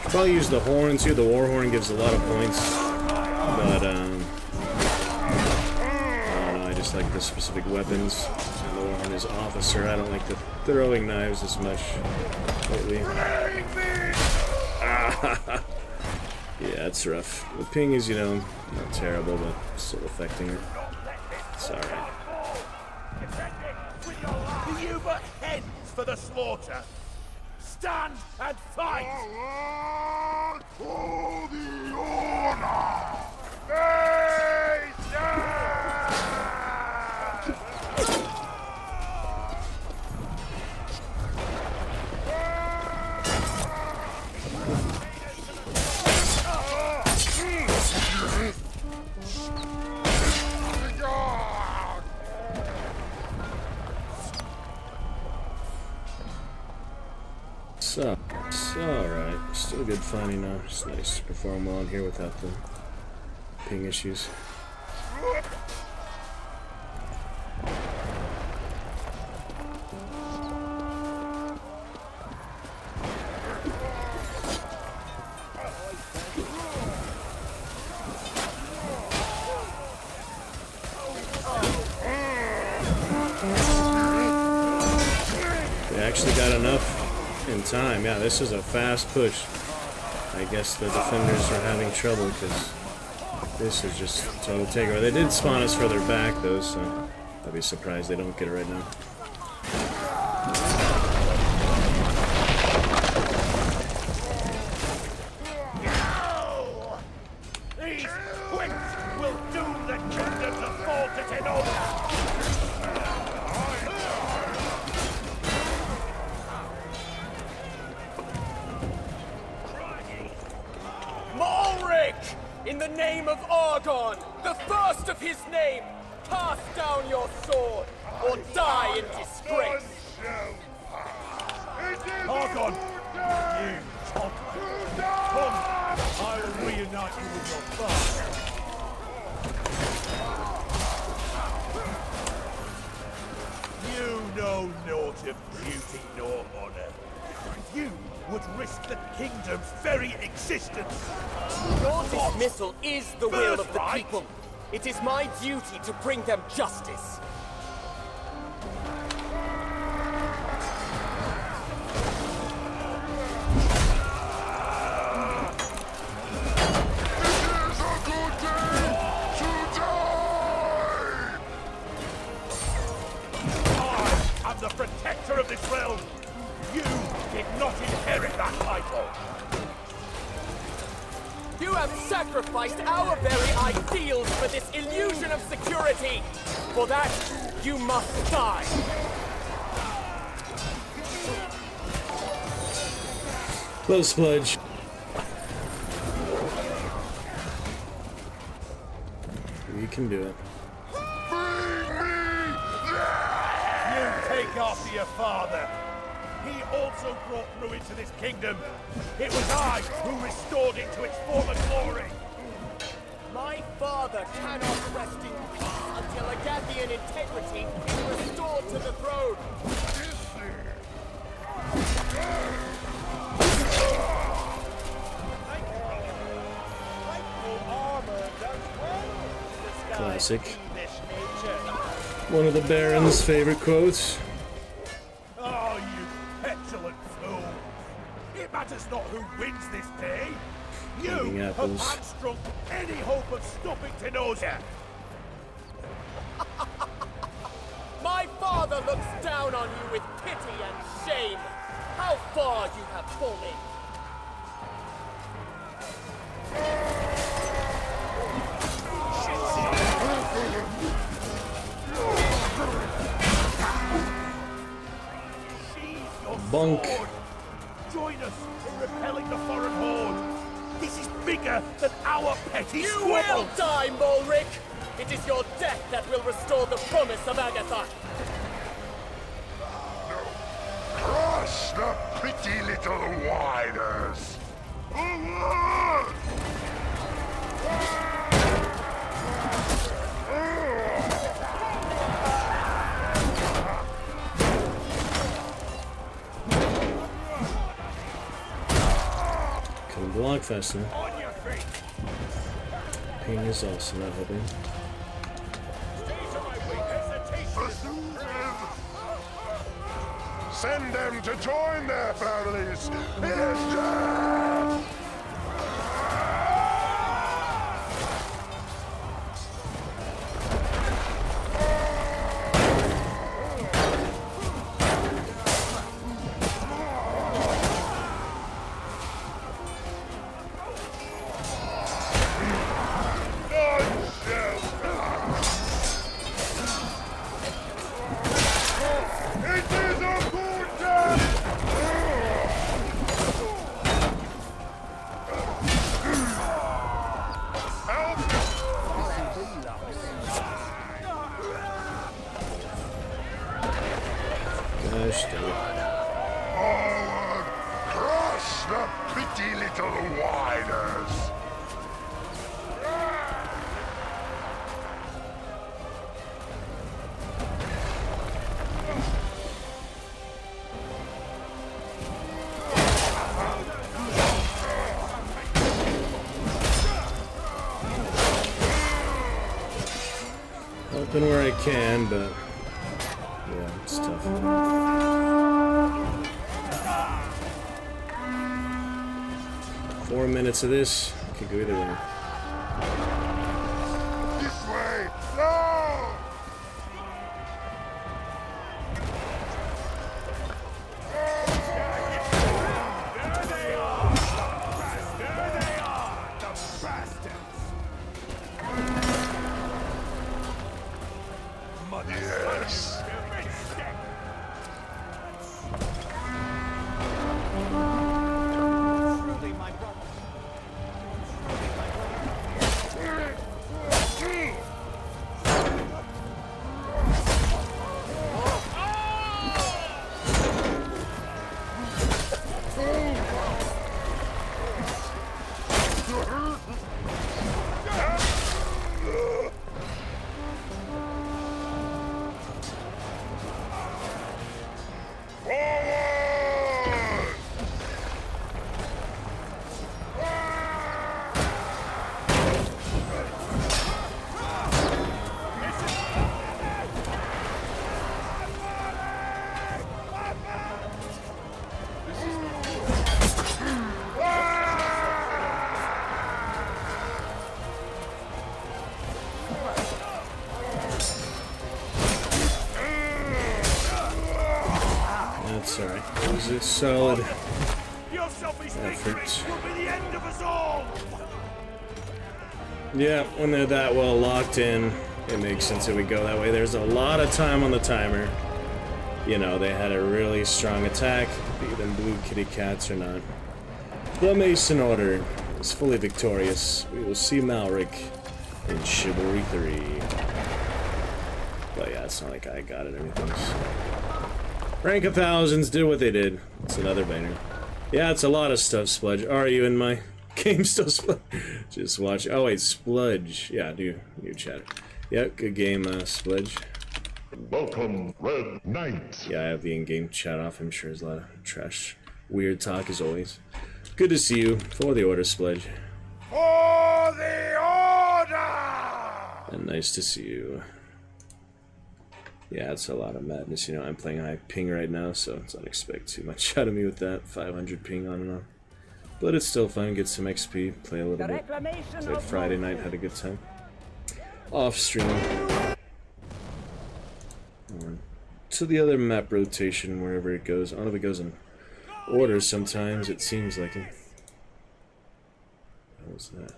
Should probably use the horn too. The war horn gives a lot of points. But I don't know, I just like the specific weapons. And the war horn is officer. I don't like the throwing knives as much lately. Yeah, it's rough. The ping is, you know, not terrible, but still affecting it. It's alright. Do you but heads for the slaughter? Stand and fight! For the order! Face So, it's alright. Still good fun, you know. It's nice to perform well in here without the ping issues. They actually got enough in time. Yeah, this is a fast push. I guess the defenders are having trouble because this is just total takeover. They did spawn us further back though, so I'd be surprised they don't get it right now. These quicks will doom the kingdom to fall to Tenosa! Ulrich! In the name of Argon, the first of his name, cast down your sword, or die in disgrace! Argon! You toddler! Come! I will reunite you with your father! You know naught of duty nor honor. You would risk the kingdom's very existence! Your dismissal is the will of the people. It is my duty to bring them justice. I am the protector of this realm! You did not inherit that title! You have sacrificed our very ideals for this illusion of security! For that, you must die! Close Spludge. We can do it. You take after your father! He also brought ruin to this kingdom. It was I who restored it to its former glory. My father cannot rest in peace until Agathian integrity is restored to the throne. Classic. One of the Baron's favorite quotes. Oh, you petulant fool! It matters not who wins this day. You have hamstrung any hope of stopping Tenosa. My father looks down on you with pity and shame. How far you have fallen. Bunk. Join us in repelling the foreign horde. This is bigger than our petty You squabble. will die, Mulric! It is your death that will restore the promise of Agatha. Crush the pretty little whiners! Forward! Can block faster. On your feet. Ping is also not helping. Send them to join their families in death! Gosh dang it. Forward! Crush the pretty little whiners! Helping where I can, but yeah, it's tough. 4 minutes of this. Could go either way. This way! No! Yes! That's alright. It was a solid effort. Yeah, when they're that well locked in, it makes sense that we go that way. There's a lot of time on the timer. You know, they had a really strong attack, be them blue kitty cats or not. The Mason Order is fully victorious. We will see Malric in Chivalry 3. But yeah, it's not like I got it or anything. So. Rank of Thousands did what they did. It's another banger. Yeah, it's a lot of stuff, Spludge. Are you in my game still, Spludge? Just watch. Oh, wait, Spludge. Yeah, new chat. Yep, good game, Spludge. Welcome, Red Knight. Yeah, I have the in-game chat off. I'm sure there's a lot of trash, weird talk as always. Good to see you. For the order, Spludge. For the order! And nice to see you. Yeah, it's a lot of madness, you know. I'm playing high ping right now, so don't expect too much out of me with that. 500 ping on and on. But it's still fun, get some XP, play a little bit. Played Friday night, had a good time. Off stream. To the other map rotation, wherever it goes. I don't know if it goes in order sometimes, it seems like it. What was that?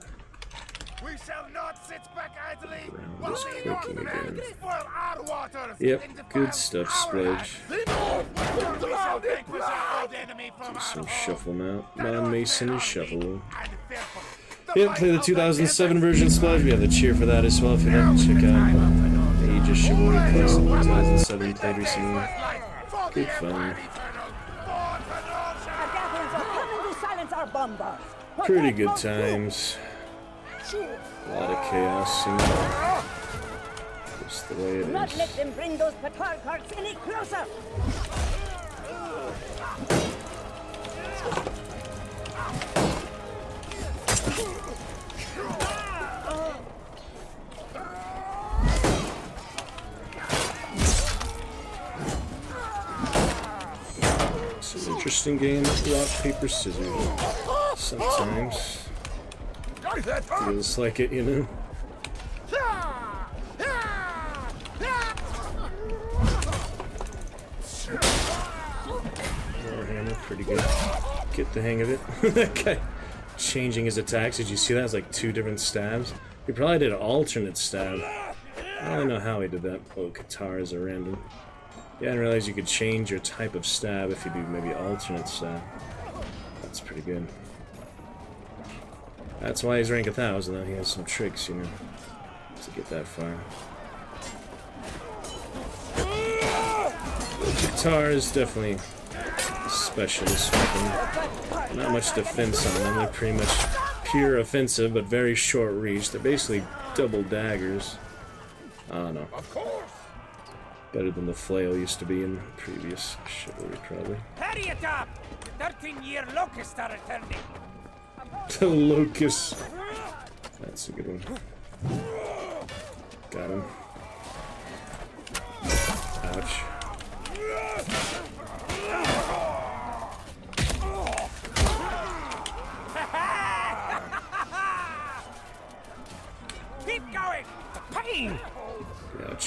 We shall not sit back idly Ground is clicking again. spoil our waters. Yep, good stuff, Spludge. Do some shuffle now. Non-Mason is shuffle. Yep, play the 2007 version, Spludge. We have the cheer for that as well if you'd like to check out Age of Chivalry Classic 2007 played recently. Good fun. Pretty good times. A lot of chaos, you know. Just the way it is. Not let them bring those patrol carts any closer. It's an interesting game. Rock, paper, scissors. Sometimes. Feels like it, you know. Warhammer, pretty good. Get the hang of it. That guy changing his attacks. Did you see that? It's like 2 different stabs. He probably did an alternate stab. I don't know how he did that. Oh, katars are random. Yeah, I didn't realize you could change your type of stab if you do maybe alternate stab. That's pretty good. That's why he's rank 1,000, though. He has some tricks, you know, to get that far. The guitar is definitely a specialist weapon. Not much defense on them. They're pretty much pure offensive, but very short reach. They're basically double daggers. I don't know. Better than the flail used to be in previous Chivalry, probably. Hurry it up! The 13-year locusts are returning. The locust. That's a good one. Got him. Ouch.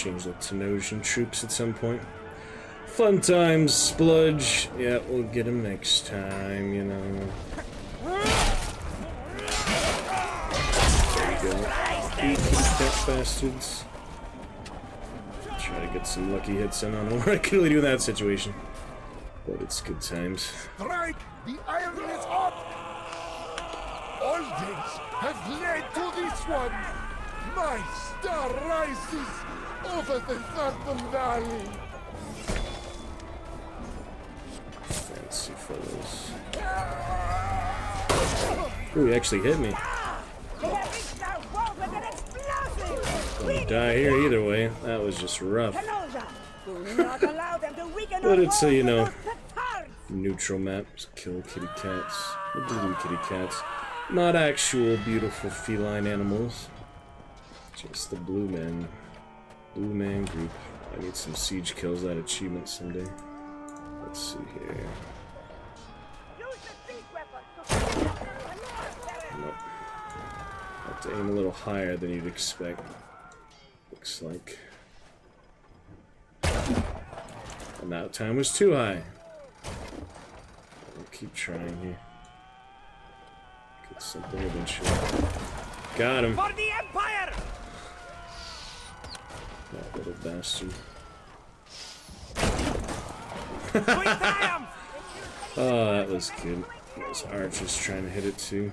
change the Tenosian troops at some point. Fun times, Spludge. Yeah, we'll get him next time, you know. There you go. Eat these cat bastards. Try to get some lucky hits in on what I could really do in that situation. But it's good times. Strike! The iron is up! All things have led to this one! My star rises over the Southern Valley! Fancy fellows. Ooh, he actually hit me. Gonna die here either way. That was just rough. But it's a, you know, neutral map. Just kill kitty cats. Blue kitty cats. Not actual beautiful feline animals. Just the blue man. Blue man group. I need some siege kills, that achievement someday. Let's see here. Nope. Have to aim a little higher than you'd expect. Looks like. And that time was too high. We'll keep trying here. Get something eventually. Got him. For the Empire! That little bastard. Oh, that was good. Those archers trying to hit it too.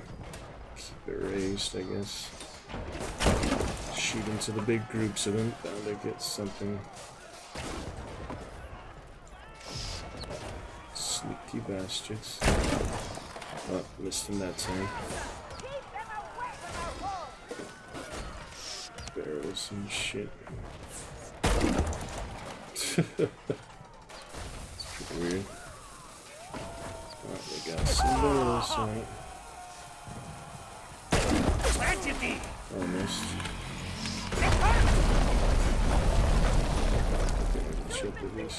Keep it raised, I guess. Shoot into the big groups of them. Bound to get something. Sneaky bastards. Oh, missed him that time. Barrels and shit. It's pretty weird. Oh, they got some barrels on it. Almost. Check with this.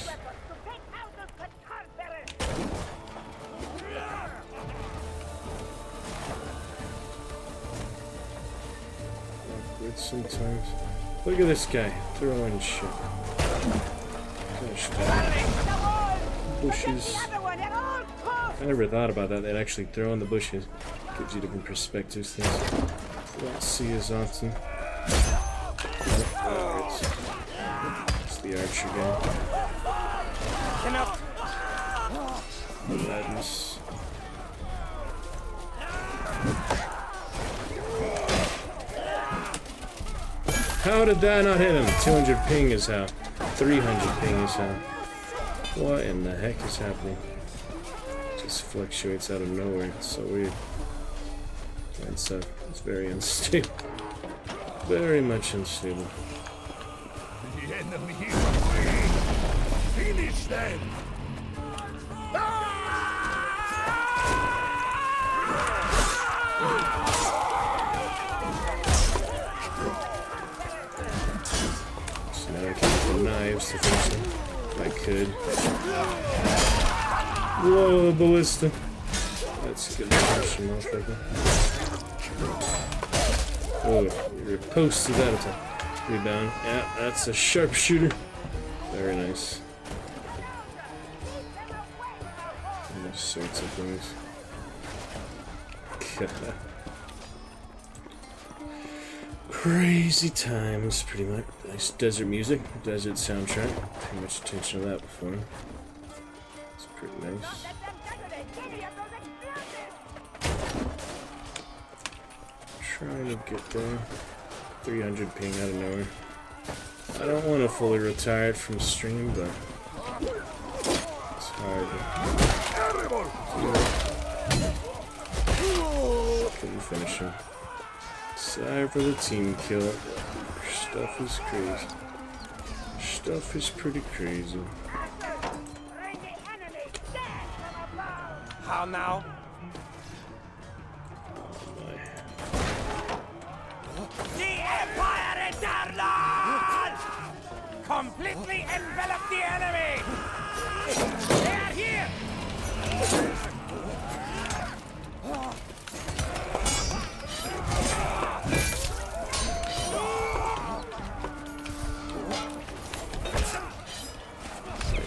Awkward sometimes. Look at this guy throwing shit. Gosh darn. Bushes. I never thought about that. They'd actually throw in the bushes. Gives you different perspectives. Things you don't see as often. It's the archer guy. Madness. How did that not hit him? 200 ping is how. 300 ping is how. What in the heck is happening? Just fluctuates out of nowhere. It's so weird. And so it's very unstable. Very much unstable. The enemy is free! Finish them! So now I can use the knives to finish them. If I could. Whoa, ballista. That's good to finish him off like that. Oh, you're opposed to that attack. Rebound. Yeah, that's a sharpshooter. Very nice. All sorts of things. Crazy times, pretty much. Nice desert music, desert soundtrack. Pay much attention to that before. It's pretty nice. Trying to get there. 300 ping out of nowhere. I don't want to fully retire it from stream, but it's hard to couldn't finish him. Sorry for the team kill. Stuff is crazy. Stuff is pretty crazy. How now? The Empire Eternal! Completely envelop the enemy! They are here!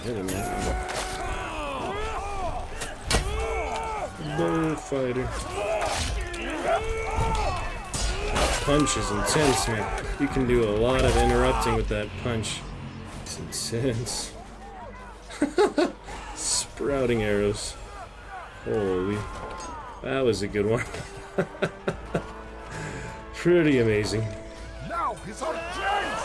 hit him, man. Bullfighter. Punch is intense, man. You can do a lot of interrupting with that punch. It's intense. Sprouting arrows. Holy. That was a good one. Pretty amazing. Now is our chance!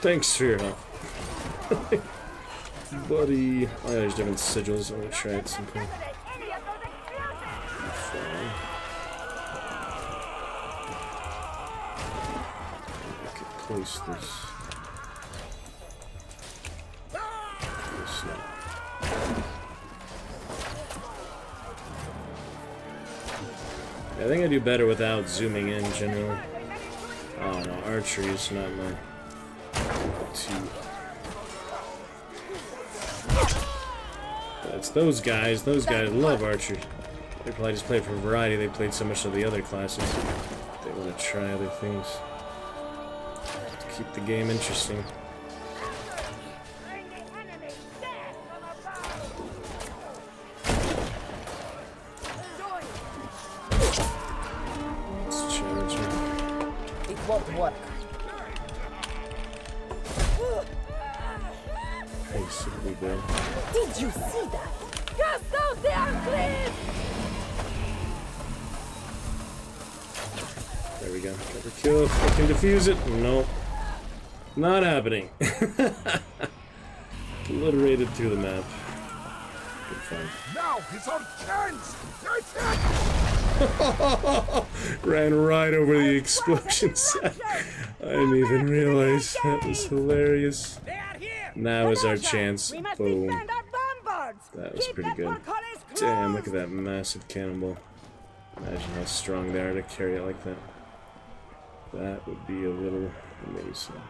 Thanks for your help. Buddy. Oh yeah, there's different sigils. I'm gonna try it sometime. I could place this. I think I do better without zooming in generally. Oh no, archery is not my It's those guys. Those guys love archery. They probably just play for variety. They played so much of the other classes. They want to try other things to keep the game interesting. It's challenging. It won't work. Basically, though. Did you see that? Cast out the unclean! There we go. Cover kill. If I can defuse it. Nope. Not happening. Obliterated through the map. Good fun. Now is our chance! Ran right over the explosions. I didn't even realize. That was hilarious. Now is our chance. Boom. That was pretty good. Damn, look at that massive cannonball. Imagine how strong they are to carry it like that. That would be a little amazing.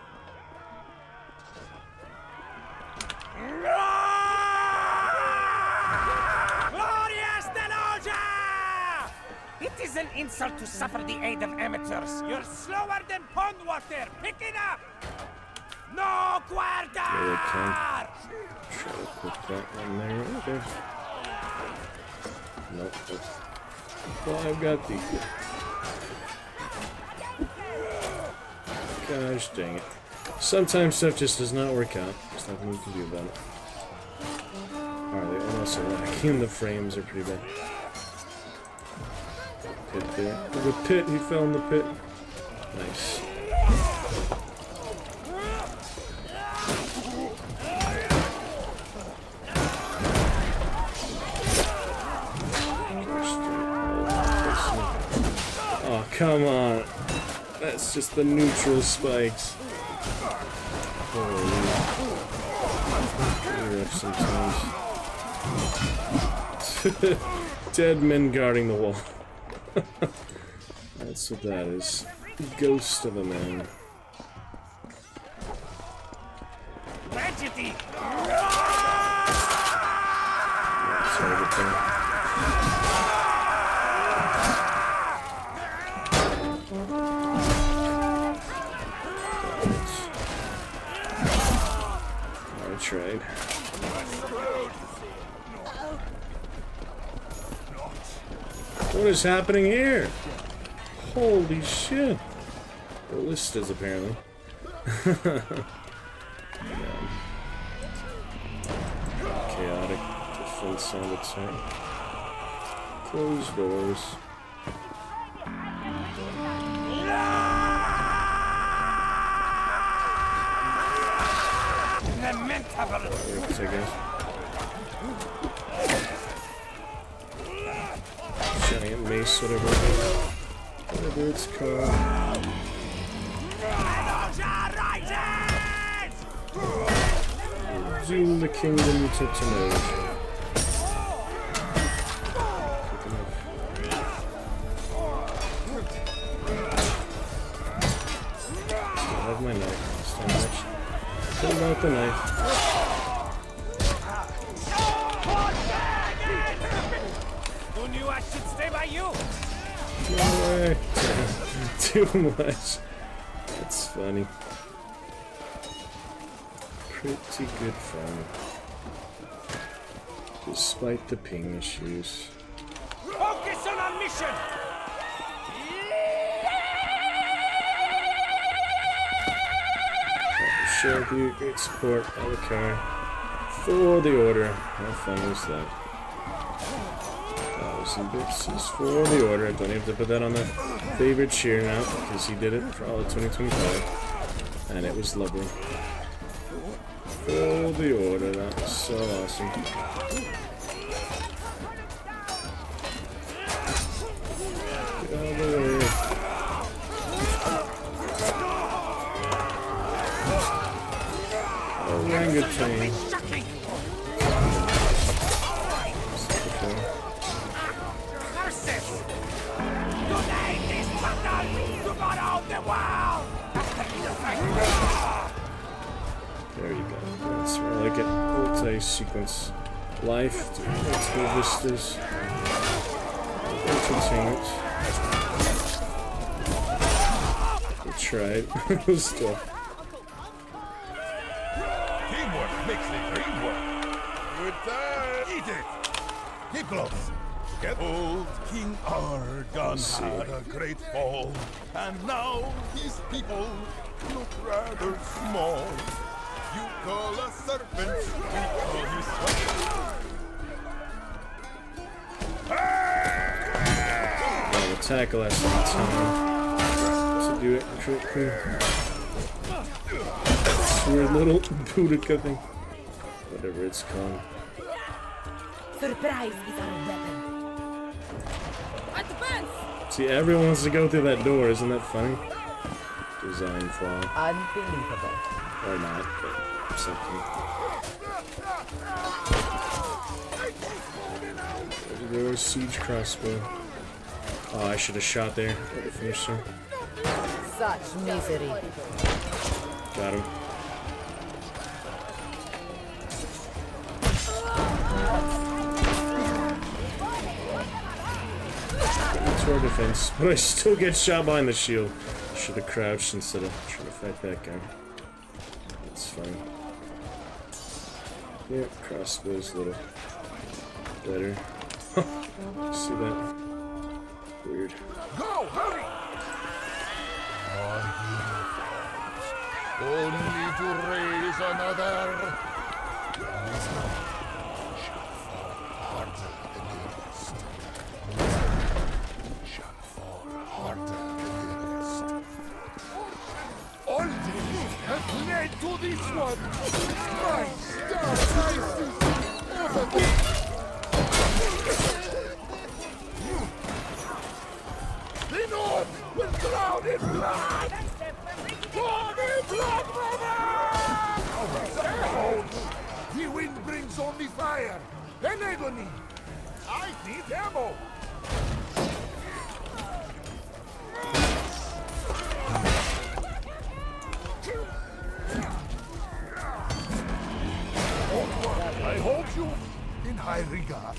It is an insult to suffer the aid of amateurs. You're slower than pond water. Pick it up! No guarda! Try to put that one there. Okay. Nope. Well, I've got the. Gosh dang it. Sometimes stuff just does not work out. There's nothing we can do about it. Alright, they also lacking. The frames are pretty bad. Pit there. The pit, he fell in the pit. Nice. Oh, come on. That's just the neutral spikes. Holy. Rough sometimes. Dead men guarding the wall. That's what that is. Ghost of a man. Tragedy! Sorry, good thing. I tried. What is happening here? Holy shit. Ballistas, apparently. Chaotic defense on its own. Closed doors. Lamentable. Works, I guess. Giant mace, whatever it's called. Doom the kingdom to know. Not with the knife. Who knew I should stay by you? No way. Too much. That's funny. Pretty good fun. Despite the ping issues. Focus on our mission! Share with you great support, Alucard. For the order. How fun was that? 1,000 bits is for the order. I don't have to put that on the favorite cheer now because he did it for all of 2025. And it was lovely. For the order, that was so awesome. Get out of the way. Orangutan. There you go. That's where I like it. Multi-sequence life, multiple vistas, entertainment. We tried. It was tough. Teamwork makes the dream work. Good time. Eat it. Keep close. Get old. King Argon had a great fall, and now his people look rather small. You call us serpents, we call you swine. I'll tackle that sometime. So do it quickly. Weird little Boudica thing. Whatever it's called. Surprise is our weapon. Advance! See, everyone wants to go through that door, isn't that funny? Design flaw. Unbelievable. Or not, but something. There was siege crossbow. Oh, I should have shot there. Would have finished him. Such misery. Got him. Tour defense, but I still get shot behind the shield. Should have crouched instead of trying to fight that guy. It's fine. Yeah, crossbow's a little better. See that? Weird. Go, hurry! Only to raise another. All things have led to this one. My star rises over the... The North will drown in blood! Drown in blood, brother! The wind brings only fire and agony. I need ammo. I hold you in high regard.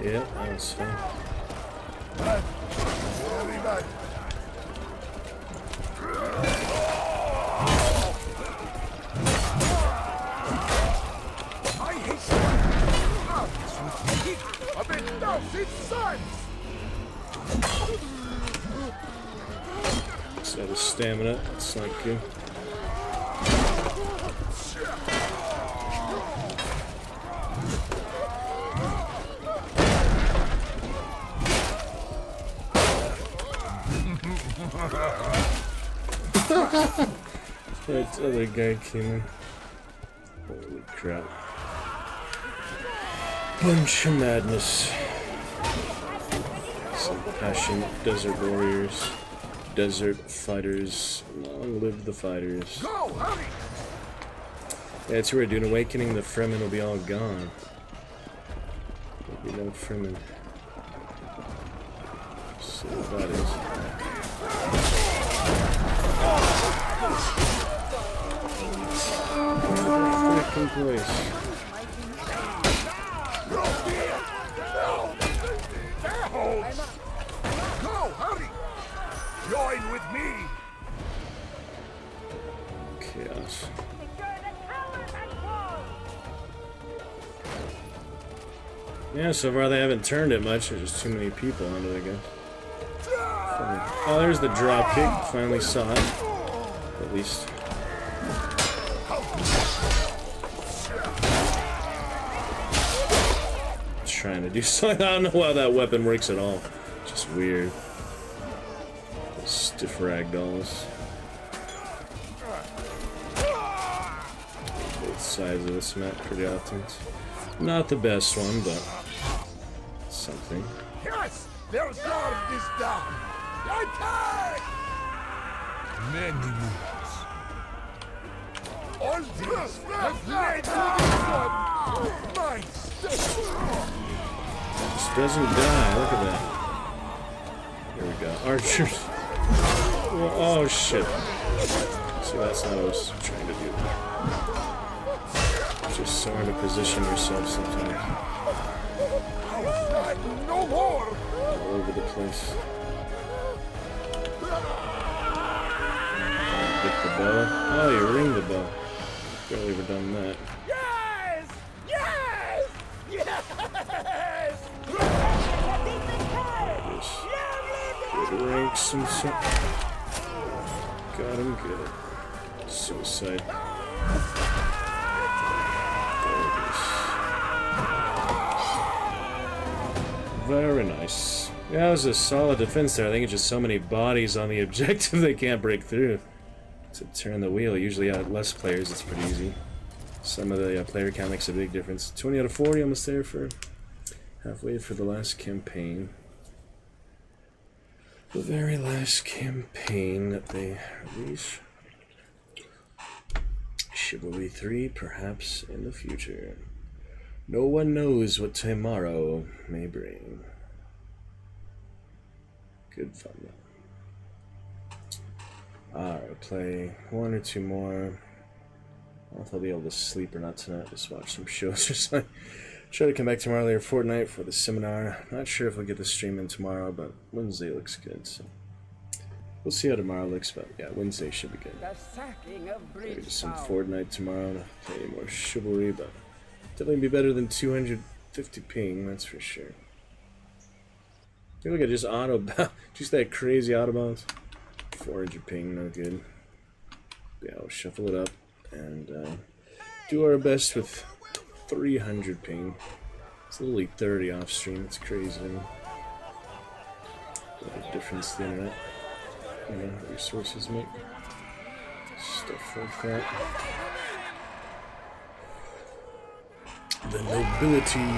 Yeah, that was fun. Very nice. I hate you. A bit its sons. So the stamina, it's not good. That other guy came in. Holy crap. Bunch of madness. Some passionate desert warriors. Desert fighters. Long live the fighters. Yeah, that's weird, dude. Awakening the Fremen will be all gone. There'll be no Fremen. See what that is. Freaking place. Go, hurry! Join with me! Chaos. Yeah, so far they haven't turned it much. There's just too many people on it, I guess. Oh, there's the drop kick. Finally saw it. At least. Trying to do something. I don't know how that weapon works at all. Just weird. Stiff ragdolls. Both sides of this map pretty often. Not the best one, but something. Yes! Their guard is down! Attack! Many moves. All these have led to this one! Nice! This doesn't die, look at that. Here we go. Archers. Oh shit. See, that's not what I was trying to do. Just so hard to position yourself sometimes. No more! All over the place. Get the bow. Oh, you ring the bow. Barely ever done that. Yes! Yes! Yes! Good ranks and so. Got him good. Suicide. Very nice. Yeah, that was a solid defense there. I think it's just so many bodies on the objective they can't break through. To turn the wheel, usually out less players, it's pretty easy. Some of the player count makes a big difference. 20 out of 40, almost there for halfway for the last campaign. The very last campaign that they release. Chivalry 3, perhaps in the future. No one knows what tomorrow may bring. Good fun though. Alright, play one or two more. I don't know if I'll be able to sleep or not tonight. Just watch some shows or something. Try to come back tomorrow later fortnight for the seminar. Not sure if we'll get the stream in tomorrow, but Wednesday looks good. So we'll see how tomorrow looks, but yeah, Wednesday should be good. The sacking of Maybe some Fortnite tomorrow to play more Chivalry, but definitely be better than 250 ping, that's for sure. Look at just auto bounce, just that crazy auto bounce. 400 ping, no good. Yeah, we'll shuffle it up and do our best with 300 ping. It's literally 30 off stream, it's crazy. What a difference the internet, you know, resources make. Stuff like that. The nobility.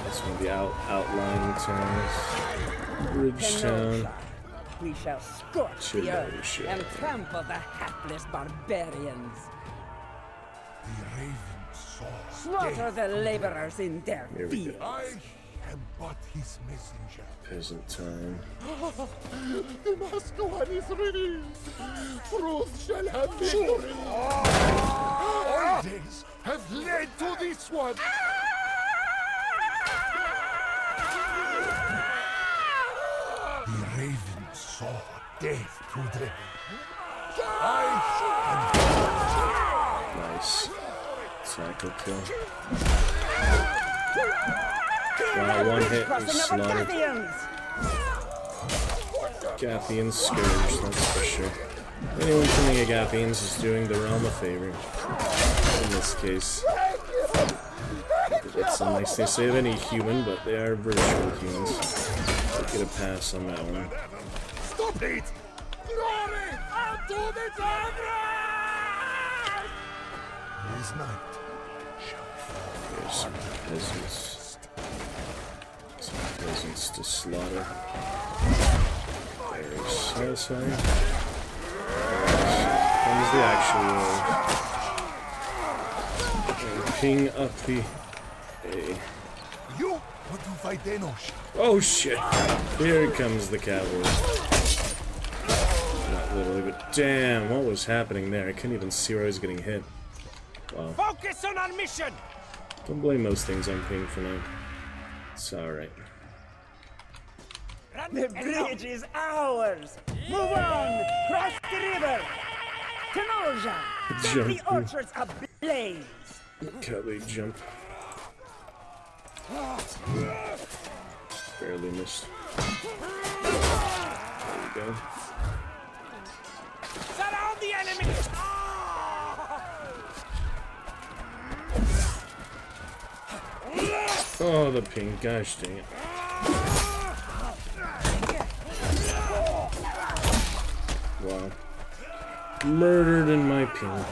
That's one of the outlying towns. Bridgetown. We shall scorch the earth and trample the hapless barbarians. The raven saw. Slaughter the laborers in their fields. I am but his messenger. Peasant time. The master one is released. Truth shall have victory. All days have led to this one. The raven saw death today. Nice. Cycle kill. Wow, one hit and slaughtered. Gathian Scourge, that's for sure. Anyone killing a Gathians is doing the realm a favor. In this case. It's unless they save any human, but they are virtual humans. Get a pass on that one. Stop it! Glory! This night. There's some peasants. Some peasants to slaughter. There's Salsai. Comes the actual and ping up the A. You want to fight Danosh? Oh shit! Here comes the cavalry. Not literally, but damn, what was happening there? I couldn't even see where I was getting hit. Wow. Focus on our mission! Don't blame most things on ping for now. It's alright. The bridge is ours! Move on! Cross the river! To Nolja! Set the orchards ablaze! Cavalry jump. Barely missed. There we go. Surround the enemy! Oh, the ping. Gosh dang it. Wow. Murdered in my ping.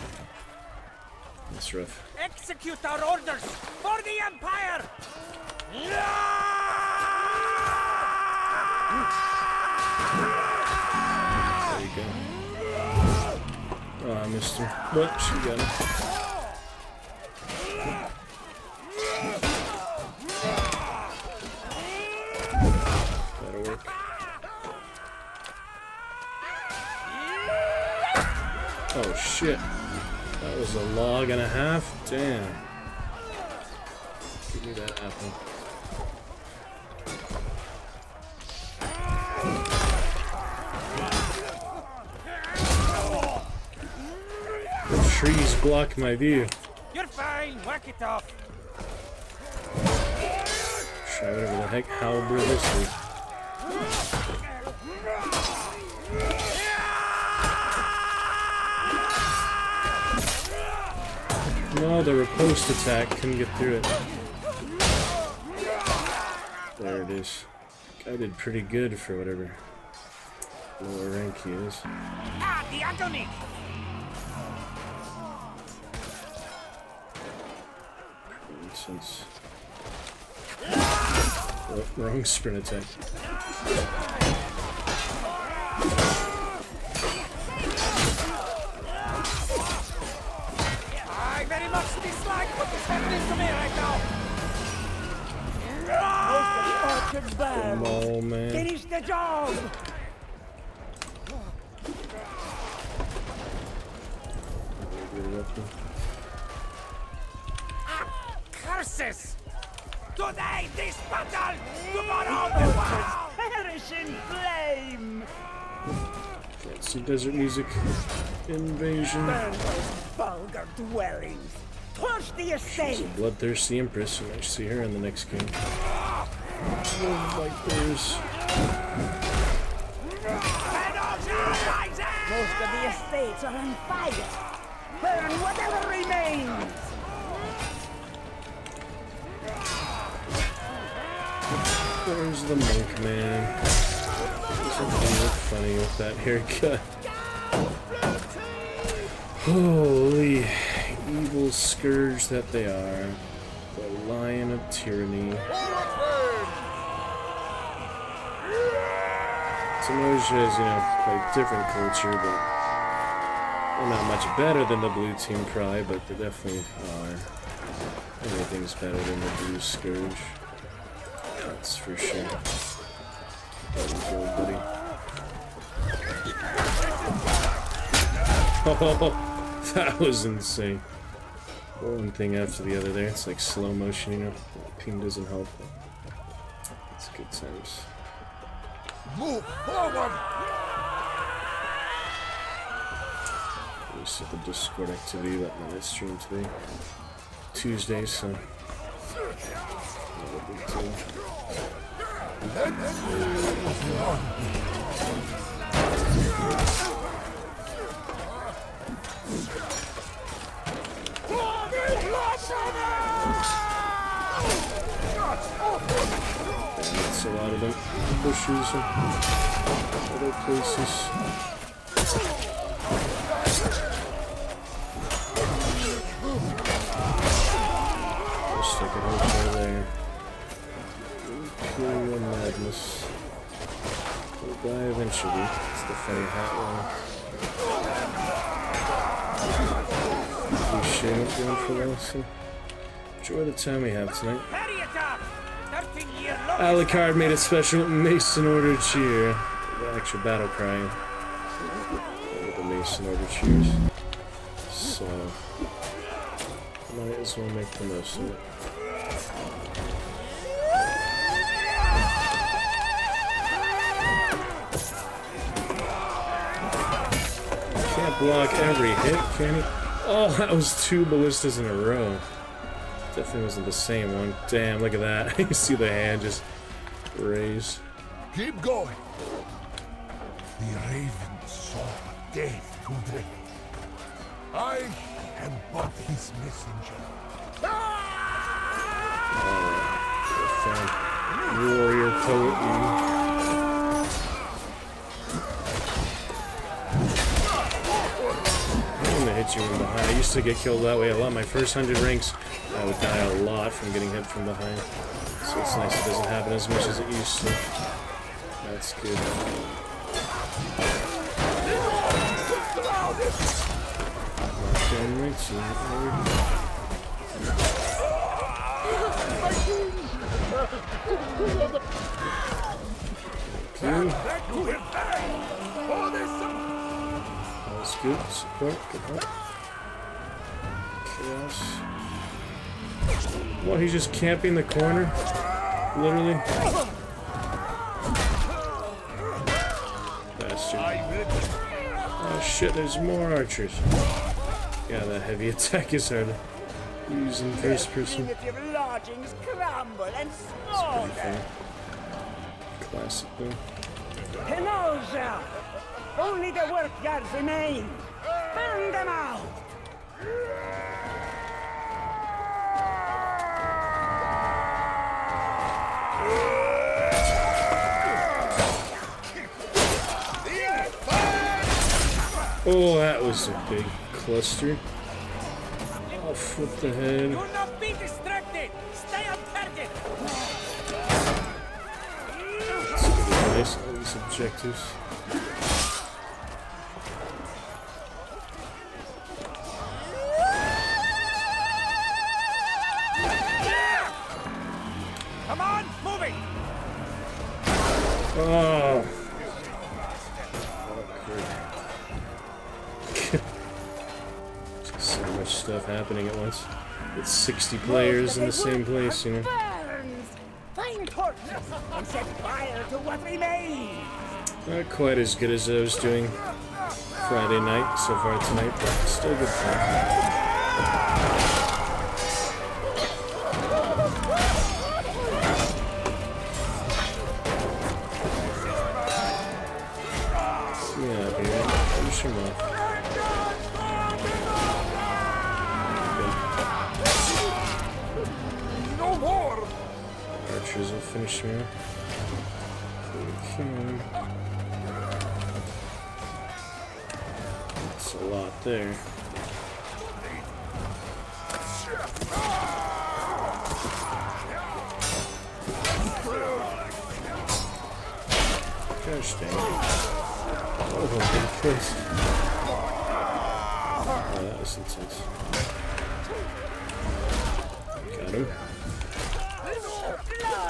That's rough. Execute our orders for the Empire! There you go. Oh, I missed her. But she got him. That'll work. Oh shit. That was a log and a half? Damn. Give me that apple. The trees block my view. You're fine, work it off. Try whatever the heck halberd this is. No, the riposte attack couldn't get through it. There it is. Guy did pretty good for whatever lower rank he is. Ah, the agony! Nonsense. Oh, wrong sprint attack. I very much dislike what is happening to me right now. Most of the orchard's burned. Come on, man. Finish the job! Curses! Today, this battle! Tomorrow, the world! Perish in flame! Fancy desert music. Invasion. Burn those vulgar dwellings! Torch the estate! She's a bloodthirsty empress. You might see her in the next game. Like theirs. Most of the estates are on fire! Burn whatever remains! There's the monk man. Something look funny with that haircut. Holy evil scourge that they are. The lion of tyranny. Timosia is, quite different culture, but they're not much better than the Blue Team Pride, but they definitely are. Everything's better than the Blue Scourge. That's for sure. There we go, buddy. Oh, that was insane. One thing after the other there. It's like slow motion, Ping doesn't help. It's good times. Move forward! We set the Discord activity that my stream today. Tuesday, so not a big deal. That's a lot of them. Bushes and other places. Over there. Imperial Madness. We'll die eventually. It's the funny hat one. Cliche going for Wilson. Enjoy the time we have tonight. Alucard made a special Mason order cheer. The actual battle cry. The Mason order cheers. So might as well make the most of it. Can't block every hit, can he? Oh, that was 2 ballistas in a row. Definitely wasn't the same one. Damn, look at that. You see the hand just raise. Keep going. The Raven saw death today. I am but his messenger. Warrior poet. I'm gonna hit you from behind. I used to get killed that way a lot. My first 100 ranks, I would die a lot from getting hit from behind. So it's nice it doesn't happen as much as it used to. That's good. That's good. Support. Good help. Chaos. Well, he's just camping the corner. Literally. Bastard. Oh shit, there's more archers. Yeah, that heavy attack is hard to use in first person. Classic though. Tenosia! Only the work guards remain! Burn them out! Oh, that was a big cluster. Off with the head. Do not be distracted! Stay on target! That's gonna be nice, all these objectives. Come on, move it! Oh. So much stuff happening at once. With 60 players in the same place, you know. Find torches and set fire to what remains! Not quite as good as I was doing Friday night so far tonight, but still good fun. Yeah, dude. Finish him off. No more! Archers will finish me off. Okay. That's a lot there. Gosh dang it. Oh, good place. Oh, that was intense. Got him.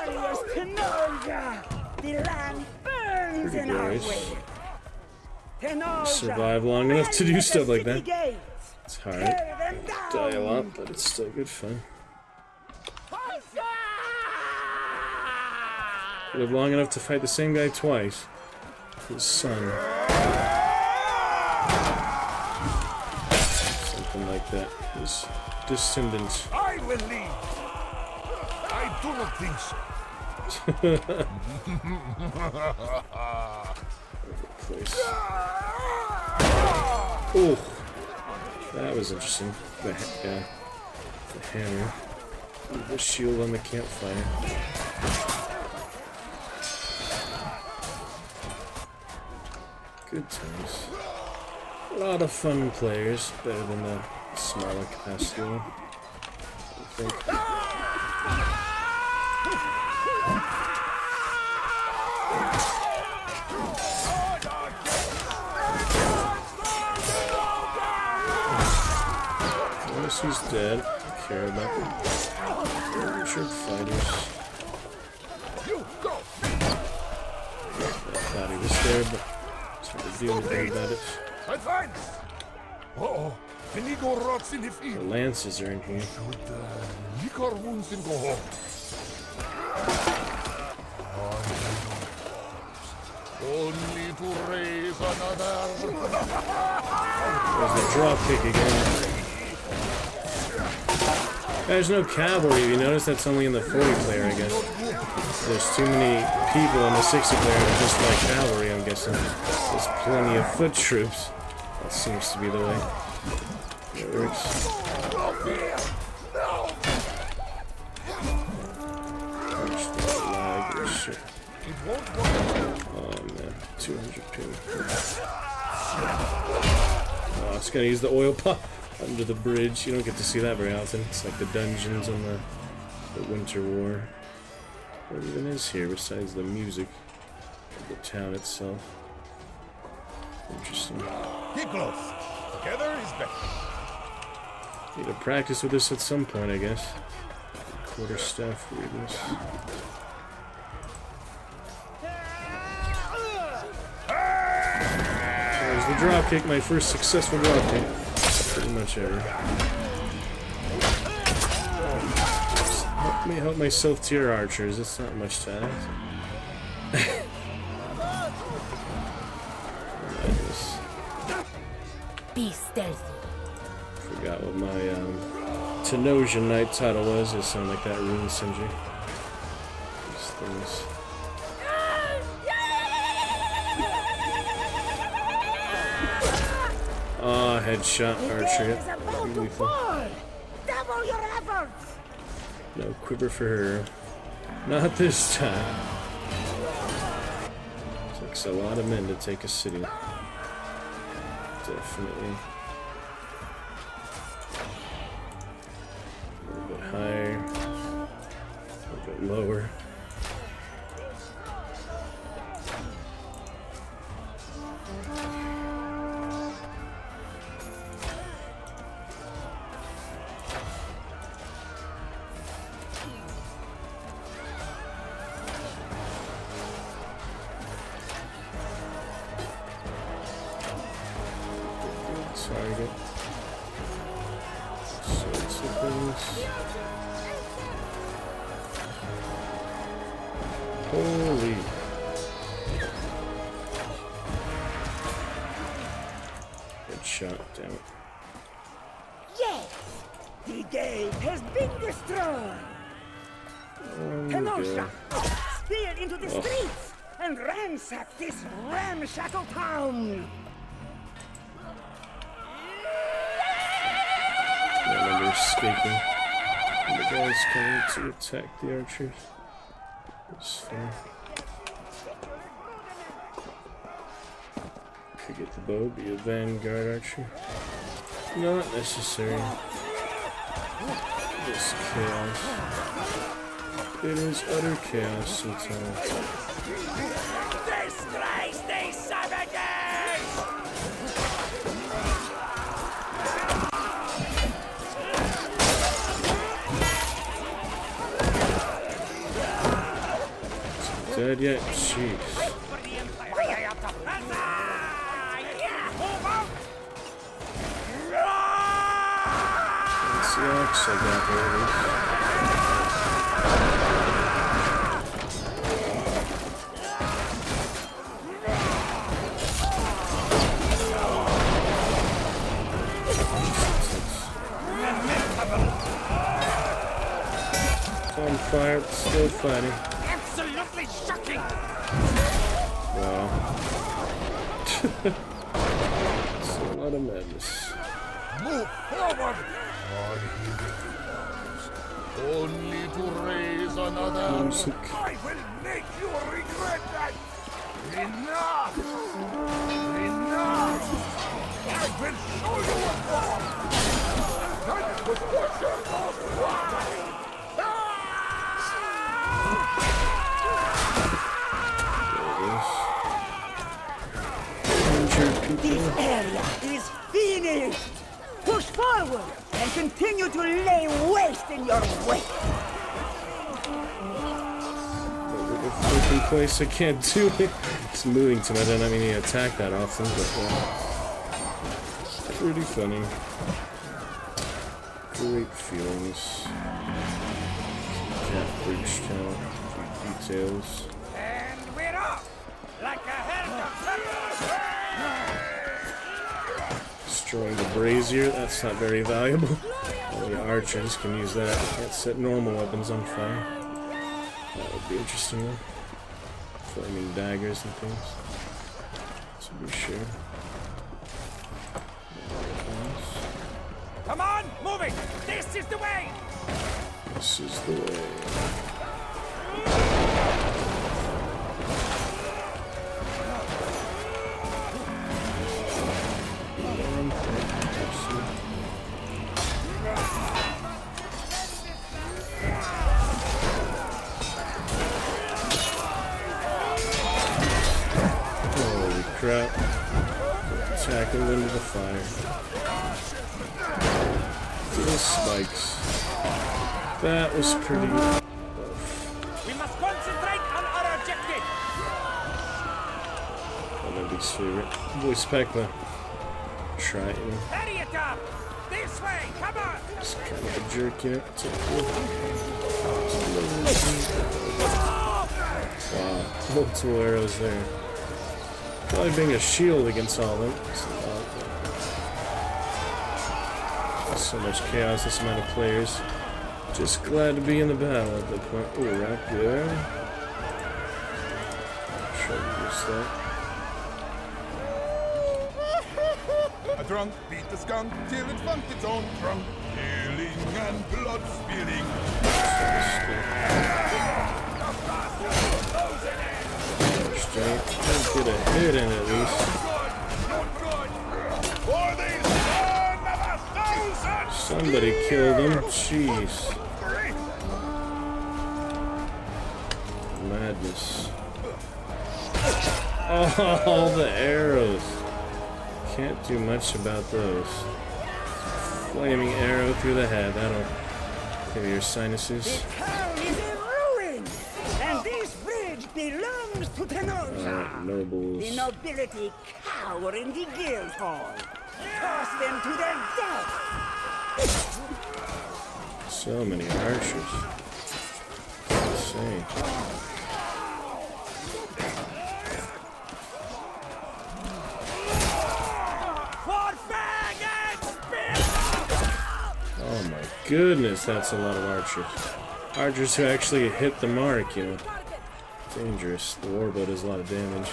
Glorious Tenosia! The land burns in our way! Tenosia! Survive long enough to do stuff like that. Gates. It's hard. Die a lot, but it's still good fun. Live long enough to fight the same guy twice. His son. Something like that. His descendants. I will leave. I do not think so. Place. Oh, that was interesting. The hammer. The shield on the campfire. Good times. A lot of fun players, better than the smaller capacity one, I think. she's dead. I care about the archer fighters. I thought he was there, but it's hard to do anything about it. Uh-oh. Inigo rots in the field. The lances are in here. Lick our wounds and go home. Only to raise another. There's the drop kick again. There's no cavalry. You notice that's only in the 40 player, I guess. There's too many people in the 60 player that just like cavalry, I'm guessing. There's plenty of foot troops. That seems to be the way it works. Oh man, 200 ping. Oh, it's gonna use the oil pop under the bridge. You don't get to see that very often. It's like the dungeons on the Winter War. What even is here besides the music of the town itself? Interesting. Keep close. Together is better. Need to practice with this at some point, I guess. Quarterstaff weirdness. There's the dropkick, my first successful dropkick. Pretty much ever. Let me help myself to your archers, it's not much to ask. Be stealthy. Forgot what my Tenosian Knight title was. It sounded like that rune Sindri. These things. Ah, headshot archer. Pretty lethal. Double your efforts. No quiver for her. Not this time. Takes a lot of men to take a city. Definitely. A little bit higher. A little bit lower. Target. Sorts of things. Holy. Good shot, damn it. Yes! The gate has been destroyed! Kenosha! Steal into the streets and ransack this ramshackle town! I remember escaping. And the guys coming to attack the archers. It's fun. Could get the bow, be a vanguard archer. Not necessary. This chaos. It is utter chaos sometimes. Disgrace these savages! Dead yet? Jeez. That's the axe I got there. It's on fire, but still fighting. Absolutely shocking! Wow. It's a lot of madness. Move forward! Only to raise another. Music. I will make you regret that! Enough! Enough! I will show you what was! That was what your cost was! This area is finished! Push forward and continue to lay waste in your wake. The freaking place, I can't do it. It's moving too much. I don't mean to attack that often, but pretty funny. Great feelings. Cat breach count. Details. And we're off! Like a herd of Destroying the brazier, that's not very valuable. Only archers can use that. Can't set normal weapons on fire. That would be interesting though. Flaming daggers and things. To be sure. Come on, moving! This is the way! This is the way. Holy crap. Tackle into the fire. Little spikes. That was pretty rough. We must concentrate on our objective! One of these favorite. Boy Speckler. Triton. Hurry it up! This way, come on! It's kind of a jerk, you know. Wow, multiple arrows there. Probably being a shield against all of them. So much chaos, this amount of players. Just glad to be in the battle at that point. Ooh, right there. Sure, use that. A drunk beat the skunk till it funked its own trunk. Killing and blood spilling. Strength. Let's get a hit in at least. Somebody killed him. Jeez. Madness. Oh, the arrows. Can't do much about those. Flaming arrow through the head. That'll give your sinuses. The town is in ruins, and this bridge belongs to Tenosa. Nobles. The nobility cower in the guild hall. Toss them to their death. So many archers. Insane. Oh my goodness, that's a lot of archers. Archers who actually hit the mark, you know. Dangerous. The warbow does a lot of damage.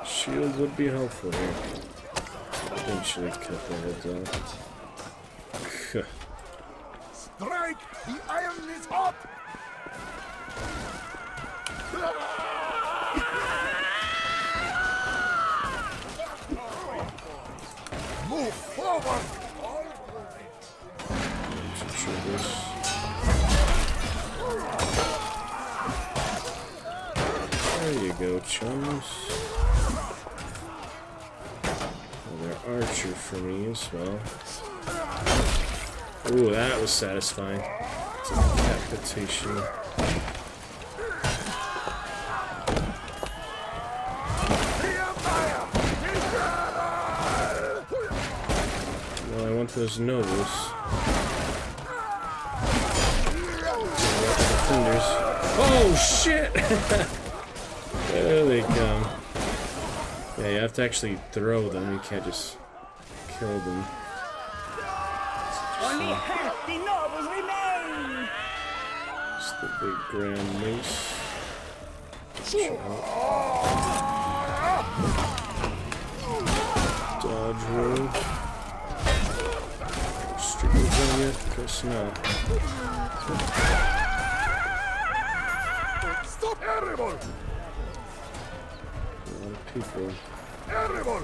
Shield would be helpful here. Eventually cut their heads off. Strike! The iron is hot! Move forward! There you go, chums. Another archer for me as well. Ooh, that was satisfying. It's a decapitation. Well, I want those nobles. Oh shit! There they come. Yeah, you have to actually throw them. You can't just kill them. Only half the nobles remain. It's the big grand mace. Dodge roll. Strickles on yet? Guess not. Stop! Terrible! A lot of people. Terrible!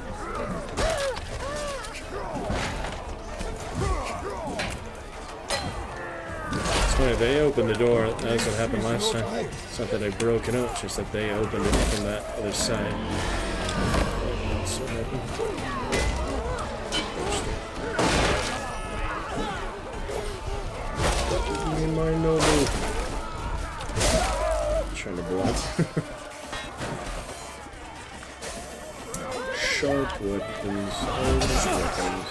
It's funny, they opened the door. That's what happened last time. It's not that I broke it out, it's just that they opened it from that other side. That's what happened. my noble. Trying to block. Sharp weapons, old weapons.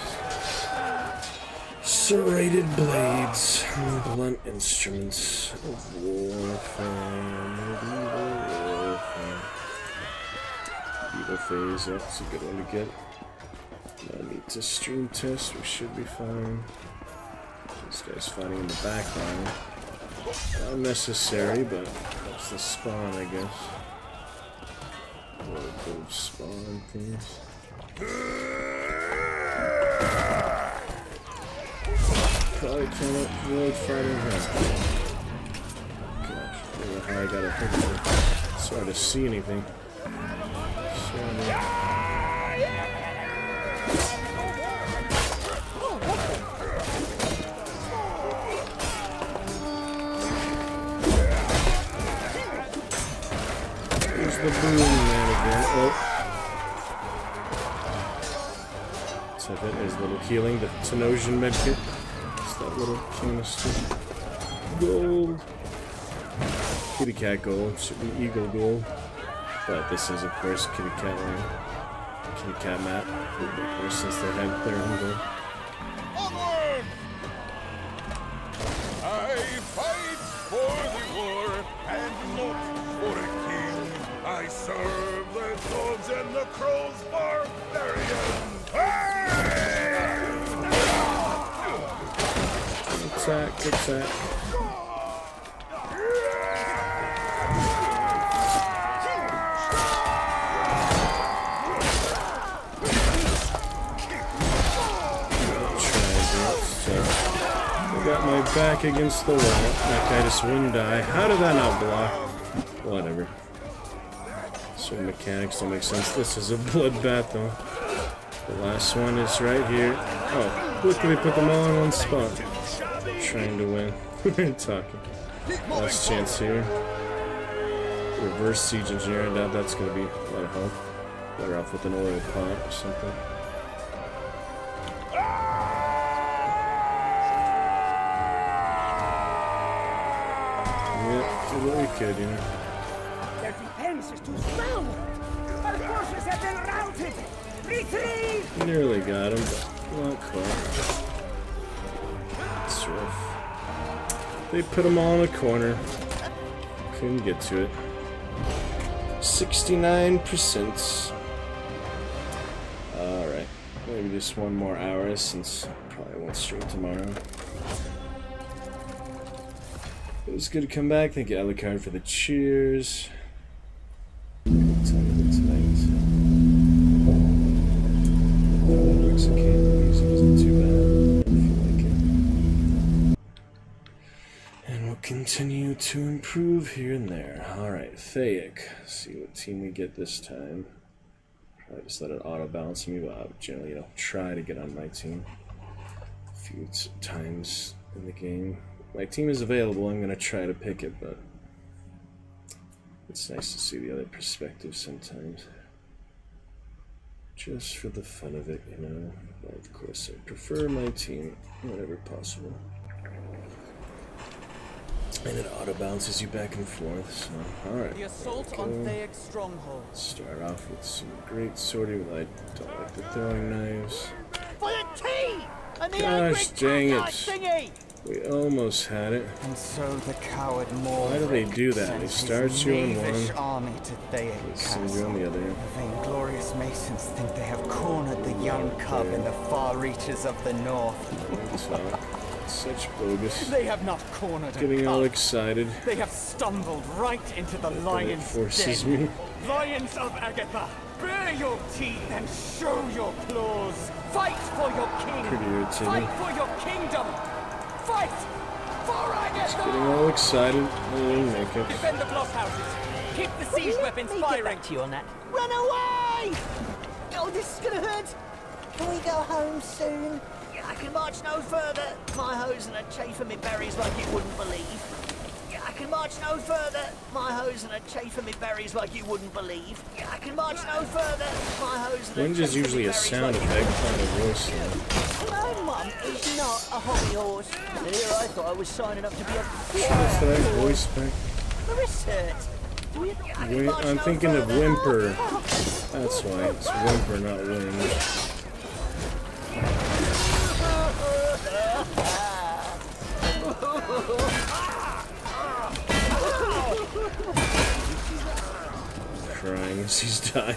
Serrated blades, blunt instruments of warfare, medieval warfare. Evil phase, that's a good one to get. No need to stream test, we should be fine. This guy's fighting in the back line. Unnecessary, but that's the spawn, I guess. Those spawn things. Probably cannot avoid fighting him. Gosh, I don't know how I got a hit there. It's hard to see anything. Here's the boom man again. Oh. So that is a little healing. The Tenosian medkit. It's that little canister. Gold. Kitty cat gold. Should be eagle gold. But this is, of course, kitty cat land. Kitty cat map. Of course, since they have their own gold. Onward! I fight for the war and not for a king. I serve the dogs and the crows barbarians. Attack, attack. Got my back against the wall. That guy just wouldn't die. How did that not block? Whatever. Certain mechanics don't make sense. This is a bloodbath though. The last one is right here. Oh, look, they put them all in one spot. Trying to win. We're talking. Last chance here. Reverse siege engineer. I doubt that's gonna be a lot of help. Better off with an oil pot or something. Did what we could, you know. Their defense is too strong. Our forces have been routed. Retreat! Nearly got him, but not quite. It's rough. They put them all in a corner. Couldn't get to it. 69%. Alright. Maybe just one more hour since I probably won't stream tomorrow. It was good to come back. Thank you, Alucard, for the cheers. Good time of it tonight. Mexican music isn't too bad. I feel like it. And we'll continue to improve here and there. Alright, Thaic. See what team we get this time. Probably just let it auto balance me, but I'll generally try to get on my team a few times in the game. My team is available, I'm going to try to pick it, but it's nice to see the other perspective sometimes. Just for the fun of it, you know. But of course, I prefer my team whenever possible. And it auto bounces you back and forth, so alright. The assault on Thaic's stronghold. Start off with some great sorting. I don't like the throwing knives. For the tea! And the Gosh dang it. thingy! We almost had it. And so the coward Moore. Why do they do that? They start you on one, army to Thaic send you on the other. The vainglorious masons think they have cornered the young cub in the far reaches of the north. Such bogus. They have not cornered Getting a all cub. excited. They have stumbled right into the lion's forces den. me. Lions of Agatha, bare your teeth and show your claws. Fight for your king. Pretty irritating. Fight for your kingdom. Fight for Agatha. Getting all excited. I didn't make it. Defend the block houses. Keep the siege weapons firing. To you on that. Run away! Oh, this is gonna hurt. Can we go home soon? I can march no further. My hosen are chafing me berries like you wouldn't believe. I can march no further. My hosen are chafing me berries like you wouldn't believe. I can march no further. My hosen are Whinge is usually a sound effect, not a voice. My mum is not a hobby horse. And here I thought I was signing up to be a What's that voice back? for research. I'm thinking of Whimper. That's why it's Whimper, not Wing. Crying as he's dying.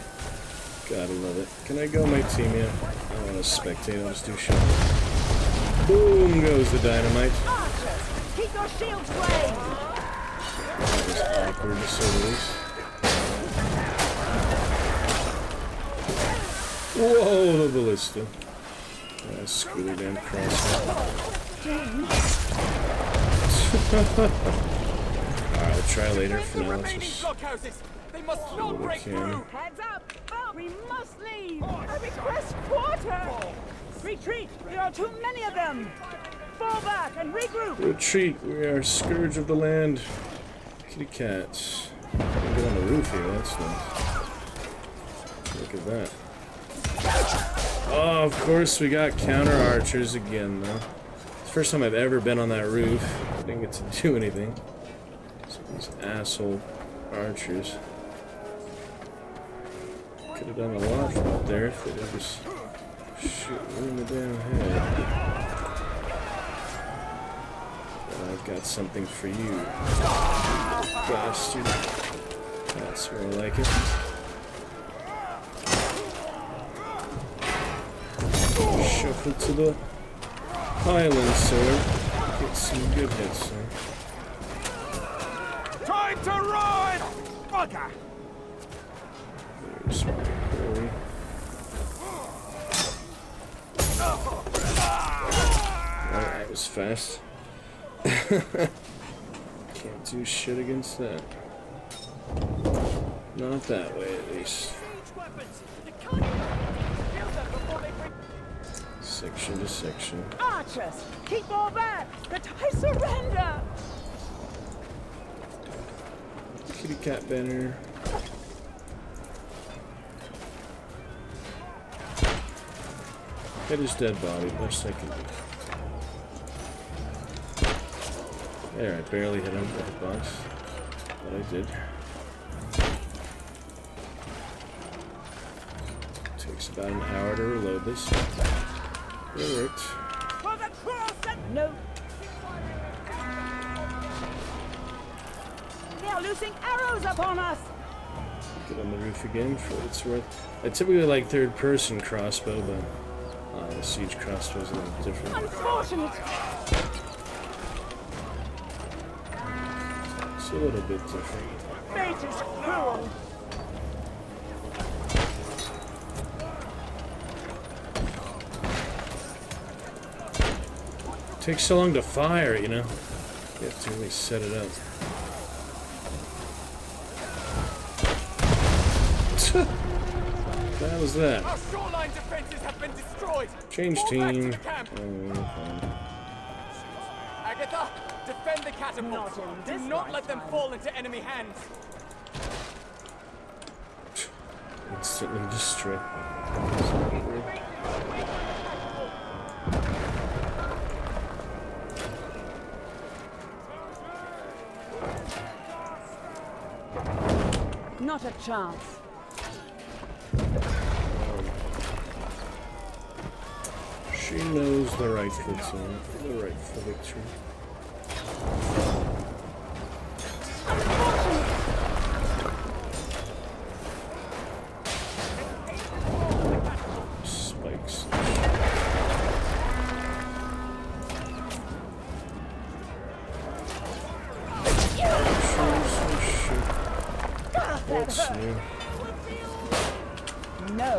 Gotta love it. Can I go my team yet? I don't want to spectate, I'll just do shit. Boom goes the dynamite. Archers, keep your shields waved. That was awkward to say the least. Whoa, the ballista. Screw the damn crossbow. Alright, we'll try later. For now, let's just They must not break through. Heads up! We must leave! I request quarter! Retreat! There are too many of them! Fall back and regroup! Retreat! We are scourge of the land. Kitty cats. Get on the roof here, that's nice. Look at that. Oh, of course we got counter archers again, though. It's the first time I've ever been on that roof. I didn't get to do anything. So these asshole archers. Could have done a lot from up there if they'd just shoot me in the damn head. But I've got something for you, bastard. That's more like it. Shuffle to the Highland sword. Get some good hits there. Time to run! Bugger! There's my quarry. Well, that was fast. Can't do shit against that. Not that way, at least. Section to section. Archers, keep all back! But I surrender! Kitty cat banner. Hit his dead body, best I can do. There, I barely hit him with the hitbox. But I did. Takes about an hour to reload this. It worked. No. They are loosing arrows upon us! Get on the roof again for what it's worth. I typically like third-person crossbow, but the siege crossbow is a little different. Unfortunate! It's a little bit different. Fate is cruel! Takes so long to fire, you know? You have to really set it up. That was that. Our shoreline defenses have been destroyed. Change Fall back to team. the camp. Agatha, defend the catapults. Do not let them fall into enemy hands. Instantly destroy. Not a chance. She knows the rightful team, the rightful victory. Spikes. What's new? No.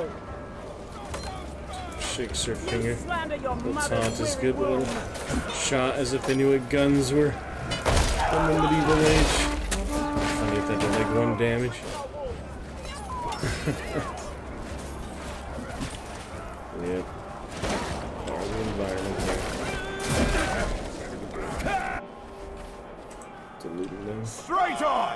Shakes her finger. Slander your Little mother's taunt is good. weary Little shot as if they knew what guns were from the medieval age. Funny if that did like 1 damage. Yep. All the environment here. Diluting them. Straight on!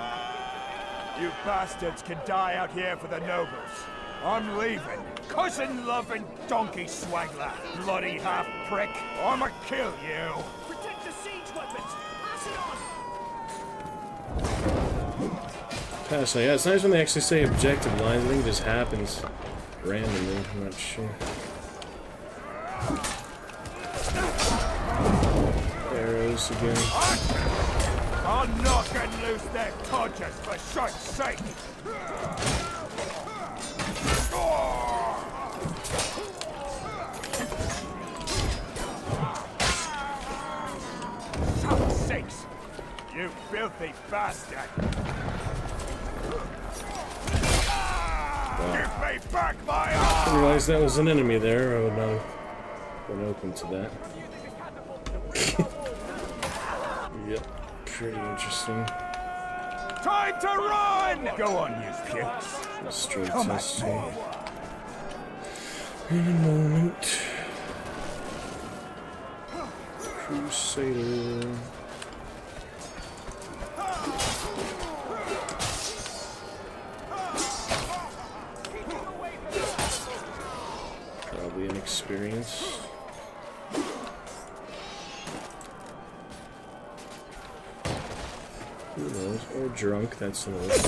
You bastards can die out here for the nobles. I'm leaving. Cousin-loving donkey swaggler. Bloody half-prick. I'ma kill you. Protect the siege weapons. Pass it on. Pass it. Yeah, it's nice when they actually say objective lines. I think it just happens randomly. I'm not sure. Arrows again. I'll knock and loose their todgers for short's sake. Fuck's sakes! You filthy bastard! Give me back my I arm! didn't realize that was an enemy there. I would not have been open to that. Yep, pretty interesting. Time to run! Go on, you pukes. Straight testing. In a moment. Crusader. Probably inexperienced. Who knows? Or drunk, that's another.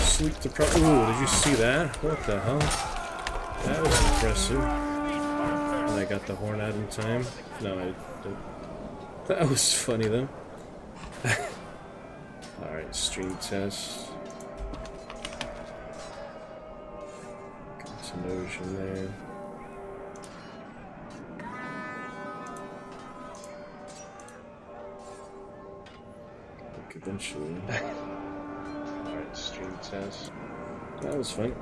Sleep deprived. Ooh, did you see that? What the hell? That was impressive. And I got the horn out in time. No, I didn't. That was funny though. Alright, stream test. Continuation there. Eventually. Alright, stream test. That was fun.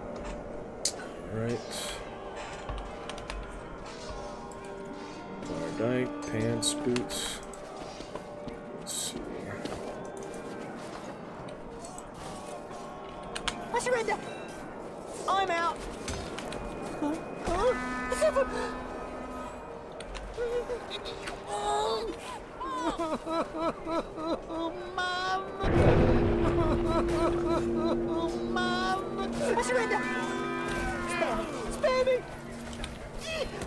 Alright. Bar dyke, pants, boots. Let's see. I surrender! I'm out! Mom! Mom! I surrender! Spare me! Spare me!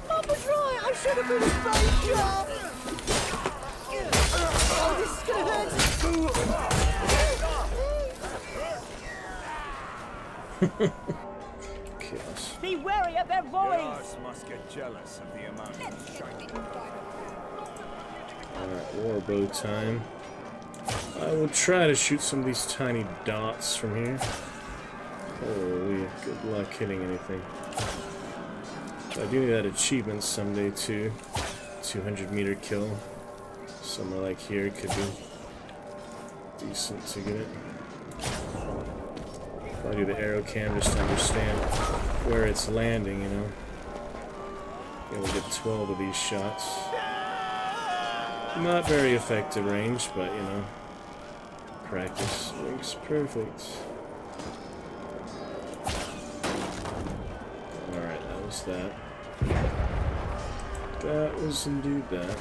Mom was right! I should have been a stranger! Oh, this is gonna hurt! Chaos. Be wary of their volleys! Yours must get jealous of the amount of shite. Alright, warbow time. I will try to shoot some of these tiny dots from here. Holy, good luck hitting anything. I do need that achievement someday too. 200-meter kill. Somewhere like here could be decent to get it. I'll do the arrow cam just to understand where it's landing, you know. Able to get 12 of these shots. Not very effective range, but you know, practice makes perfect. Alright, that was that. That was indeed that.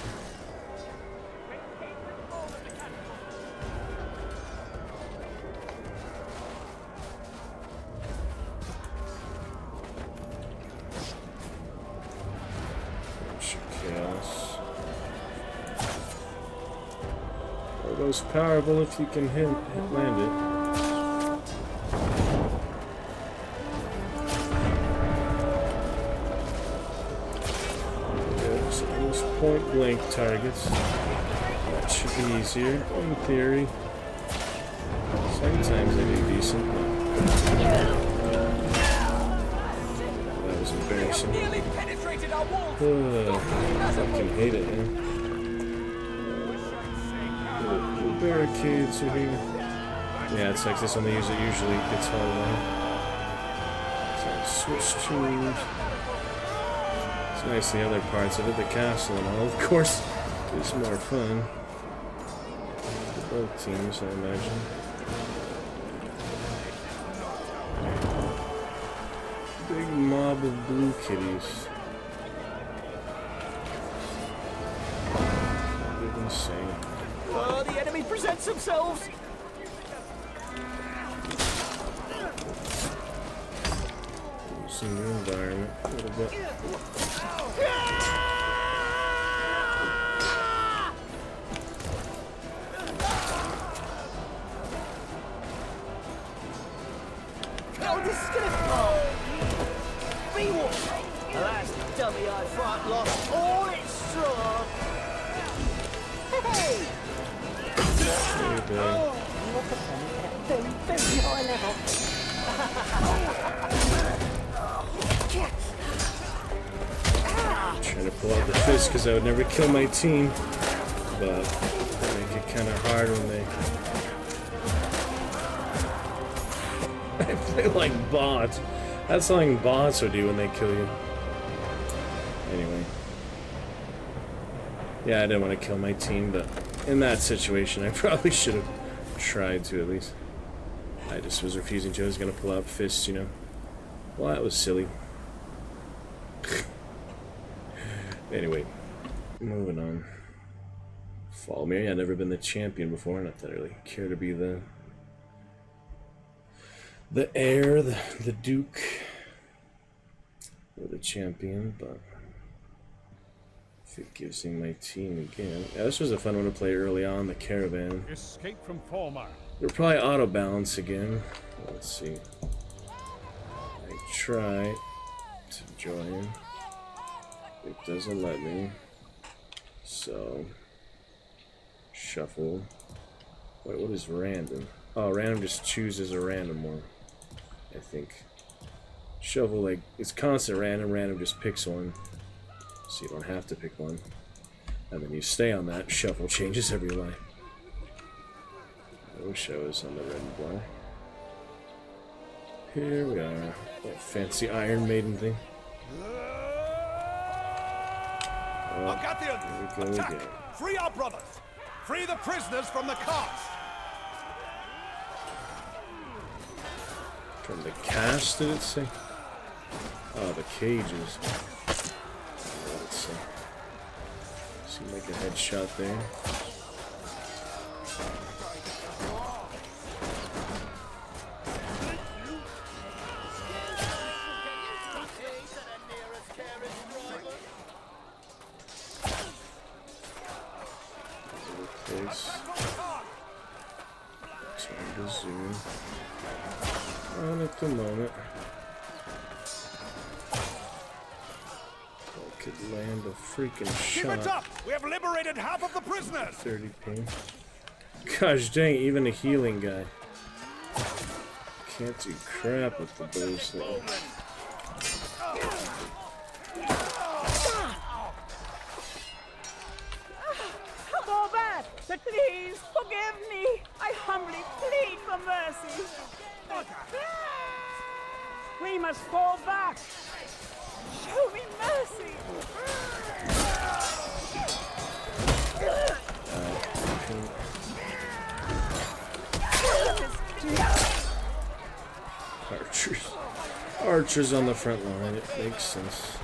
Most powerful if you can land it. Okay, so those point blank targets. That should be easier in theory. Sometimes they do decent, but that was embarrassing. I fucking hate it, man. Barricades are here. Yeah, it's like this one they use it usually gets held on. So switch tools. It's nice the other parts of it, the castle and all. Of course, it's more fun. For both teams, I imagine. Big mob of blue kitties. Insane. Oh, the enemy presents themselves! Using the environment a little bit. Oh, this is gonna be what? The last dummy I fought lost all its straw. Hey! Oh, you're performing at a very, very high level. Trying to pull out the fist because I would never kill my team, but they make it kind of hard when they play like bots. That's something bots would do when they kill you. Anyway. Yeah, I didn't want to kill my team, but in that situation, I probably should have tried to at least. I just was refusing to. I was going to pull out fists, you know. Well, that was silly. Anyway, moving on. Follow me. I've never been the champion before. Not that I really care to be the heir, the duke, or the champion, but if it gives me my team again. Yeah, this was a fun one to play early on, the caravan. Escape from Former. They'll probably auto balance again. Let's see. I try to join. It doesn't let me. So shuffle. Wait, what is random? Oh, random just chooses a random one, I think. Shuffle, like, it's constant random. Random just picks one. So you don't have to pick one. And then you stay on that. Shuffle changes every line. I wish I was on the red and black. Here we are. That fancy Iron Maiden thing. Oh, Argathians, here we go attack! again. Free our brothers! Free the prisoners from the carts! From the cast, did it say? Oh, the cages. Let's see. Seemed like a headshot there. Turn to zoom. On at the moment. I could land a freaking Keep shot. it up! We have liberated half of the prisoners! 30 ping. Gosh dang, even a healing guy can't do crap with the bow slow. Fall back! But please, forgive me! I humbly plead for mercy! We must fall back! Show me mercy! Archers on the front line, it makes sense.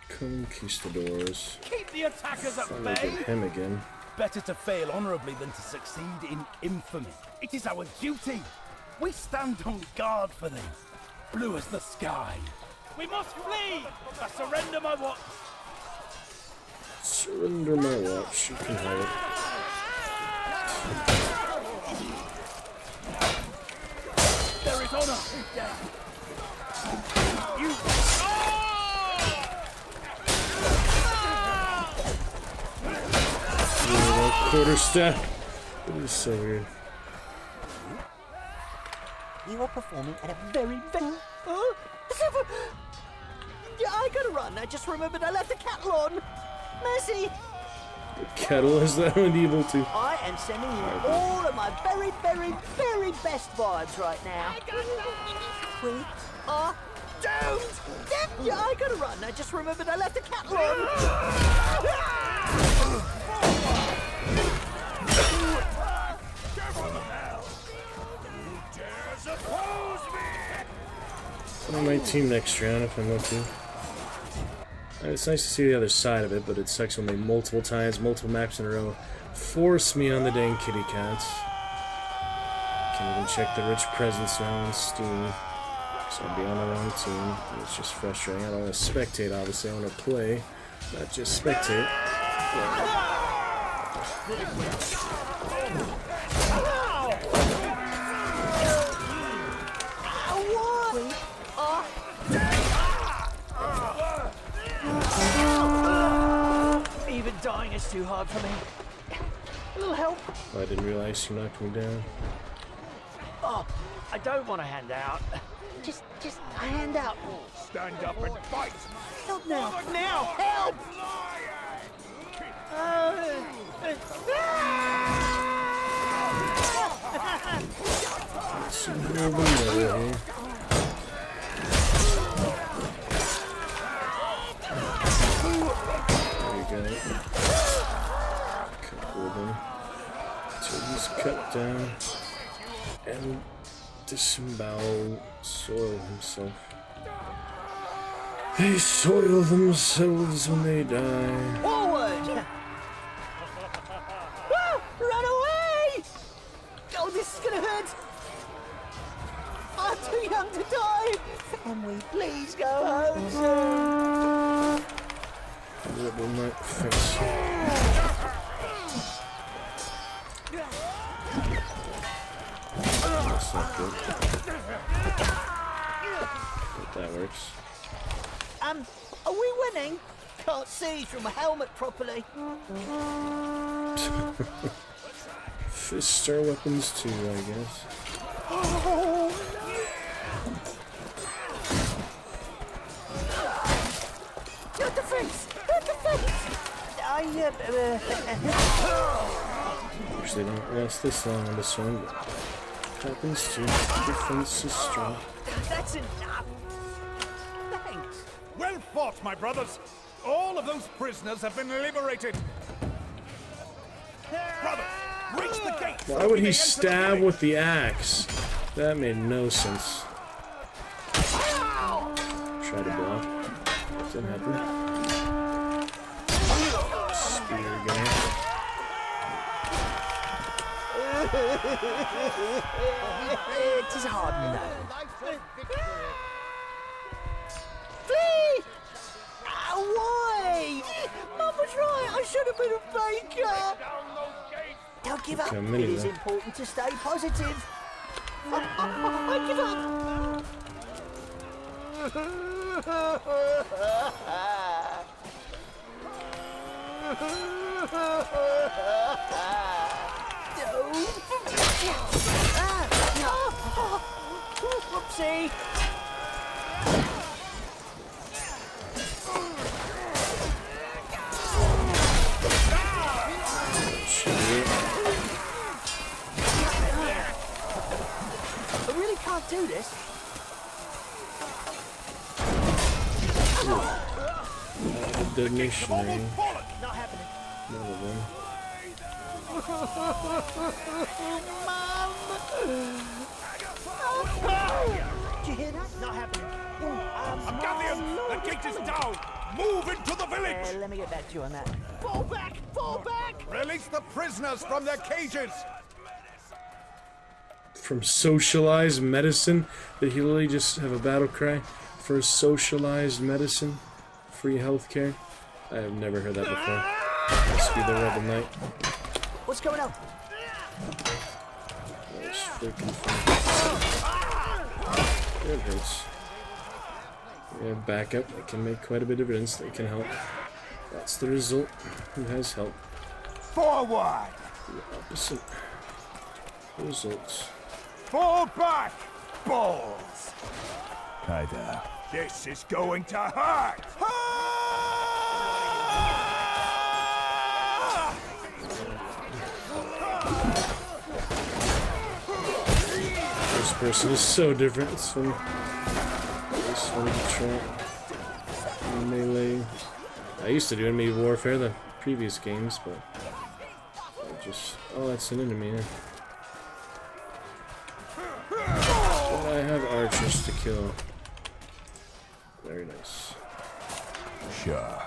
Conquistadors. Keep the attackers at Finally bay! get him again. Better to fail honorably than to succeed in infamy. It is our duty. We stand on guard for them, blue as the sky. We must flee! I surrender my watch! Surrender my watch, you can have it. There is honor in death! You... Quarter step. It is so weird. You're performing at a very, very... Yeah, I gotta run. I just remembered I left the kettle on. Mercy. The kettle is that medieval too. I am sending you all of my very, very, very best vibes right now. We are doomed. Yeah, I gotta run. I just remembered I left the kettle on. On my team next round if I want to. It's nice to see the other side of it, but it sucks when they multiple times, multiple maps in a row, force me on the dang kitty cats. Can't even check the rich presents now on Steam. So I'll be on the wrong team. It's just frustrating. I don't want to spectate, obviously. I want to play, not just spectate. Even dying is too hard for me. A little help. Oh, I didn't realize you knocked me down. Oh, I don't want a handout. Just a handout. Stand up and fight! Help now! Now! Help! Some little window here. There you go. Couple of them. So he's cut down and disembowel, soil himself. They soil themselves when they die. Forward! Run away! Oh, this is gonna hurt. I'm too young to die. Can we please go home soon? Little night fix. That's not good. But that works. Are we winning? Can't see through my helmet properly. Fists are weapons too, I guess. Oh. Not the face! Not the face! Usually don't last this long on this one, but happens to. Defense is strong. That's enough. Thanks. Well fought, my brothers! All of those prisoners have been liberated! Brothers, reach the gate! Why would he stab with the axe? That made no sense. Try to block. Didn't happen. Spear gun. It is hard no. Flee! Why? Mum was right. I should have been a baker. Don't give up. It is important to stay positive. I give up. Whoopsie. I really can't do this. Detonation ring. Not happening. None of them. Mum! Did you hear that? Not happening. Agathon, the gate is down! Move into the village! Let me get back to you on that. Fall back! Fall back! Release the prisoners from their cages! From socialized medicine? Did he literally just have a battle cry for socialized medicine? Free healthcare? I have never heard that before. Must be the Rebel Knight. What's going on? That's freaking fun. It hurts. We have backup that can make quite a bit of difference. That can help. That's the result. Who has help? Forward! The opposite results. Fall back! Balls! Kaida. This is going to hurt! This person is so different. It's fun. It's fun to try. Melee. I used to do enemy warfare the previous games, but I just. Oh, that's an enemy. Yeah. But I have archers to kill. Very nice. Sure.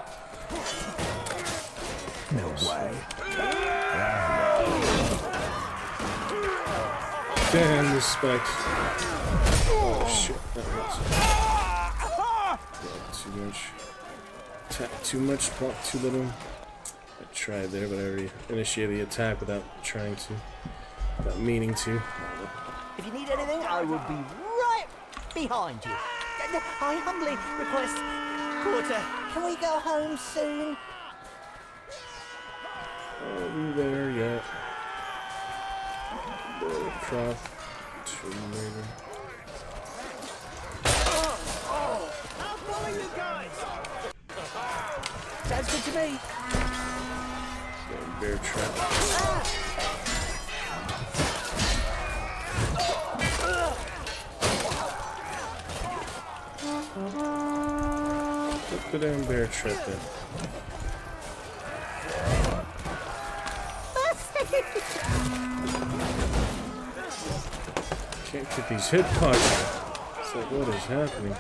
No way. Damn, the spikes. Oh shit, that was... Yeah, too much. Attack too much, block too little. I tried there, but I already initiated the attack without trying to. Without meaning to. If you need anything, I will be right behind you. I humbly request, Quarter, can we go home soon? Are we there yet? Prop. Tomb Raider. I'll follow you guys. Sounds good to me. Bear trap. Put the damn bear trap in. Can't get these hit pods. It's like, what is happening?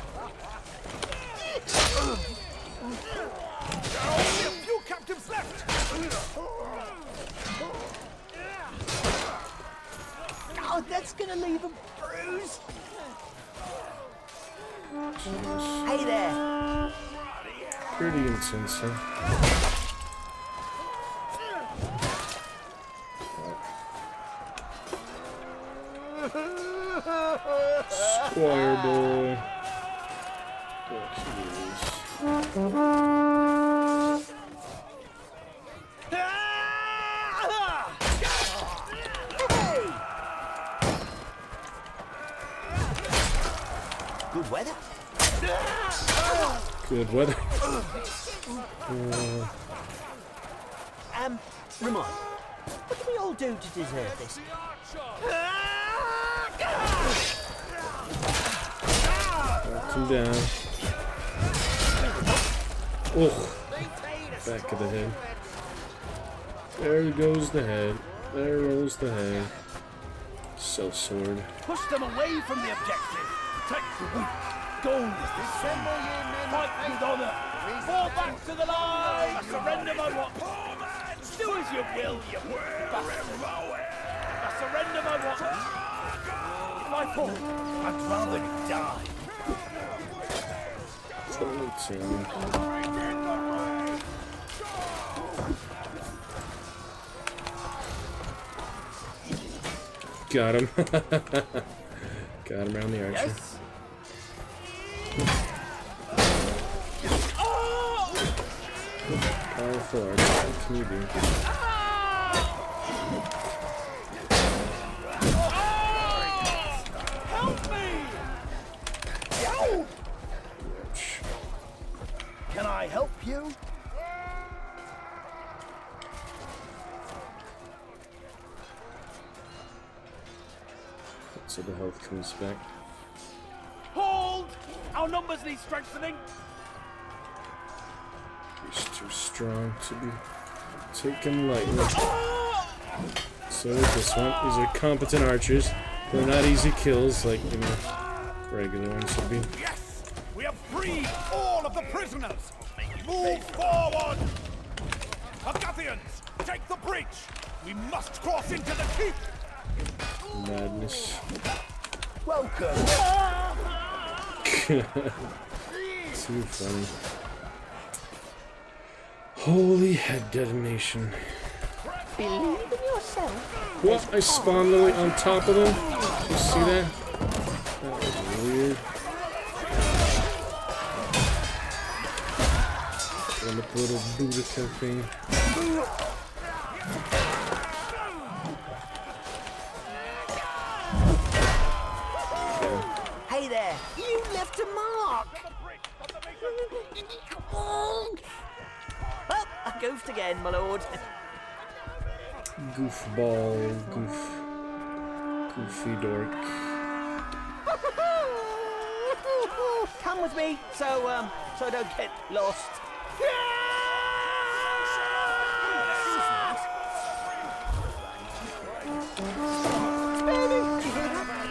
Only a few captives left. Oh, that's gonna leave a bruise. Jeez. Hey there. Pretty intense, huh? Squire boy. Oh, jeez. Good weather. Good weather. Remind, what do we all do to deserve this? Knocked him down. Oh, back of the head. There goes the head. There rolls the head. So sword. Push them away from the objective. Protect the weak. Gold is this. Fight with honor. Fall back to the line. I surrender my watch. Do as you will, you bastard. I surrender my watch. If I fall, I'd rather die. Totally too. Got him. Got him around the archer. Yes. Powerful archer. What can you do? Help me! Can I help you? So the health comes back. Hold! Our numbers need strengthening. He's too strong to be taken lightly. So is this one. These are competent archers. They're not easy kills like, you know, regular ones would be. Yes! We have freed all of the prisoners! Move forward! Agathians, take the bridge! We must cross into the keep! Madness. Welcome! Too funny. Holy head detonation. Believe in yourself. What? I spawned literally on top of them? Did you see that? That was weird. And the little Boudica thing. Hey there, you left a mark. Oh, I goofed again, my lord. Goofball, goofy dork. Come with me, so I don't get lost.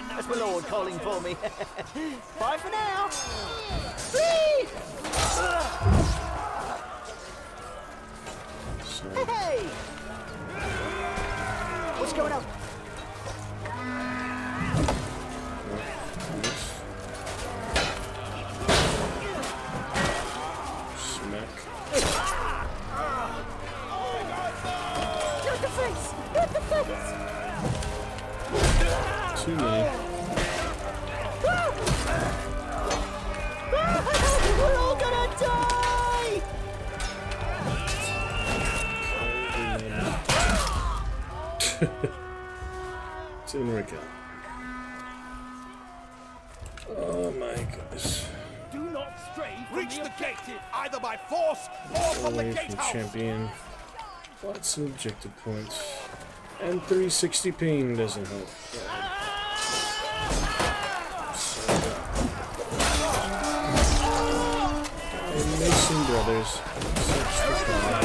That's my lord calling for me. Bye for now. Whee! Hey! What's going on? Too many. We're all gonna die! Didn't work out. Oh my goodness. Do not stray from reach the objective, either by force or from the gatehouse. Champion. Lots of objective points. And 360 ping doesn't help. And Mason Brothers. Such the fun.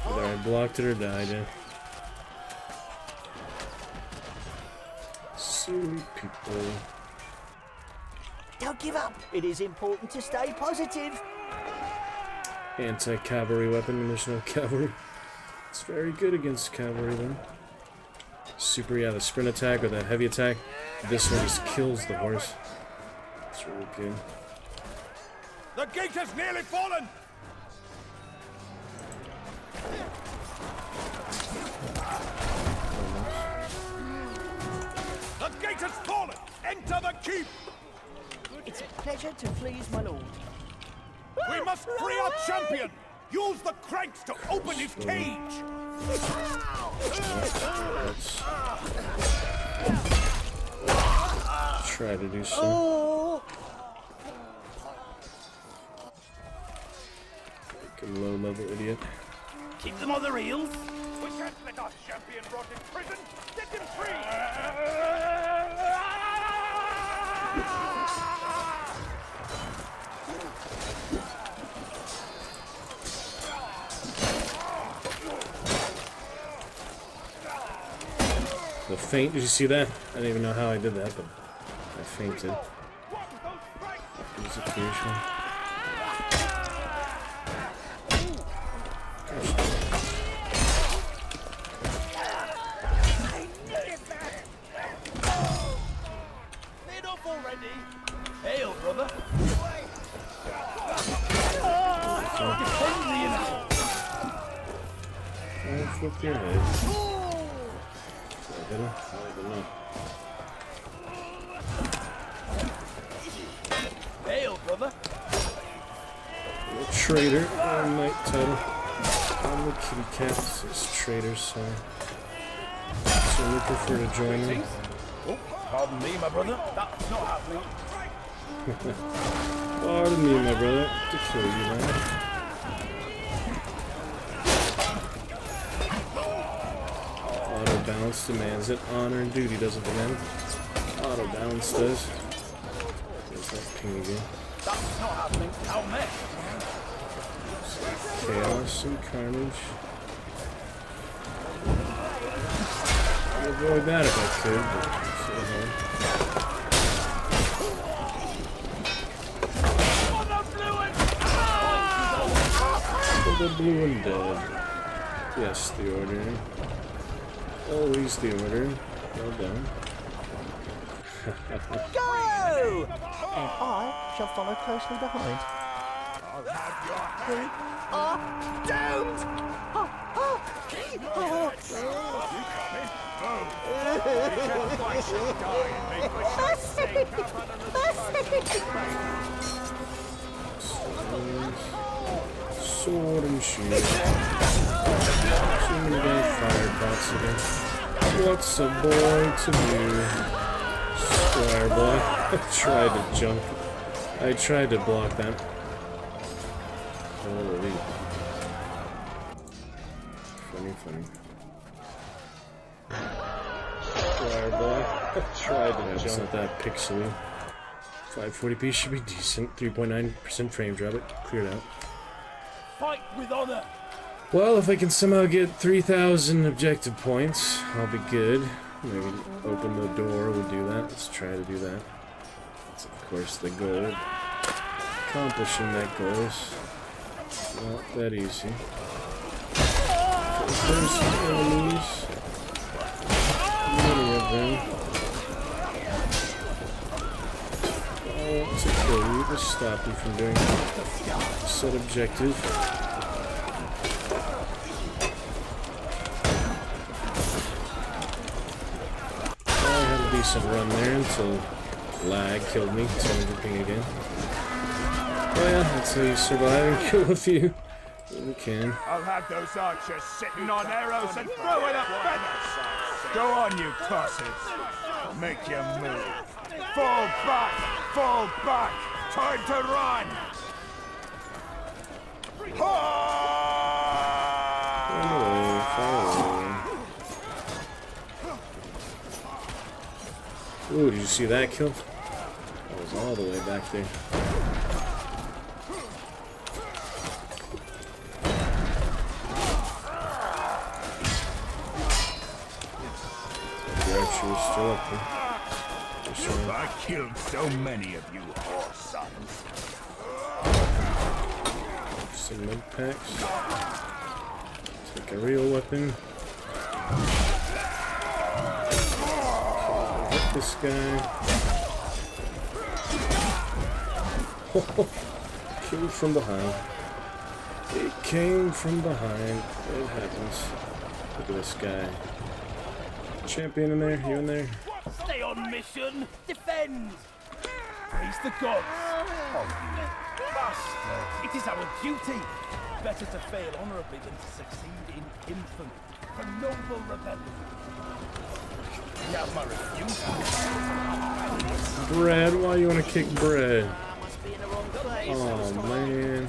Whether I blocked it or died, yeah. Silly people. Don't give up. It is important to stay positive. Anti-cavalry weapon when there's no cavalry. It's very good against cavalry then. Super, yeah, the sprint attack or the heavy attack. This one just kills the horse. It's really good. The gate has nearly fallen! The gate has fallen! Enter the keep! It's a pleasure to please my lord. We must free our champion! Use the cranks to open his cage! Try to do so. Like a low-level idiot. Keep them on the reels. We can't let our champion rot in prison! Set him free! The feint, did you see that? I didn't even know how I did that, but I fainted. Execution. Made off already. Hail, brother. I'll flip your head. I don't know. Hail, brother. I'm a traitor. Knight title. I'm the kitty cat. Says traitors, so I prefer to join them. Oh, pardon me, my brother. That's not happening. Pardon me, my brother. To kill you, man. Auto balance demands it. Honor and duty doesn't demand. Auto balance does. There's that ping again. That's not happening. How many? Chaos and carnage. I'd avoid that if I could, but it's so hard. For the blue and dead. Yes, the order. Always the order. Well done. Go! And I shall follow closely behind. We are doomed! Sword and shield. Too many damn firebots again. What's a boy to do? Squire boy. I tried to jump. I tried to block that. Holy. Funny. Squire boy. I tried to jump. It's not that pixely. 540p should be decent. 3.9% frame drop. It cleared out. Fight with honor. Well, if I can somehow get 3,000 objective points, I'll be good. Maybe open the door would do that. Let's try to do that. That's of course the goal. Accomplishing that goal is not that easy. There's enemies. Many of them. I want to kill you, just stop you from doing said objective. I had a decent run there until lag killed me, so I'm ripping again. Oh yeah, that's how you survive and kill a few. We can. I'll have those archers sitting on arrows and throwing up feathers. Go on, you tosses. Make your move. Fall back! Fall back! Time to run! Ooh, did you see that kill? That was all the way back there. The archer is still up there. I killed so many of you horse sons. Some med packs. Take a real weapon. Hit this guy. Killed from behind. It came from behind. It happens. Look at this guy. Champion in there? You in there? Stay on mission. Defend. Praise the gods. Oh, you bastard. It is our duty. Better to fail honorably than to succeed in infamy. For noble rebellion. You have my refusal. Bread? Why you want to kick bread? Must be in the wrong place. Oh, man.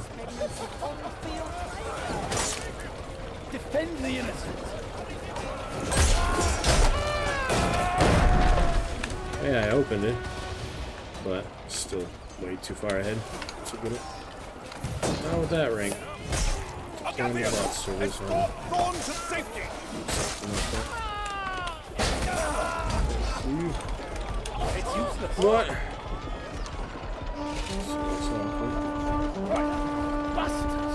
Defend the innocent. Yeah, I opened it, but still way too far ahead to get it. Not with that rank. Can't get that service on. Something like that. What? That's awful.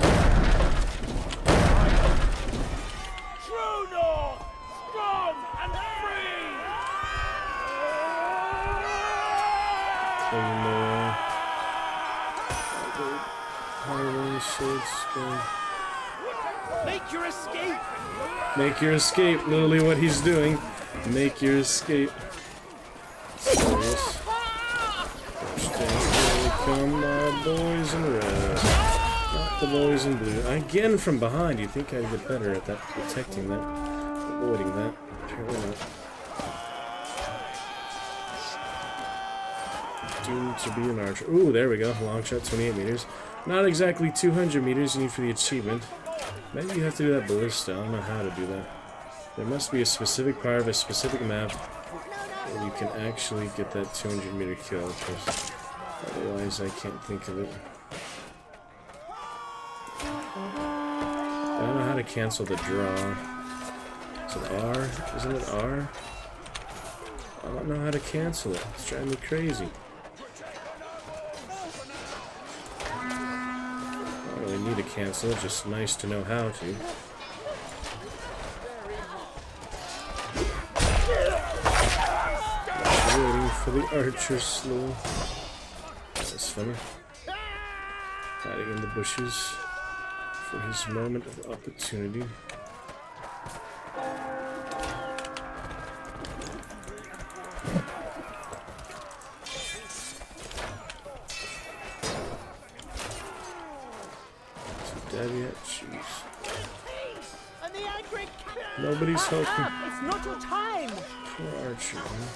True North, strong and free. Make your escape. Make your escape. Literally what he's doing. Make your escape. Serious. Here come my boys in red. Not the boys in blue. Again from behind. You'd think I'd get better at that, detecting that, avoiding that. Apparently not. Doomed to be an archer. Ooh, there we go. Long shot, 28 meters. Not exactly 200 meters you need for the achievement. Maybe you have to do that ballista. I don't know how to do that. There must be a specific part of a specific map where you can actually get that 200 meter kill, because otherwise I can't think of it. I don't know how to cancel the draw. Is it R? Isn't it R? I don't know how to cancel it. It's driving me crazy. I don't really need to cancel it, just nice to know how to. Waiting for the archer slow. That's funny. Hiding in the bushes for his moment of opportunity. Dead yet? Jeez. Nobody's helping. It's not your time. Poor Archer, man.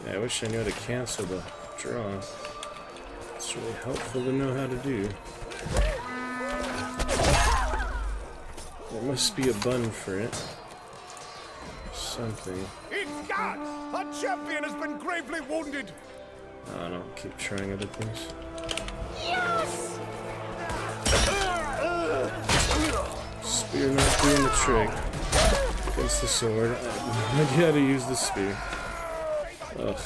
Yeah, I wish I knew how to cancel the draw. It's really helpful to know how to do. There must be a button for it. Something. It's God! Our champion has been gravely wounded! I don't know, keep trying other things. Yes! Spear not doing the trick. Against the sword. I have no idea how to use the spear. Ugh.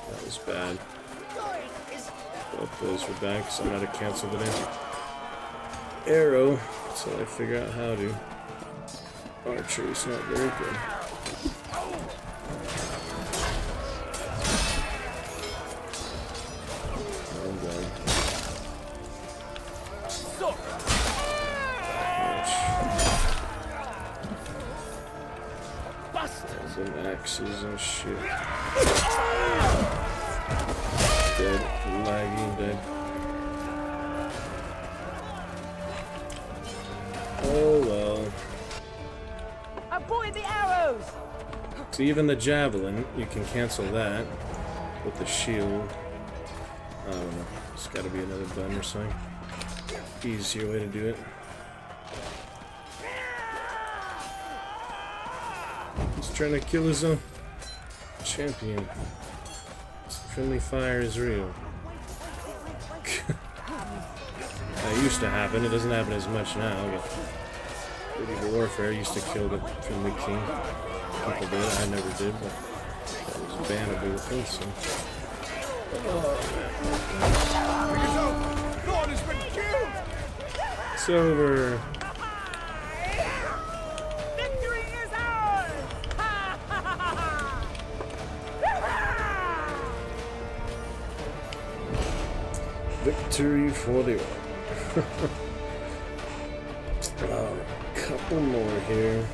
That was bad. Both those were bad because I'm not a cancel it in. Arrow, until I figure out how to. archery's not very good. Some axes and shit. Dead, lagging, dead. Oh well. Avoid the arrows! So even the javelin, you can cancel that with the shield. I don't know. There's gotta be another button or something. Easier way to do it. He's trying to kill his own champion. Friendly fire is real. That used to happen. It doesn't happen as much now. But Medieval Warfare used to kill the friendly king. People did. I never did, but that was bannable offensive. God has been killed! It's over. Victory is ours! Victory for the order. A couple more here.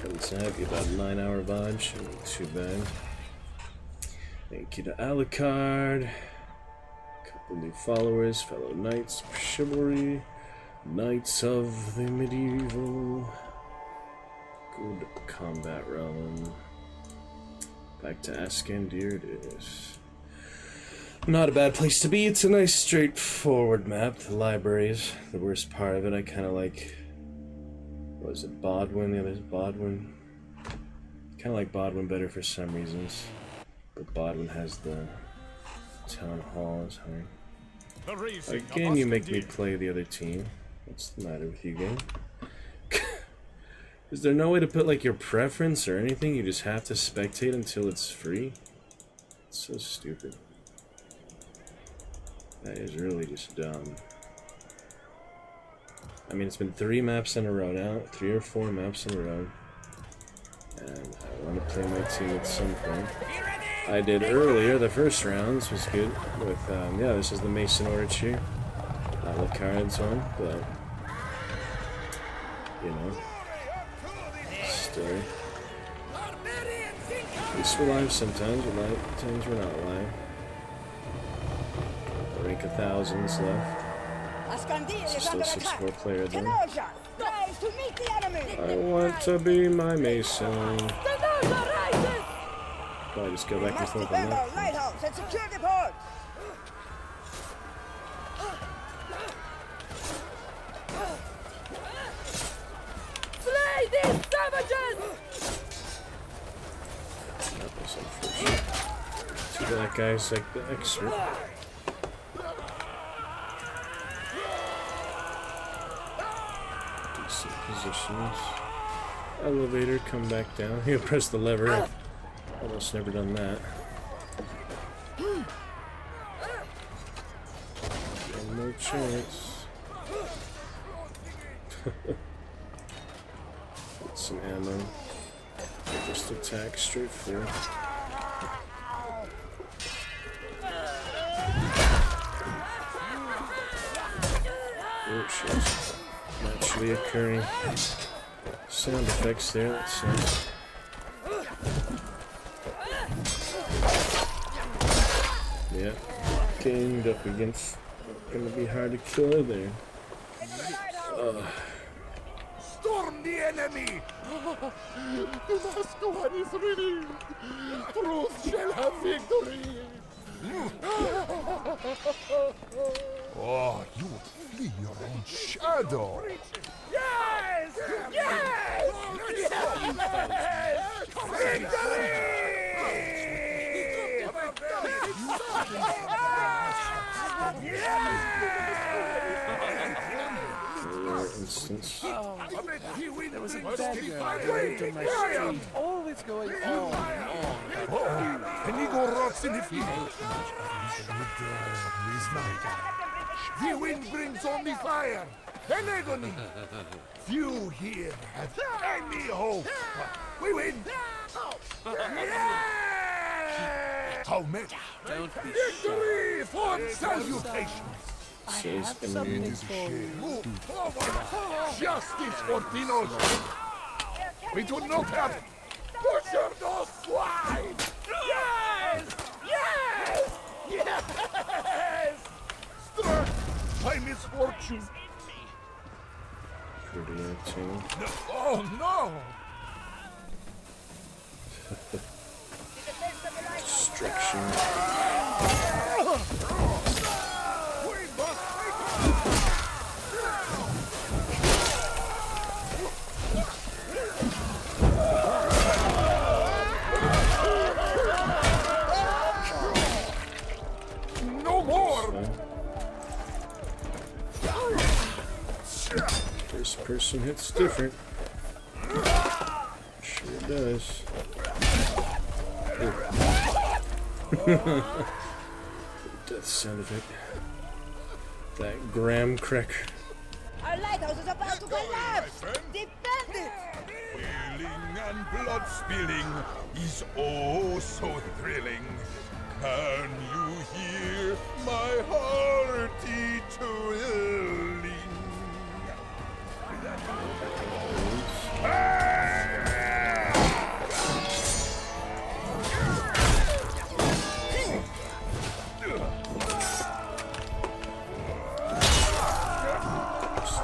Comes out, get about a 9-hour vibe. Shouldn't be too bad. Thank you to Alucard. Couple new followers, fellow knights of chivalry, knights of the medieval. Good combat realm. Back to Ascandir it is. Not a bad place to be. It's a nice straightforward map. The libraries, the worst part of it. I kind of like, what was it, Bodwin? The other is Bodwin. Kind of like Bodwin better for some reasons. But Bodwin has the town hall is hard. Again, you make me play the other team. What's the matter with you, game? Is there no way to put like your preference or anything? You just have to spectate until it's free? It's so stupid. That is really just dumb. I mean, it's been 3 maps in a row now. 3 or 4 maps in a row. And I want to play my team at some point. I did earlier, the first rounds was good. With, yeah, this is the Mason Order here. Not Lucard's one, but... You know. Still. At least we're live sometimes, but times we're not live. Rank 1000s left. Still 6-4 player though. I want to be my Mason. Probably just go back and forth on that. Lighthouse and secure the port. Slay these savages! That was unfortunate. See, that guy's like the expert. Positions. Elevator, come back down. Here, press the lever. Almost never done that. No chance. Get some ammo. Just attack straight forward. Oh shit. Naturally occurring sound effects there, that's nice. Yeah, ganged up against. Gonna be hard to kill her there. Storm the enemy! The master one is ready! Truth shall have victory! Oh, you will flee your own shadow! Yes! Yes! Instance. There was a bad guy raped on my street. All that's going on. And he go rots in the field. The wind brings only fire. and agony. Few here have any hope. We win. How many? Victory for salutations. Says enemy. Move forward. Justice for Pinocchio. We do not have. Butcher those swine. Yes! Yes! Yes! Struck by misfortune. Pretty acting. No. Oh no! Destruction. No more! First person hits different. Sure does. Death sound effect. That graham cracker. Our lighthouse is about to collapse! Defend it! Wailing and blood spilling is oh so thrilling. Can you hear my hearty trilling?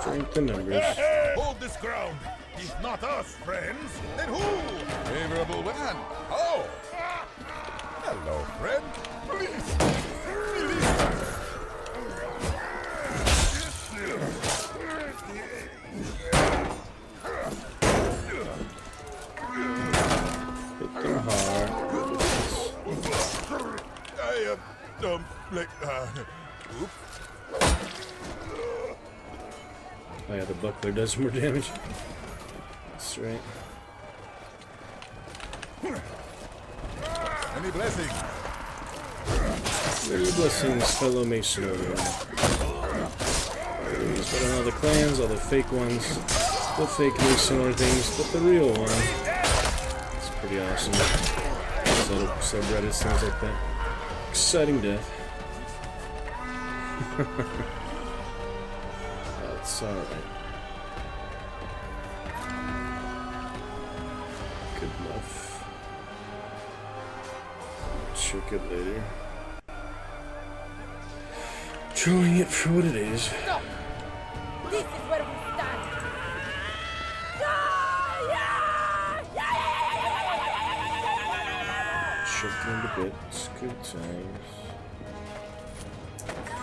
Strength in numbers. Hold this ground! If not us, friends, then who? Favorable wind. Oh! Hello, friend. Please, release her. Hit them hard. I like, oops. Oh yeah, the buckler does more damage. That's right. Any blessings? Many blessings, fellow Mason order. But on all the clans, all the fake ones, the fake Mason order things, but the real one. It's pretty awesome. Subreddits, things like that. Exciting death. That's alright. Good enough. Check it later. Throwing it for what it is. Stop! This is where we stand! Shifting the bits, good times.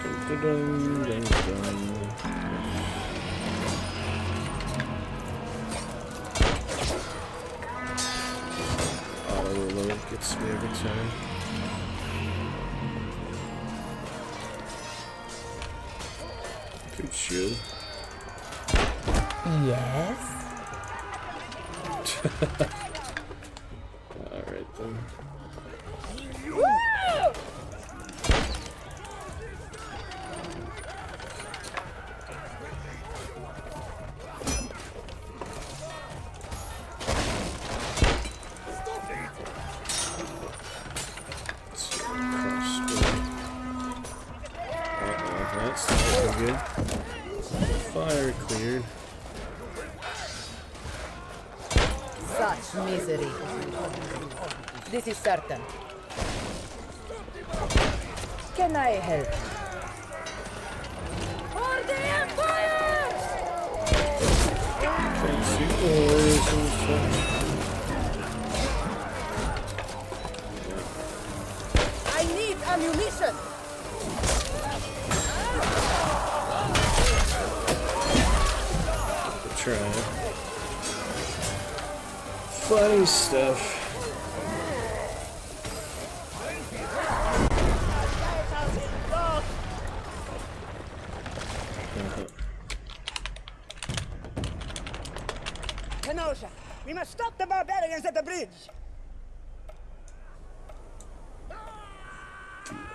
Dun, dun, dun, dun, dun. Auto reload gets me every time. Good shield. Yes? Alright then. That's looking good. Fire cleared. Such misery. This is certain. Can I help? For the Empire! Fancy ores and such. I need ammunition! Try. Funny stuff. Kenosha, we must stop the barbarians at the bridge.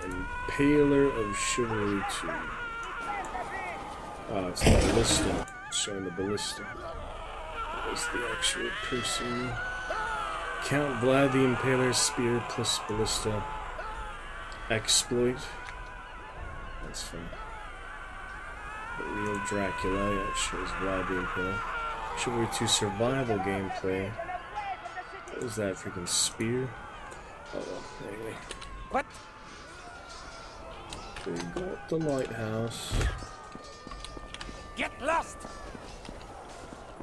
Impaler of Chivalry 2. Oh, it's the ballista. It's showing the ballista. That is the actual person. Count Vlad the Impaler's spear plus ballista. Exploit. That's fun. The real Dracula, yeah, it shows Vlad the Impaler. Chivalry 2 survival gameplay. What was that freaking spear? Oh well, anyway. What? We got the lighthouse. Get lost!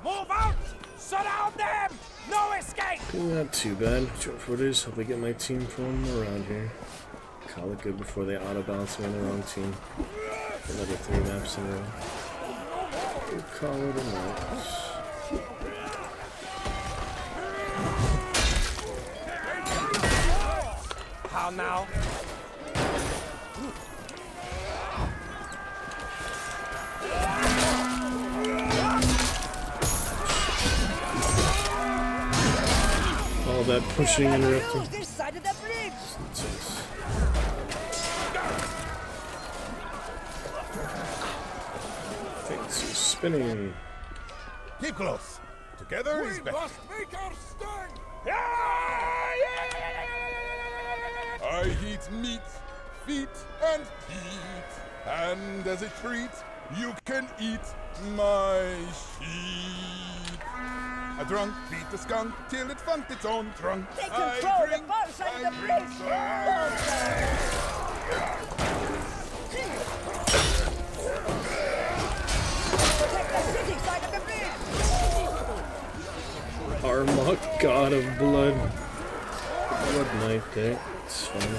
Move out! Surround them! No escape! Not too bad. For this, hope I get my team from around here. Call it good before they auto-bounce me on the wrong team. Another 3 maps in a row. We'll call it a night. How now? All that pushing interrupting. This side of the bridge. Fancy spinning. Keep close. Together is better. make our stand! I eat meat, feet, and heat. And as a treat, you can eat my sheep. A drunk beat the skunk till it funked its own trunk. Take control of the far side of the bridge. Protect the city side of the bridge. Armok, god of blood. Blood Knight there. It's fun.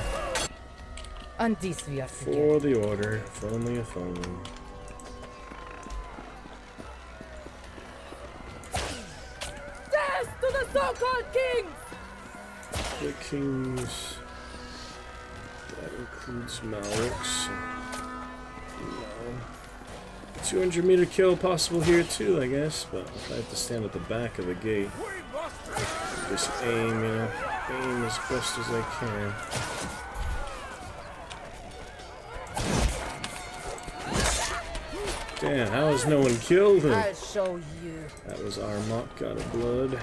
And this we are for the order. If only, if only. Death to the so-called kings! The kings. That includes Malrix. No. 200-meter kill possible here too, I guess, but I have to stand at the back of the gate. Just aim, you know, aim as best as I can. Damn, how has no one killed him? I'll show you. That was Armok, god of blood.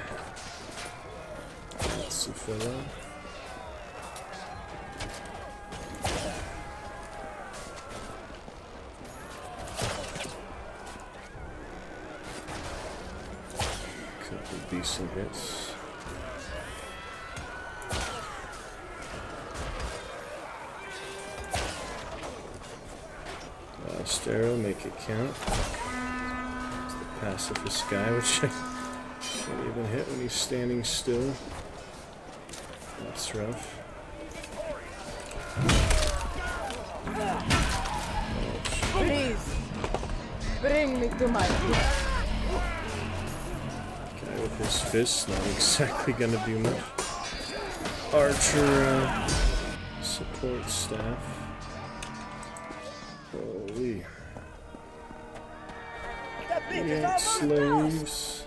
That's the fella. Couple decent hits. Last arrow, make it count. It's the pacifist guy, which I can't even hit when he's standing still. That's rough. Please, bring me to my death. Guy with his fists, not exactly gonna do much. Archer, support staff. Holy. Yeah, slaves.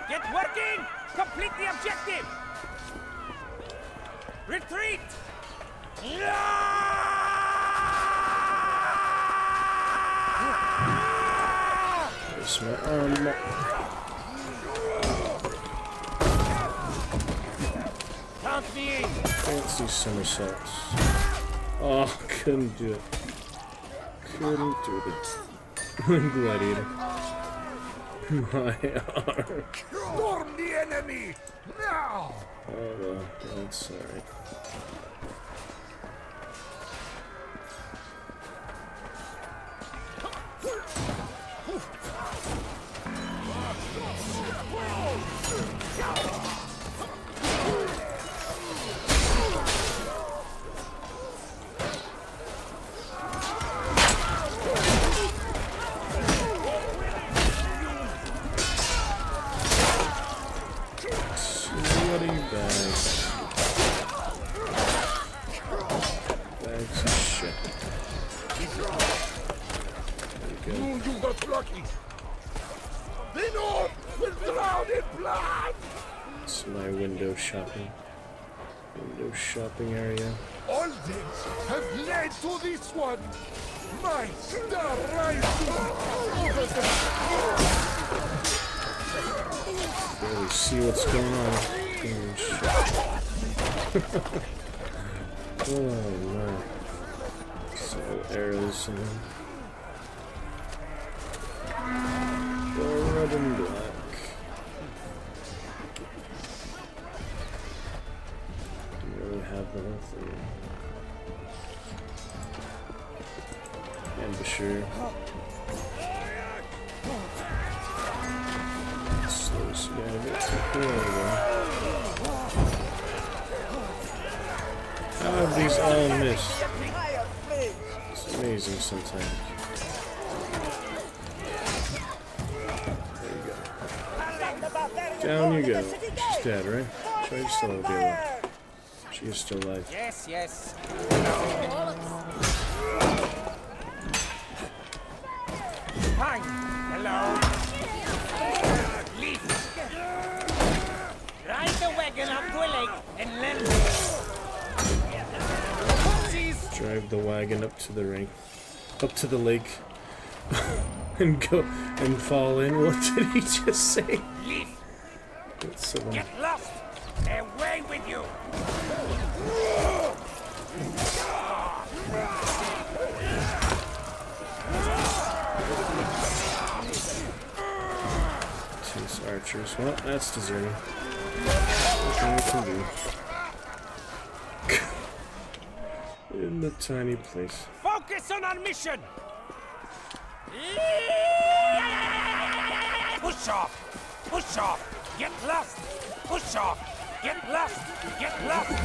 Get working! Complete the objective! Retreat! There's my arm. Count me in! Fancy somersaults. Oh, couldn't do it. Couldn't do it. Gladiator. My arm. Storm the enemy! Now! Oh well, that's alright. Bags of shit. You got lucky! The North will drown in blood! It's my window shopping. No shopping area. All things have led to this one. My star rising over the Barely see what's going on. Oh no. So arrows and red and black. Don't really have nothing. Ambusher. Slows you down a bit too quick. How have these all missed? It's amazing sometimes. There you go. Down you go. She's dead, right? She's still alive. She is still alive. Yes, yes. Hi. Hello. Leaf. Ride the wagon up to a lake and lend. Drive the wagon up to the lake, and go and fall in. What did he just say? Leaf. Get Get lost. Away with you. Two archers. Well, that's deserving. Nothing we can do. In the tiny place. Focus on our mission. Push off. Push off. Get lost. Push off. Get lost. Get lost. They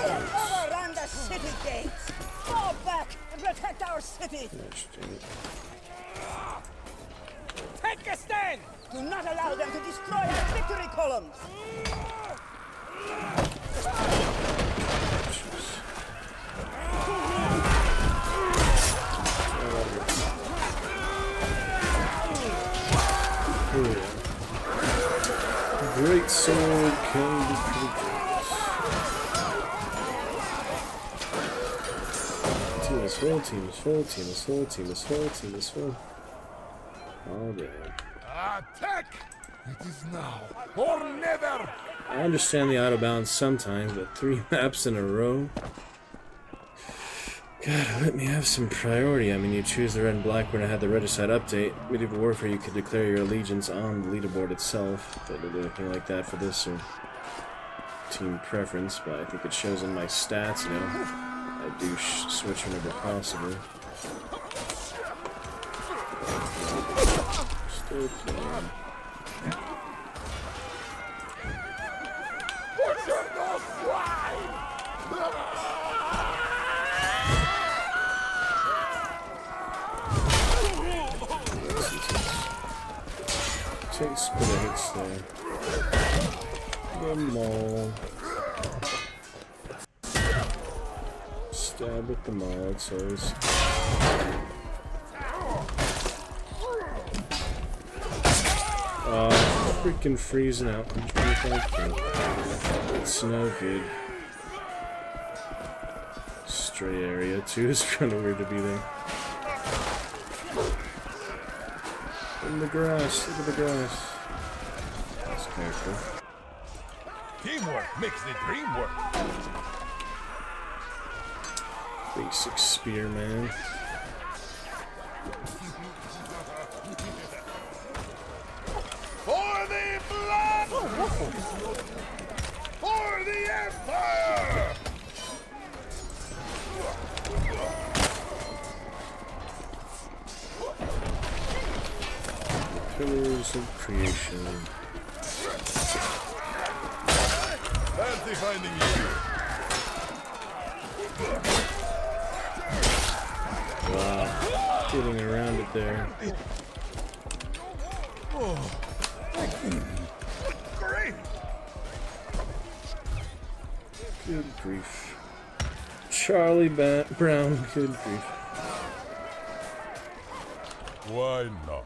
have overrun the city gates. Fall back and protect our city. Take a stand. Do not allow them to destroy our victory columns. Oh, yeah. Great sword can be pretty good. Team is full, team is full, team is full, team is full, team is full. All right. attack! It is now or never! I understand the auto balance sometimes, but 3 maps in a row? God, let me have some priority. I mean, you choose the red and black when I had the Regicide update. Medieval Warfare, you could declare your allegiance on the leaderboard itself. Don't do anything like that for this or team preference, but I think it shows in my stats, you know. I do switch whenever possible. Still playing. Takes good hits there. The maul. Stab with the maul, it's always. Freaking freezing out. It's no good. Stray area too is kind of weird to be there. In the grass, look at the grass. That's careful. Teamwork makes the dream work. Basic spearman. For the blood! For the Empire! Pillars of creation. Fancy finding you. Wow. Getting around it there. Oh. Great. Good grief. Charlie Brown, good grief. Why not?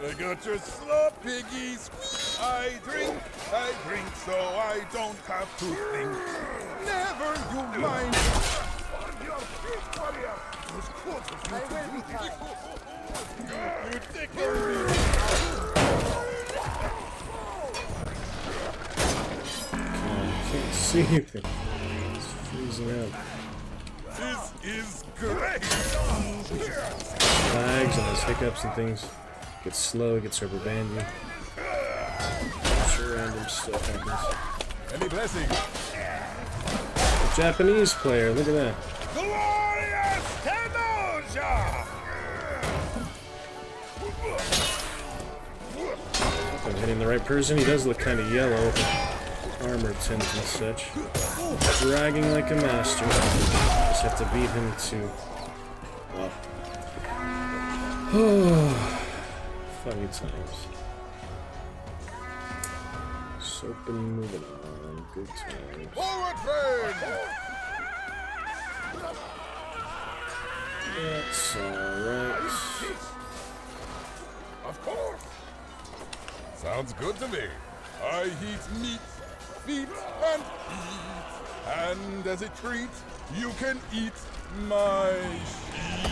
I got your slop, piggies. I drink so I don't have to think. Never you mind. I will be kind. You tickle me. Can't see anything. It's freezing out. This is great. Lags and has hiccups and things. Gets slow, it gess rubber bandy. Sure, random stuff happens. Any blessing? The Japanese player, look at that. Glorious Kenosha! If I'm hitting the right person, he does look kind of yellow with armor tint and such. Dragging like a master. Just have to beat him to. Well. Funny times. Soap and moving on. Good times. Forward, friend! That's alright. Of course. Sounds good to me. I eat meat, feet, and eat. And as a treat, you can eat my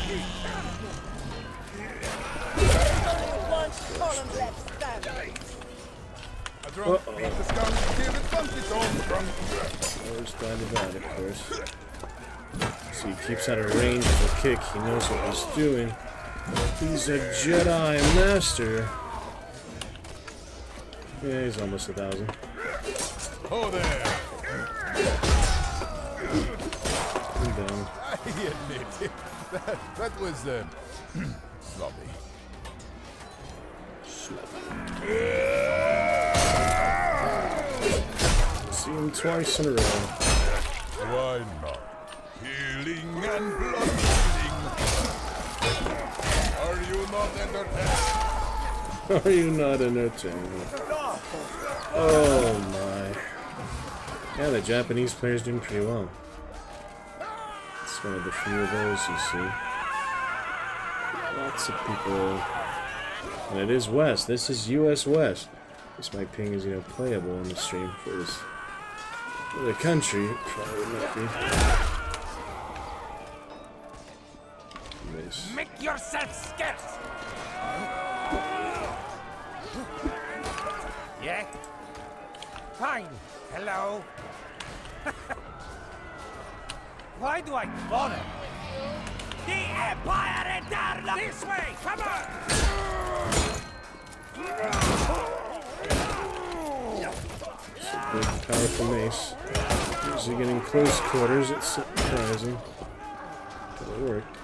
sheep. One column left standing. A drunk beat the skunk, give it funk its own drunk. Always glad about it, of course. So he keeps out of range of the kick, he knows what he's doing. He's a Jedi Master. Yeah, he's almost 1,000. Oh there! I'm down. I admit it. That was sloppy. See him twice in a row. Why not? Healing and blood bleeding. Are you not entertained? Are you not entertained? Oh my. Yeah, the Japanese player's doing pretty well. It's one of the few of those you see. Lots of people. And it is West. This is US West. This my ping is, playable in the stream for this other country. It probably would not be. Nice. Make yourself scarce! Yeah? Fine. Hello? Why do I bother? The Empire Eternal! This way! Come on! It's a big, powerful mace. Usually getting close quarters, it's surprising. But it worked.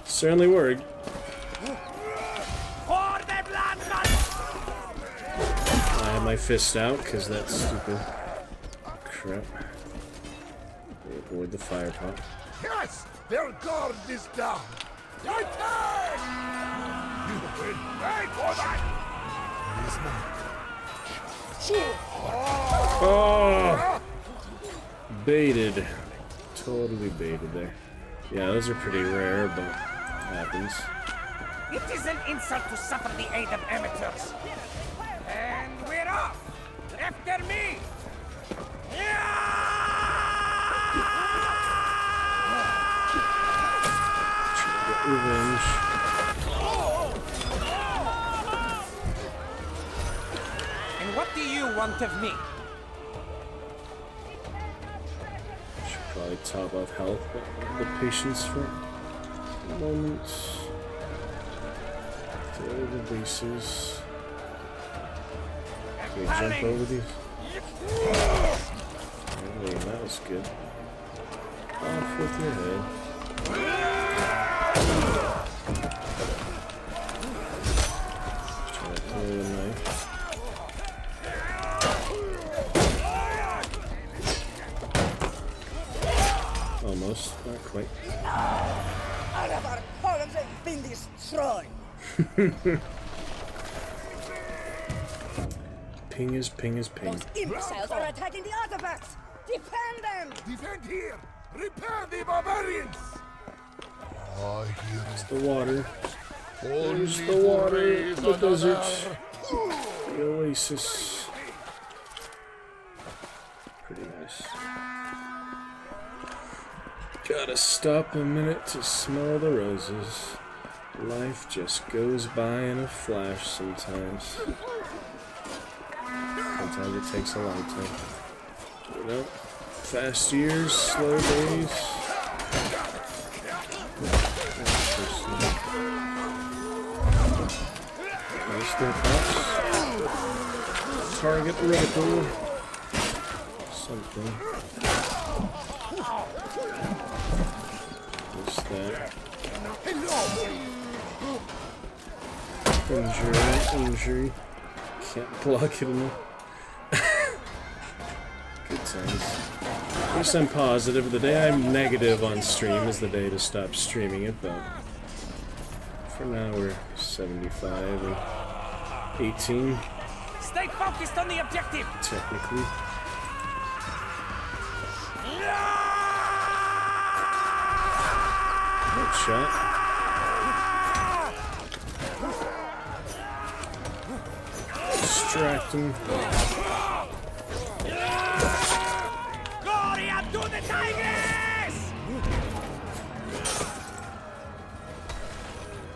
Certainly worked. For the blood! I have my fist out, because that's stupid. Crap. Avoid the fire pot. Yes! Their guard is down! Your turn! You will pay for that! Oh! Baited. Totally baited there. Yeah, those are pretty rare, but happens. It is an insult to suffer the aid of amateurs. And we're off! After me! Get revenge. And what do you want of me? Should probably top off health, but the patience for a moment. Throw the bases. Can we jump over these? Oh, that was good. Off with your head. Try to throw the knife. Almost, not quite. All of our columns have been destroyed. Ping is ping is ping. Those imbeciles are attacking the artifacts. Defend them. Defend here! Repair the barbarians! I hear It's the water. There's the water. The desert. the oasis. Pretty nice. Gotta stop a minute to smell the roses. Life just goes by in a flash sometimes. Sometimes it takes a long time. You know, fast years, slow days. Nice little pops. Target reticle. Something. What's that? Injury. Can't block it enough. Good times. At least I'm positive. The day I'm negative on stream is the day to stop streaming it, but for now we're 75 and 18. Stay focused on the objective. Technically. Good shot. Distract him. Gloria to the Tigers!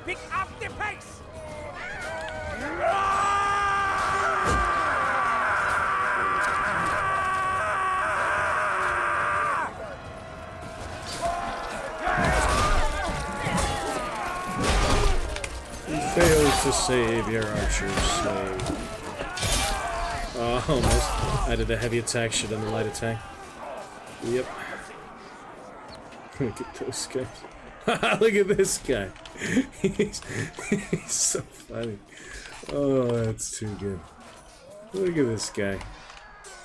Pick up the pace! Fails to save your archer's slave. Oh, almost. I did a heavy attack, should have done the light attack. Yep. Look at those guys. Look at this guy. He's so funny. Oh, that's too good. Look at this guy.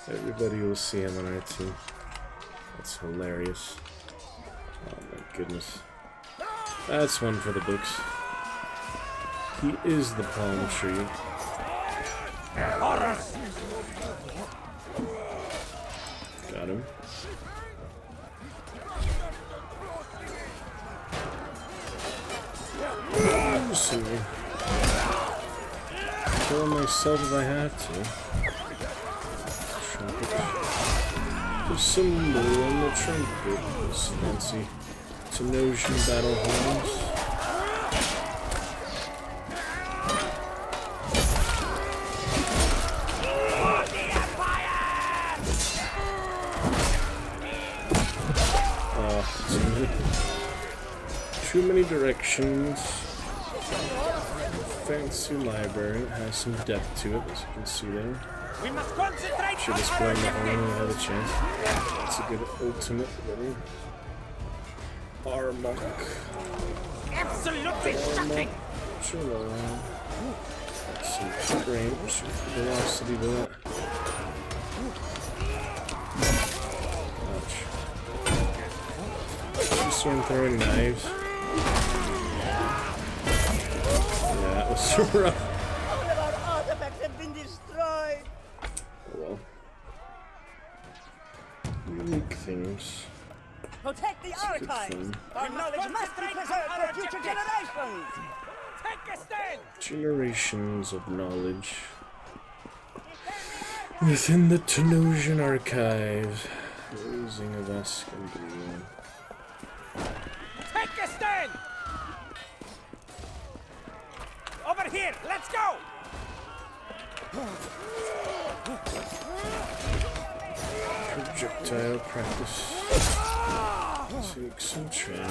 Everybody will see him on our team. That's hilarious. Oh my goodness. That's one for the books. He is the palm tree. Got him. Assuming. Kill myself if I have to. Trumpet. The symbol on the trumpet. This fancy Tenosian battle horns. Too many directions. Fancy library. It has some depth to it, as you can see there. We must concentrate. Should have sprung the horn when I had a chance. That's a good ultimate ready. Armonk. Absolutely shocking. Chill around. That's some range. Velocity to that. Ouch. Just starting throwing knives. Yeah, that was rough. All of our artifacts have been destroyed. Oh well. Unique things. Protect the That's a good archives. thing. Our knowledge must be preserved for future generations. Take a stand. Generations of knowledge within the Tenosian archives. Raising of Ascending. Take a stand. Over here. Let's go. Projectile practice. Take some training.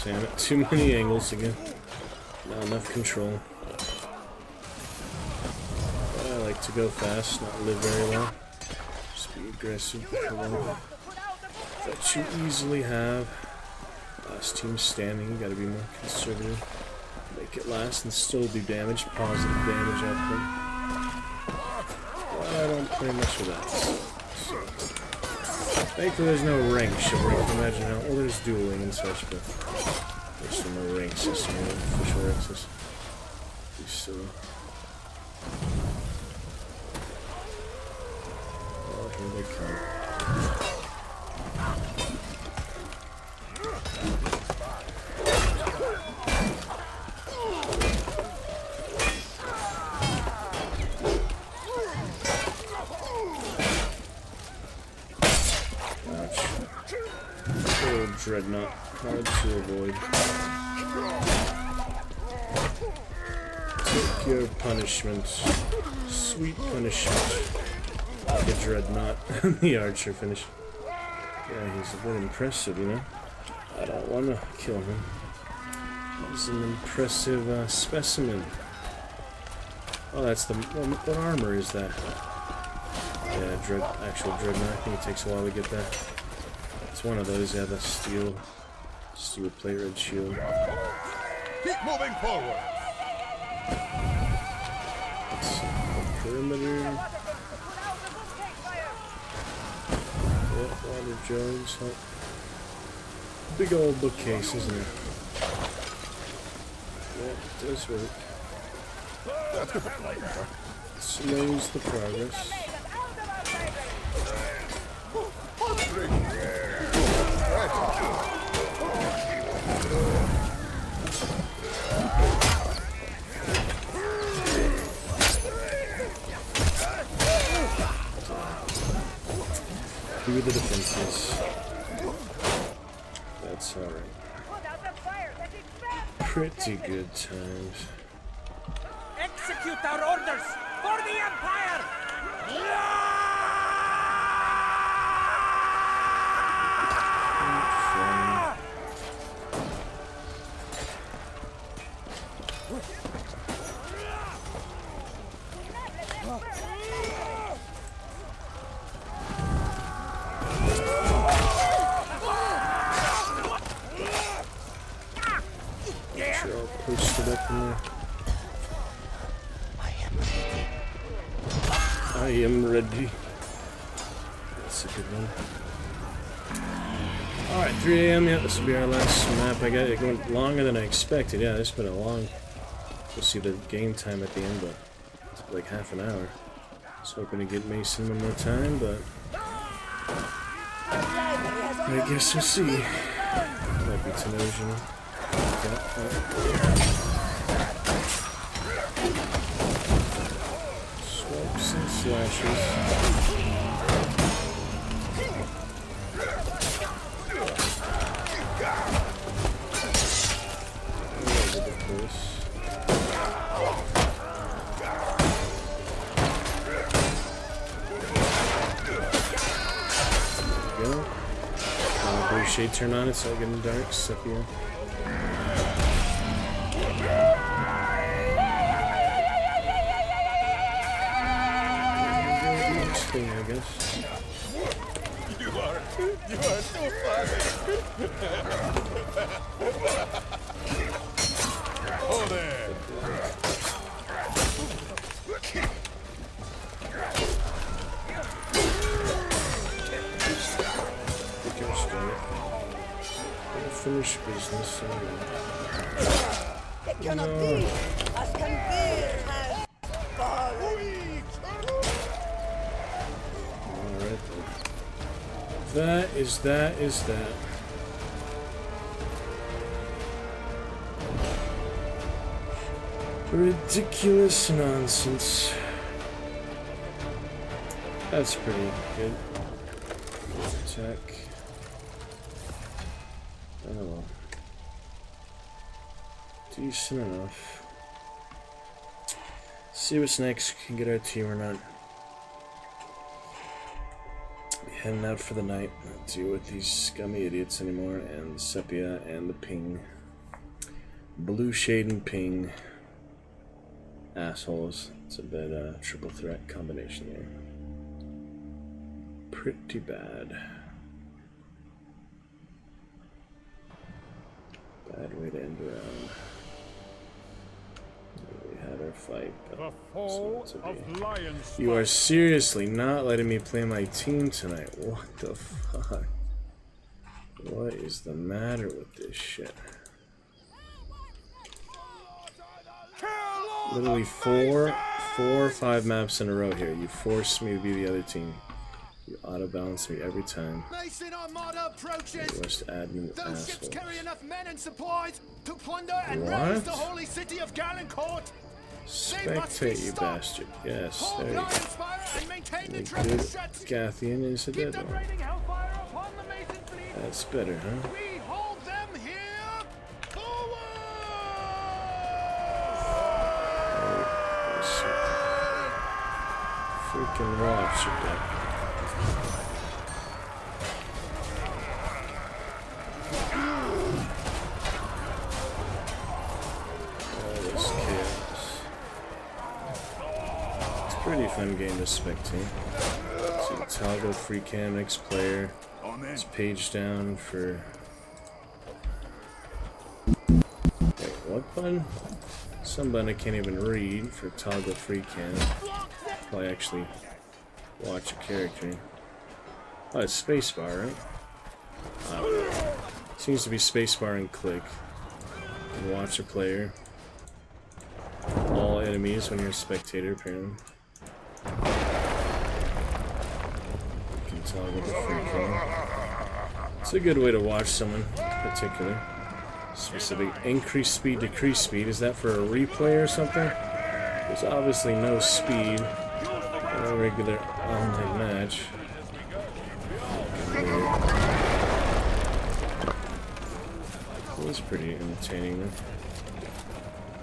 Damn it, too many angles again. Not enough control. But I like to go fast, not live very well. Just be aggressive for long. That you easily have. Last team standing, you gotta be more conservative. Make it last and still do damage, positive damage output. Well, I don't play much of that. So, thankfully there's no rank chivalry. I can imagine how, well there's dueling and such, but there's no rank system, no official rank system. Be silly. Oh, here they come. dreadnought. Hard to avoid. Take your punishment. Sweet punishment. The dreadnought. The archer finish. Yeah, he's a bit impressive, you know. I don't want to kill him. He's an impressive specimen. Oh, that's the... What armor is that? Yeah, actual dreadnought. I think it takes a while to get that. It's one of those, yeah, the steel plate red shield. Keep moving forward. It's the perimeter. Yeah, water jugs. Big old bookcase, isn't it? Yeah, it does work. That's a bit lighter. Slows the progress. Do the defenses. That's alright. Pretty good times. Execute our orders for the Empire! Posted up in there. I am ready. That's a good one. Alright, 3 AM. Yeah, this will be our last map. I got it going longer than I expected. Yeah, this has been a long. We'll see the game time at the end, but it's like half an hour. I was hoping to get Mason one more time, but I guess we'll see. Might be Tenosian. Swipes and slashes. There we go. Blue shade turn on, it's all getting dark, sepia. I guess. You are so funny. Oh, there. Finish business. It cannot be. As can be has fallen. Alright then. That is that. Ridiculous nonsense. That's pretty good. Attack. Oh well. Decent enough. See what's next. Can get our team or not. Heading out for the night. Not deal with these scummy idiots anymore. And the sepia and the ping. Blue shade and ping. Assholes. It's a bit triple threat combination there. Pretty bad. Bad way to end around. We had our fight, but you are seriously not letting me play my team tonight. What the fuck? What is the matter with this shit? Literally four or five maps in a row here. You force me to be the other team. You auto-balance me every time. Mason Armada approaches. Worst admin Those ships assholes. carry enough men and supplies to plunder and What? raise the holy city of Galencourt. Spectate, you bastard. Yes, Hold there you go. Lion's Fire and maintain the Good treasure sets. Gathian is a Keep dead them one. raining hellfire upon the Mason fleet. That's better, huh? We fucking watch your deck. All this chaos. It's a pretty fun game to spectate. So toggle free cam next player. It's page down for. Wait, what button? Some button I can't even read for toggle free cam. Probably actually watch a character. Oh, it's spacebar, right? I don't know. Seems to be spacebar and click. And watch a player. All enemies when you're a spectator, apparently. You can toggle the free cam. It's a good way to watch someone, particularly. Specific increase speed, decrease speed. Is that for a replay or something? There's obviously no speed in a regular online match. It was pretty entertaining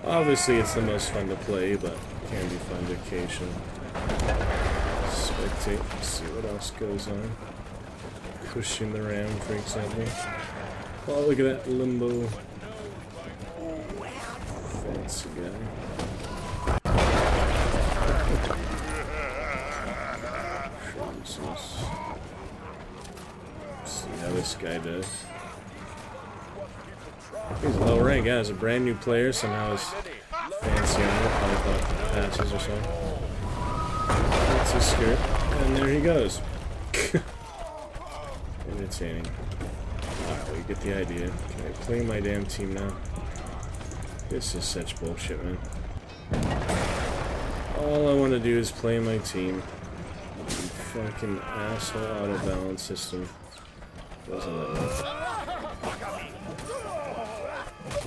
though. Obviously it's the most fun to play, but it can be fun to occasionally spectate, see what else goes on. Pushing the ram, for example. Oh, look at that limbo. Fancy guy. See how this guy does. He's low rank, yeah, as a brand new player, somehow he's fancy armor, probably bought patches or something. Fancy skirt, and there he goes. Entertaining. Alright, we get the idea. Can I play my damn team now? This is such bullshit, man. All I want to do is play my team. The fucking asshole auto balance system doesn't let me.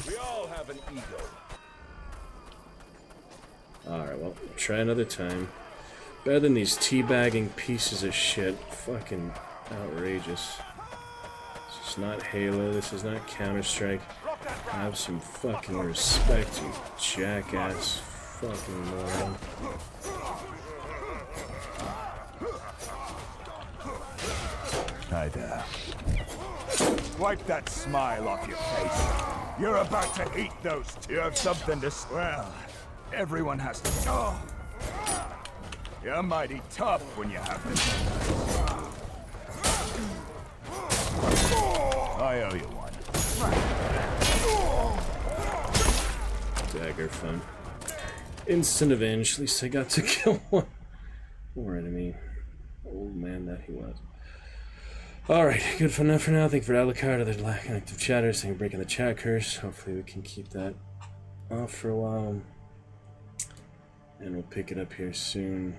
We all have an ego. Alright, well, try another time. Better than these teabagging pieces of shit. Fucking outrageous. This is not Halo, this is not Counter-Strike. Have some fucking respect, you jackass fucking moron. Hi there. Wipe that smile off your face. You're about to eat those. You have something to. Well, everyone has to. Oh. You're mighty tough when you have this. I owe you one. Dagger fun. Instant avenge. At least I got to kill one more enemy. Old man that he was. Alright, good for enough for now. Thank you for Alucard, other lack active chatters. Thank you for breaking the chat curse. Hopefully we can keep that off for a while. And we'll pick it up here soon.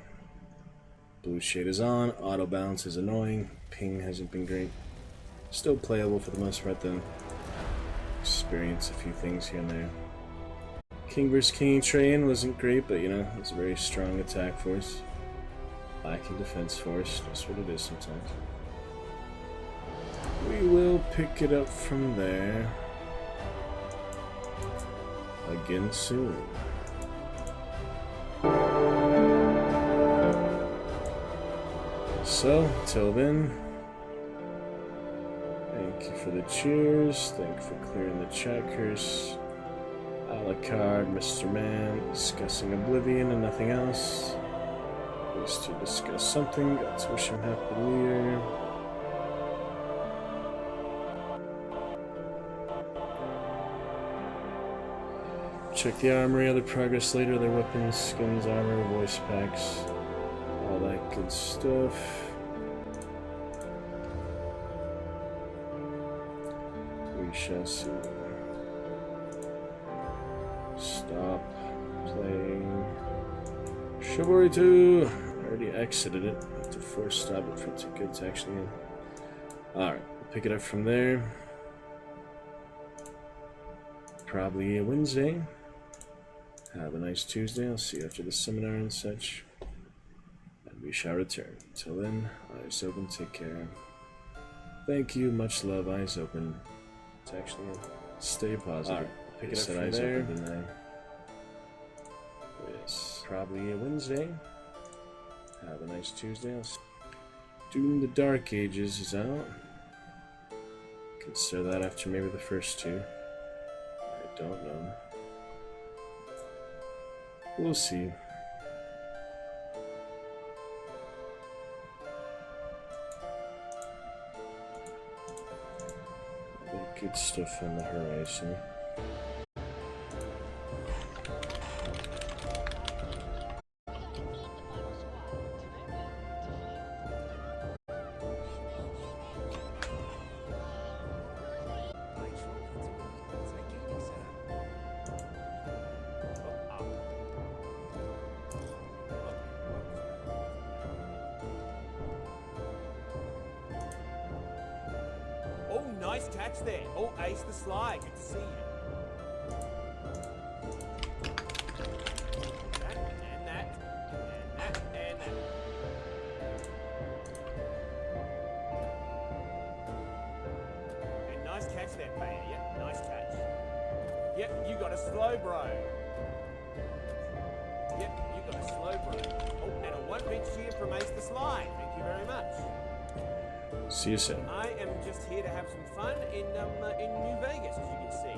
Blue shade is on. Auto balance is annoying. Ping hasn't been great. Still playable for the most part though. Experience a few things here and there. King vs. King Train wasn't great, but you know, it's a very strong attack force. Lacking defense force. That's what it is sometimes. We will pick it up from there. Again soon. So, till then, thank you for the cheers, thank you for clearing the chat curse. Alucard, Mr. Man, discussing Oblivion and nothing else. At least to discuss something. Got to wish him Happy New Year. Check the armory, other progress later, their weapons, skins, armor, voice packs, all that good stuff. We shall see. Stop playing Chivalry 2. I already exited it. I have to force stop it for it to get to actually in. Alright, we'll pick it up from there. Probably a Wednesday. Have a nice Tuesday. I'll see you after the seminar and such. And we shall return. Till then, eyes open, take care. Thank you, much love, eyes open. It's actually stay positive. Right, pick it up from there. Open, yes, probably a Wednesday. Have a nice Tuesday. Doom the Dark Ages is out. Consider that after maybe the first two. I don't know. We'll see. Good stuff on the horizon. Oh, nice catch there. Oh, ace the slide. Good to see you. That, and that, and that, and that. And nice catch there, player. Yep, nice catch. Yep, you got a slow bro. Yep, you got a slow bro. Oh, and a one-pitch cheer from Ace the Slide. Thank you very much. See you soon. I am just here to have some fun in New Vegas, as you can see.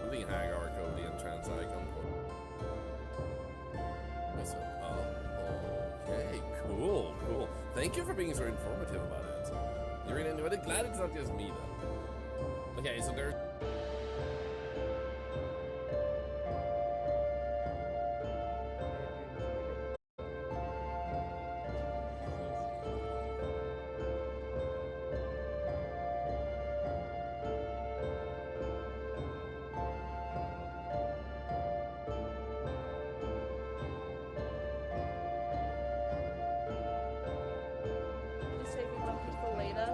The Hagar Cody and Transicon. Okay, cool. Thank you for being so informative about it. You're really into it. Glad it's not just me then. Okay, so there's. Saving one people later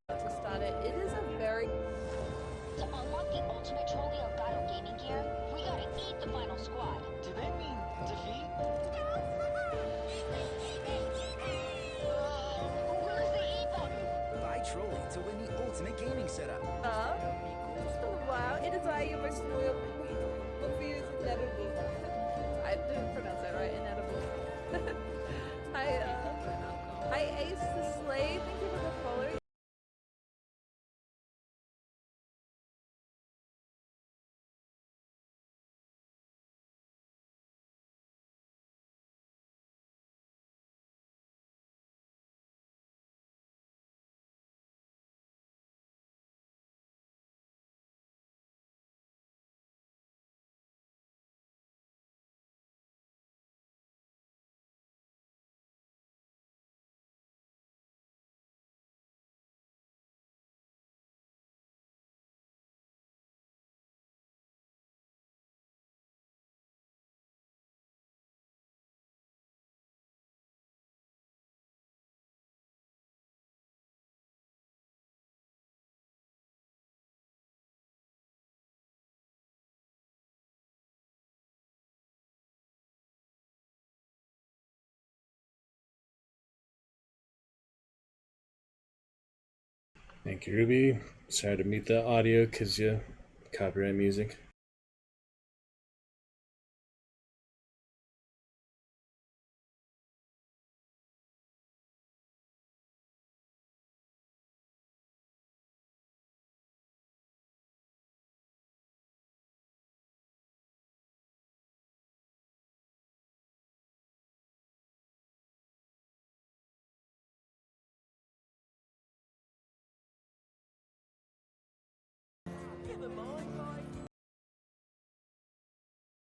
to start it. It is a very. To unlock the ultimate trophy Elgato gaming gear, we gotta eat the final squad. Do they mean defeat? Where's the E button? Buy trolley to win the ultimate gaming setup. Wow, it is I emotionally obvious inedible. I didn't pronounce that right, inedible. I Ace the Slave, thank you for the follow. Thank you, Ruby. Sorry to mute the audio because you copyright music.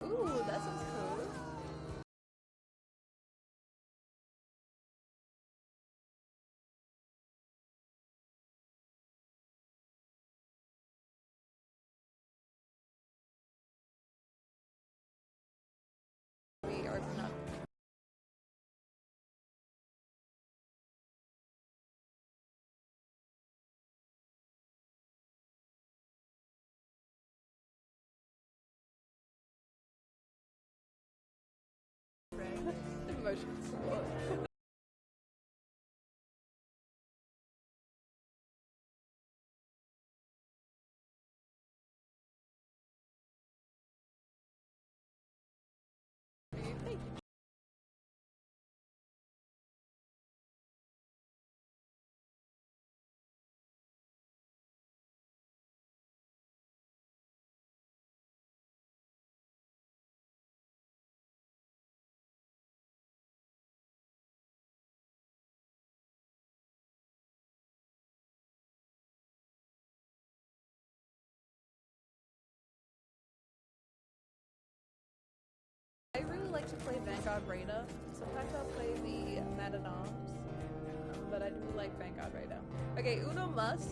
Ooh, that sounds emotional support. I really like to play Vanguard Raider. Sometimes I'll play the Man-at-Arms, but I do like Vanguard Raider. Okay, Uno Must